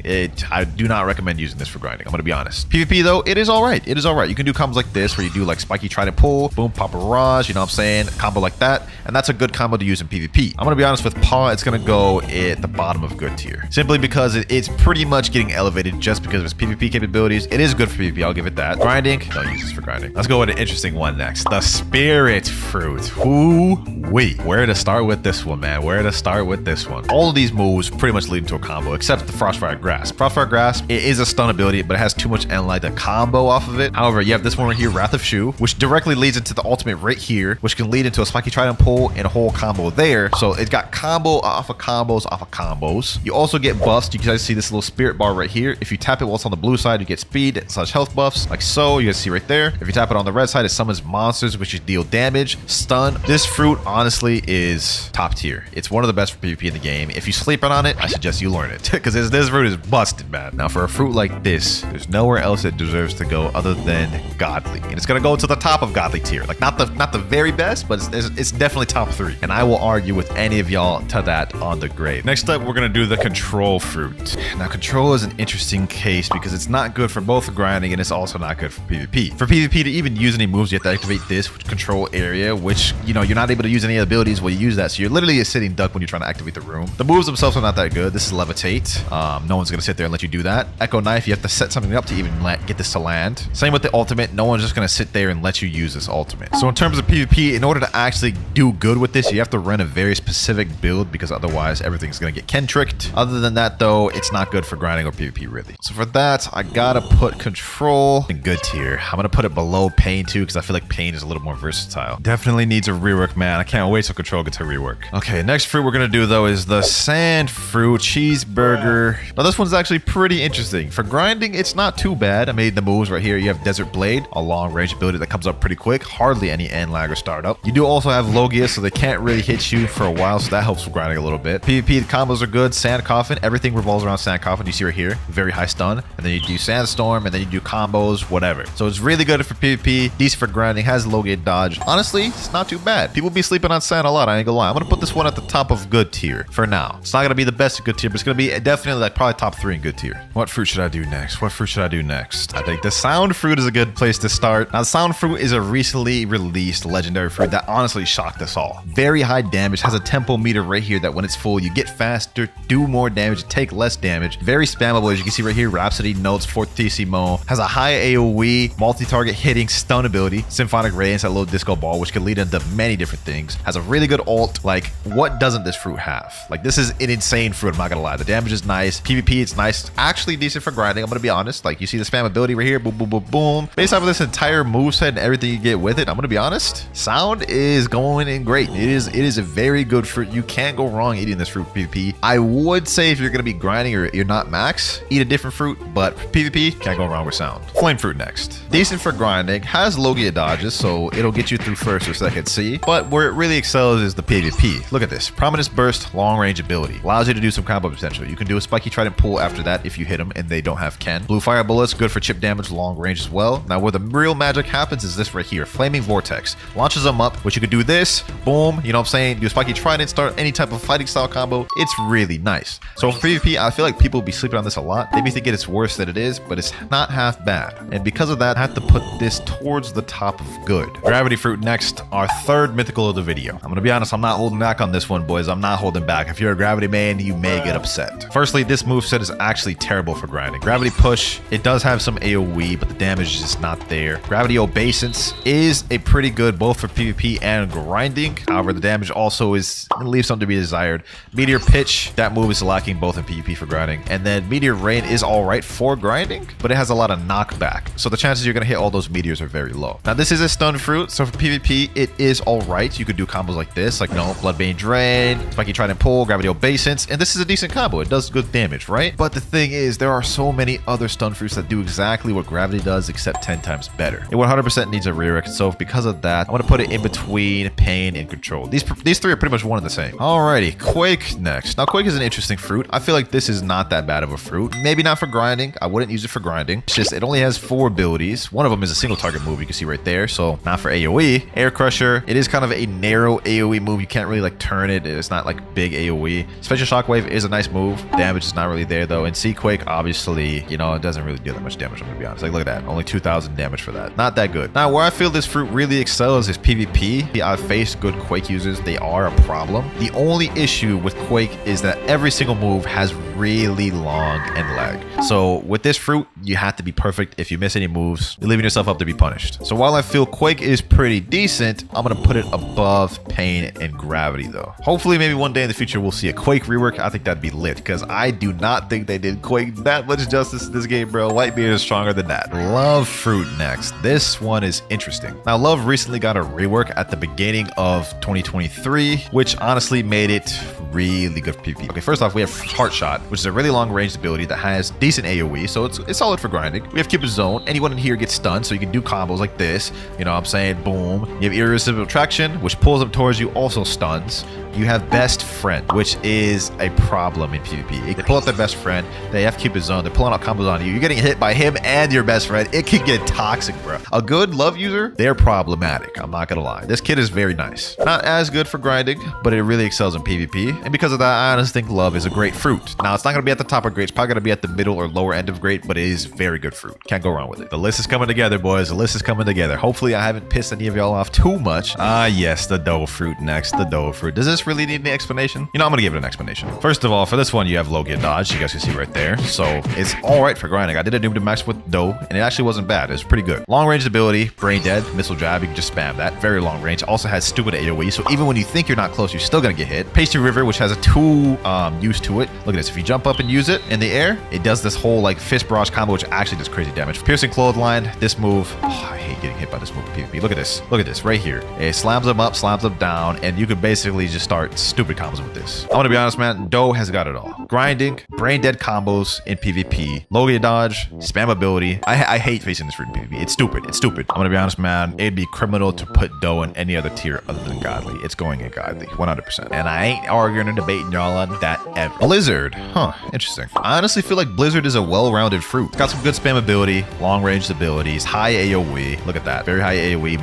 I do not recommend using this for grinding. I'm gonna be honest. PvP though, it is alright. It is alright. You can do combos like this where you do like spiky trident pull, boom, pop barrage, you know what I'm saying, a combo like that, and that's a good combo to use in PvP. I'm gonna be honest, with paw it's gonna go at the bottom of good tier, simply because it's pretty much getting elevated just because of its PvP capabilities. It is good for PvP, I'll give it that. Grinding, don't use this for grinding. Let's go with an interesting one next, the spirit fruit. Ooh-wee. Where to start with this one, man? Where to start with this one? All of these moves pretty much lead into a combo except the Frostfire Grasp. Frostfire Grasp, it is a stun ability, but it has too much Enlight to combo off of it. However, you have this one right here, Wrath of Shu, which directly leads into the ultimate right here, which can lead into a Spiky Trident pull and a whole combo there. So it's got combo off of combos off of combos. You also get buffs. You guys see this little spirit bar right here. If you tap it while it's on the blue side, you get speed / health buffs, like so. You guys see right there. If you tap it on the red side, it summons monsters, which deal damage, stun. This fruit honestly is top tier. It's one of the best for PvP in the game. If you sleeping on it, I suggest you learn it because this fruit is busted, man. Now for a fruit like this, there's nowhere else it deserves to go other than godly, and it's gonna go to the top of godly tier. Like not the very best, but it's definitely top 3, and I will argue with any of y'all to that on the grave. Next up, we're gonna do the control fruit. Now control is an interesting case because it's not good for both grinding and it's also not good for PvP. For PvP to even use any moves, you have to activate this control area, which, you know, you're not able to use any abilities while you use that, so you're literally a sitting duck when you're trying to activate the room. The moves themselves are not that good. This is levitate. No one's gonna sit there and let you do that. Echo knife, you have to set something up to even get this to land. Same with the ultimate. No one's just gonna sit there and let you use this ultimate. So in terms of PvP, in order to actually do good with this, you have to run a very specific build because otherwise everything's gonna get Ken tricked. Other than that though, it's not good for grinding or PvP really. So for that, I gotta put control in good tier. I'm gonna put it below pain too because I feel like pain is a little more versatile. Definitely needs a rework, man. I can't wait till control gets a rework. Okay, next fruit we're gonna do though is the sand fruit cheeseburger. Now this one's actually pretty interesting. For grinding, it's not too bad. I made the moves right here. You have Desert Blade, a long range ability that comes up pretty quick. Hardly any end lag or startup. You do also have Logia, so they can't really hit you for a while, so that helps with grinding a little bit. PvP, the combos are good. Sand Coffin, everything revolves around Sand Coffin. You see right here, very high stun. And then you do Sandstorm, and then you do combos, whatever. So it's really good for PvP, decent for grinding, has Logia dodge. Honestly, it's not too bad. People be sleeping on Sand a lot, I ain't gonna lie. I'm gonna put this one at the top of good tier for now. It's not gonna be the best of good tier, but it's gonna be definitely like probably top 3 in good tier. What fruit should I do next? What fruit should I do next? I think the sound fruit is a good place to start. Now, the sound fruit is a recently released legendary fruit that honestly shocked us all. Very high damage, has a tempo meter right here that when it's full, you get faster, do more damage, take less damage. Very spammable, as you can see right here. Rhapsody, Notes, Fortissimo. Has a high AoE, multi-target hitting, stun ability, Symphonic Radiance, that little disco ball, which can lead into many different things. Has a really good ult. Like, what doesn't this fruit have? Like, this is an insane fruit, I'm not gonna lie. The damage is nice. PvP, it's nice. Actually decent for grinding, I'm gonna be honest. Like, you see the spam ability right here, boom, boom, boom, boom. Based off of this entire moveset and everything you get with it, I'm gonna be honest. Sound is going in great. It is a very good fruit. You can't go wrong eating this fruit for PvP. I would say if you're gonna be grinding or you're not max, eat a different fruit, but for PvP, can't go wrong with sound. Flame fruit next. Decent for grinding, has Logia dodges, so it'll get you through first or second C, but where it really excels is the PvP. Look at this. Prominence Burst, long range ability. Allows you to do some combo potential. You can do a spiky trident pull after that if you hit them and they don't have Ken. Blue fire bullets, good for chip damage, long range as well. Now where the real magic happens is this right here. Flaming Vortex. Launches them up, which you could do this, boom, you know what I'm saying? Do a spiky trident, start any type of fighting style combo. It's really nice. So for PvP, I feel like people will be sleeping on this a lot. They may think it's worse than it is, but it's not half bad. And because of that, I have to put this towards the top of good. Gravity fruit next, our third mythical of the video. I'm gonna be honest, I'm not holding back on this one, boys. I'm not holding back. If you're a gravity main, you may get upset. Firstly, this moveset is actually terrible for grinding. Gravity push, it does have some AoE, but the damage is just not there. Gravity obeisance is a pretty good both for PvP and grinding. However, the damage also leaves something to be desired. Meteor pitch, that move is lacking both in PvP for grinding. And then Meteor rain is all right for grinding, but it has a lot of knockback. So the chances you're gonna hit all those meteors are very low. Now this is a stun fruit, so for PvP, it is all right. You could do combos like this, like no Bloodbane Drain, Spiky Trident Pull, Gravity Obeisance, and this is a decent combo. It does good damage, right? But the thing is, there are so many other stun fruits that do exactly what Gravity does, except 10 times better. It 100% needs a rework, so because of that, I'm gonna put it in between Pain and Control. These three are pretty much one and the same. Alrighty, Quake next. Now Quake is an interesting fruit. I feel like this is not that bad of a fruit. Maybe not for grinding. I wouldn't use it for grinding. It's just, it only has 4 abilities. One of them is a single target move, you can see right there, so not for AoE. Air Crusher, it is kind of a narrow AoE move. You can't really like turn it. It's not like big AoE. Special Shockwave is a nice move. Damage is not really there though. And Sea Quake, obviously, you know, it doesn't really do that much damage, I'm gonna be honest. Like, look at that, only 2,000 damage for that. Not that good. Now, where I feel this fruit really excels is PvP. I've faced good Quake users. They are a problem. The only issue with Quake is that every single move has really long end lag. So with this fruit, you have to be perfect. If you miss any moves, you're leaving yourself up to be punished. So while I feel Quake is pretty decent, I'm gonna put it above Pain and Gravity though. Hopefully maybe one day in the future we'll see a Quake rework. I think that'd be lit because I do not think they did Quake that much justice in this game, bro. Whitebeard is stronger than that. Love fruit next. This one is interesting. Now Love recently got a rework at the beginning of 2023, which honestly made it really good for PvP. Okay, first off, we have Heart Shot, which is a really long range ability that has decent AoE, so it's solid for grinding. We have Cupid Zone. Anyone in here gets stunned, so you can do combos like this. You know what I'm saying? Boom. You have Irresistible Attraction, which pulls them towards you, also stuns. You have Best Friend, which is a problem in PvP. They pull out their best friend, they have Cupid Zone, they're pulling out combos on you. You're getting hit by him and your best friend. It can get toxic, bro. A good Love user, they're problematic. I'm not gonna lie. This kid is very nice. Not as good for grinding, but it really excels in PvP. And because of that, I honestly think Love is a great fruit. Now, it's not gonna be at the top of great. It's probably gonna be at the middle or lower end of great, but it is very good fruit. Can't go wrong with it. The list is coming together, boys. The list is coming together. Hopefully, I haven't pissed any of y'all off too much. Ah, yes, the Dough fruit next. The Dough fruit. Does this this really need an explanation? You know, I'm gonna give it an explanation. First of all, for this one, you have Logia dodge. You guys can see right there. So it's all right for grinding. I did a noob to max with dough, and it actually wasn't bad. It was pretty good. Long range ability, brain dead, missile jab. You can just spam that. Very long range. Also has stupid AoE. So even when you think you're not close, you're still gonna get hit. Pasty River, which has a 2 use to it. Look at this. If you jump up and use it in the air, it does this whole like fist barrage combo, which actually does crazy damage. Piercing clothesline. This move. Oh, I hate getting hit by this move in PvP. Look at this. Look at this right here. It slams them up, slams them down, and you can basically just start stupid combos with this. I'm gonna be honest, man. Dough has got it all. Grinding, brain dead combos in PvP, Logia dodge, spam ability. I hate facing this fruit in PvP. It's stupid. It's stupid. I'm gonna be honest, man. It'd be criminal to put Dough in any other tier other than Godly. It's going in Godly, 100%. And I ain't arguing or debating y'all on that ever. Blizzard. Huh. Interesting. I honestly feel like Blizzard is a well-rounded fruit. It's got some good spam ability, long-range abilities, high AoE. Look at that. Very high AoE.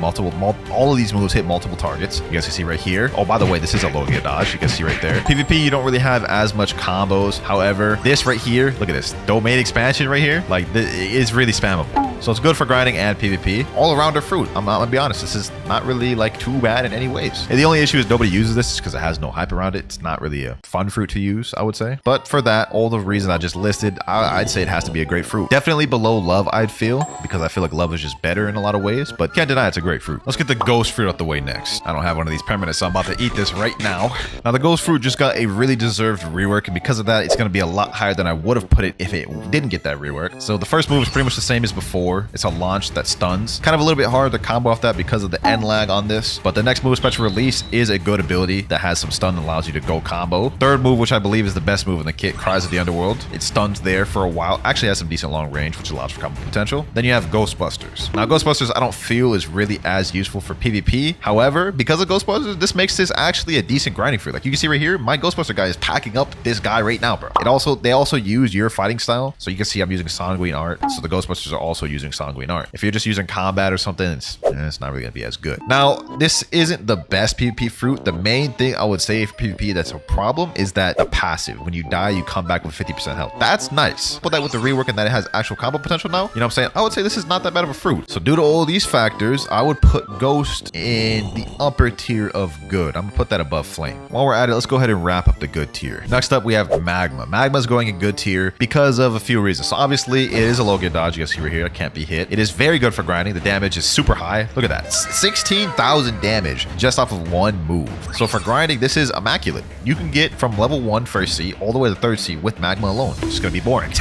All of these moves hit multiple targets. You guys can see right here. Oh, by the way, this is a Logia dodge. You can see right there. PvP, you don't really have as much combos. However, this right here, look at this. Domain expansion right here. Like, it's really spammable. So it's good for grinding and PvP. All-arounder fruit. I'm gonna be honest. This is not really like too bad in any ways. And the only issue is nobody uses this because it has no hype around it. It's not really a fun fruit to use, I would say. But for that, all the reasons I just listed, I'd say it has to be a great fruit. Definitely below love, I'd feel, because I feel like love is just better in a lot of ways. But can't deny it's a great fruit. Let's get the ghost fruit out the way next. I don't have one of these permanents, so I'm about to eat this right now. Now, the ghost fruit just got a really deserved rework, and because of that, it's gonna be a lot higher than I would have put it if it didn't get that rework. So the first move is pretty much the same as before. It's a launch that stuns. Kind of a little bit hard to combo off that because of the end lag on this, but the next move, special release, is a good ability that has some stun and allows you to go combo. Third move, which I believe is the best move in the kit, Cries of the Underworld. It stuns there for a while. Actually has some decent long range, which allows for combo potential. Then you have Ghostbusters. Now, Ghostbusters I don't feel is really as useful for PvP. However, because of Ghostbusters, this makes this actually a decent grinding fruit. Like you can see right here, my Ghostbuster guy is packing up this guy right now, bro. They also use your fighting style. So you can see I'm using Sanguine art. So the Ghostbusters are also using Sanguine art. If you're just using combat or something, it's not really gonna be as good. Now, this isn't the best PvP fruit. The main thing I would say for PvP that's a problem is that the passive. When you die, you come back with 50% health. That's nice. Put that with the rework and that it has actual combo potential now. You know what I'm saying? I would say this is not that bad of a fruit. So due to all these factors, I would put Ghost in the upper tier of good. I'm gonna put that above Flame. While we're at it, let's go ahead and wrap up the good tier. Next up, we have Magma. Magma's going in good tier because of a few reasons. So obviously, it is a Logia dodge. You guys see right here, it can't be hit. It is very good for grinding. The damage is super high. Look at that. 16,000 damage just off of one move. So for grinding, this is immaculate. You can get from level 1 first C all the way to third C with Magma alone. It's just gonna be boring.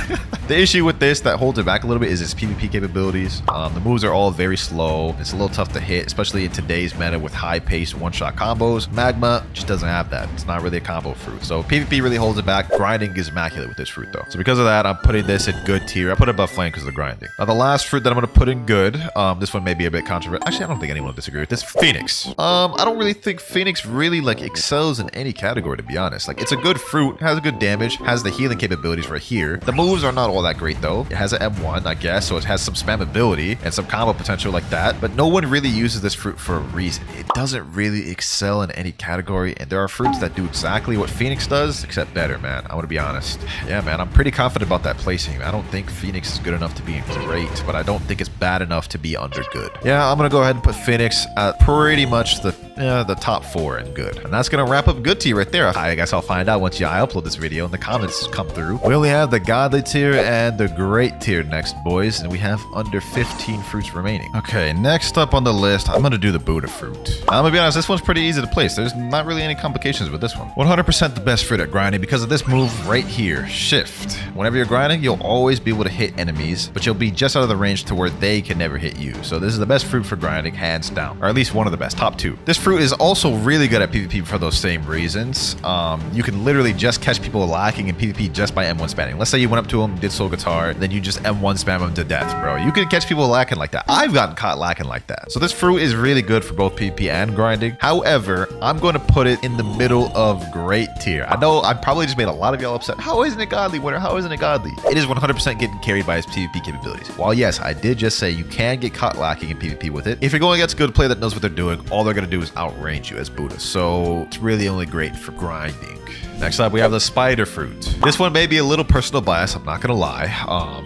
The issue with this that holds it back a little bit is its PvP capabilities. The moves are all very slow. It's a little tough to hit, especially in today's meta with high-paced one-shot combos. Magma just doesn't have that. It's not really a combo fruit. So PvP really holds it back. Grinding is immaculate with this fruit, though. So because of that, I'm putting this in good tier. I put it above Flame because of the grinding. Now, the last fruit that I'm gonna put in good, this one may be a bit controversial. Actually, I don't think anyone will disagree with this. Phoenix. I don't really think Phoenix really like excels in any category, to be honest. Like, it's a good fruit, has a good damage, has the healing capabilities right here. The moves are not all that great though. It has an M1, I guess, so it has some spam ability and some combo potential like that. But no one really uses this fruit for a reason. It doesn't really excel in any category, and there are fruits that do exactly what Phoenix does, except better, man. I want to be honest. Yeah, man, I'm pretty confident about that placing. I don't think Phoenix is good enough to be great, but I don't think it's bad enough to be under good. Yeah, I'm gonna go ahead and put Phoenix at pretty much the top 4 in good. And that's gonna wrap up good tier right there. I guess I'll find out once I upload this video and the comments come through. We only have the godly tier and the great tier next, boys, and we have under 15 fruits remaining. Okay, next up on the list, I'm gonna do the Buddha fruit. I'm gonna be honest, this one's pretty easy to place. There's not really any complications with this one. 100% the best fruit at grinding because of this move right here, Shift. Whenever you're grinding, you'll always be able to hit enemies, but you'll be just out of the range to where they can never hit you. So this is the best fruit for grinding, hands down, or at least one of the best, top 2. This fruit is also really good at PvP for those same reasons. You can literally just catch people lacking in PvP just by M1 spamming. Let's say you went up to them, did soul guitar, then you just M1 spam them to death, bro. You can catch people lacking like that. I've gotten caught lacking like that. So this fruit is really good for both PvP and grinding. However, I'm going to put it in the middle of great tier. I know I probably just made a lot of y'all upset. How isn't it godly, Winter? How isn't it godly? It is 100% getting carried by its PvP capabilities. While yes, I did just say you can get caught lacking in PvP with it. If you're going against a good player that knows what they're doing, all they're going to do is outrange you as Buddha. So it's really only great for grinding. Next up, we have the spider fruit. This one may be a little personal bias, I'm not gonna lie.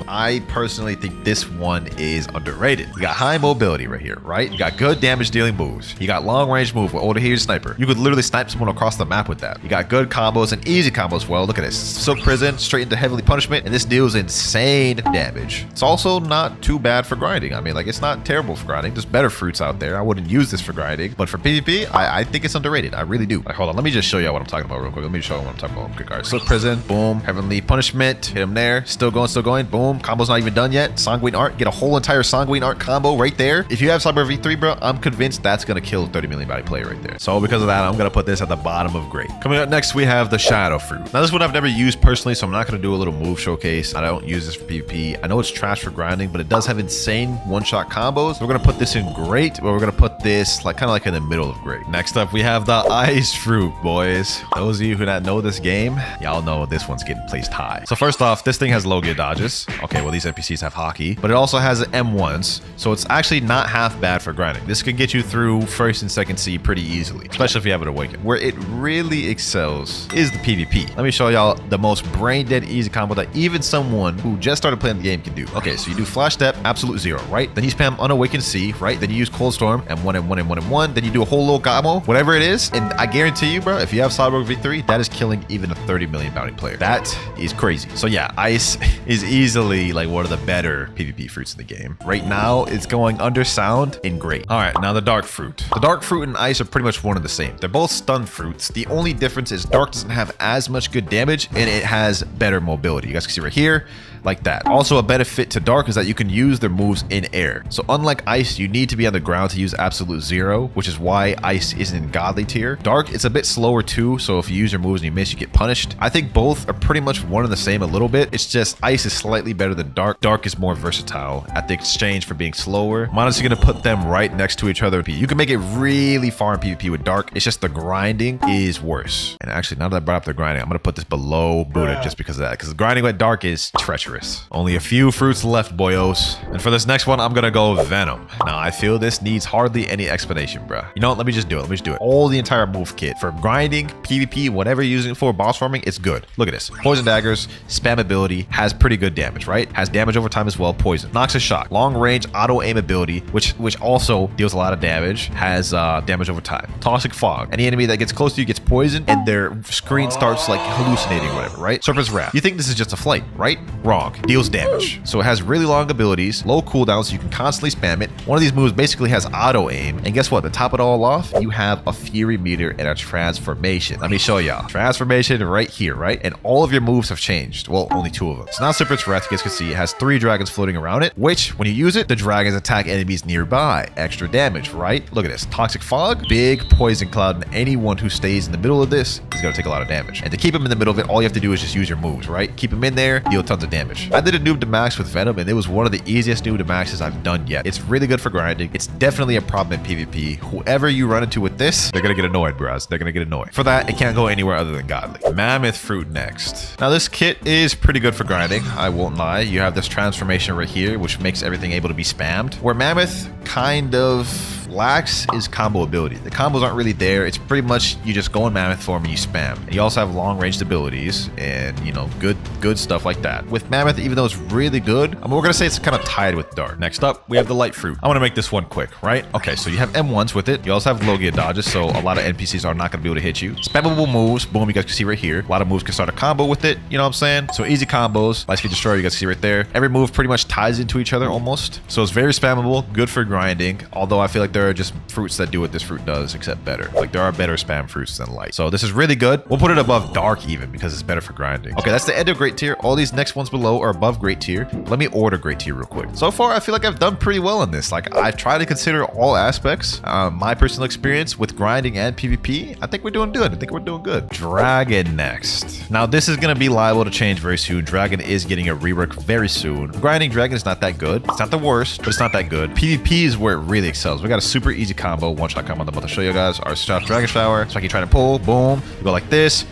I personally think this one is underrated. You got high mobility right here, right? You got good damage dealing moves. You got long range move with Oda Sniper. You could literally snipe someone across the map with that. You got good combos and easy combos as well. Look at this. Silk Prison, straight into Heavenly Punishment, and this deals insane damage. It's also not too bad for grinding. I mean, like, it's not terrible for grinding. There's better fruits out there. I wouldn't use this for grinding, but for PvP, I think it's underrated. I really do. Like, hold on. Let me just show you what I'm talking about real quick. Let me show you what I'm talking about. Quick card. Silk Prison, boom. Heavenly Punishment, hit him there. Still going, boom. Combo's not even done yet. Sanguine Art, get a whole entire Sanguine Art combo right there. If you have Cyber V3, bro, I'm convinced that's gonna kill 30 million body player right there. So because of that, I'm gonna put this at the bottom of great. Coming up next, we have the Shadow Fruit. Now, this one I've never used personally, so I'm not gonna do a little move showcase. I don't use this for PvP. I know it's trash for grinding, but it does have insane one-shot combos. We're gonna put this in great, but we're gonna put this like kind of like in the middle of great. Next up, we have the Ice Fruit, boys. Those of you who not know this game, y'all know this one's getting placed high. So first off, this thing has low gear dodges. Okay, well, these NPCs have hockey, but it also has M1s, so it's actually not half bad for grinding. This can get you through first and second C pretty easily, especially if you have it awakened. Where it really excels is the PvP. Let me show y'all the most brain dead easy combo that even someone who just started playing the game can do. Okay, so you do Flash Step, absolute 0, right? Then you spam Unawakened C, right? Then you use Cold Storm, M1, M1, M1, M1. Then you do a whole little combo, whatever it is. And I guarantee you, bro, if you have Cyborg V3, that is killing even a 30 million bounty player. That is crazy. So yeah, Ice is easily like one of the better PvP fruits in the game. Right now, it's going under sound in great. All right, now the Dark Fruit. The Dark Fruit and Ice are pretty much one and the same. They're both stun fruits. The only difference is Dark doesn't have as much good damage and it has better mobility. You guys can see right here, like that. Also, a benefit to Dark is that you can use their moves in air. So unlike Ice, you need to be on the ground to use absolute 0, which is why Ice isn't in godly tier. Dark, it's a bit slower too, so if you use your moves and you miss, you get punished. I think both are pretty much one and the same a little bit. It's just Ice is slightly better than Dark. Dark is more versatile at the exchange for being slower. I'm honestly gonna put them right next to each other. You can make it really far in PvP with Dark. It's just the grinding is worse. And actually, now that I brought up the grinding, I'm gonna put this below Buddha just because of that, because grinding with Dark is treacherous. Only a few fruits left, boyos. And for this next one, I'm gonna go Venom. Now, I feel this needs hardly any explanation, bruh. You know what? Let me just do it. All the entire move kit. For grinding, PvP, whatever you're using it for, boss farming, it's good. Look at this. Poison daggers, spam ability, has pretty good damage, right? Has damage over time as well. Poison. Noxious Shock. Long range auto aim ability, which also deals a lot of damage, has damage over time. Toxic Fog. Any enemy that gets close to you gets poisoned and their screen starts like hallucinating or whatever, right? Serpent's Wrath. You think this is just a flight, right? Wrong. Deals damage. So it has really long abilities, low cooldowns, so you can constantly spam it. One of these moves basically has auto aim. And guess what? To top it all off, you have a Fury Meter and a Transformation. Let me show y'all. Transformation right here, right? And all of your moves have changed. Well, only 2 of them. So now Serpent's Wrath, you guys can see, it has 3 dragons floating around it, which when you use it, the dragons attack enemies nearby. Extra damage, right? Look at this. Toxic Fog, big poison cloud, and anyone who stays in the middle of this is going to take a lot of damage. And to keep him in the middle of it, all you have to do is just use your moves, right? Keep him in there, deal tons of damage. I did a noob to max with Venom, and it was one of the easiest noob to maxes I've done yet. It's really good for grinding. It's definitely a problem in PvP. Whoever you run into with this, they're gonna get annoyed, bros. They're gonna get annoyed. For that, it can't go anywhere other than godly. Mammoth Fruit next. Now, this kit is pretty good for grinding. I won't lie. You have this transformation right here, which makes everything able to be spammed. Where Mammoth kind of lacks is combo ability. The combos aren't really there. It's pretty much you just go in Mammoth form and you spam. And you also have long ranged abilities and, you know, good stuff like that. With Mammoth, even though it's really good, we're gonna say it's kind of tied with Dark. Next up, we have the Light Fruit. I want to make this one quick, right? Okay, so you have M1s with it. You also have low gear dodges, so a lot of NPCs are not gonna be able to hit you. Spammable moves, boom, you guys can see right here. A lot of moves can start a combo with it, you know what I'm saying? So easy combos, Light Speed Destroyer, you guys can see right there. Every move pretty much ties into each other almost. So it's very spammable, good for grinding, although I feel like there are just fruits that do what this fruit does, except better. Like, there are better spam fruits than Light. So this is really good. We'll put it above Dark even because it's better for grinding. Okay, that's the end of Great Tier. All these next ones below are above Great Tier. Let me order Great Tier real quick. So far, I feel like I've done pretty well in this. Like, I've tried to consider all aspects. My personal experience with grinding and PvP, I think we're doing good. Dragon next. Now, this is going to be liable to change very soon. Dragon is getting a rework very soon. Grinding Dragon is not that good. It's not the worst, but it's not that good. PvP is where it really excels. We got a super easy combo, one-shot combo I'm about to show you guys. Our Stop Dragon Shower. So I can try to pull, boom. You go like this,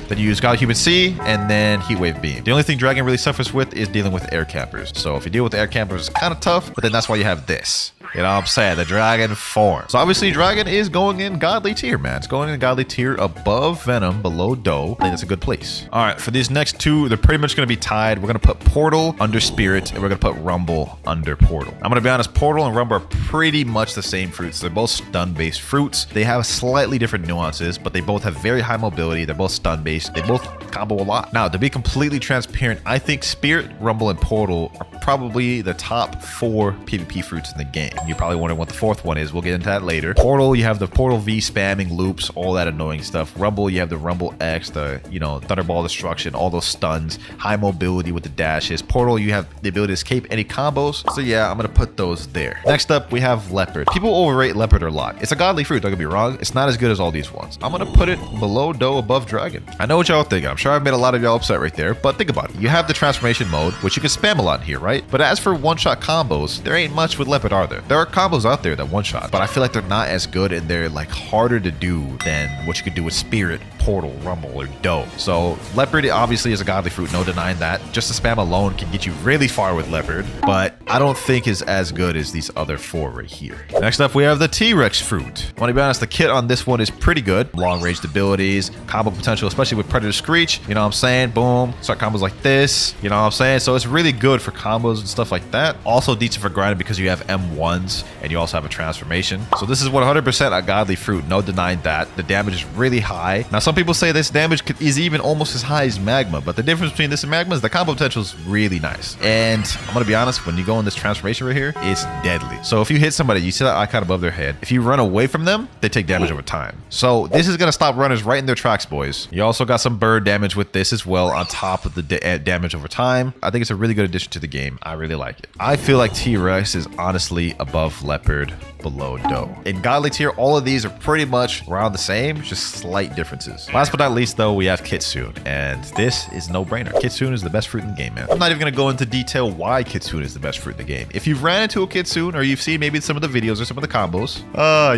then you use God Human C, and then Heat Wave Beam. The only thing Dragon really suffers with is dealing with air campers. So if you deal with the air campers, it's kind of tough, but then that's why you have this. You know what I'm saying? The dragon form. So obviously dragon is going in godly tier, man. It's going in godly tier above Venom, below Doe. I think that's a good place. All right, for these next two, they're pretty much going to be tied. We're going to put Portal under Spirit, and we're going to put Rumble under Portal. I'm going to be honest, Portal and Rumble are pretty much the same fruits. They're both stun-based fruits. They have slightly different nuances, but they both have very high mobility. They're both stun-based. They both combo a lot. Now, to be completely transparent, I think Spirit, Rumble, and Portal are probably the top 4 PvP fruits in the game. You're probably wondering what the 4th one is. We'll get into that later. Portal, you have the Portal V spamming loops, all that annoying stuff. Rumble, you have the Rumble X, the, you know, Thunderball destruction, all those stuns, high mobility with the dashes. Portal, you have the ability to escape any combos. So yeah, I'm gonna put those there. Next up, we have Leopard. People overrate Leopard a lot. It's a godly fruit, don't get me wrong. It's not as good as all these ones. I'm gonna put it below Doe, above Dragon. I know what y'all think. I'm sure I've made a lot of y'all upset right there, but think about it. You have the transformation mode, which you can spam a lot here, right? But as for one-shot combos, there ain't much with Leopard, are there? There are combos out there that one-shot, but I feel like they're not as good and they're like harder to do than what you could do with Spirit, Portal, Rumble, or Doe. So Leopard obviously is a godly fruit, no denying that. Just the spam alone can get you really far with Leopard, but I don't think is as good as these other 4 right here. Next up, we have the T-Rex fruit. I want to be honest, the kit on this one is pretty good. Long-ranged abilities, combo potential, especially with Predator Screech. You know what I'm saying? Boom. Start combos like this. You know what I'm saying? So it's really good for combos and stuff like that. Also decent for grinding because you have M1s and you also have a transformation. So this is 100% a godly fruit. No denying that. The damage is really high. Now, some people say this damage is even almost as high as Magma, but the difference between this and Magma is the combo potential is really nice. And I'm gonna be honest, when you go in this transformation right here, it's deadly. So if you hit somebody, you see that icon above their head. If you run away from them, they take damage over time. So this is gonna stop runners right in their tracks, boys. You also got some bird damage with this as well on top of the damage over time. I think it's a really good addition to the game. I really like it. I feel like T-Rex is honestly above Leopard, below Doe. In godly tier, all of these are pretty much around the same, just slight differences. Last but not least though, we have Kitsune, and this is no brainer. Kitsune is the best fruit in the game, man. I'm not even gonna go into detail why Kitsune is the best fruit in the game. If you've ran into a Kitsune or you've seen maybe some of the videos or some of the combos,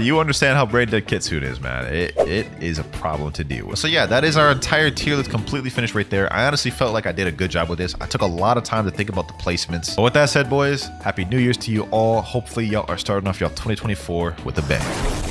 you understand how brain dead Kitsune is, man. It is a problem to deal with. So yeah, that is our entire tier list completely finished right there. I honestly felt like I did a good job with this. I took a lot of time to think about the placements. But with that said, boys, happy New Year's to you all. Hopefully y'all are starting off y'all 2024 with a bang.